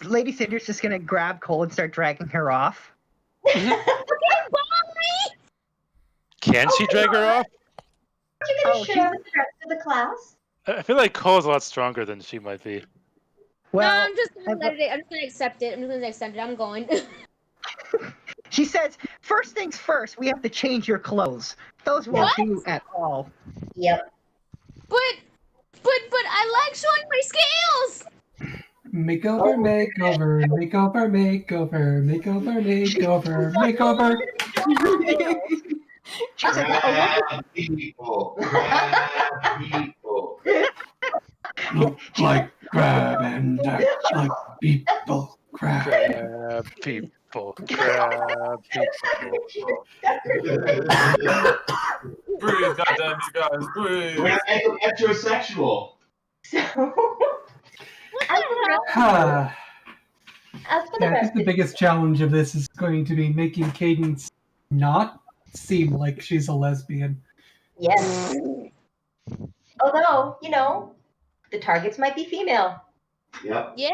Speaker 2: Lady Cinder's just going to grab Cole and start dragging her off.
Speaker 10: Can she drag her off?
Speaker 7: you gonna share with the rest of the class?
Speaker 10: I feel like Cole's a lot stronger than she might be.
Speaker 2: Well,
Speaker 14: no, I'm just gonna let it. I'm just gonna accept it. I'm just gonna accept it. I'm going.
Speaker 2: She says, first things first, we have to change your clothes. Those won't do at all.
Speaker 7: Yep.
Speaker 14: But I like showing my scales.
Speaker 9: Makeover, makeover, makeover, makeover, makeover, makeover, makeover.
Speaker 6: Grab people. Grab people.
Speaker 9: Look like grab and act like people. Grab.
Speaker 10: Grab people. Grab people.
Speaker 8: Breathe, goddamn you guys, breathe.
Speaker 6: We're gonna make them heterosexual.
Speaker 9: Ah.
Speaker 7: As for the
Speaker 9: Yeah, I
Speaker 7: rest
Speaker 9: think the biggest challenge of this is going to be making Cadence not seem like she's a lesbian.
Speaker 7: Yes. Although, the targets might be female.
Speaker 6: Yep.
Speaker 14: Yeah.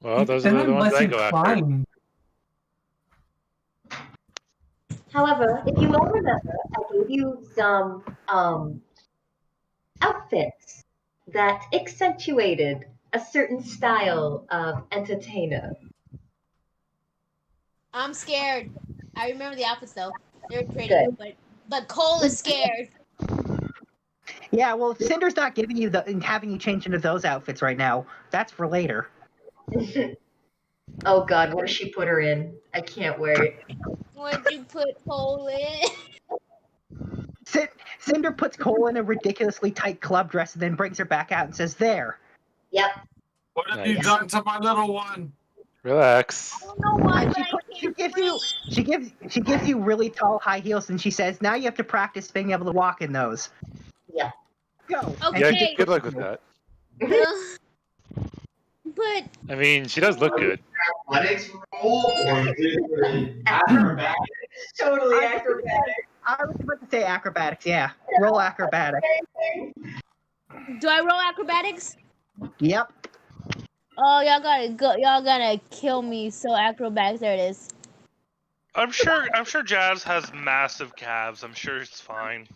Speaker 10: Well, those
Speaker 9: Then
Speaker 10: are the
Speaker 9: I'm
Speaker 10: ones
Speaker 9: less
Speaker 10: I go after.
Speaker 9: inclined.
Speaker 7: However, if you will remember, I gave you some outfits that accentuated a certain style of entertainer.
Speaker 14: I'm scared. I remember the outfits though. They were pretty,
Speaker 7: Good.
Speaker 14: but Cole is scared.
Speaker 2: Yeah, well, Cinder's not giving you having you change into those outfits right now. That's for later.
Speaker 7: Oh God, what does she put her in? I can't wait.
Speaker 14: What'd you put Cole in?
Speaker 2: Cinder puts Cole in a ridiculously tight club dress and then brings her back out and says, "There."
Speaker 7: Yep.
Speaker 8: What have you done to my little one?
Speaker 10: Relax.
Speaker 14: I don't know why,
Speaker 2: And
Speaker 14: but
Speaker 2: she gives you really tall high heels and she says, "Now you have to practice being able to walk in those."
Speaker 7: Yeah.
Speaker 2: Go.
Speaker 10: Yeah,
Speaker 14: Okay.
Speaker 10: good luck with that.
Speaker 14: But
Speaker 10: I mean, she does look good.
Speaker 6: Athletics roll or acrobatics?
Speaker 7: Totally acrobatic.
Speaker 2: I was about to say acrobatics. Yeah, roll acrobatics.
Speaker 14: do I roll acrobatics?
Speaker 2: Yep.
Speaker 14: Oh, y'all gotta go. Y'all gonna kill me. So acrobatics. There it is.
Speaker 4: I'm sure Jazz has massive calves. I'm sure it's fine.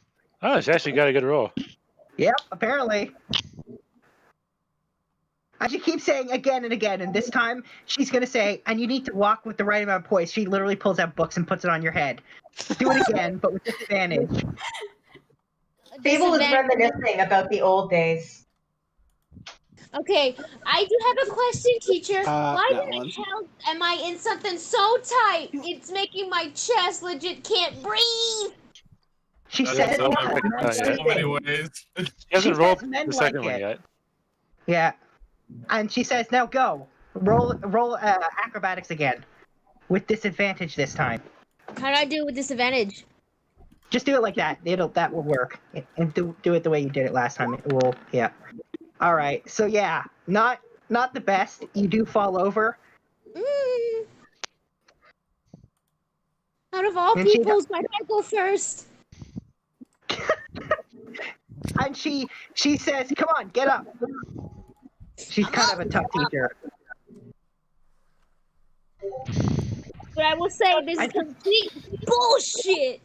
Speaker 10: Oh, she actually got a good roll.
Speaker 2: Yep. Apparently. And she keeps saying again and again, and this time she's gonna say, "And you need to walk with the right amount of poise." She literally pulls out books and puts it on your head. Do it again, but with disadvantage.
Speaker 7: Fable is reminiscing about the old days.
Speaker 14: Okay, I do have a question, teacher. Why
Speaker 11: that
Speaker 14: the
Speaker 11: one.
Speaker 14: hell am I in something so tight? It's making my chest legit can't breathe.
Speaker 2: She
Speaker 8: That
Speaker 2: says,
Speaker 8: is
Speaker 10: yet.
Speaker 8: so many ways.
Speaker 10: She hasn't
Speaker 2: She
Speaker 10: rolled
Speaker 2: says men
Speaker 10: the second
Speaker 2: like
Speaker 10: one
Speaker 2: it.
Speaker 10: yet.
Speaker 2: Yeah. And she says, "Now go. Roll acrobatics again. With disadvantage this time.
Speaker 14: How do I do it with disadvantage?
Speaker 2: Just do it like that. That will work. And do it the way you did it last time. It will, yeah. Alright, so yeah. Not the best. You do fall over.
Speaker 14: Out of all
Speaker 2: And
Speaker 14: people, why did I go first?
Speaker 2: And she says, "Come on, get up." She's kind of a tough teacher.
Speaker 14: But I will say this is complete bullshit.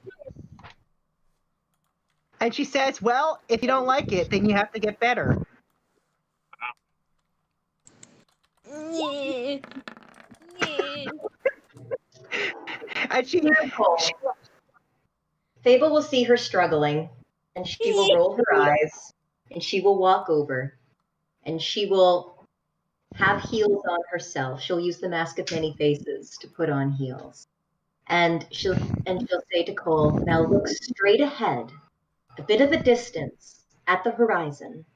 Speaker 2: And she says, "Well, if you don't like it, then you have to get better." And
Speaker 7: Fable will see her struggling, and she will roll her eyes, and she will walk over, and she will have heels on herself. She'll use the Mask of Many Faces to put on heels. And she'll say to Cole, "Now look straight ahead, a bit of a distance at the horizon.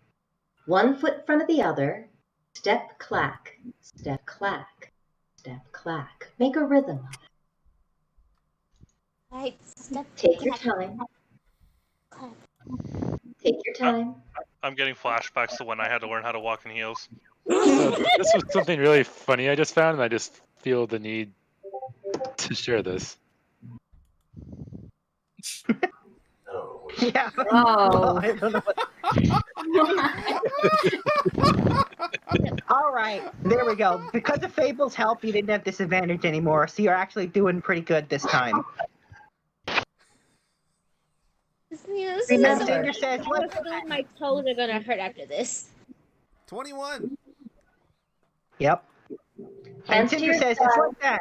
Speaker 7: 1 foot in front of the other. Step clack, step clack, step clack. Make a rhythm of it.
Speaker 14: Right, step
Speaker 7: Take your time. Take your time."
Speaker 4: I'm getting flashbacks to when I had to learn how to walk in heels.
Speaker 10: So this was something really funny I just found, and I just feel the need to share this.
Speaker 2: Yeah.
Speaker 13: Oh.
Speaker 2: I don't know All right, there we go. Because of Fable's help, you didn't have disadvantage anymore, so you're actually doing pretty good this time.
Speaker 14: This
Speaker 2: And
Speaker 14: is
Speaker 2: Cinder says,
Speaker 14: I have a feeling my toes are gonna hurt after this.
Speaker 5: 21.
Speaker 2: Yep. And
Speaker 7: Hands to
Speaker 2: Cinder
Speaker 7: your
Speaker 2: says,
Speaker 7: side.
Speaker 2: it's like that.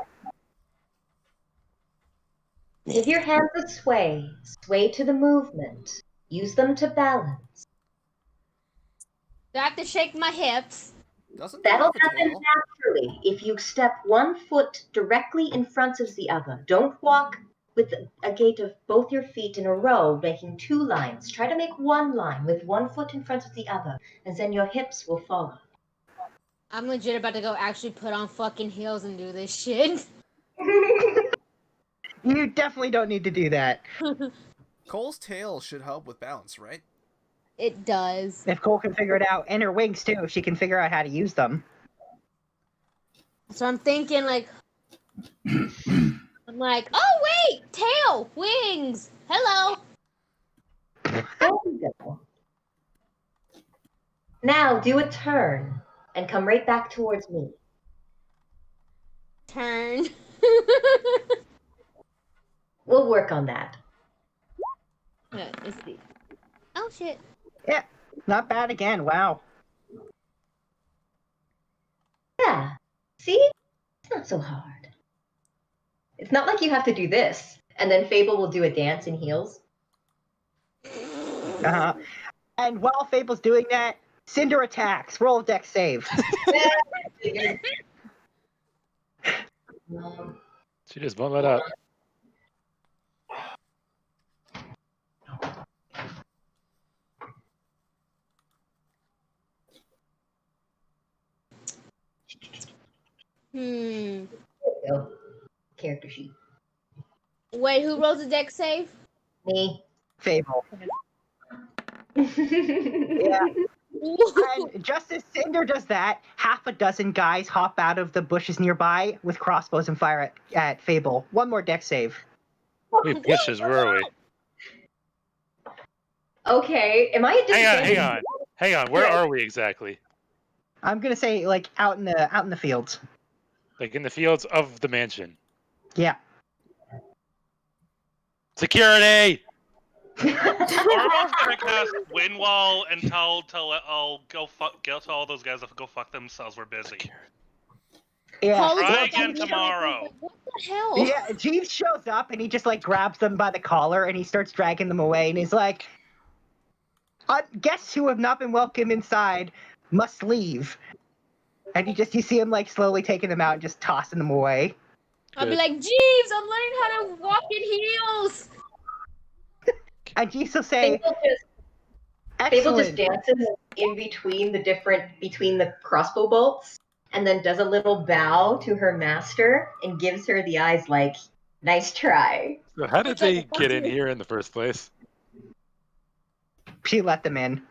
Speaker 7: Give your hands a sway. Sway to the movement. Use them to balance.
Speaker 14: Do I have to shake my hips?
Speaker 5: Doesn't
Speaker 7: That'll happen naturally if you step one foot directly in front of the other. Don't walk with a gait of both your feet in a row, making two lines. Try to make one line with one foot in front of the other, and then your hips will follow.
Speaker 14: I'm legit about to go actually put on fucking heels and do this shit.
Speaker 2: You definitely don't need to do that.
Speaker 5: Cole's tail should help with balance, right?
Speaker 14: It does.
Speaker 2: If Cole can figure it out, and her wings too, if she can figure out how to use them.
Speaker 14: So I'm thinking like, I'm like, oh wait, tail, wings, hello.
Speaker 7: There you go. Now do a turn and come right back towards me.
Speaker 14: Turn.
Speaker 7: We'll work on that.
Speaker 14: Let's see. Oh shit.
Speaker 2: Yeah, not bad again. Wow.
Speaker 7: Yeah. See? It's not so hard. It's not like you have to do this, and then Fable will do a dance in heels.
Speaker 2: Uh-huh. And while Fable's doing that, Cinder attacks. Roll a dex save.
Speaker 10: She just won't let up.
Speaker 14: Hmm.
Speaker 7: Go. Character sheet.
Speaker 14: Wait, who rolls the deck save?
Speaker 7: Me.
Speaker 2: Fable. Yeah. And just as Cinder does that, half a dozen guys hop out of the bushes nearby with crossbows and fire at Fable. One more dex save.
Speaker 10: Wait, bushes, where are we?
Speaker 7: Okay, am I at
Speaker 10: Hang on. Where are we exactly?
Speaker 2: I'm gonna say like out in the fields.
Speaker 10: Like in the fields of the mansion.
Speaker 2: Yeah.
Speaker 10: Security!
Speaker 4: Korbal gonna cast Wind Wall and tell all those guys to go fuck themselves. We're busy.
Speaker 2: Yeah.
Speaker 4: Try again tomorrow.
Speaker 14: What the hell?
Speaker 2: Yeah, Jeeves shows up and he just like grabs them by the collar and he starts dragging them away and he's like, guests who have not been welcome inside must leave. And you see him like slowly taking them out and just tossing them away.
Speaker 14: I'll be like, Jeeves, I'm learning how to walk in heels.
Speaker 2: And Jeeves will say,
Speaker 7: Fable just dances in between the crossbow bolts, and then does a little bow to her master and gives her the eyes like, nice try.
Speaker 10: So how did they get in here in the first place?
Speaker 2: She let them in.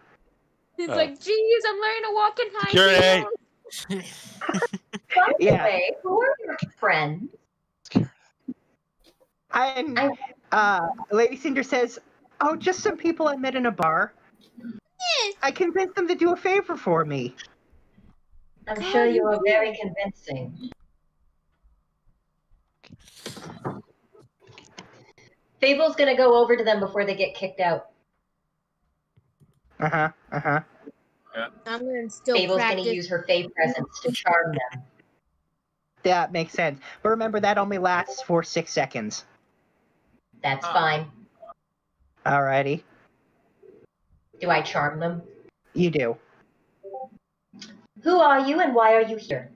Speaker 14: He's like, Jeeves, I'm learning to walk in high
Speaker 10: Security!
Speaker 14: heels.
Speaker 7: By the
Speaker 2: Yeah.
Speaker 7: way, who are your friends?
Speaker 2: And Lady Cinder says, oh, just some people I met in a bar. I convinced them to do a favor for me.
Speaker 7: I'm sure you are very convincing. Fable's gonna go over to them before they get kicked out.
Speaker 2: Uh-huh.
Speaker 14: I'm gonna still
Speaker 7: Fable's
Speaker 14: practice.
Speaker 7: gonna use her Fae presence to charm them.
Speaker 2: That makes sense. But remember, that only lasts for 6 seconds.
Speaker 7: That's fine.
Speaker 2: Alrighty.
Speaker 7: Do I charm them?
Speaker 2: You do.
Speaker 7: Who are you and why are you here?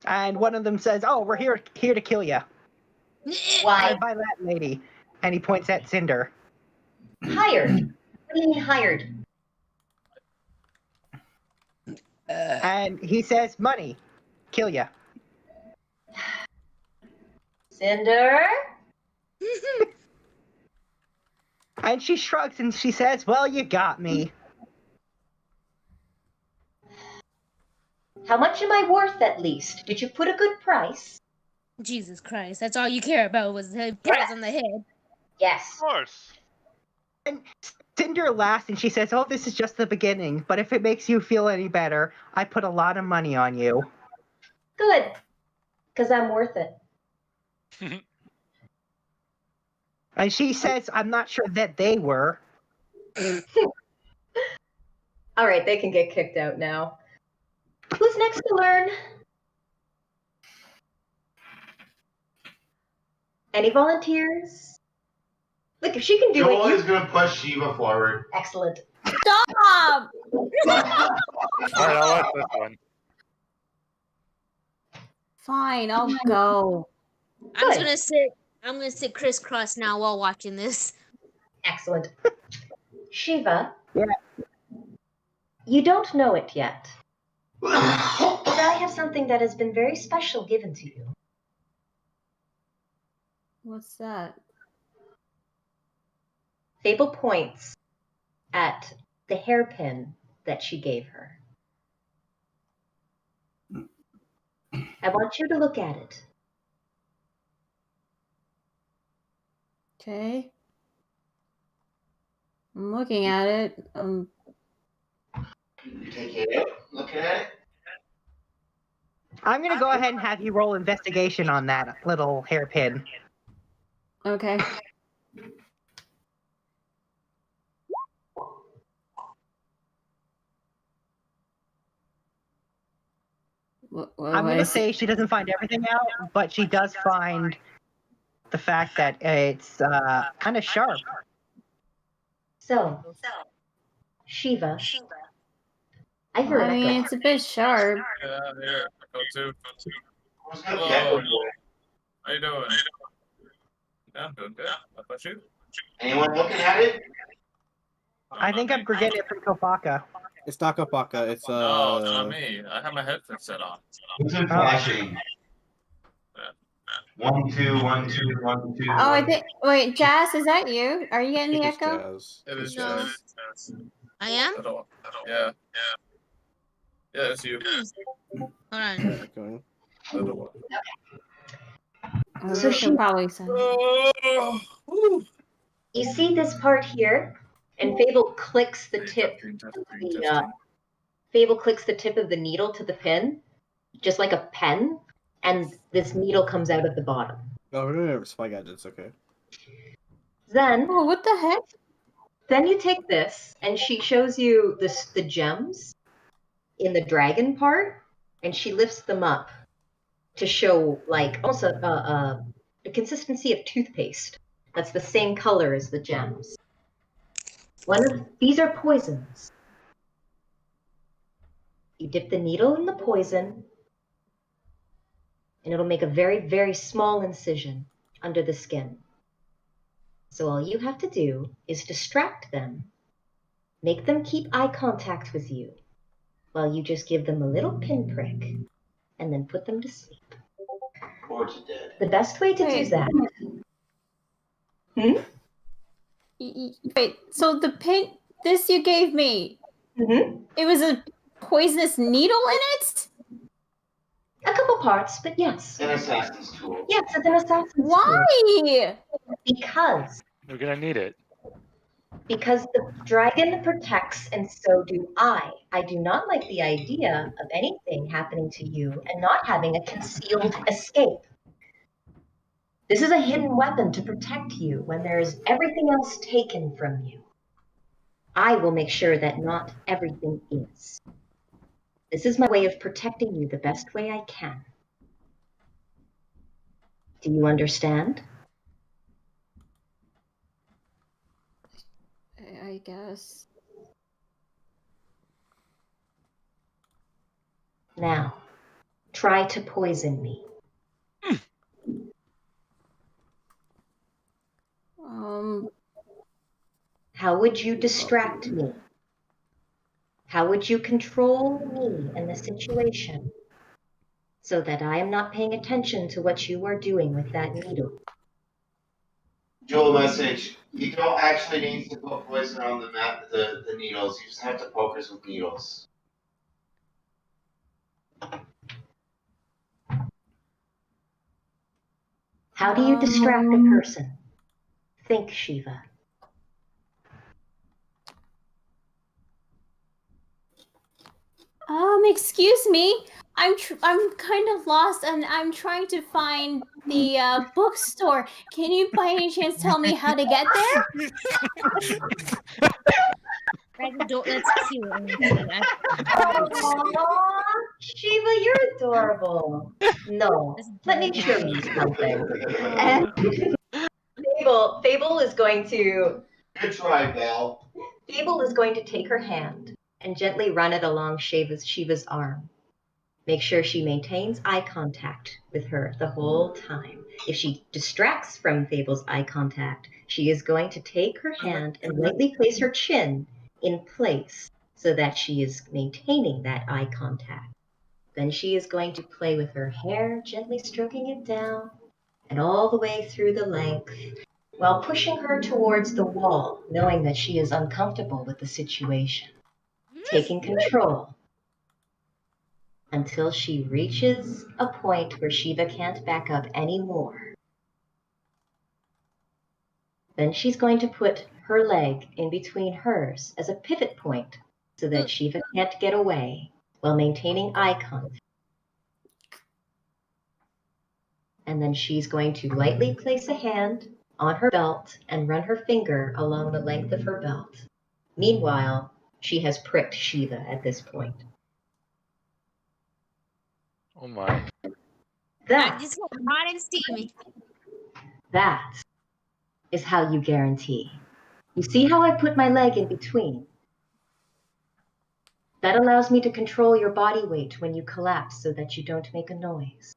Speaker 2: And one of them says, oh, we're here to kill you.
Speaker 7: Why?
Speaker 2: By that lady. And he points at Cinder.
Speaker 7: Hired. What do you mean hired?
Speaker 2: And he says, money. Kill you.
Speaker 7: Cinder?
Speaker 2: And she shrugs and she says, well, you got me.
Speaker 7: How much am I worth at least? Did you put a good price?
Speaker 14: Jesus Christ, that's all you care about was the price on the head.
Speaker 7: Yes.
Speaker 4: Of course.
Speaker 2: And Cinder laughs and she says, oh, this is just the beginning, but if it makes you feel any better, I put a lot of money on you.
Speaker 7: Good. Because I'm worth it.
Speaker 2: And she says, I'm not sure that they were.
Speaker 7: All right, they can get kicked out now. Who's next to learn? Any volunteers? Look, if she can do
Speaker 6: Joel
Speaker 7: it,
Speaker 6: is going to push Shiva forward.
Speaker 7: Excellent.
Speaker 13: Stop!
Speaker 10: Alright, I'll watch this one.
Speaker 13: Fine, I'll go.
Speaker 14: I'm gonna sit crisscross now while watching this.
Speaker 7: Excellent. Shiva.
Speaker 2: Yeah.
Speaker 7: You don't know it yet. But I have something that has been very special given to you.
Speaker 13: What's that?
Speaker 7: Fable points at the hairpin that she gave her. I want you to look at it.
Speaker 13: Okay. I'm looking at it.
Speaker 6: You take it, look at it.
Speaker 2: I'm going to go ahead and have you roll investigation on that little hairpin.
Speaker 13: Okay.
Speaker 2: I'm going to say she doesn't find everything out, but she does find the fact that it's kind of sharp.
Speaker 7: So, Shiva, I heard
Speaker 13: I mean, it's a bit sharp.
Speaker 8: Yeah, here. I go too.
Speaker 6: Who's
Speaker 8: Hello.
Speaker 6: going to get it?
Speaker 8: How you doing? Yeah, I'm doing good. How about you?
Speaker 6: Anyone looking at it?
Speaker 2: I think I'm getting it from Kopaka.
Speaker 11: It's not Kopaka. It's
Speaker 8: No, not me. I have my headphones set on.
Speaker 6: Who's in flashing? 1, 2, 1, 2, 1, 2.
Speaker 13: Oh, I think. Wait, Jazz, is that you? Are you getting the echo?
Speaker 8: It is
Speaker 14: No.
Speaker 8: Jazz.
Speaker 14: I am?
Speaker 8: Yeah. Yeah, it's you.
Speaker 14: Hold on.
Speaker 11: Okay.
Speaker 7: So
Speaker 13: she'll probably send.
Speaker 7: You see this part here, and Fable clicks the tip. Fable clicks the tip of the needle to the pin, just like a pen, and this needle comes out at the bottom.
Speaker 11: Oh, we're doing it with spy gadgets. Okay.
Speaker 7: Then,
Speaker 13: oh, what the heck?
Speaker 7: Then you take this, and she shows you the gems in the dragon part, and she lifts them up to show like almost a consistency of toothpaste. That's the same color as the gems. These are poisons. You dip the needle in the poison, and it'll make a very, very small incision under the skin. So all you have to do is distract them, make them keep eye contact with you, while you just give them a little pinprick, and then put them to sleep.
Speaker 6: Or to dead.
Speaker 7: The best way to do that.
Speaker 13: Wait, so the pin, this you gave me, it was a poisonous needle in it?
Speaker 7: A couple parts, but yes.
Speaker 6: An assassin's tool.
Speaker 7: Yes, it's an assassin's tool.
Speaker 13: Why?
Speaker 7: Because
Speaker 10: We're gonna need it.
Speaker 7: the dragon protects, and so do I. I do not like the idea of anything happening to you and not having a concealed escape. This is a hidden weapon to protect you when there's everything else taken from you. I will make sure that not everything is. This is my way of protecting you the best way I can. Do you understand?
Speaker 13: I guess.
Speaker 7: Now, try to poison me. How would you distract me? How would you control me in the situation so that I am not paying attention to what you are doing with that needle?
Speaker 6: Joel message. You don't actually need to put poison on the needles. You just have to poke us with needles.
Speaker 7: How do you distract a person? Think, Shiva.
Speaker 13: Excuse me. I'm kind of lost, and I'm trying to find the bookstore. Can you, by any chance, tell me how to get there?
Speaker 14: That's cute.
Speaker 7: Aww, Shiva, you're adorable. No, let me show you something. And Fable is going to.
Speaker 6: Good try, Belle.
Speaker 7: Fable is going to take her hand and gently run it along Shiva's arm. Make sure she maintains eye contact with her the whole time. If she distracts from Fable's eye contact, she is going to take her hand and lightly place her chin in place so that she is maintaining that eye contact. Then she is going to play with her hair, gently stroking it down and all the way through the length, while pushing her towards the wall, knowing that she is uncomfortable with the situation. Taking control until she reaches a point where Shiva can't back up anymore. Then she's going to put her leg in between hers as a pivot point so that Shiva can't get away while maintaining eye contact. And then she's going to lightly place a hand on her belt and run her finger along the length of her belt. Meanwhile, she has pricked Shiva at this point.
Speaker 10: Oh my.
Speaker 7: That
Speaker 14: It's hot and steamy.
Speaker 7: That is how you guarantee. You see how I put my leg in between? That allows me to control your body weight when you collapse so that you don't make a noise.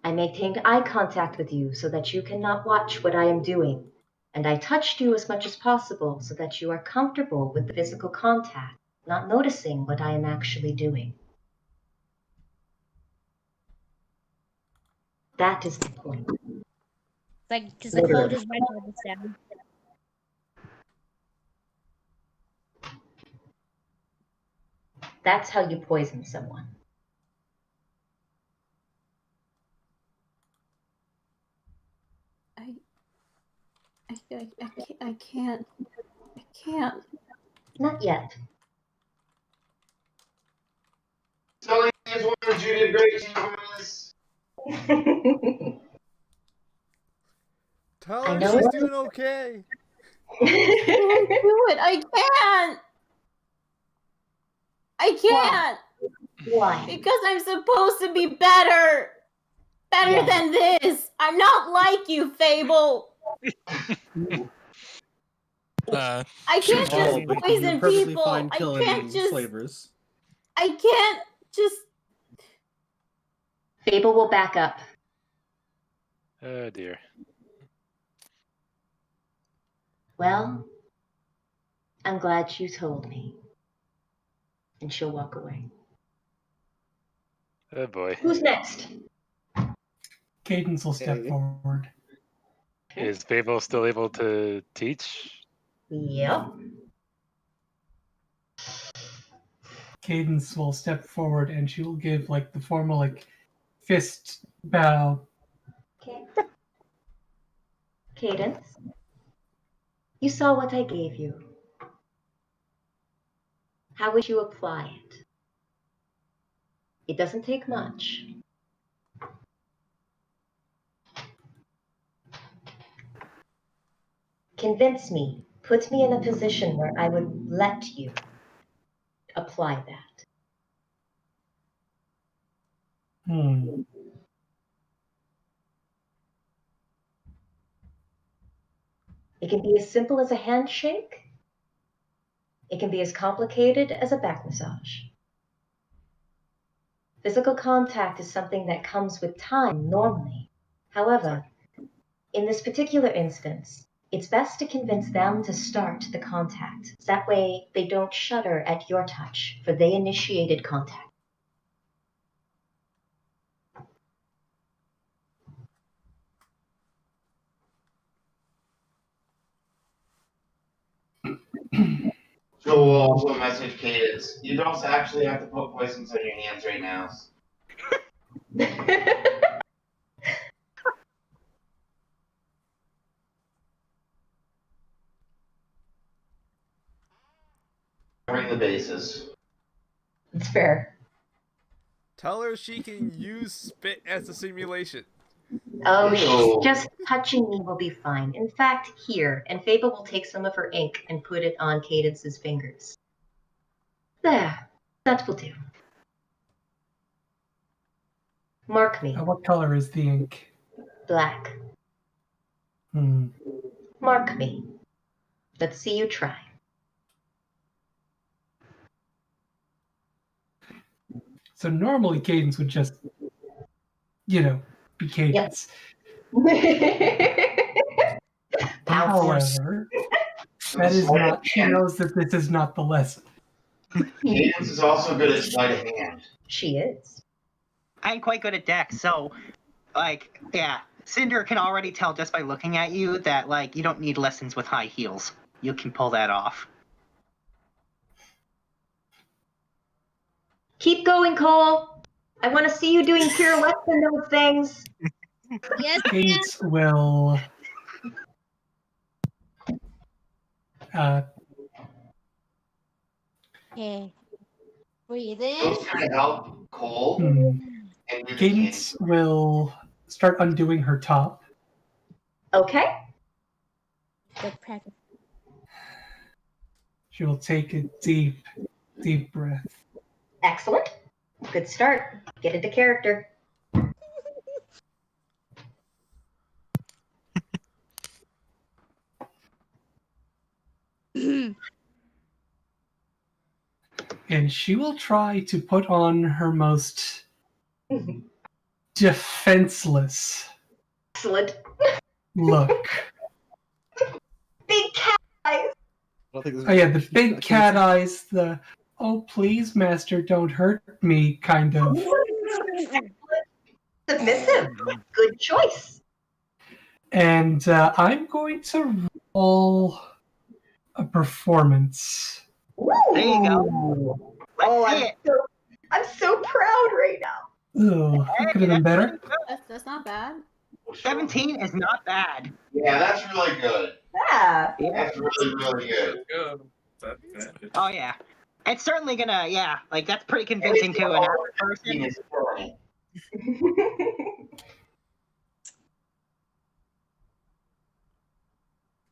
Speaker 7: I maintained eye contact with you so that you cannot watch what I am doing, and I touched you as much as possible so that you are comfortable with the physical contact, not noticing what I am actually doing. That is the point.
Speaker 14: It's like, because the cold is right by the stem.
Speaker 7: That's how you poison someone.
Speaker 13: I can't.
Speaker 7: Not yet.
Speaker 6: Sully is one of you did great for this.
Speaker 5: Tell
Speaker 7: I
Speaker 5: her
Speaker 7: know
Speaker 5: she's
Speaker 7: it.
Speaker 5: doing okay.
Speaker 13: I can't do it. I can't.
Speaker 7: Why?
Speaker 13: Because I'm supposed to be better. Better
Speaker 7: Yes.
Speaker 13: than this. I'm not like you, Fable. I can't
Speaker 11: Oh,
Speaker 13: just
Speaker 11: but you're
Speaker 13: poison
Speaker 11: perfectly
Speaker 13: people.
Speaker 11: fine
Speaker 13: I
Speaker 11: killing
Speaker 13: can't just.
Speaker 11: slavers.
Speaker 13: I can't just.
Speaker 7: Fable will back up.
Speaker 10: Oh dear.
Speaker 7: Well, I'm glad you told me. And she'll walk away.
Speaker 10: Oh boy.
Speaker 7: Who's next?
Speaker 9: Cadence will step forward.
Speaker 10: Is Fable still able to teach?
Speaker 7: Yep.
Speaker 9: Cadence will step forward and she will give like the formal like fist bow.
Speaker 7: Okay. Cadence, you saw what I gave you. How would you apply it? It doesn't take much. Convince me, put me in a position where I would let you apply that. It can be as simple as a handshake. It can be as complicated as a back massage. Physical contact is something that comes with time normally. However, in this particular instance, it's best to convince them to start the contact. That way they don't shudder at your touch, for they initiated contact.
Speaker 6: Joel will also message Cadence. You don't actually have to put poisons on your hands right now. Covering the bases.
Speaker 7: It's fair.
Speaker 5: Tell her she can use spit as a simulation.
Speaker 7: Oh, just touching me will be fine. In fact, here, and Fable will take some of her ink and put it on Cadence's fingers. There, that will do. Mark me.
Speaker 9: What color is the ink?
Speaker 7: Black. Mark me. Let's see you try.
Speaker 9: So normally Cadence would just, be Cadence. However, that is not. She knows that this is not the lesson.
Speaker 6: Cadence is also good at sleight of hand.
Speaker 7: She is.
Speaker 2: I'm quite good at Dex, so, Cinder can already tell just by looking at you that, you don't need lessons with high heels. You can pull that off.
Speaker 7: Keep going, Cole. I want to see you doing pirouettes and those things.
Speaker 14: Yes,
Speaker 9: Cadence will.
Speaker 14: Okay. Breathe in.
Speaker 6: Those kind of help Cole.
Speaker 9: Cadence will start undoing her top.
Speaker 7: Okay.
Speaker 14: Good practice.
Speaker 9: She will take a deep, deep breath.
Speaker 7: Excellent. Good start. Get into character.
Speaker 9: And she will try to put on her most defenseless
Speaker 7: Excellent.
Speaker 9: look.
Speaker 7: Big cat eyes.
Speaker 11: I don't think
Speaker 9: Oh yeah, the big cat eyes, the "oh please, master, don't hurt me" kind of.
Speaker 7: Submissive. Good choice.
Speaker 9: And I'm going to roll a performance.
Speaker 2: There you go.
Speaker 7: I'm so proud right now.
Speaker 9: Ugh, that could have been better.
Speaker 13: That's not bad.
Speaker 2: 17 is not bad.
Speaker 6: Yeah, that's really good.
Speaker 7: Yeah.
Speaker 6: That's really, really good.
Speaker 2: Oh, yeah. It's certainly gonna, that's pretty convincing to an average person.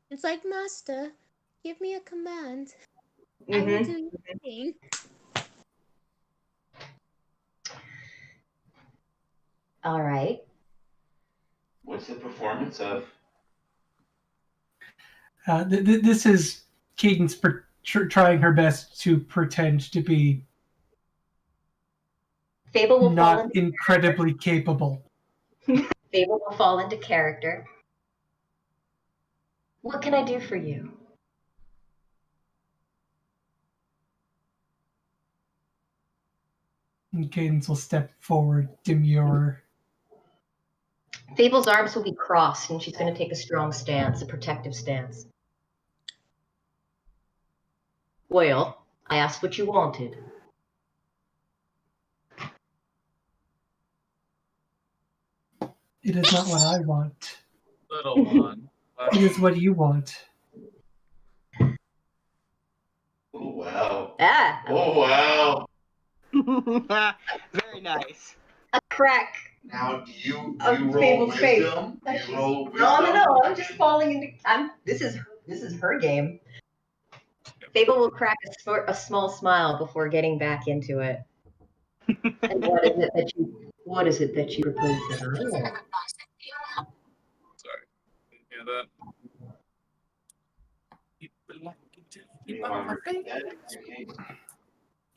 Speaker 14: It's like, Master, give me a command. I will do your thing.
Speaker 7: All right.
Speaker 6: What's the performance of?
Speaker 9: This is Cadence trying her best to pretend to be
Speaker 7: Fable will fall
Speaker 9: not
Speaker 7: into
Speaker 9: incredibly capable.
Speaker 7: Fable will fall into character. What can I do for you?
Speaker 9: And Cadence will step forward, demure.
Speaker 7: Fable's arms will be crossed, and she's going to take a strong stance, a protective stance. Well, I asked what you wanted.
Speaker 9: It is not what I want.
Speaker 8: Little one.
Speaker 9: It is what you want.
Speaker 6: Oh, wow.
Speaker 7: Ah.
Speaker 6: Oh, wow.
Speaker 2: Very nice.
Speaker 7: A crack.
Speaker 6: Now, do you
Speaker 7: Of
Speaker 6: roll
Speaker 7: Fable's face.
Speaker 6: wisdom? Do you roll wisdom?
Speaker 7: No. I'm just falling into. This is her game. Fable will crack a small smile before getting back into it. And what is it that you propose to her?
Speaker 8: Sorry. Hear that?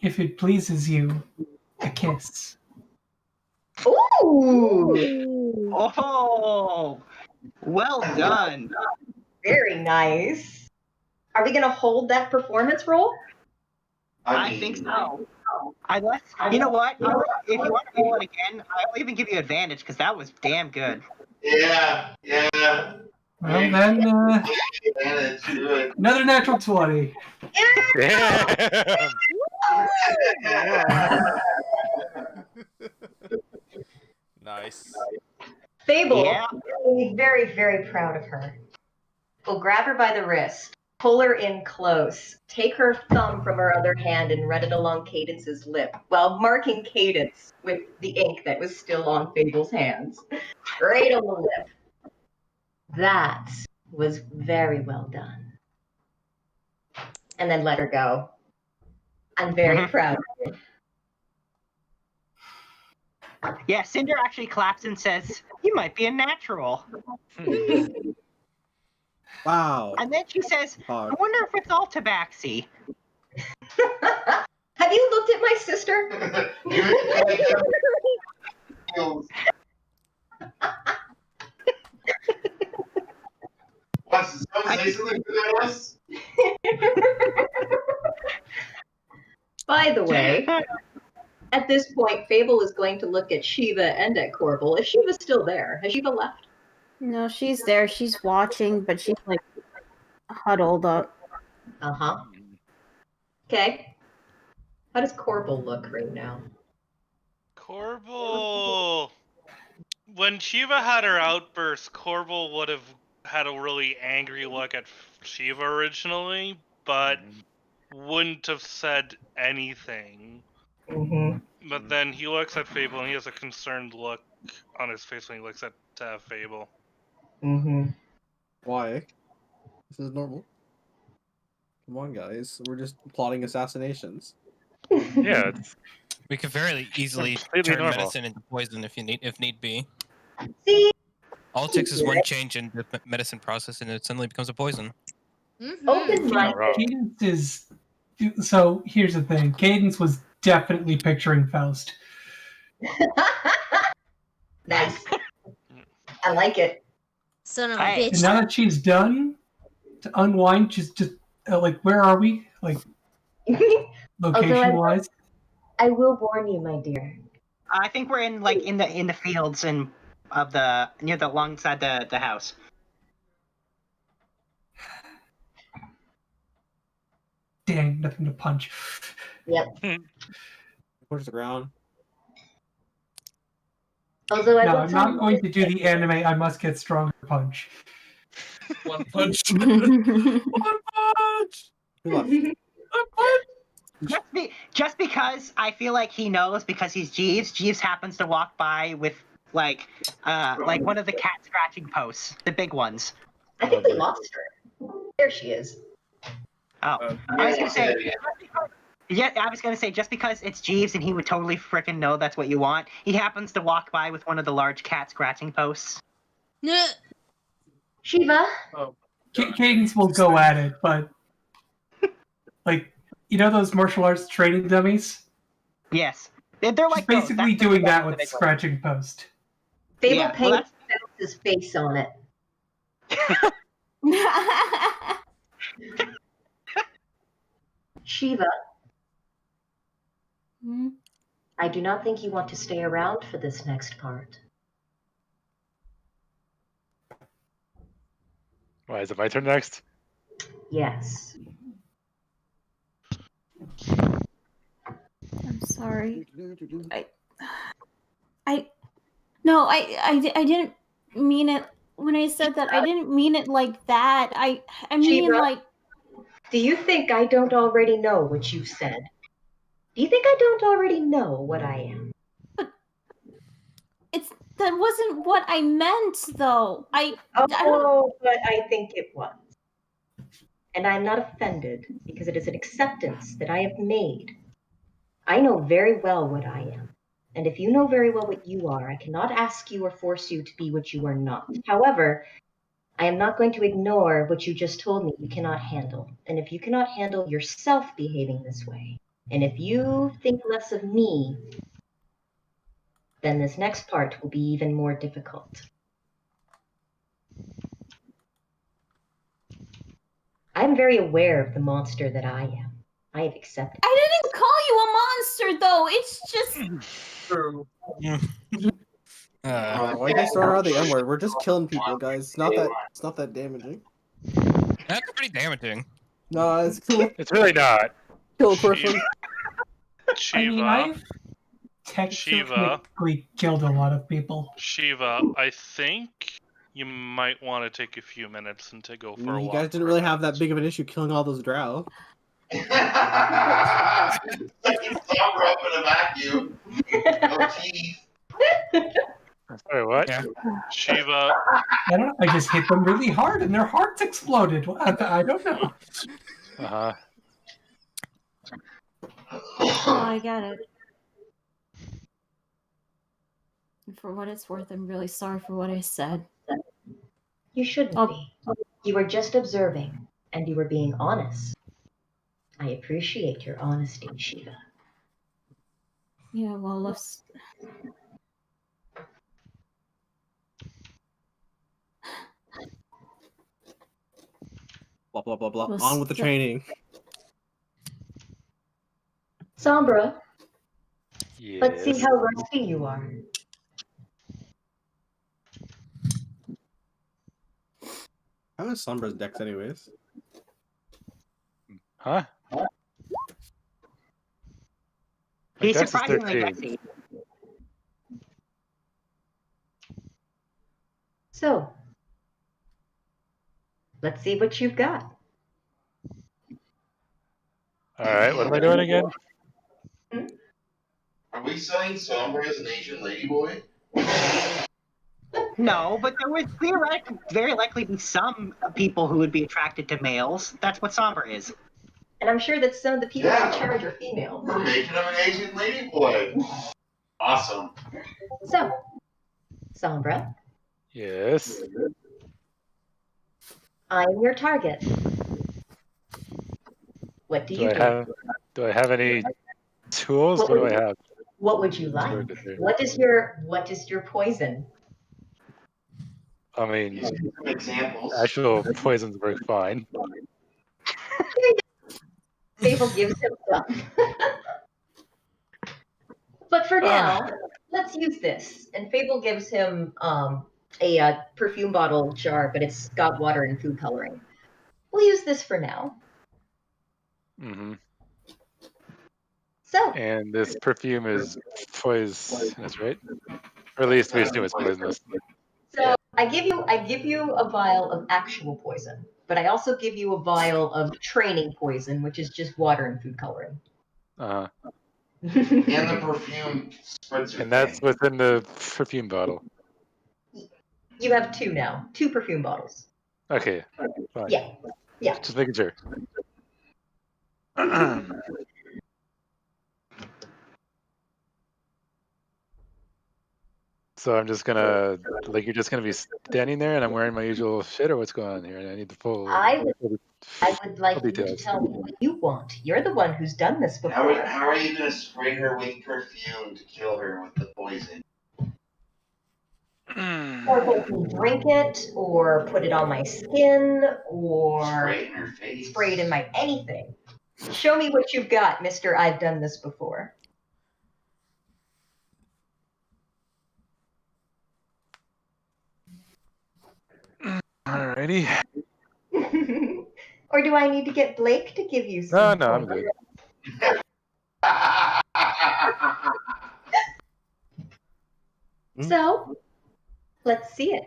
Speaker 9: If it pleases you, a kiss.
Speaker 7: Ooh!
Speaker 2: Oh, well done.
Speaker 7: Very nice. Are we going to hold that performance roll?
Speaker 2: I think so. You know what? If you want to roll it again, I'll even give you advantage because that was damn good.
Speaker 6: Yeah.
Speaker 9: Well then,
Speaker 6: Advantage, do it.
Speaker 9: another natural 20.
Speaker 10: Damn.
Speaker 5: Nice.
Speaker 7: Fable
Speaker 2: Yeah.
Speaker 7: will be very, very proud of her. We'll grab her by the wrist pull her in close, take her thumb from her other hand and run it along Cadence's lip, while marking Cadence with the ink that was still on Fable's hands. Right on the lip. That was very well done. And then let her go. I'm very proud of it.
Speaker 2: Yeah, Cinder actually claps and says, "You might be a natural."
Speaker 11: Wow.
Speaker 2: And then she says, "I wonder if it's all tabaxi."
Speaker 7: Have you looked at my sister?
Speaker 6: What's someone say something to us?
Speaker 7: By the way, at this point, Fable is going to look at Shiva and at Korbal. Is Shiva still there? Has Shiva left?
Speaker 13: No, she's there. She's watching, but she's like huddled up.
Speaker 7: Uh-huh. Okay. How does Korbal look right now?
Speaker 4: Korbal. When Shiva had her outburst, Korbal would have had a really angry look at Shiva originally, but wouldn't have said anything. But then he looks at Fable and he has a concerned look on his face when he looks at Fable.
Speaker 11: Why? This is normal. Come on, guys. We're just plotting assassinations.
Speaker 10: Yeah,
Speaker 12: We could very easily
Speaker 10: completely
Speaker 12: turn
Speaker 10: normal.
Speaker 12: medicine into poison if need be.
Speaker 7: See?
Speaker 12: All it takes is one change in the medicine process, and it suddenly becomes a poison.
Speaker 7: Open-minded.
Speaker 9: Cadence is. So here's the thing. Cadence was definitely picturing Faust.
Speaker 7: Nice. I like it.
Speaker 14: Son of a
Speaker 9: And
Speaker 14: bitch.
Speaker 9: now that she's done, to unwind, she's just like, where are we? Like, location-wise.
Speaker 7: I will warn you, my dear.
Speaker 2: I think we're in the fields and of the near the alongside the house.
Speaker 9: Dang, nothing to punch.
Speaker 7: Yep.
Speaker 11: Push the ground.
Speaker 7: Although I
Speaker 9: No,
Speaker 7: will
Speaker 9: I'm
Speaker 7: tell
Speaker 9: not
Speaker 7: you
Speaker 9: going to do the anime I must get stronger punch.
Speaker 12: One punch.
Speaker 11: One punch! Who left?
Speaker 2: Just because I feel like he knows because he's Jeeves. Jeeves happens to walk by with like one of the cat scratching posts, the big ones.
Speaker 7: I think we lost her. There she is.
Speaker 2: Oh, I was gonna say. Yeah, I was gonna say just because it's Jeeves and he would totally frickin' know that's what you want. He happens to walk by with one of the large cat scratching posts.
Speaker 7: Shiva.
Speaker 9: Cadence will go at it, but like, you know those martial arts training dummies?
Speaker 2: Yes, they're like
Speaker 9: She's basically doing that with scratching post.
Speaker 7: Fable
Speaker 2: Yeah,
Speaker 7: paints his face on it. Shiva. I do not think you want to stay around for this next part.
Speaker 10: Why is it my turn next?
Speaker 7: Yes.
Speaker 13: I'm sorry. I didn't mean it when I said that. I didn't mean it like that. I mean
Speaker 7: Shiva,
Speaker 13: like.
Speaker 7: Do you think I don't already know what you've said? Do you think I don't already know what I am?
Speaker 13: That wasn't what I meant, though.
Speaker 7: But I think it was. And I'm not offended because it is an acceptance that I have made. I know very well what I am. And if you know very well what you are, I cannot ask you or force you to be what you are not. However, I am not going to ignore what you just told me you cannot handle. And if you cannot handle yourself behaving this way, and if you think less of me, then this next part will be even more difficult. I'm very aware of the monster that I am. I have accepted.
Speaker 13: I didn't call you a monster, though. It's just.
Speaker 12: True.
Speaker 11: Why are you guys throwing around the M word? We're just killing people, guys. It's not that damaging.
Speaker 12: That's pretty damaging.
Speaker 11: No, it's cool.
Speaker 10: It's really not.
Speaker 11: Kill a person.
Speaker 9: I mean, I've
Speaker 4: Shiva.
Speaker 9: technically killed a lot of people.
Speaker 4: Shiva, I think you might want to take a few minutes and to go for a
Speaker 11: You
Speaker 4: walk.
Speaker 11: guys didn't really have that big of an issue killing all those drow.
Speaker 6: Like Sombra up in a vacuum. No teeth.
Speaker 10: Sorry, what?
Speaker 12: Yeah.
Speaker 4: Shiva.
Speaker 9: I don't know. I just hit them really hard and their hearts exploded. I don't know.
Speaker 10: Uh-huh.
Speaker 13: Oh, I got it. And for what it's worth, I'm really sorry for what I said.
Speaker 7: You shouldn't be. You were just observing, and you were being honest. I appreciate your honesty, Shiva.
Speaker 13: Yeah, well, let's.
Speaker 11: Blah blah blah blah.
Speaker 13: Well,
Speaker 11: On with the training.
Speaker 7: Sombra,
Speaker 10: Yes.
Speaker 7: let's see how rusty you are.
Speaker 11: How is Sombra's dex anyways?
Speaker 10: Huh?
Speaker 2: He's
Speaker 10: dex is
Speaker 2: surprisingly
Speaker 10: 13.
Speaker 2: rusty.
Speaker 7: So, let's see what you've got.
Speaker 10: Alright, what am I doing again?
Speaker 6: Are we saying Sombra is an Asian ladyboy?
Speaker 2: No, but there would theoretically very likely be some people who would be attracted to males. That's what Sombra is.
Speaker 7: And I'm sure that some of the people
Speaker 6: Yeah.
Speaker 7: in charge are female.
Speaker 6: We're making him an Asian ladyboy. Awesome.
Speaker 7: So, Sombra,
Speaker 10: Yes.
Speaker 7: I'm your target. What do you do?
Speaker 10: Do I have any tools? What do I have?
Speaker 7: What would you like? What is your poison?
Speaker 10: I mean,
Speaker 6: Some examples.
Speaker 10: actual poisons work fine.
Speaker 7: Fable gives him some. But for now, let's use this. And Fable gives him a perfume bottle jar, but it's got water and food coloring. We'll use this for now.
Speaker 10: Mm-hmm.
Speaker 7: So.
Speaker 10: And this perfume is poisonous, right? Or at least we assume it's poisonous.
Speaker 7: So I give you a vial of actual poison, but I also give you a vial of training poison, which is just water and food coloring.
Speaker 10: Uh-huh.
Speaker 6: And the perfume spritzer.
Speaker 10: And that's within the perfume bottle.
Speaker 7: You have two now, 2 perfume bottles.
Speaker 10: Okay. Fine.
Speaker 7: Yeah.
Speaker 10: Just making sure. So I'm just gonna, like, you're just gonna be standing there and I'm wearing my usual shit, or what's going on here? I need the full.
Speaker 7: I would like you to
Speaker 10: details.
Speaker 7: tell me what you want. You're the one who's done this before.
Speaker 6: How are you going to spray her with perfume to kill her with the poison?
Speaker 7: Or make me drink it, or put it on my skin, or
Speaker 6: Spray it in her face.
Speaker 7: spray it in my anything. Show me what you've got, Mr. I've done this before.
Speaker 10: Alrighty.
Speaker 7: Or do I need to get Blake to give you some?
Speaker 10: No, I'm good.
Speaker 7: So, let's see it.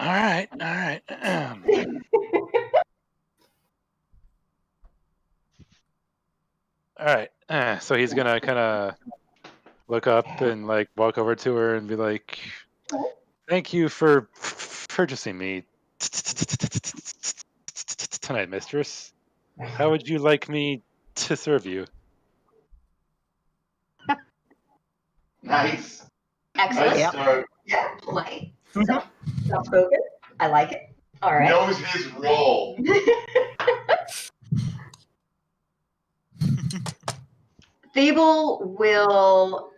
Speaker 10: Alright. Alright. So he's gonna kind of look up and like walk over to her and be like, "Thank you for purchasing me tonight, mistress. How would you like me to serve you?"
Speaker 6: Nice.
Speaker 7: Excellent.
Speaker 6: Nice start.
Speaker 7: Yeah, play. Soft-spoken. I like it. All right.
Speaker 6: Knows his role.
Speaker 7: Fable will...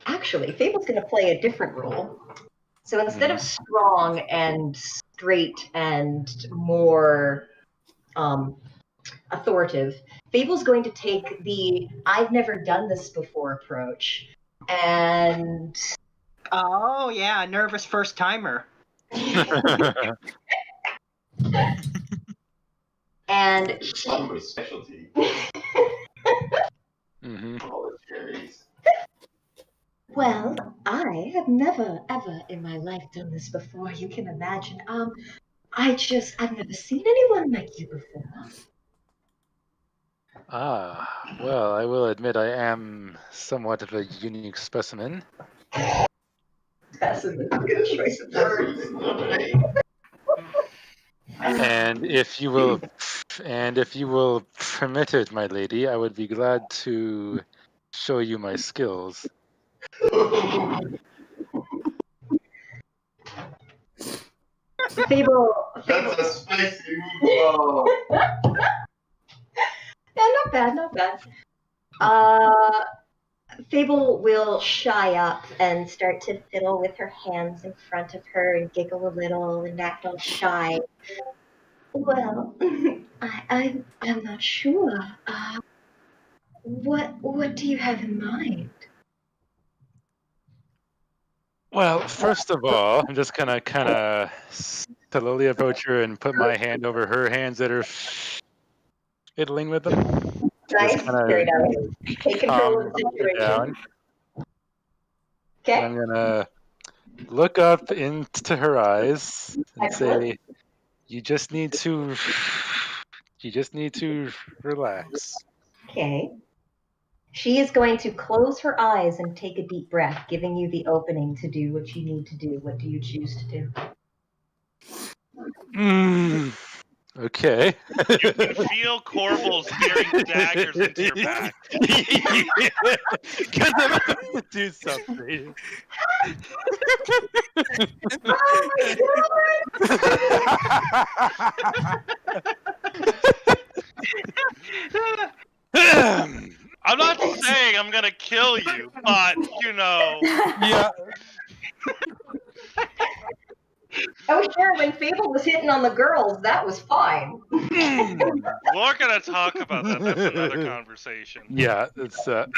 Speaker 7: Actually, Fable's going to play a different role. So instead of strong and straight and more authoritative, Fable's going to take the I've never done this before approach. And...
Speaker 2: Oh, yeah, nervous first-timer.
Speaker 7: And...
Speaker 6: Somebody's specialty.
Speaker 10: Mm-hmm.
Speaker 6: All the cherries.
Speaker 7: Well, I have never, ever in my life done this before. You can imagine. I've never seen anyone like you before.
Speaker 10: Well, I will admit I am somewhat of a unique specimen.
Speaker 7: Specimen. Good choice of words.
Speaker 10: And if you will permit it, my lady, I would be glad to show you my skills.
Speaker 7: Fable.
Speaker 6: That's a spicy meatball.
Speaker 7: Yeah, not bad, not bad. Fable will shy up and start to fiddle with her hands in front of her and giggle a little and act all shy. Well, I'm not sure. What do you have in mind?
Speaker 10: Well, first of all, I'm just gonna kind of slowly approach her and put my hand over her hands that are fiddling with them.
Speaker 7: Nice,
Speaker 10: Just kind
Speaker 7: very
Speaker 10: of
Speaker 7: nice. Take control of the
Speaker 10: calm her down.
Speaker 7: situation. Okay.
Speaker 10: And I'm gonna look up into her eyes and
Speaker 7: Excellent.
Speaker 10: say, "You just need to relax."
Speaker 7: Okay. She is going to close her eyes and take a deep breath, giving you the opening to do what you need to do. What do you choose to do?
Speaker 10: Okay.
Speaker 4: You can feel Korbal steering daggers into your back.
Speaker 10: Because I'm about to do something.
Speaker 4: I'm not saying I'm gonna kill you, but you know.
Speaker 10: Yeah.
Speaker 7: Oh, sure. When Fable was hitting on the girls, that was fine.
Speaker 4: We're gonna talk about that. That's another conversation.
Speaker 10: Yeah, it's
Speaker 11: That's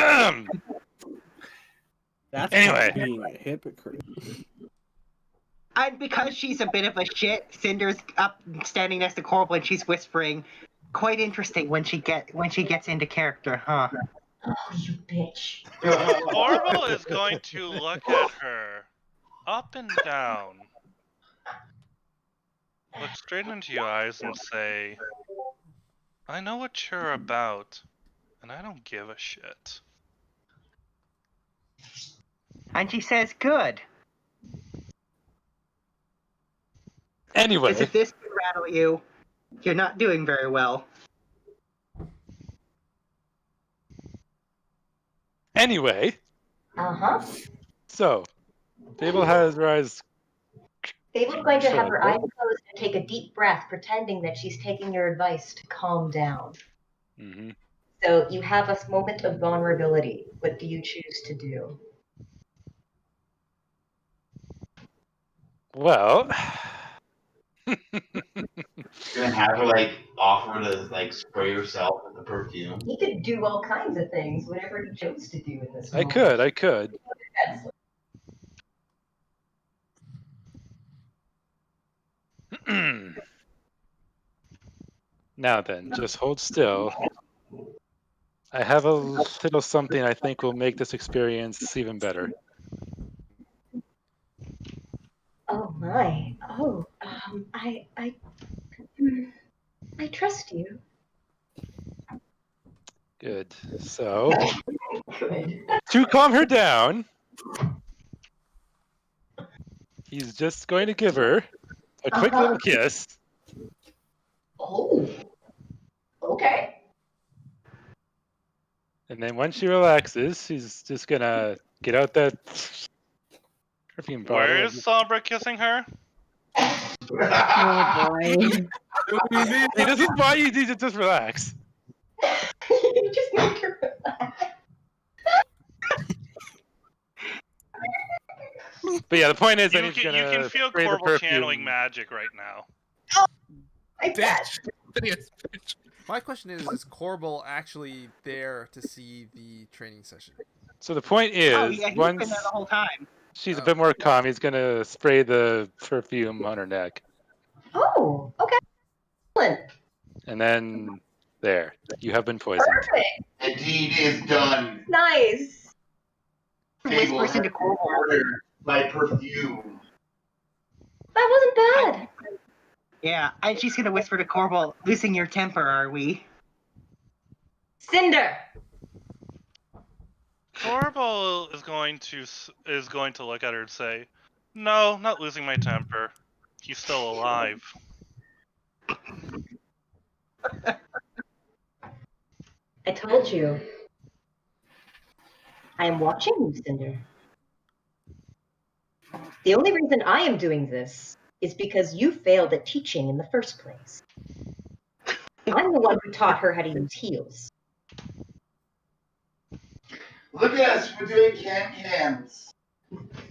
Speaker 10: Anyway.
Speaker 11: being a hypocrite.
Speaker 2: And because she's a bit of a shit, Cinder's up standing next to Korbal and she's whispering. Quite interesting when she gets into character, huh?
Speaker 7: Oh, you bitch.
Speaker 4: Korbal is going to look at her up and down, look straight into your eyes and say, I know what you're about, and I don't give a shit.
Speaker 2: And she says, good.
Speaker 10: Anyway.
Speaker 2: Because if this could rattle you, you're not doing very well.
Speaker 10: Anyway.
Speaker 7: Uh-huh.
Speaker 10: So, Fable has her eyes.
Speaker 7: Fable's going to have her
Speaker 10: Shut
Speaker 7: eyes closed and take a deep breath, pretending that she's taking your advice to calm down.
Speaker 10: Mm-hmm.
Speaker 7: So you have a moment of vulnerability. What do you choose to do?
Speaker 10: Well.
Speaker 6: Gonna have her like offer to like spray herself with the perfume.
Speaker 7: He could do all kinds of things, whatever he chose to do in this
Speaker 10: I
Speaker 7: moment.
Speaker 10: could. Now then, just hold still. I have a little something I think will make this experience even better.
Speaker 7: Oh my. Oh, I trust you.
Speaker 10: Good. So, to calm her down, he's just going to give her a quick little kiss.
Speaker 7: Oh. Okay.
Speaker 10: And then once she relaxes, he's just gonna get out that perfume bottle.
Speaker 4: Where is Sombra kissing her?
Speaker 13: Oh boy.
Speaker 10: Hey, this is why you need to just relax.
Speaker 7: You just make her relax.
Speaker 10: But yeah, the point is that
Speaker 4: You
Speaker 10: he's gonna
Speaker 4: can feel
Speaker 10: spray the
Speaker 4: Korbal
Speaker 10: perfume.
Speaker 4: channeling magic right now.
Speaker 7: I bet.
Speaker 5: My question is Korbal actually there to see the training session?
Speaker 10: So the point is,
Speaker 2: Oh yeah, he's
Speaker 10: once
Speaker 2: been there the whole time.
Speaker 10: she's a bit more calm, he's gonna spray the perfume on her neck.
Speaker 7: Oh, okay. Excellent.
Speaker 10: And then, there. You have been poisoned.
Speaker 7: Perfect.
Speaker 6: The deed is done.
Speaker 7: Nice.
Speaker 2: whispers into Korbal.
Speaker 6: Like perfume.
Speaker 7: That wasn't bad.
Speaker 2: Yeah, and she's gonna whisper to Korbal, "Losing your temper, are we?"
Speaker 7: Cinder.
Speaker 4: Korbal is going to look at her and say, "No, not losing my temper. He's still alive."
Speaker 7: I told you. I am watching you, Cinder. The only reason I am doing this is because you failed at teaching in the first place. I'm the one who taught her how to use heels.
Speaker 6: Look at us, we're doing can-cans.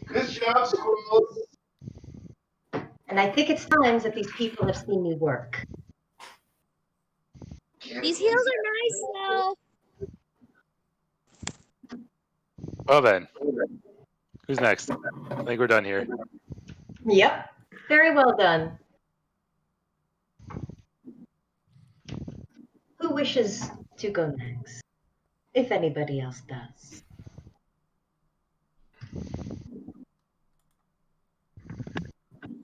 Speaker 6: Good job, squirrels.
Speaker 7: And I think it's time that these people have seen me work.
Speaker 14: These heels are nice though.
Speaker 10: Well then, who's next? I think we're done here.
Speaker 7: Yep. Very well done. Who wishes to go next? If anybody else does.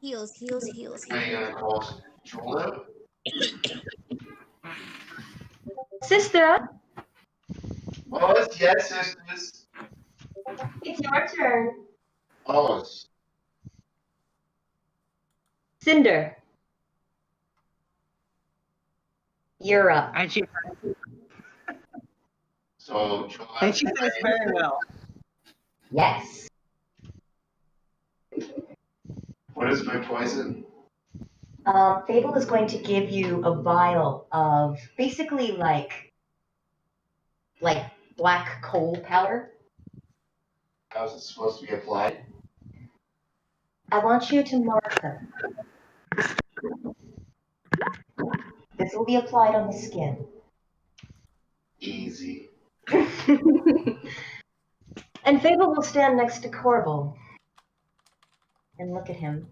Speaker 14: Heels, heels, heels,
Speaker 6: Are you
Speaker 14: heels.
Speaker 6: gonna call Jewel?
Speaker 7: Sister,
Speaker 6: Oh, yes, sisters.
Speaker 7: it's your turn.
Speaker 6: Oh,
Speaker 7: Cinder, you're up.
Speaker 2: And she
Speaker 6: Jewel.
Speaker 2: says very well.
Speaker 7: Yes.
Speaker 6: What is my poison?
Speaker 7: Fable is going to give you a vial of basically like black coal powder.
Speaker 6: How's it supposed to be applied?
Speaker 7: I want you to mark her. This will be applied on the skin.
Speaker 6: Easy.
Speaker 7: And Fable will stand next to Korbal and look at him.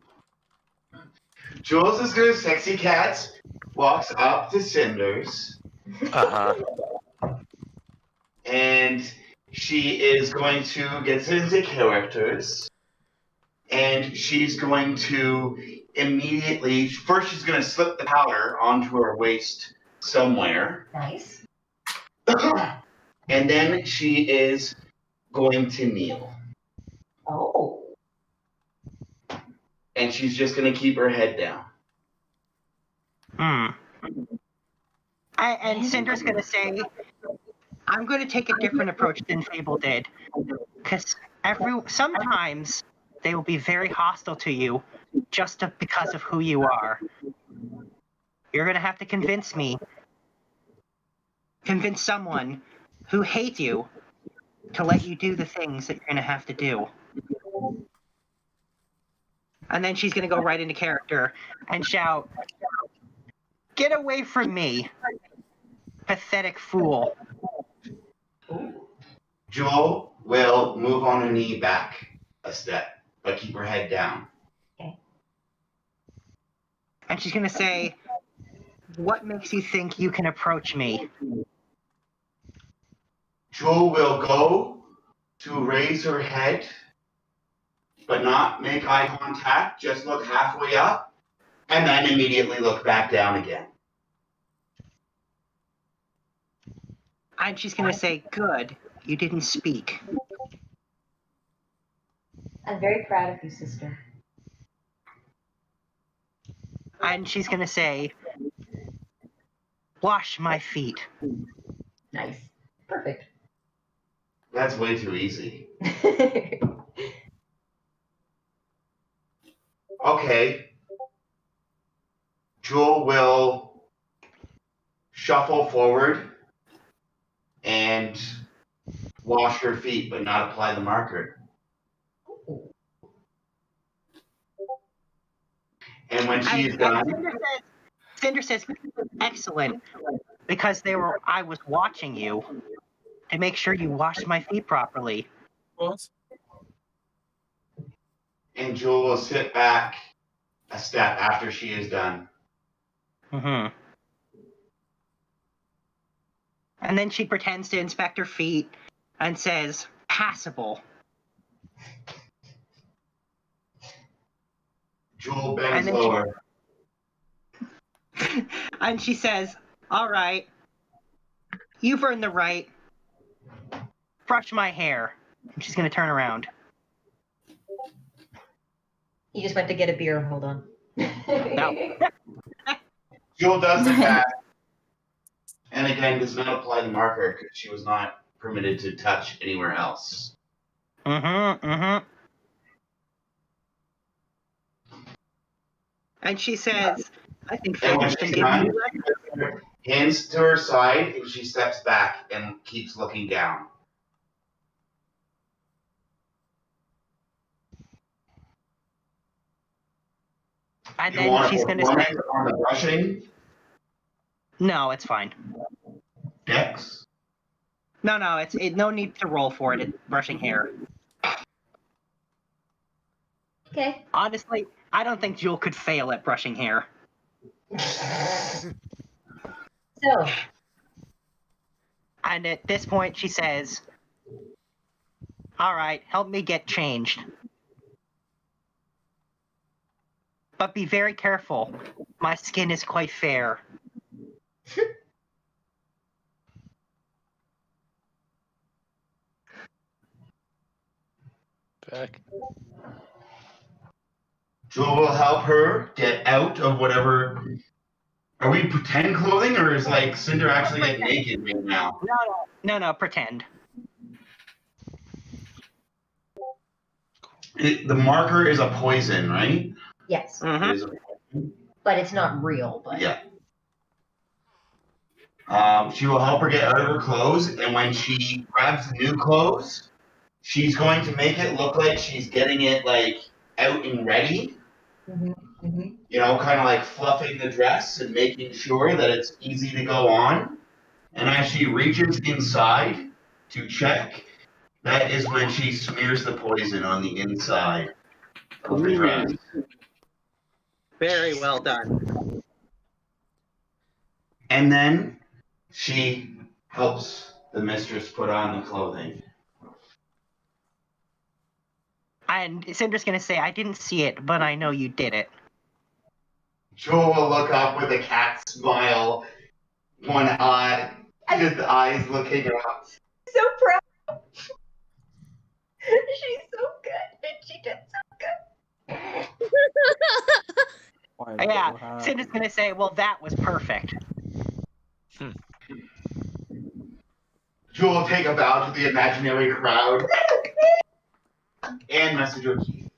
Speaker 6: Jules is good as sexy cat, walks up to Cinders, and she is going to get into characters, and she's going to immediately, first she's going to slip the powder onto her waist somewhere.
Speaker 7: Nice.
Speaker 6: And then she is going to kneel.
Speaker 7: Oh.
Speaker 6: And she's just going to keep her head down.
Speaker 2: And Cinder's going to say, "I'm going to take a different approach than Fable did. Because sometimes they will be very hostile to you just because of who you are. You're going to have to convince someone who hates you to let you do the things that you're going to have to do." And then she's going to go right into character and shout, "Get away from me, pathetic fool."
Speaker 6: Jewel will move on her knee back a step, but keep her head down.
Speaker 7: Okay.
Speaker 2: And she's going to say, "What makes you think you can approach me?"
Speaker 6: Jewel will go to raise her head, but not make eye contact, just look halfway up, and then immediately look back down again.
Speaker 2: And she's going to say, "Good, you didn't speak."
Speaker 7: I'm very proud of you, sister.
Speaker 2: And she's going to say, "Wash my feet."
Speaker 7: Nice. Perfect.
Speaker 6: That's way too easy. Okay. Jewel will shuffle forward and wash her feet, but not apply the marker. And when she is done,
Speaker 2: Cinder says, "Excellent, because I was watching you to make sure you washed my feet properly."
Speaker 8: What?
Speaker 6: and Jewel will sit back a step after she is done.
Speaker 2: Mm-hmm. And then she pretends to inspect her feet and says, "Passable."
Speaker 6: Jewel
Speaker 2: And
Speaker 6: bends
Speaker 2: then
Speaker 6: lower.
Speaker 2: and she says, "All right, you've earned the right. Brush my hair." And she's gonna turn around.
Speaker 7: You just went to get a beer. Hold on.
Speaker 2: No.
Speaker 6: Jewel does the task. And again, does not apply the marker because she was not permitted to touch anywhere else.
Speaker 2: And she says, "I think
Speaker 6: And when
Speaker 2: Fingers can
Speaker 6: she's
Speaker 2: give
Speaker 6: done,
Speaker 2: you
Speaker 6: she hands to her side and she steps back and keeps looking down.
Speaker 2: And
Speaker 6: You
Speaker 2: then
Speaker 6: want
Speaker 2: she's
Speaker 6: a
Speaker 2: gonna say,
Speaker 6: performance on the brushing?
Speaker 2: "No, it's fine.
Speaker 6: Dex?
Speaker 2: No, it's no need to roll for it. It's brushing hair."
Speaker 7: Okay.
Speaker 2: Honestly, I don't think Jewel could fail at brushing hair.
Speaker 7: So,
Speaker 2: And at this point, she says, "All right, help me get changed. But be very careful. My skin is quite fair."
Speaker 10: Back.
Speaker 6: Jewel will help her get out of whatever. Are we pretend clothing or is like Cinder actually like naked right now?
Speaker 2: No, pretend.
Speaker 6: The marker is a poison, right?
Speaker 7: yes.
Speaker 6: It is a
Speaker 7: But it's not real. But
Speaker 6: Yeah. She will help her get out of her clothes, and when she grabs the new clothes, she's going to make it look like she's getting it like out and ready. You know, kind of like fluffing the dress and making sure that it's easy to go on. And as she reaches inside to check, that is when she smears the poison on the inside of the dress.
Speaker 2: Very well done.
Speaker 6: And then she helps the mistress put on the clothing.
Speaker 2: And Cinder's gonna say, "I didn't see it, but I know you did it."
Speaker 6: Joel will look up with a cat smile, one eye, just eyes looking up.
Speaker 7: so proud. She's so good. And she did so good.
Speaker 2: Yeah, Cinder's gonna say, "Well, that was perfect."
Speaker 6: Joel will take a bow to the imaginary crowd and message her Keith.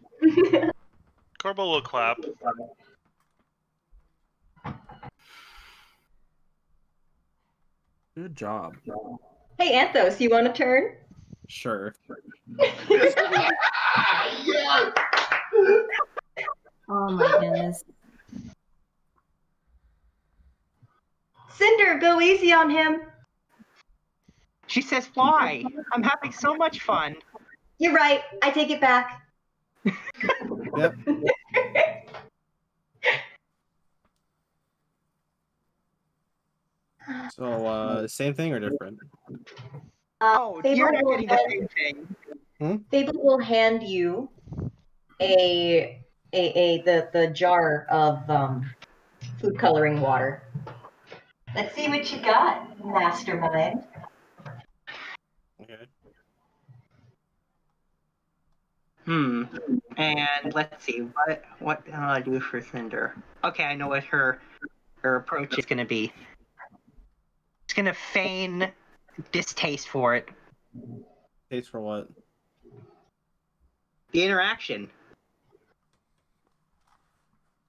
Speaker 4: Korbal will clap.
Speaker 11: Good job.
Speaker 7: Hey, Anthos, you want to turn?
Speaker 11: Sure.
Speaker 6: Yeah.
Speaker 13: Oh my goodness.
Speaker 7: Cinder, go easy on him.
Speaker 2: She says, "Why? I'm having so much fun."
Speaker 7: You're right. I take it back.
Speaker 11: Yep. So, same thing or different?
Speaker 2: You're not getting the same thing.
Speaker 7: Fable will hand you the jar of food coloring water. Let's see what you got, mastermind.
Speaker 11: Okay.
Speaker 2: And let's see, what do I do for Cinder? Okay, I know what her approach is gonna be. She's gonna feign distaste for it.
Speaker 11: Taste for what?
Speaker 2: The interaction.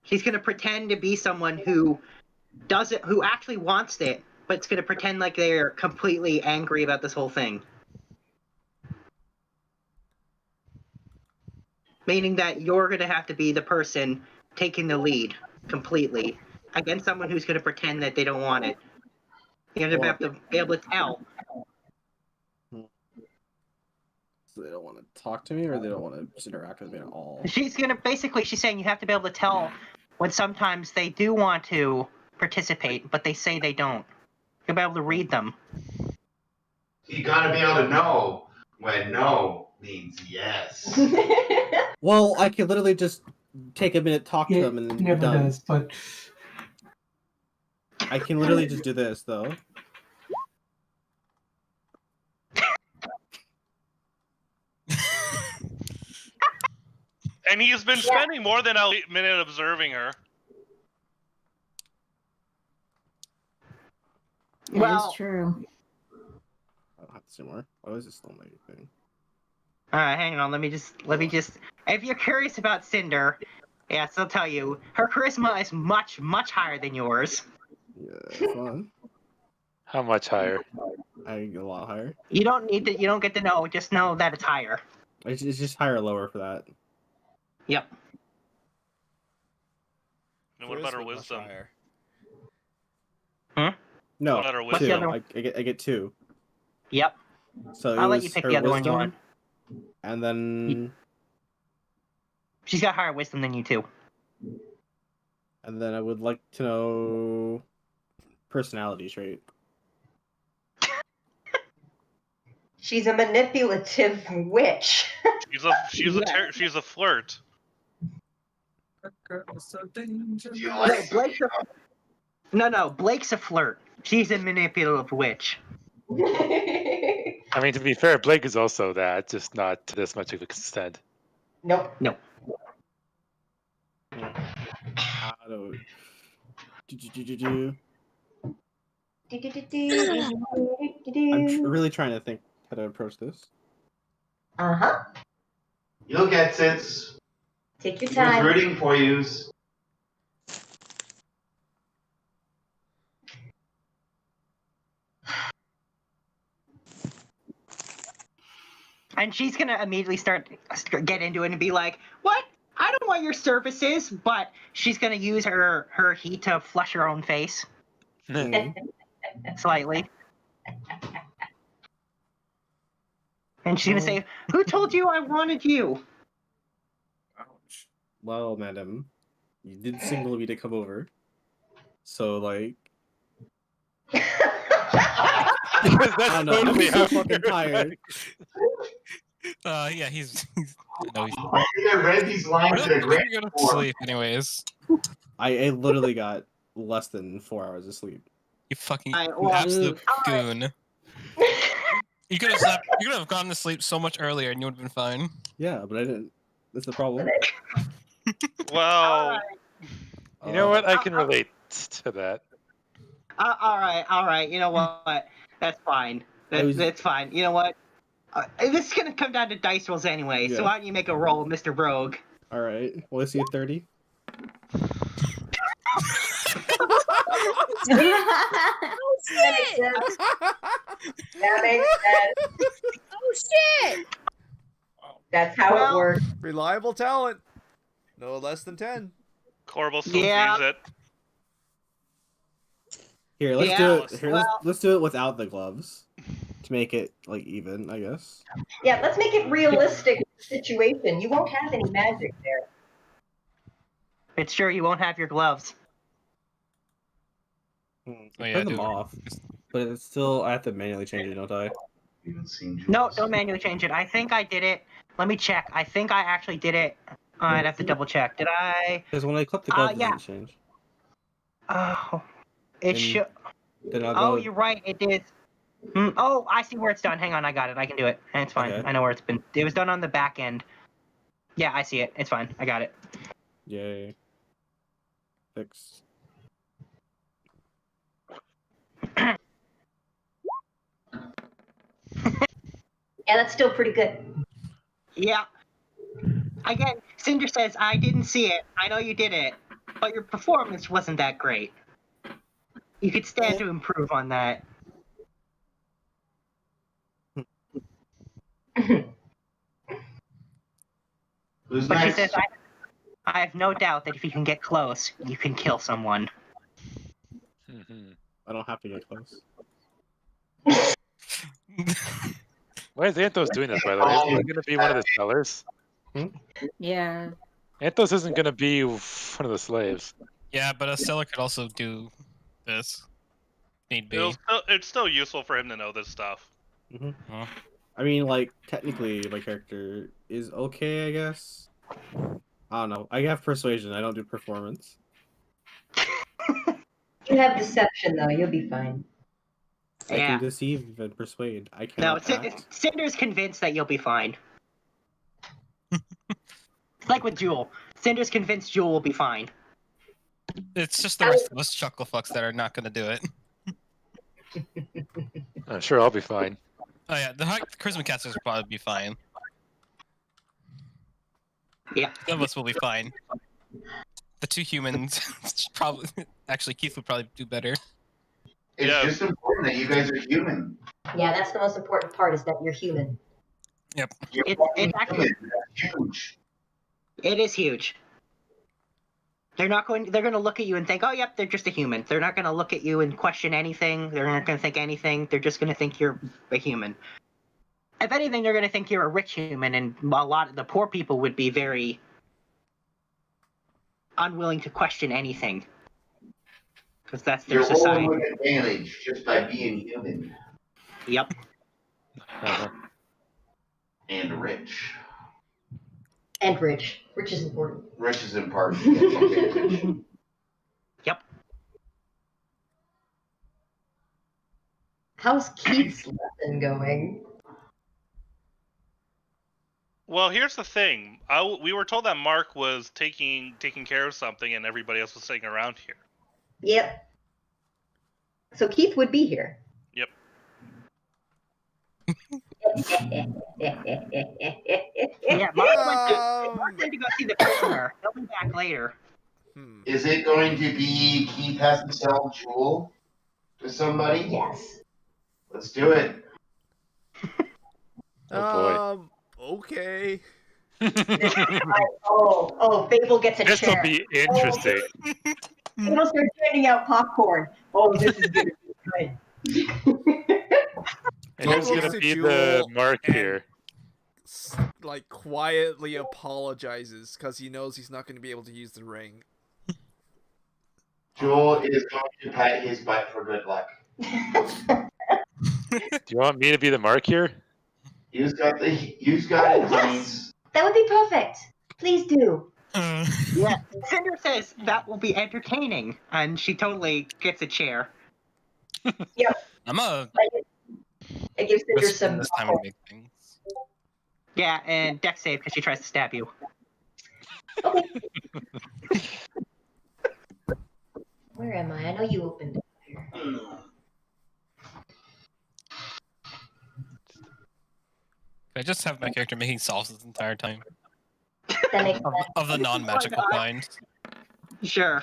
Speaker 2: She's gonna pretend to be someone who actually wants it, but it's gonna pretend like they're completely angry about this whole thing. Meaning that you're gonna have to be the person taking the lead completely against someone who's gonna pretend that they don't want it. You're gonna have to be able to tell.
Speaker 11: So they don't want to talk to me, or they don't want to interact with me at all.
Speaker 2: She's saying you have to be able to tell when sometimes they do want to participate, but they say they don't. You'll be able to read them.
Speaker 6: You gotta be able to know when no, means yes.
Speaker 11: Well, I could literally just take a minute, talk to
Speaker 9: It
Speaker 11: them, and then be
Speaker 9: never
Speaker 11: done.
Speaker 9: does, but
Speaker 11: I can literally just do this, though.
Speaker 4: And he's been spending more than a minute observing her.
Speaker 13: That is true.
Speaker 11: I don't have to say more. Why is this still my thing?
Speaker 2: Alright, hang on, let me just if you're curious about Cinder, yes, I'll tell you, her charisma is much, much higher than yours.
Speaker 11: Yeah, fun.
Speaker 10: How much higher?
Speaker 11: A lot higher.
Speaker 2: You don't get to know, just know that it's higher.
Speaker 11: It's just higher or lower for that.
Speaker 2: Yep.
Speaker 4: And what about her
Speaker 5: Charisma much
Speaker 4: wisdom?
Speaker 5: higher.
Speaker 11: No,
Speaker 4: What about her
Speaker 2: What's the
Speaker 11: two.
Speaker 2: other one?
Speaker 11: I get two.
Speaker 2: Yep.
Speaker 11: So
Speaker 2: I'll
Speaker 11: it
Speaker 2: let you
Speaker 11: was
Speaker 2: pick
Speaker 11: her
Speaker 2: the other one you
Speaker 11: wisdom,
Speaker 2: want.
Speaker 11: and then
Speaker 2: She's got higher wisdom than you too.
Speaker 11: and then I would like to know personality trait.
Speaker 7: She's a manipulative witch.
Speaker 4: She's a flirt.
Speaker 2: No, Blake's a flirt. She's a manipulative witch.
Speaker 10: I mean, to be fair, Blake is also that, just not to this much of a extent.
Speaker 7: Nope.
Speaker 2: Nope.
Speaker 11: I don't. I'm really trying to think how to approach this.
Speaker 7: Uh-huh.
Speaker 6: You'll get it.
Speaker 7: Take your
Speaker 6: He was
Speaker 7: time.
Speaker 6: rooting for yous.
Speaker 2: And she's gonna immediately get into it and be like, "What? I don't want your services," but she's gonna use her heat to flush her own face slightly. And she's gonna say, "Who told you I wanted you?"
Speaker 11: Well, madam, you did signal me to come over. So, like...
Speaker 10: Because that's
Speaker 11: I don't know, I'm
Speaker 10: totally
Speaker 11: so
Speaker 10: how
Speaker 11: fucking
Speaker 10: you're
Speaker 11: tired.
Speaker 12: Yeah, he's I know he's.
Speaker 6: I read these lines in a
Speaker 12: We're
Speaker 6: great
Speaker 12: gonna
Speaker 6: form.
Speaker 12: sleep anyways.
Speaker 11: I literally got less than 4 hours of sleep.
Speaker 12: You fucking
Speaker 2: well,
Speaker 12: absolute goon. You could have gone to sleep so much earlier and you would have been fine.
Speaker 11: Yeah, but I didn't. That's the problem.
Speaker 4: Well,
Speaker 10: You know what? I can relate to that.
Speaker 2: All right. You know what? That's fine. That's fine. You know what? This is gonna come down to dice rolls anyway.
Speaker 11: Yeah.
Speaker 2: So why don't you make a roll, Mr. Rogue?
Speaker 11: All right. Well, I see a 30.
Speaker 14: Oh shit!
Speaker 7: That makes sense.
Speaker 14: Oh shit!
Speaker 7: That's how it works.
Speaker 5: Reliable talent. No less than 10.
Speaker 4: Korbal still
Speaker 2: Yeah.
Speaker 4: sees it.
Speaker 11: Here, let's
Speaker 2: Yeah,
Speaker 11: do it. Here,
Speaker 2: well-
Speaker 11: let's do it without the gloves to make it like even, I guess.
Speaker 7: Yeah, let's make it realistic situation. You won't have any magic there.
Speaker 2: It's true you won't have your gloves.
Speaker 12: Oh, yeah,
Speaker 11: Turn them
Speaker 12: do.
Speaker 11: off, but it's still. I have to manually change it, don't I?
Speaker 2: No, don't manually change it. I think I did it. Let me check. I think I actually did it. I'd have to double check. Did I?
Speaker 11: Because when I clip the gloves, it
Speaker 2: yeah.
Speaker 11: doesn't change.
Speaker 2: Oh, it
Speaker 11: Then-
Speaker 2: should.
Speaker 11: Then I'll
Speaker 2: Oh,
Speaker 11: go.
Speaker 2: you're right. It did. Oh, I see where it's done. Hang on, I got it. I can do it. And it's fine.
Speaker 11: Okay.
Speaker 2: I know where it's been. It was done on the back end. Yeah, I see it. It's fine. I got it.
Speaker 11: Yay. Fix.
Speaker 7: Yeah, that's still pretty good.
Speaker 2: Yeah. Again, Cinder says, I didn't see it. I know you did it. But your performance wasn't that great. You could stand to improve on that.
Speaker 6: Who's
Speaker 2: But she
Speaker 6: next?
Speaker 2: says, I have no doubt that if you can get close, you can kill someone.
Speaker 11: I don't have to get close.
Speaker 10: Why is Anthos doing this, by the way? Isn't he going to be one of the sellers?
Speaker 13: Yeah.
Speaker 10: Anthos isn't going to be one of the slaves.
Speaker 12: Yeah, but a seller could also do this. Need be.
Speaker 4: It's still useful for him to know this stuff.
Speaker 11: Mm-hmm.
Speaker 12: Huh?
Speaker 11: I mean, like, technically, my character is okay, I guess. I don't know. I have persuasion. I don't do performance.
Speaker 7: You have deception, though. You'll be fine.
Speaker 11: I
Speaker 2: Yeah.
Speaker 11: can deceive and persuade. I
Speaker 2: No,
Speaker 11: cannot act.
Speaker 2: Cinder's convinced that you'll be fine. It's like with Jewel. Cinder's convinced Jewel will be fine.
Speaker 12: It's just the rest of us chuckle fucks that are not going to do it.
Speaker 10: I'm sure I'll be fine.
Speaker 12: Oh yeah, the charisma casters will probably be fine.
Speaker 2: Yeah.
Speaker 12: Some of us will be fine. The two humans, probably. Actually, Keith would probably do better.
Speaker 6: It's just important that you guys are human.
Speaker 7: Yeah, that's the most important part, is that you're human.
Speaker 12: Yep.
Speaker 2: It's actually
Speaker 6: huge.
Speaker 2: It is huge. They're going to look at you and think, oh, yep, they're just a human. They're not going to look at you and question anything. They're not going to think anything. They're just going to think you're a human. If anything, they're going to think you're a rich human, and a lot of the poor people would be very unwilling to question anything. Because that's their
Speaker 6: You're
Speaker 2: society.
Speaker 6: holding an advantage just by being human.
Speaker 2: Yep.
Speaker 6: And rich.
Speaker 7: And rich. Rich is important.
Speaker 6: Rich is important.
Speaker 2: Yep.
Speaker 7: How's Keith's lesson going?
Speaker 4: Well, here's the thing. We were told that Mark was taking care of something, and everybody else was sitting around here.
Speaker 7: Yep. So Keith would be here.
Speaker 4: Yep.
Speaker 2: Yeah, Mark went to go see the prisoner. He'll be back later.
Speaker 6: Is it going to be Keith has to sell Jewel to somebody?
Speaker 7: Yes.
Speaker 6: Let's do it.
Speaker 10: Oh
Speaker 5: Okay.
Speaker 7: Fable gets a
Speaker 10: This will
Speaker 7: chair.
Speaker 10: be interesting.
Speaker 7: Fable starts handing out popcorn. Oh, this is gonna be good.
Speaker 10: And who's
Speaker 5: Goes
Speaker 10: gonna
Speaker 5: to
Speaker 10: be
Speaker 5: Jewel
Speaker 10: the mark
Speaker 5: and,
Speaker 10: here?
Speaker 5: Like, quietly apologizes because he knows he's not going to be able to use the ring.
Speaker 6: Jewel is going to pat his butt for good luck.
Speaker 10: Do you want me to be the mark here?
Speaker 6: You've got it, Heinz.
Speaker 7: That would be perfect. Please do.
Speaker 2: Yeah, Cinder says that will be entertaining, and she totally gets a chair.
Speaker 7: Yep. It gives Cinder some.
Speaker 12: This time to make things.
Speaker 2: Yeah, and deck save because she tries to stab you.
Speaker 7: Where am I? I know you opened it here.
Speaker 12: I just have my character making salsa this entire time.
Speaker 7: That makes
Speaker 12: Of the non-magical kind.
Speaker 2: Sure.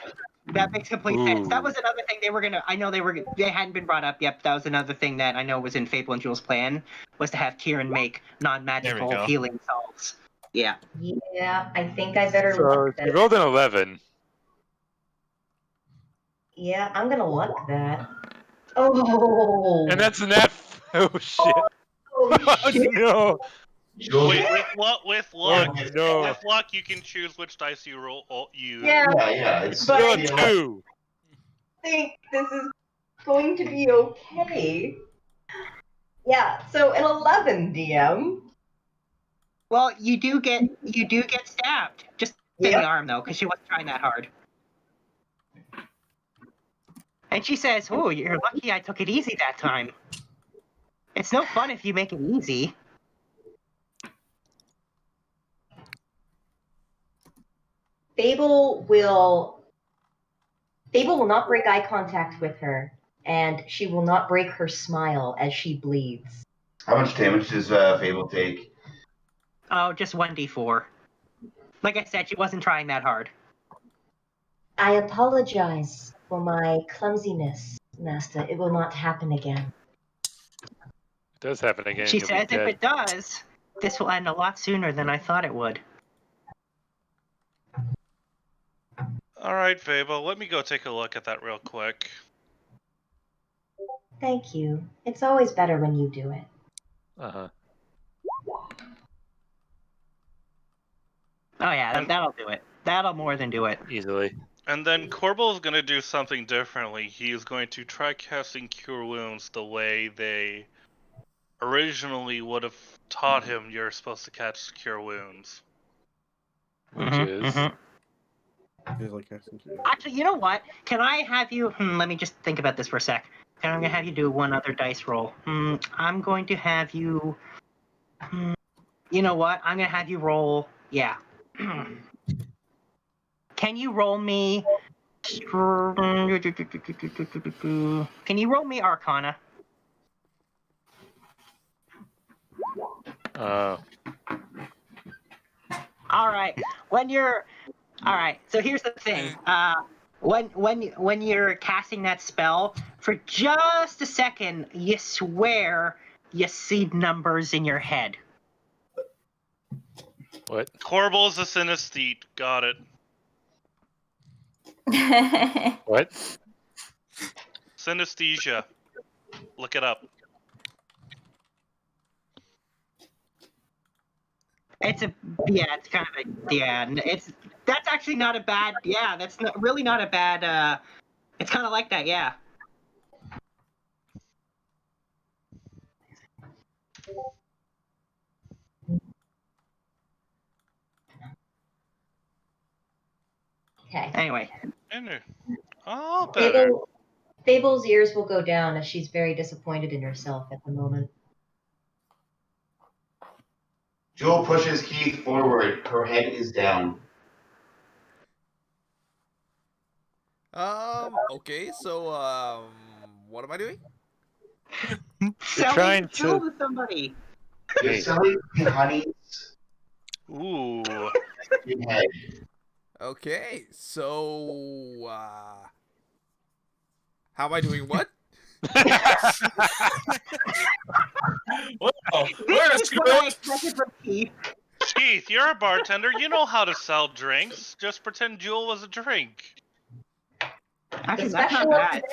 Speaker 2: That makes complete sense. That was another thing they were gonna. I know they hadn't been brought up yet. That was another thing that I know was in Fable and Jewel's plan, was to have Kieran make non-magical
Speaker 12: There we go.
Speaker 2: healing salves. Yeah.
Speaker 7: Yeah, I think I better
Speaker 10: So
Speaker 7: luck
Speaker 10: you
Speaker 7: that.
Speaker 10: rolled an 11.
Speaker 7: Yeah, I'm gonna luck that. Oh.
Speaker 10: And that's an F. Oh shit.
Speaker 7: Oh, shit.
Speaker 10: No.
Speaker 4: With luck,
Speaker 10: Oh, no.
Speaker 4: with luck, you can choose which dice you roll. You
Speaker 7: Yeah.
Speaker 6: It's
Speaker 7: But
Speaker 10: You're
Speaker 7: I
Speaker 10: a 2.
Speaker 7: think this is going to be okay. Yeah, so an 11, DM.
Speaker 2: Well, you do get stabbed. Just in the arm though, because she wasn't trying that hard. And she says, "Oh, you're lucky I took it easy that time. It's no fun if you make it easy."
Speaker 7: Fable will not break eye contact with her, and she will not break her smile as she bleeds.
Speaker 6: How much damage does Fable take?
Speaker 2: Oh, just 1d4. Like I said, she wasn't trying that hard.
Speaker 7: I apologize for my clumsiness, Master. It will not happen again.
Speaker 10: It does happen again.
Speaker 2: She
Speaker 10: you'll be
Speaker 2: says if
Speaker 10: dead.
Speaker 2: it does, this will end a lot sooner than I thought it would.
Speaker 4: All right, Fable. Let me go take a look at that real quick.
Speaker 7: Thank you. It's always better when you do it.
Speaker 10: Uh-huh.
Speaker 2: Oh yeah, that'll do it. That'll more than do it.
Speaker 10: Easily.
Speaker 4: And then Korbal is going to do something differently. He is going to try casting Cure Wounds the way they originally would have taught him you're supposed to catch cure wounds.
Speaker 10: Which is
Speaker 2: Actually, you know what? Can I have you? Let me just think about this for a sec. I'm gonna have you do one other dice roll. I'm going to have you. You know what? I'm gonna have you roll. Yeah. Can you roll me? Can you roll me Arcana? All right. All right. So here's the thing. When you're casting that spell, for just a second, you swear you see numbers in your head.
Speaker 10: What?
Speaker 4: Korbal's a synesthete. Got it.
Speaker 10: What?
Speaker 4: Synesthesia. Look it up.
Speaker 2: It's kind of that's actually not a bad, that's really not a bad, it's kind of like that, yeah.
Speaker 7: Okay.
Speaker 2: Anyway.
Speaker 4: Oh, better.
Speaker 7: Fable's ears will go down as she's very disappointed in herself at the moment.
Speaker 6: Jewel pushes Keith forward. Her head is down.
Speaker 5: Okay, so, what am I doing?
Speaker 2: Selling Jewel to somebody.
Speaker 6: You're selling honeys.
Speaker 4: Ooh.
Speaker 5: Okay, so, how am I doing what?
Speaker 8: Wow, where's
Speaker 4: Keith, you're a bartender. You know how to sell drinks. Just pretend Jewel was a drink.
Speaker 2: Actually, that's not bad.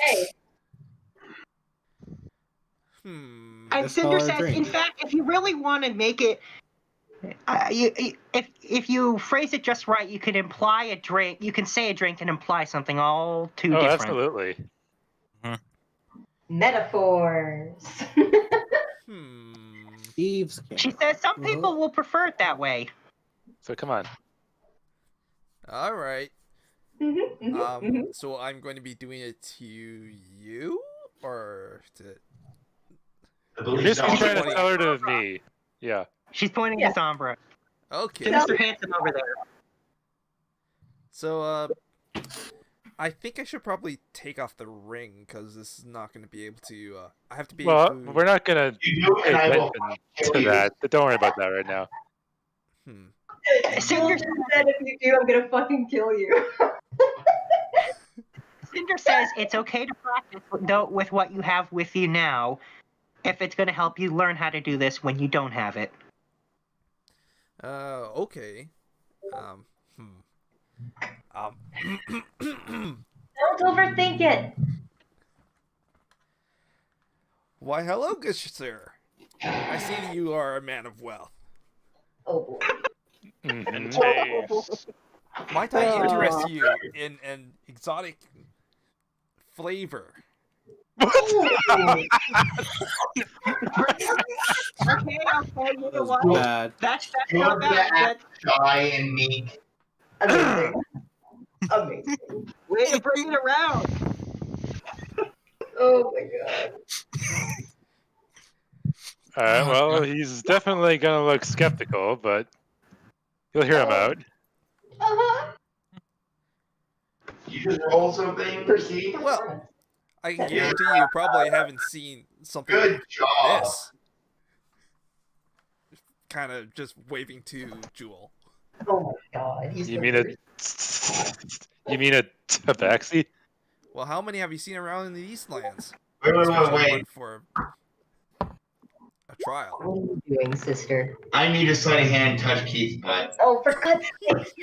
Speaker 2: And Cinder says, in fact, if you really want to make it, if you phrase it just right, you could imply a drink. You can say a drink and imply something all too different.
Speaker 10: Absolutely.
Speaker 7: Metaphors.
Speaker 11: Thieves.
Speaker 2: She says some people will prefer it that way.
Speaker 10: So come on.
Speaker 5: All right. So I'm going to be doing it to you, or to...
Speaker 10: You're basically trying to tell her to me. Yeah.
Speaker 2: She's pointing to Sombra.
Speaker 5: Okay.
Speaker 2: To Mr. Handsome over there.
Speaker 5: So, I think I should probably take off the ring, because this is not going to be able to, I have to be able to...
Speaker 10: we're not going to pay attention to that, but don't worry about that right now.
Speaker 7: Cinder said if you do, I'm gonna fucking kill you.
Speaker 2: Cinder says it's okay to practice with what you have with you now, if it's going to help you learn how to do this when you don't have it.
Speaker 5: Okay.
Speaker 7: Don't overthink it.
Speaker 5: Why, hello, good sir. I see that you are a man of wealth.
Speaker 7: Oh boy.
Speaker 4: And taste.
Speaker 5: Might I interest you in an exotic flavor?
Speaker 2: Okay, you know what?
Speaker 11: Bad.
Speaker 2: That's not bad.
Speaker 6: Shy and meek.
Speaker 7: Amazing. Amazing.
Speaker 2: Way to bring it around.
Speaker 7: Oh my god.
Speaker 10: Well, he's definitely going to look skeptical, but you'll hear him out.
Speaker 7: Uh-huh.
Speaker 6: You just roll something, Keith?
Speaker 5: Well, I can guarantee you probably haven't seen something
Speaker 6: Good job.
Speaker 5: like this. Kind of just waving to Jewel.
Speaker 7: Oh my god.
Speaker 10: You mean a tabaxi?
Speaker 5: Well, how many have you seen around in the Eastlands?
Speaker 6: Wait.
Speaker 5: One for a trial.
Speaker 7: What are you doing, sister?
Speaker 6: I need to sleight of hand touch Keith's butt.
Speaker 7: Oh, for God's sake.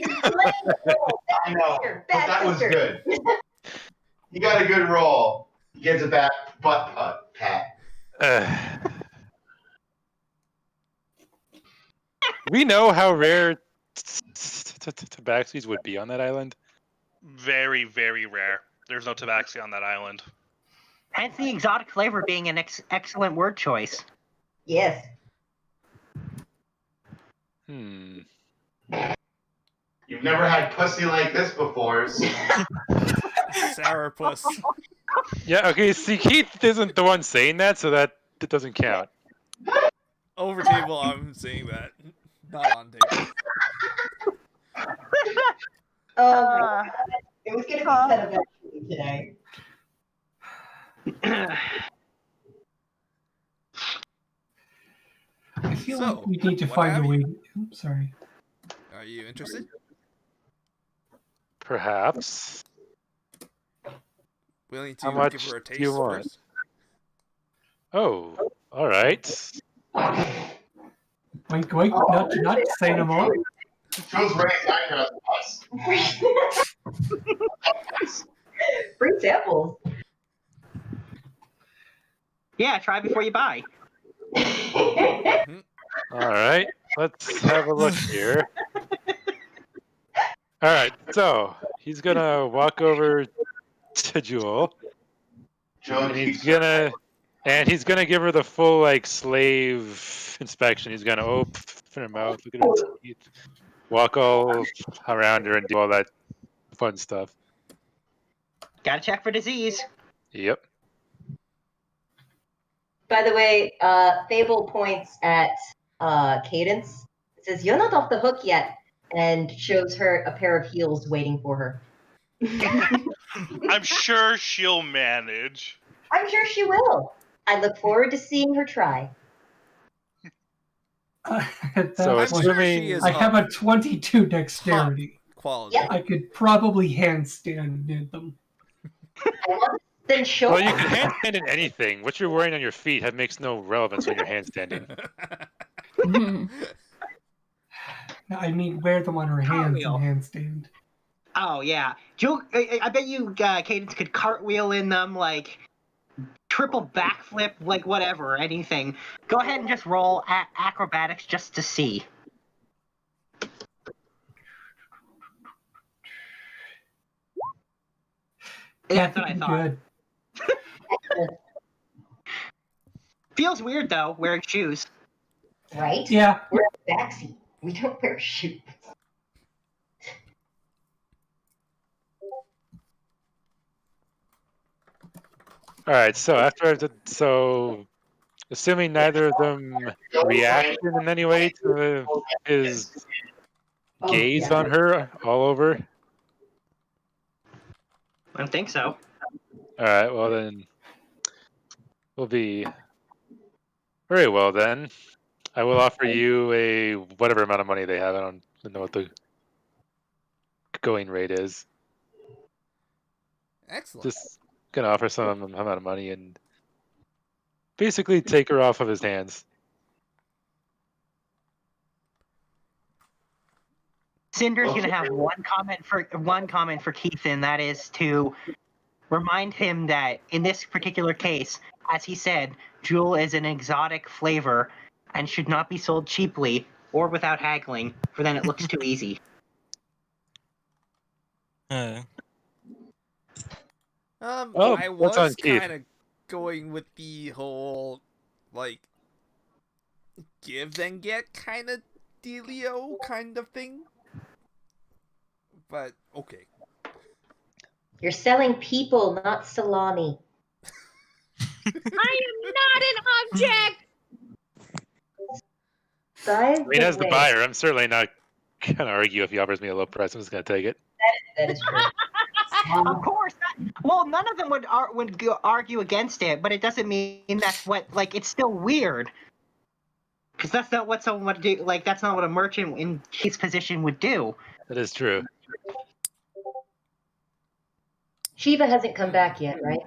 Speaker 6: I know, but that was good. He got a good roll. He gets a butt pat.
Speaker 10: We know how rare tabaxis would be on that island.
Speaker 4: Very, very rare. There's no tabaxi on that island.
Speaker 2: Hence the exotic flavor being an excellent word choice.
Speaker 7: Yes.
Speaker 10: Hmm.
Speaker 6: You've never had pussy like this before. So.
Speaker 5: Sourpuss.
Speaker 10: Yeah, okay, see, Keith isn't the one saying that, so that doesn't count.
Speaker 5: Over table, I'm saying that. Not on table.
Speaker 7: Oh my god. It was going to be said eventually today.
Speaker 9: I feel
Speaker 5: So,
Speaker 9: like we need to
Speaker 5: what
Speaker 9: find
Speaker 5: have
Speaker 9: a way.
Speaker 5: you?
Speaker 9: Oops, sorry.
Speaker 5: Are you interested?
Speaker 10: Perhaps.
Speaker 5: Willing
Speaker 10: How
Speaker 5: to
Speaker 10: much
Speaker 5: give her a
Speaker 10: do you
Speaker 5: taste
Speaker 10: want?
Speaker 5: first?
Speaker 10: Oh, all right.
Speaker 9: Wink, wink, nudge, nudge, say no more.
Speaker 6: Joe's raised eyebrows at us.
Speaker 7: Free samples.
Speaker 2: Yeah, try before you buy.
Speaker 10: All right, let's have a look here. All right, so he's gonna walk over to Jewel,
Speaker 6: Joe
Speaker 10: and he's
Speaker 6: keeps
Speaker 10: gonna give her the full like slave inspection. He's gonna open her mouth, look at her teeth, walk all around her, and do all that fun stuff.
Speaker 2: Gotta check for disease.
Speaker 10: Yep.
Speaker 7: By the way, Fable points at Cadence. It says, "You're not off the hook yet," and shows her a pair of heels waiting for her.
Speaker 4: I'm sure she'll manage.
Speaker 7: I'm sure she will. I look forward to seeing her try.
Speaker 9: At
Speaker 10: So
Speaker 9: that point,
Speaker 5: sure she is
Speaker 9: I have
Speaker 5: up
Speaker 9: a 22 dexterity.
Speaker 5: quality.
Speaker 9: I could probably handstand in them.
Speaker 7: Then show
Speaker 10: Well, you
Speaker 7: us.
Speaker 10: can handstand in anything. What you're wearing on your feet makes no relevance when you're handstanding.
Speaker 9: No, I mean, wear them on her hands and handstand.
Speaker 2: Oh yeah, Jewel. I bet you Cadence could cartwheel in them, like triple backflip, like whatever, anything. Go ahead and just roll acrobatics just to see. Yeah, that's what I thought.
Speaker 9: Good.
Speaker 2: Feels weird though, wearing shoes.
Speaker 7: Right?
Speaker 9: Yeah.
Speaker 7: We're in the backseat. We don't wear shoes.
Speaker 10: All right, so assuming neither of them reacted in any way to his gaze on her all over.
Speaker 2: I don't think so.
Speaker 10: All right, well then we'll be very well then. I will offer you a whatever amount of money they have. I don't know what the going rate is.
Speaker 5: Excellent.
Speaker 10: Just gonna offer some amount of money and basically take her off of his hands.
Speaker 2: Cinder's gonna have one comment for Keith, and that is to remind him that in this particular case, as he said, Jewel is an exotic flavor and should not be sold cheaply or without haggling, for then it looks too easy.
Speaker 5: I
Speaker 10: what's on
Speaker 5: was
Speaker 10: Keith?
Speaker 5: kind of going with the whole like give then get kind of dealio kind of thing, but okay.
Speaker 7: You're selling people, not salami.
Speaker 14: I am not an object.
Speaker 10: I mean, as the buyer, I'm certainly not gonna argue if he offers me a low price. I'm just gonna take it.
Speaker 7: That is true.
Speaker 2: Of course. Well, none of them would argue against it, but it doesn't mean that's what, like, it's still weird. Because that's not what someone would do. Like, that's not what a merchant in Keith's position would do.
Speaker 10: That is true.
Speaker 7: Shiva hasn't come back yet, right?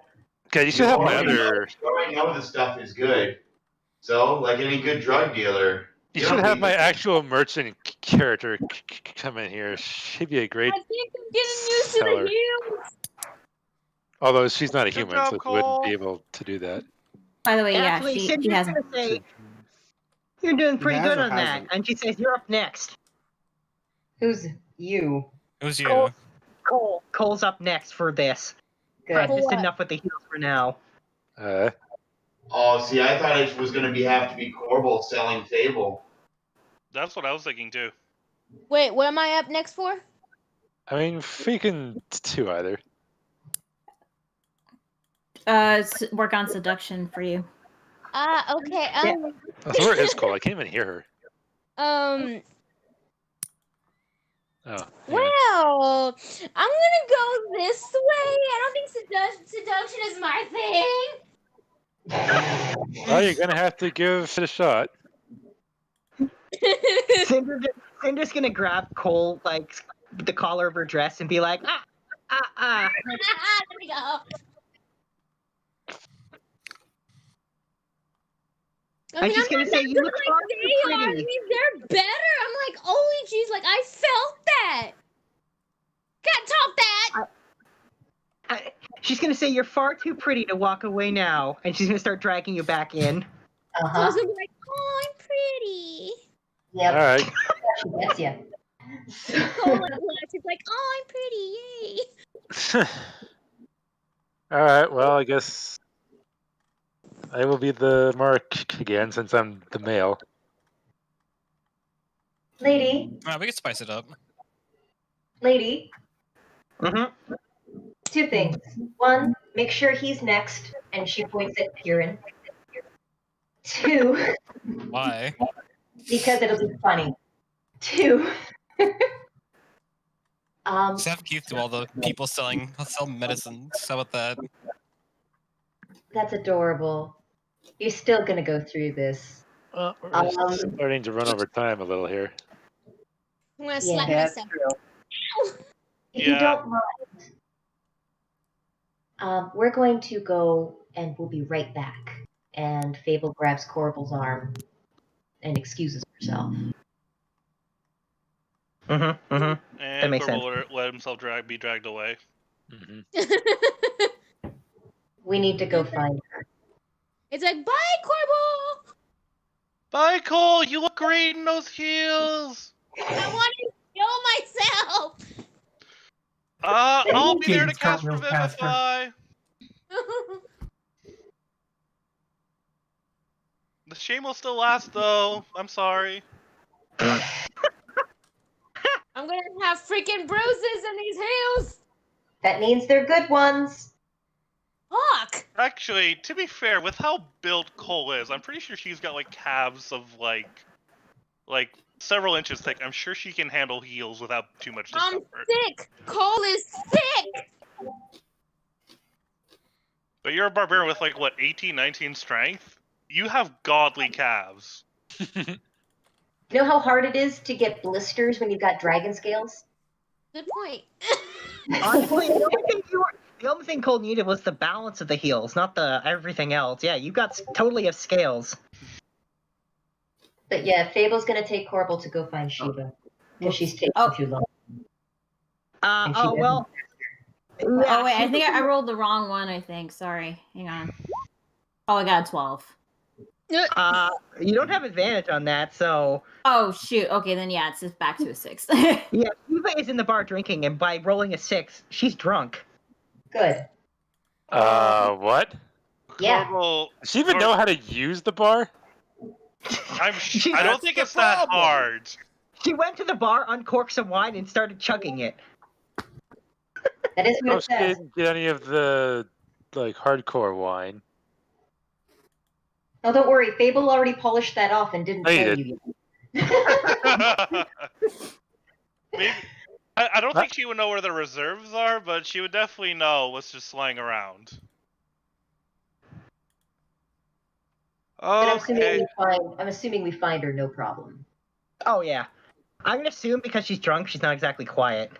Speaker 10: Okay, you should have my other.
Speaker 6: You already know this stuff is good. So, like any good drug dealer.
Speaker 10: You should have my actual merchant character come in here. She'd be a great
Speaker 14: I think I'm getting used to
Speaker 10: seller.
Speaker 14: the heels.
Speaker 10: Although she's not a human,
Speaker 4: job,
Speaker 10: so she wouldn't
Speaker 4: Cole.
Speaker 10: be able to do that.
Speaker 13: By the way, yeah,
Speaker 2: Actually,
Speaker 13: she
Speaker 2: Cinder's
Speaker 13: hasn't.
Speaker 2: gonna say, you're doing pretty
Speaker 11: Has
Speaker 2: good
Speaker 11: or
Speaker 2: on that.
Speaker 11: hasn't?
Speaker 2: And she says, you're up next.
Speaker 7: Who's you?
Speaker 12: It was you.
Speaker 2: Cole's up next for this.
Speaker 7: Good.
Speaker 2: Practiced
Speaker 14: What?
Speaker 2: enough with the heels for now.
Speaker 6: Oh, see, I thought it was going to have to be Korbal selling Fable.
Speaker 4: That's what I was thinking too.
Speaker 14: Wait, what am I up next for?
Speaker 10: I mean, freaking two either.
Speaker 13: Work on seduction for you.
Speaker 14: Okay.
Speaker 10: So where is Cole? I can't even hear her.
Speaker 14: Um.
Speaker 10: Oh.
Speaker 14: Well, I'm gonna go this way. I don't think seduction is my thing.
Speaker 10: Well, you're gonna have to give it a shot.
Speaker 2: Cinder's gonna grab Cole like the collar of her dress and be like,
Speaker 14: There we go. I mean,
Speaker 2: she's
Speaker 14: I'm
Speaker 2: gonna
Speaker 14: not
Speaker 2: say,
Speaker 14: that
Speaker 2: "You
Speaker 14: good
Speaker 2: look
Speaker 14: like
Speaker 2: far too
Speaker 14: they are. I
Speaker 2: pretty."
Speaker 14: mean, they're better. I'm like, holy jeez, like I felt that. Can't top that.
Speaker 2: She's gonna say, "You're far too pretty to walk away now," and she's gonna start dragging you back in.
Speaker 14: So I was gonna be like, oh, I'm pretty.
Speaker 7: Yep.
Speaker 10: All right.
Speaker 7: She gets you.
Speaker 14: She's like, oh, I'm pretty. Yay.
Speaker 10: All right. Well, I guess I will be the mark again since I'm the male.
Speaker 7: Lady.
Speaker 12: We can spice it up.
Speaker 7: Lady.
Speaker 2: Mm-hmm.
Speaker 7: Two things. One, make sure he's next, and she points at Kieran. Two,
Speaker 12: Why?
Speaker 7: because it'll be funny. Two.
Speaker 12: Just have Keith do all the people sell medicine. How about that?
Speaker 7: That's adorable. You're still gonna go through this.
Speaker 10: Well, we're starting to run over time a little here.
Speaker 14: I'm gonna slap myself. Ow!
Speaker 7: If you don't mind, we're going to go and we'll be right back. And Fable grabs Korbal's arm and excuses herself.
Speaker 2: Mm-hmm. Mm-hmm. That
Speaker 4: And
Speaker 2: makes sense.
Speaker 4: Korbal will let himself be dragged away.
Speaker 7: We need to go find her.
Speaker 14: It's like, bye, Korbal.
Speaker 4: Bye, Cole. You look great in those heels.
Speaker 14: I want to kill myself.
Speaker 4: I'll be there to
Speaker 9: Cadence
Speaker 4: cast
Speaker 9: cartwheels past her.
Speaker 4: Revivify. The shame will still last, though. I'm sorry.
Speaker 14: I'm gonna have freaking bruises in these heels.
Speaker 7: That means they're good ones.
Speaker 14: Fuck.
Speaker 4: Actually, to be fair, with how built Cole is, I'm pretty sure she's got like calves of like several inches thick. I'm sure she can handle heels without too much discomfort.
Speaker 14: I'm sick. Cole is sick.
Speaker 4: But you're a barbarian with like what, 18, 19 strength? You have godly calves.
Speaker 7: You know how hard it is to get blisters when you've got dragon scales?
Speaker 14: Good point.
Speaker 2: Honestly, the only thing Cole needed was the balance of the heels, not the everything else. Yeah, you got totally of scales.
Speaker 7: But yeah, Fable's gonna take Korbal to go find Shiva. Because she's taking too long.
Speaker 2: Oh, well.
Speaker 13: Oh, wait, I think I rolled the wrong one, I think. Sorry. Hang on. Oh, I got a 12.
Speaker 2: You don't have advantage on that, so...
Speaker 13: Oh, shoot. Okay, then yeah, it's just back to a 6.
Speaker 2: Yeah, Shiva is in the bar drinking, and by rolling a 6, she's drunk.
Speaker 7: Good.
Speaker 10: What?
Speaker 7: Yeah.
Speaker 4: Korbal,
Speaker 10: Does she even know how to use the bar?
Speaker 4: I don't think it's that hard.
Speaker 2: She went to the bar, uncorked some wine, and started chugging it.
Speaker 7: That is what it
Speaker 10: She
Speaker 7: says.
Speaker 10: didn't get any of the like hardcore wine.
Speaker 7: Oh, don't worry. Fable already polished that off and didn't
Speaker 10: Oh, you
Speaker 7: tell
Speaker 10: did.
Speaker 7: you yet.
Speaker 4: Maybe, I don't think she would know where the reserves are, but she would definitely know what's just lying around.
Speaker 7: And
Speaker 4: Okay.
Speaker 7: I'm assuming we find her, no problem.
Speaker 2: Oh, yeah. I'm gonna assume because she's drunk, she's not exactly quiet.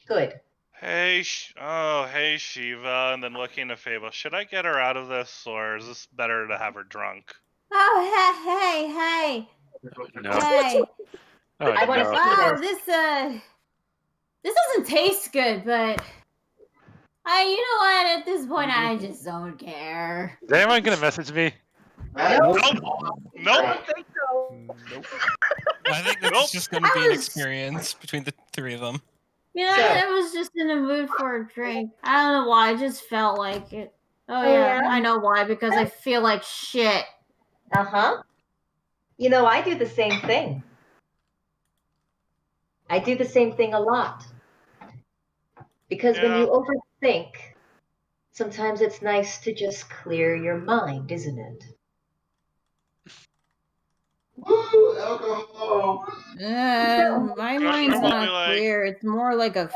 Speaker 7: Good.
Speaker 4: Hey, hey Shiva, and then looking at Fable. Should I get her out of this, or is this better to have her drunk?
Speaker 13: Oh, hey.
Speaker 10: No.
Speaker 13: Hey.
Speaker 10: Oh,
Speaker 7: I want to
Speaker 10: no.
Speaker 7: see
Speaker 13: Oh, this doesn't taste good, but you know what? At this point, I just don't care.
Speaker 10: Is anyone gonna message me?
Speaker 4: Nope.
Speaker 2: I don't think so.
Speaker 12: Nope. I think that's just going to be an experience between the three of them.
Speaker 13: You know, I was just in a mood for a drink. I don't know why. I just felt like it. Oh,
Speaker 7: Oh,
Speaker 13: yeah,
Speaker 7: yeah?
Speaker 13: I know why. Because I feel like shit.
Speaker 7: Uh-huh. You know, I do the same thing. I do the same thing a lot. Because when you overthink, sometimes it's nice to just clear your mind, isn't it?
Speaker 6: Woo, alcohol.
Speaker 13: My mind's not clear. It's more like a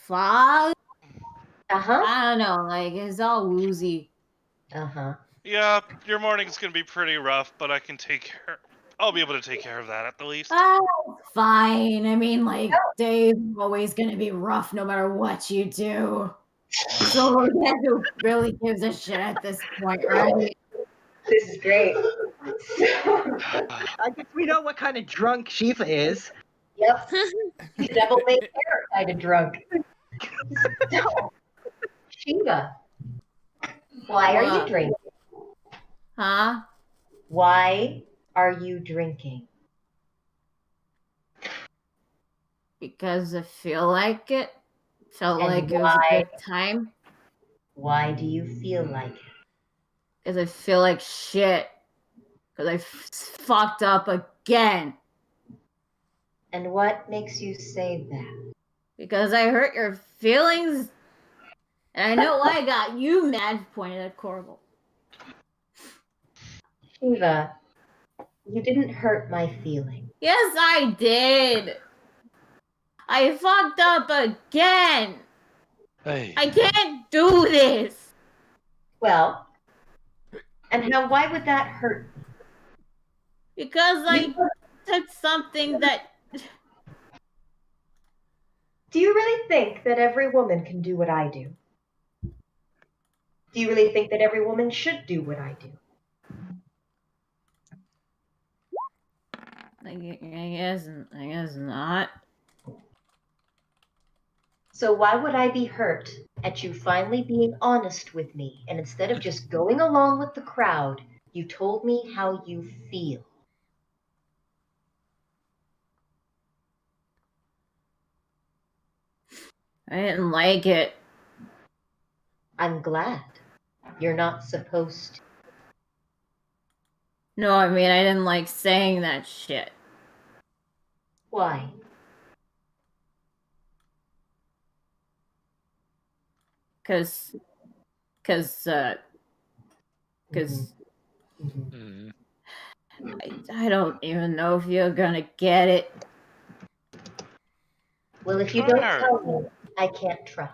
Speaker 13: fog.
Speaker 7: Uh-huh.
Speaker 13: I don't know. Like, it's all woozy.
Speaker 7: Uh-huh.
Speaker 4: Yeah, your morning's gonna be pretty rough, but I can take care. I'll be able to take care of that at the least.
Speaker 13: Fine. I mean, like, day's always gonna be rough no matter what you do. So, who really gives a shit at this point, right?
Speaker 7: This is great.
Speaker 2: I guess we know what kind of drunk Shiva is.
Speaker 7: Yep. He's devil may care kind of drunk. So, Shiva, why are you
Speaker 13: What?
Speaker 7: drinking?
Speaker 13: Huh?
Speaker 7: Why are you drinking?
Speaker 13: Because I feel like it. Felt
Speaker 7: And
Speaker 13: like it was a good time.
Speaker 7: Why do you feel like it?
Speaker 13: Because I feel like shit. Because I fucked up again.
Speaker 7: And what makes you say that?
Speaker 13: Because I hurt your feelings. And I know I got you mad, pointed at Korbal.
Speaker 7: Shiva, you didn't hurt my feelings.
Speaker 13: Yes, I did. I fucked up again.
Speaker 10: Hey.
Speaker 13: I can't do this.
Speaker 7: Well, and why would that hurt me?
Speaker 13: Because I took something that...
Speaker 7: Do you really think that every woman can do what I do? Do you really think that every woman should do what I do?
Speaker 13: I guess not.
Speaker 7: So why would I be hurt at you finally being honest with me, and instead of just going along with the crowd, you told me how you feel?
Speaker 13: I didn't like it.
Speaker 7: I'm glad. You're not supposed to.
Speaker 13: No, I mean, I didn't like saying that shit.
Speaker 7: Why?
Speaker 13: Cause I don't even know if you're gonna get it.
Speaker 7: Well, if you don't tell me, I can't try.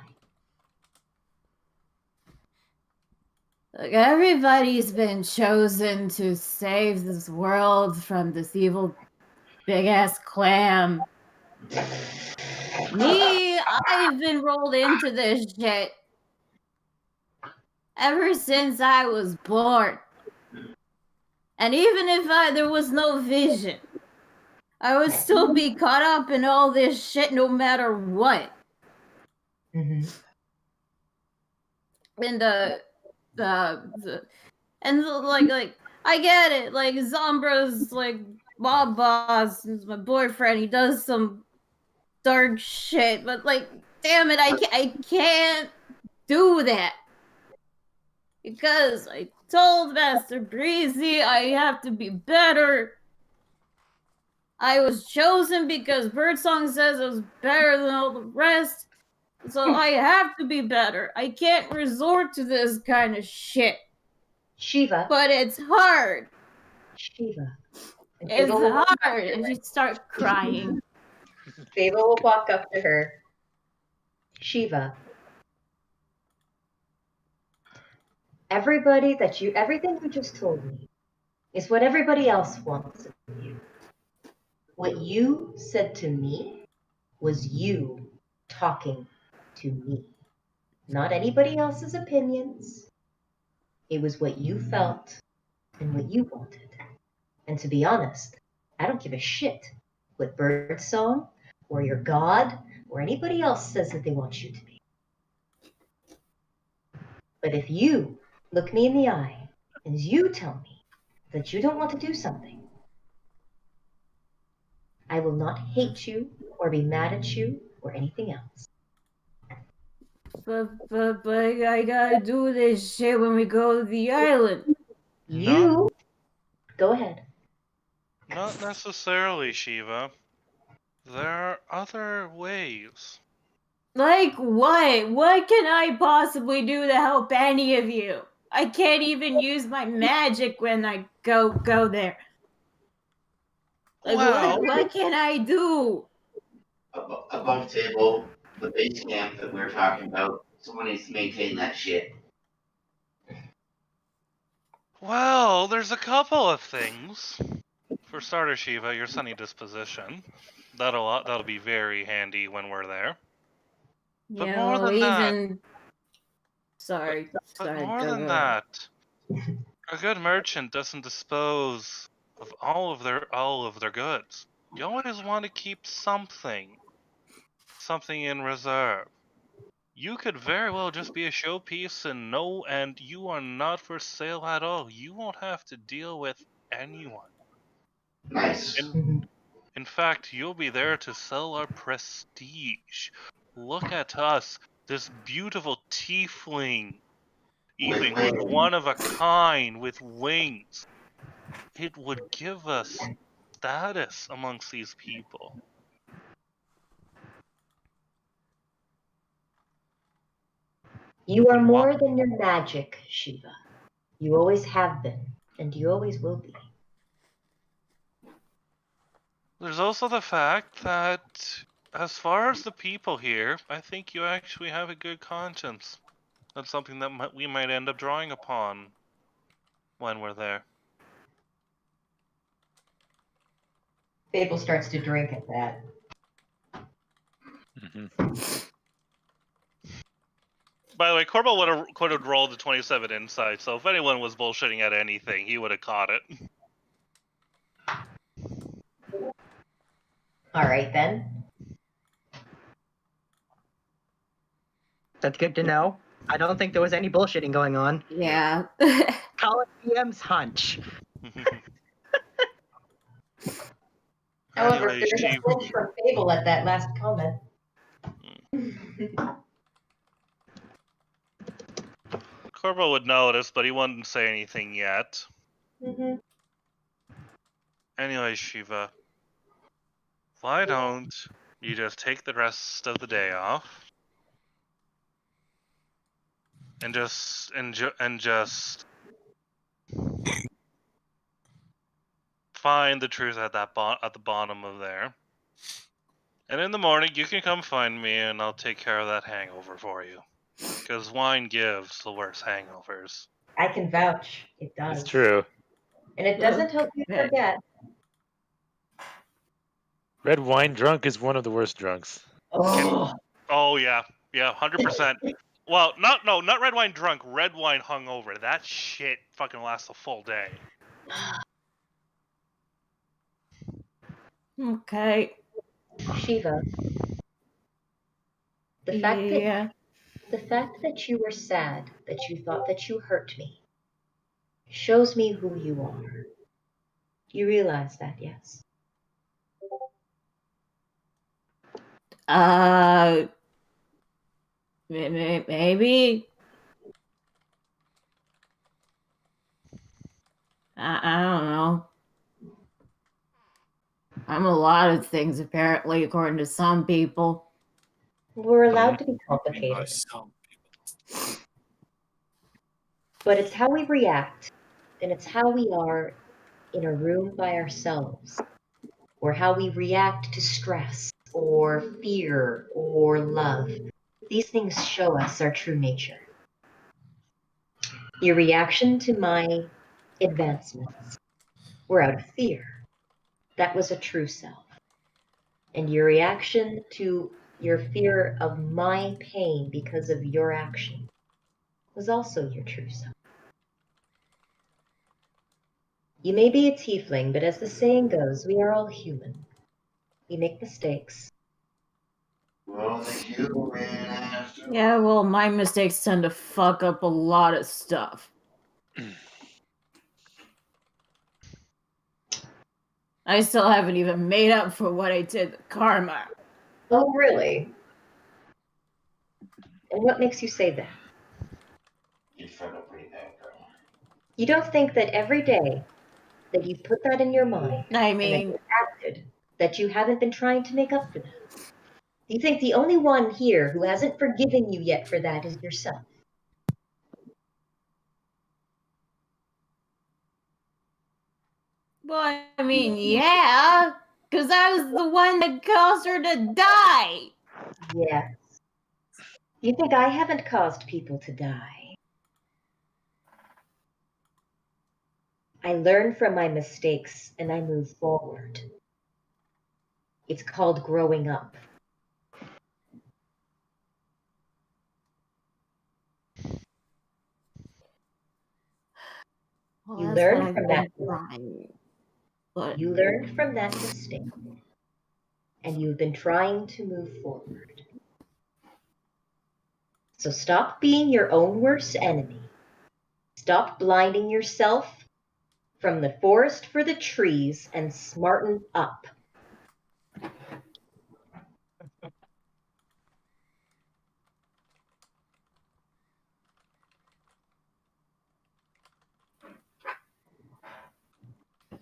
Speaker 13: Look, everybody's been chosen to save this world from this evil big-ass clam. Me, I've been rolled into this shit ever since I was born. And even if there was no vision, I would still be caught up in all this shit no matter what. And like I get it. Like Zombra's like mob boss is my boyfriend. He does some dark shit, but like, damn it, I can't do that because I told Master Breezy I have to be better. I was chosen because Birdsong says I was better than all the rest. So I have to be better. I can't resort to this kind of shit.
Speaker 7: Shiva.
Speaker 13: But it's hard.
Speaker 7: Shiva.
Speaker 13: It's hard. And she starts crying.
Speaker 7: Fable will walk up to her. Shiva. Everything you just told me is what everybody else wants of you. What you said to me was you talking to me. Not anybody else's opinions. It was what you felt and what you wanted. And to be honest, I don't give a shit what Birdsong or your god or anybody else says that they want you to be. But if you look me in the eye and you tell me that you don't want to do something, I will not hate you or be mad at you or anything else.
Speaker 13: But I gotta do this shit when we go to the island.
Speaker 7: You go ahead.
Speaker 4: Not necessarily, Shiva. There are other ways.
Speaker 13: Like what? What can I possibly do to help any of you? I can't even use my magic when I go there. Like
Speaker 4: Well,
Speaker 13: what can I do?
Speaker 6: Above table, the base camp that we were talking about, someone needs to maintain that shit.
Speaker 4: Well, there's a couple of things. For starters, Shiva, your sunny disposition. That'll be very handy when we're there. But
Speaker 13: Yeah,
Speaker 4: more
Speaker 13: well,
Speaker 4: than that,
Speaker 13: even. Sorry.
Speaker 4: but
Speaker 13: Sorry.
Speaker 4: more
Speaker 13: Go,
Speaker 4: than
Speaker 13: go.
Speaker 4: that, a good merchant doesn't dispose of all of their goods. You always want to keep something in reserve. You could very well just be a showpiece and you are not for sale at all. You won't have to deal with anyone.
Speaker 6: Nice.
Speaker 4: In fact, you'll be there to sell our prestige. Look at us, this beautiful tiefling, even with one of a kind, with wings. It would give us status amongst these people.
Speaker 7: You are more than your magic, Shiva. You always have been, and you always will be.
Speaker 4: There's also the fact that, as far as the people here, I think you actually have a good conscience. That's something that we might end up drawing upon when we're there.
Speaker 7: Fable starts to drink at that.
Speaker 4: By the way, Korbal could have rolled a 27 insight, so if anyone was bullshitting at anything, he would have caught it.
Speaker 7: All right, then.
Speaker 2: That's good to know. I don't think there was any bullshitting going on.
Speaker 13: Yeah.
Speaker 2: Call it PM's hunch.
Speaker 7: However,
Speaker 4: Anyway,
Speaker 7: there's a flinch from Fable at that last comment.
Speaker 4: Korbal would notice, but he wouldn't say anything yet. Anyway, Shiva, why don't you just take the rest of the day off and just find the truth at the bottom of there. And in the morning, you can come find me, and I'll take care of that hangover for you. Because wine gives the worst hangovers.
Speaker 7: I can vouch. It does.
Speaker 10: It's true.
Speaker 7: And it doesn't help you forget.
Speaker 10: Red wine drunk is one of the worst drunks.
Speaker 7: Oh
Speaker 4: yeah, 100%. Well, not red wine drunk, red wine hungover. That shit fucking lasts a full day.
Speaker 13: Okay.
Speaker 7: Shiva. The fact that you were sad, that you thought that you hurt me, shows me who you are. You realize that, yes?
Speaker 13: Maybe. I don't know. I'm a lot of things, apparently, according to some people.
Speaker 7: We're allowed to be complicated. But it's how we react, and it's how we are in a room by ourselves, or how we react to stress, or fear, or love. These things show us our true nature. Your reaction to my advancements were out of fear. That was a true self. And your reaction to your fear of my pain because of your action was also your true self. You may be a tiefling, but as the saying goes, we are all human. We make mistakes.
Speaker 13: Yeah, well, my mistakes tend to fuck up a lot of stuff. I still haven't even made up for what I did with karma.
Speaker 7: Oh, really? And what makes you say that?
Speaker 6: You fuck up pretty bad, girl.
Speaker 7: You don't think that every day that you put that in your mind
Speaker 13: I
Speaker 7: and that
Speaker 13: mean,
Speaker 7: you acted, that you haven't been trying to make up for that? Do you think the only one here who hasn't forgiven you yet for that is yourself?
Speaker 13: well, I mean, yeah, because I was the one that caused her to die.
Speaker 7: Yes. You think I haven't caused people to die? I learn from my mistakes and I move forward. It's called growing up.
Speaker 13: Well,
Speaker 7: You
Speaker 13: that's what
Speaker 7: learn
Speaker 13: I've
Speaker 7: from
Speaker 13: been
Speaker 7: that.
Speaker 13: trying. But
Speaker 7: You learned from that mistake, and you've been trying to move forward. So stop being your own worst enemy. Stop blinding yourself from the forest for the trees and smarten up.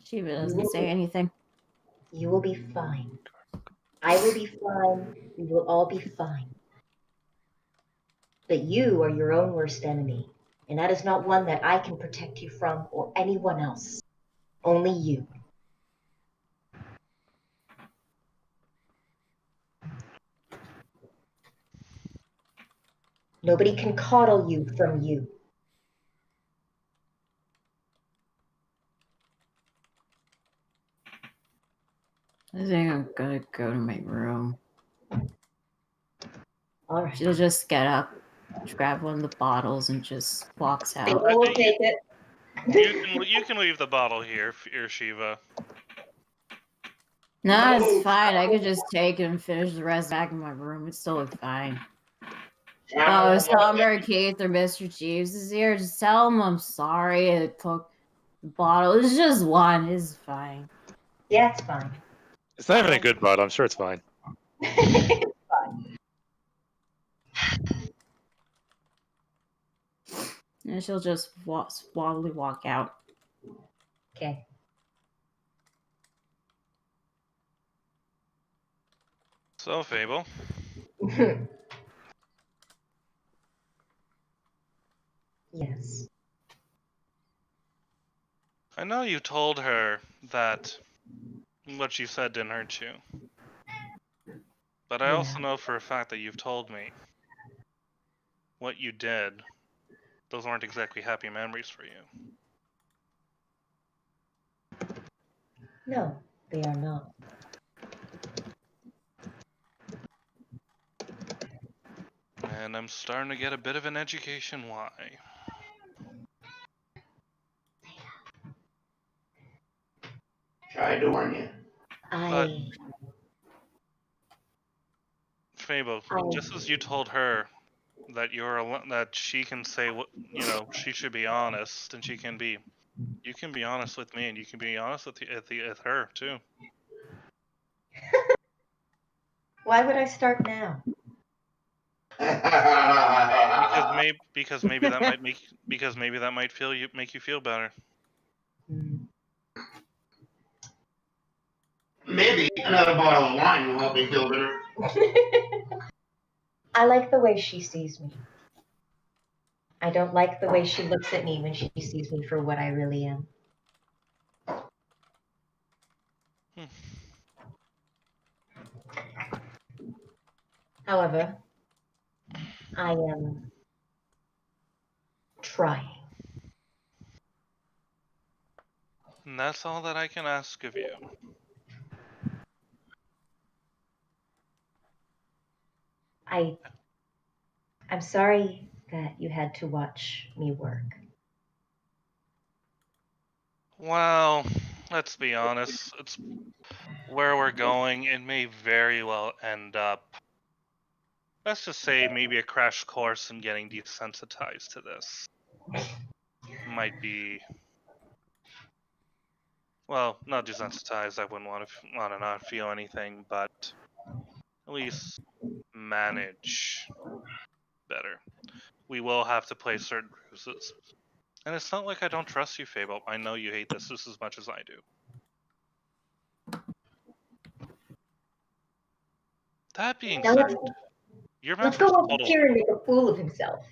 Speaker 13: Shiva doesn't say anything.
Speaker 7: You will be fine. I will be fine. We will all be fine. But you are your own worst enemy, and that is not one that I can protect you from or anyone else. Only you. Nobody can coddle you from you.
Speaker 13: I think I'm gonna go to my room.
Speaker 7: All right.
Speaker 13: She'll just get up, grab one of the bottles, and just walks out.
Speaker 7: People will take it.
Speaker 4: You can leave the bottle here, Shiva.
Speaker 13: No, it's fine. I could just take it and finish the rest back in my room. It's totally fine. Oh, if Somber, Keith, or Mr. Jeeves is here, just tell them I'm sorry. I took the bottle. It's just one. It's fine.
Speaker 7: Yeah, it's fine.
Speaker 10: It's not even a good bottle. I'm sure it's fine.
Speaker 13: And she'll just suavely walk out.
Speaker 7: Okay.
Speaker 4: So, Fable.
Speaker 7: Yes.
Speaker 4: I know you told her that what she said didn't hurt you. But I also know for a fact that you've told me what you did. Those aren't exactly happy memories for you.
Speaker 7: No, they are not.
Speaker 4: And I'm starting to get a bit of an education why.
Speaker 6: Tried to warn you.
Speaker 4: But Fable, just as you told her that that she can say what she should be honest, and you can be honest with me, and you can be honest with her too.
Speaker 7: Why would I start now?
Speaker 4: because maybe that might make you feel better.
Speaker 6: Maybe another bottle of wine will help me feel better.
Speaker 7: I like the way she sees me. I don't like the way she looks at me when she sees me for what I really am. However, I am trying.
Speaker 4: And that's all that I can ask of you.
Speaker 7: I'm sorry that you had to watch me work.
Speaker 4: Well, let's be honest. It's where we're going. It may very well end up, let's just say, maybe a crash course in getting desensitized to this. Might be, well, not desensitized. I wouldn't want to not feel anything, but at least manage better. We will have to play certain ruses. And it's not like I don't trust you, Fable. I know you hate this just as much as I do. That being
Speaker 7: Now
Speaker 4: said, your
Speaker 7: let's
Speaker 4: master's
Speaker 7: go
Speaker 4: a
Speaker 7: up to
Speaker 4: total...
Speaker 7: Kieran and make a fool of himself.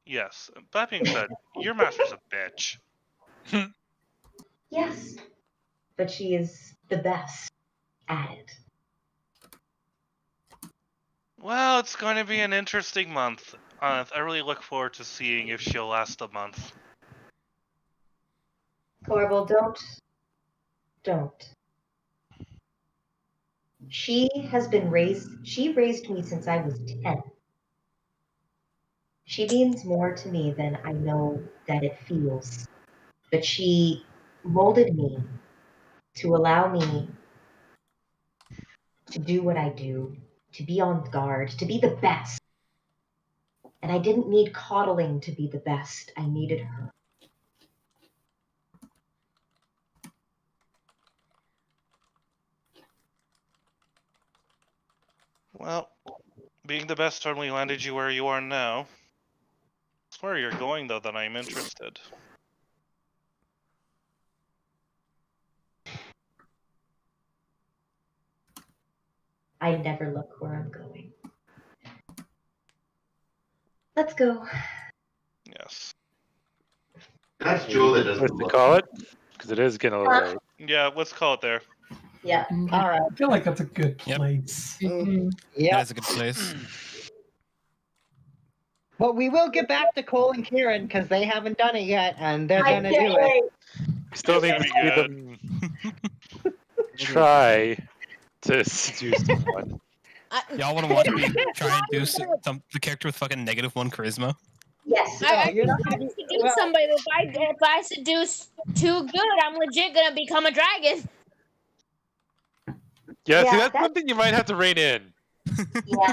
Speaker 4: Yes, that being said, your master's a bitch.
Speaker 7: Yes, but she is the best at it.
Speaker 4: Well, it's going to be an interesting month. I really look forward to seeing if she'll last a month.
Speaker 7: Korbal, don't. She raised me since I was 10. She means more to me than I know that it feels. But she molded me to allow me to do what I do, to be on guard, to be the best. And I didn't need coddling to be the best. I needed her.
Speaker 4: Well, being the best only landed you where you are now. It's where you're going, though, that I'm interested.
Speaker 7: I never look where I'm going. Let's go.
Speaker 4: Yes.
Speaker 6: That's Jewel that doesn't
Speaker 10: What's to
Speaker 6: look.
Speaker 10: call it? Because it is getting a little late.
Speaker 4: Yeah, let's call it there.
Speaker 7: Yeah. All right.
Speaker 9: I feel like that's a good place.
Speaker 2: Yeah.
Speaker 12: That's a good place.
Speaker 2: But we will get back to Cole and Kieran because they haven't done it yet, and they're
Speaker 7: I
Speaker 2: gonna
Speaker 7: can't
Speaker 2: do it.
Speaker 7: wait.
Speaker 10: We still need to see them try to seduce someone.
Speaker 12: Y'all want to watch me try and do the character with fucking -1 charisma?
Speaker 7: Yes.
Speaker 3: I
Speaker 2: you're not
Speaker 3: can
Speaker 2: gonna be-
Speaker 3: seduce
Speaker 2: well-
Speaker 3: somebody. If I seduce too good, I'm legit gonna become a dragon.
Speaker 10: Yeah, see,
Speaker 7: Yeah,
Speaker 10: that's something you might have to rein in.
Speaker 7: Yeah.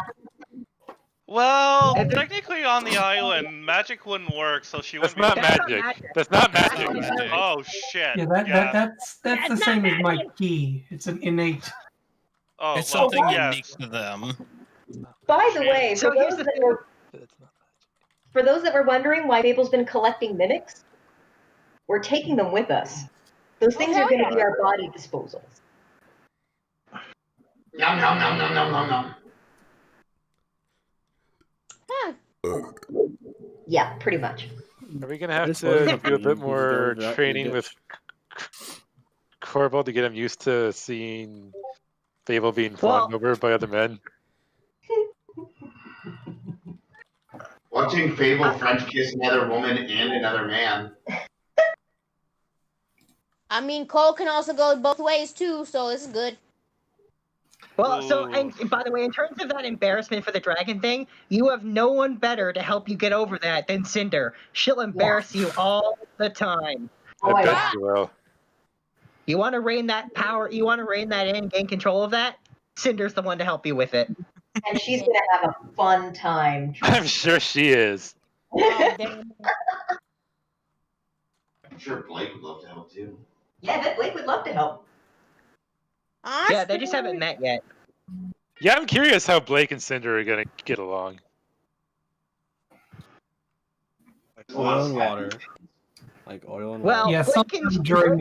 Speaker 4: Well, technically on the island, magic wouldn't work, so she
Speaker 10: That's
Speaker 4: wouldn't be...
Speaker 10: not magic. That's not magic.
Speaker 4: Oh, shit.
Speaker 9: Yeah, that's the same as my key. It's an innate.
Speaker 4: Oh,
Speaker 12: It's
Speaker 4: well,
Speaker 12: something
Speaker 4: yes.
Speaker 12: unique to them.
Speaker 7: By the way,
Speaker 2: So here's the thing.
Speaker 7: for those that were wondering why Fable's been collecting mimics, we're taking them with us. Those things are going to be our body disposals.
Speaker 6: Nom nom nom nom nom nom nom.
Speaker 7: Yeah, pretty much.
Speaker 10: Are we gonna have
Speaker 11: This
Speaker 10: to
Speaker 11: wasn't
Speaker 10: do a
Speaker 11: me.
Speaker 10: bit
Speaker 11: You
Speaker 10: more
Speaker 11: go to that
Speaker 10: training with Korbal to get him used to seeing Fable being fawned over by other men?
Speaker 6: Watching Fable French kiss another woman and another man.
Speaker 3: I mean, Cole can also go both ways too, so it's good.
Speaker 2: Well, so, and by the way, in terms of that embarrassment for the dragon thing, you have no one better to help you get over that than Cinder. She'll embarrass you all the time.
Speaker 10: I bet you will.
Speaker 2: You want to rein that power, you want to rein that in, gain control of that? Cinder's the one to help you with it.
Speaker 7: And she's going to have a fun time.
Speaker 10: I'm sure she is.
Speaker 6: I'm sure Blake would love to help too.
Speaker 7: Yeah, but Blake would love to help.
Speaker 2: Yeah, they just haven't met yet.
Speaker 10: Yeah, I'm curious how Blake and Cinder are gonna get along.
Speaker 11: Oil and water. Like oil and
Speaker 2: Well,
Speaker 11: water.
Speaker 9: Yeah,
Speaker 2: Blake can-
Speaker 9: sometime during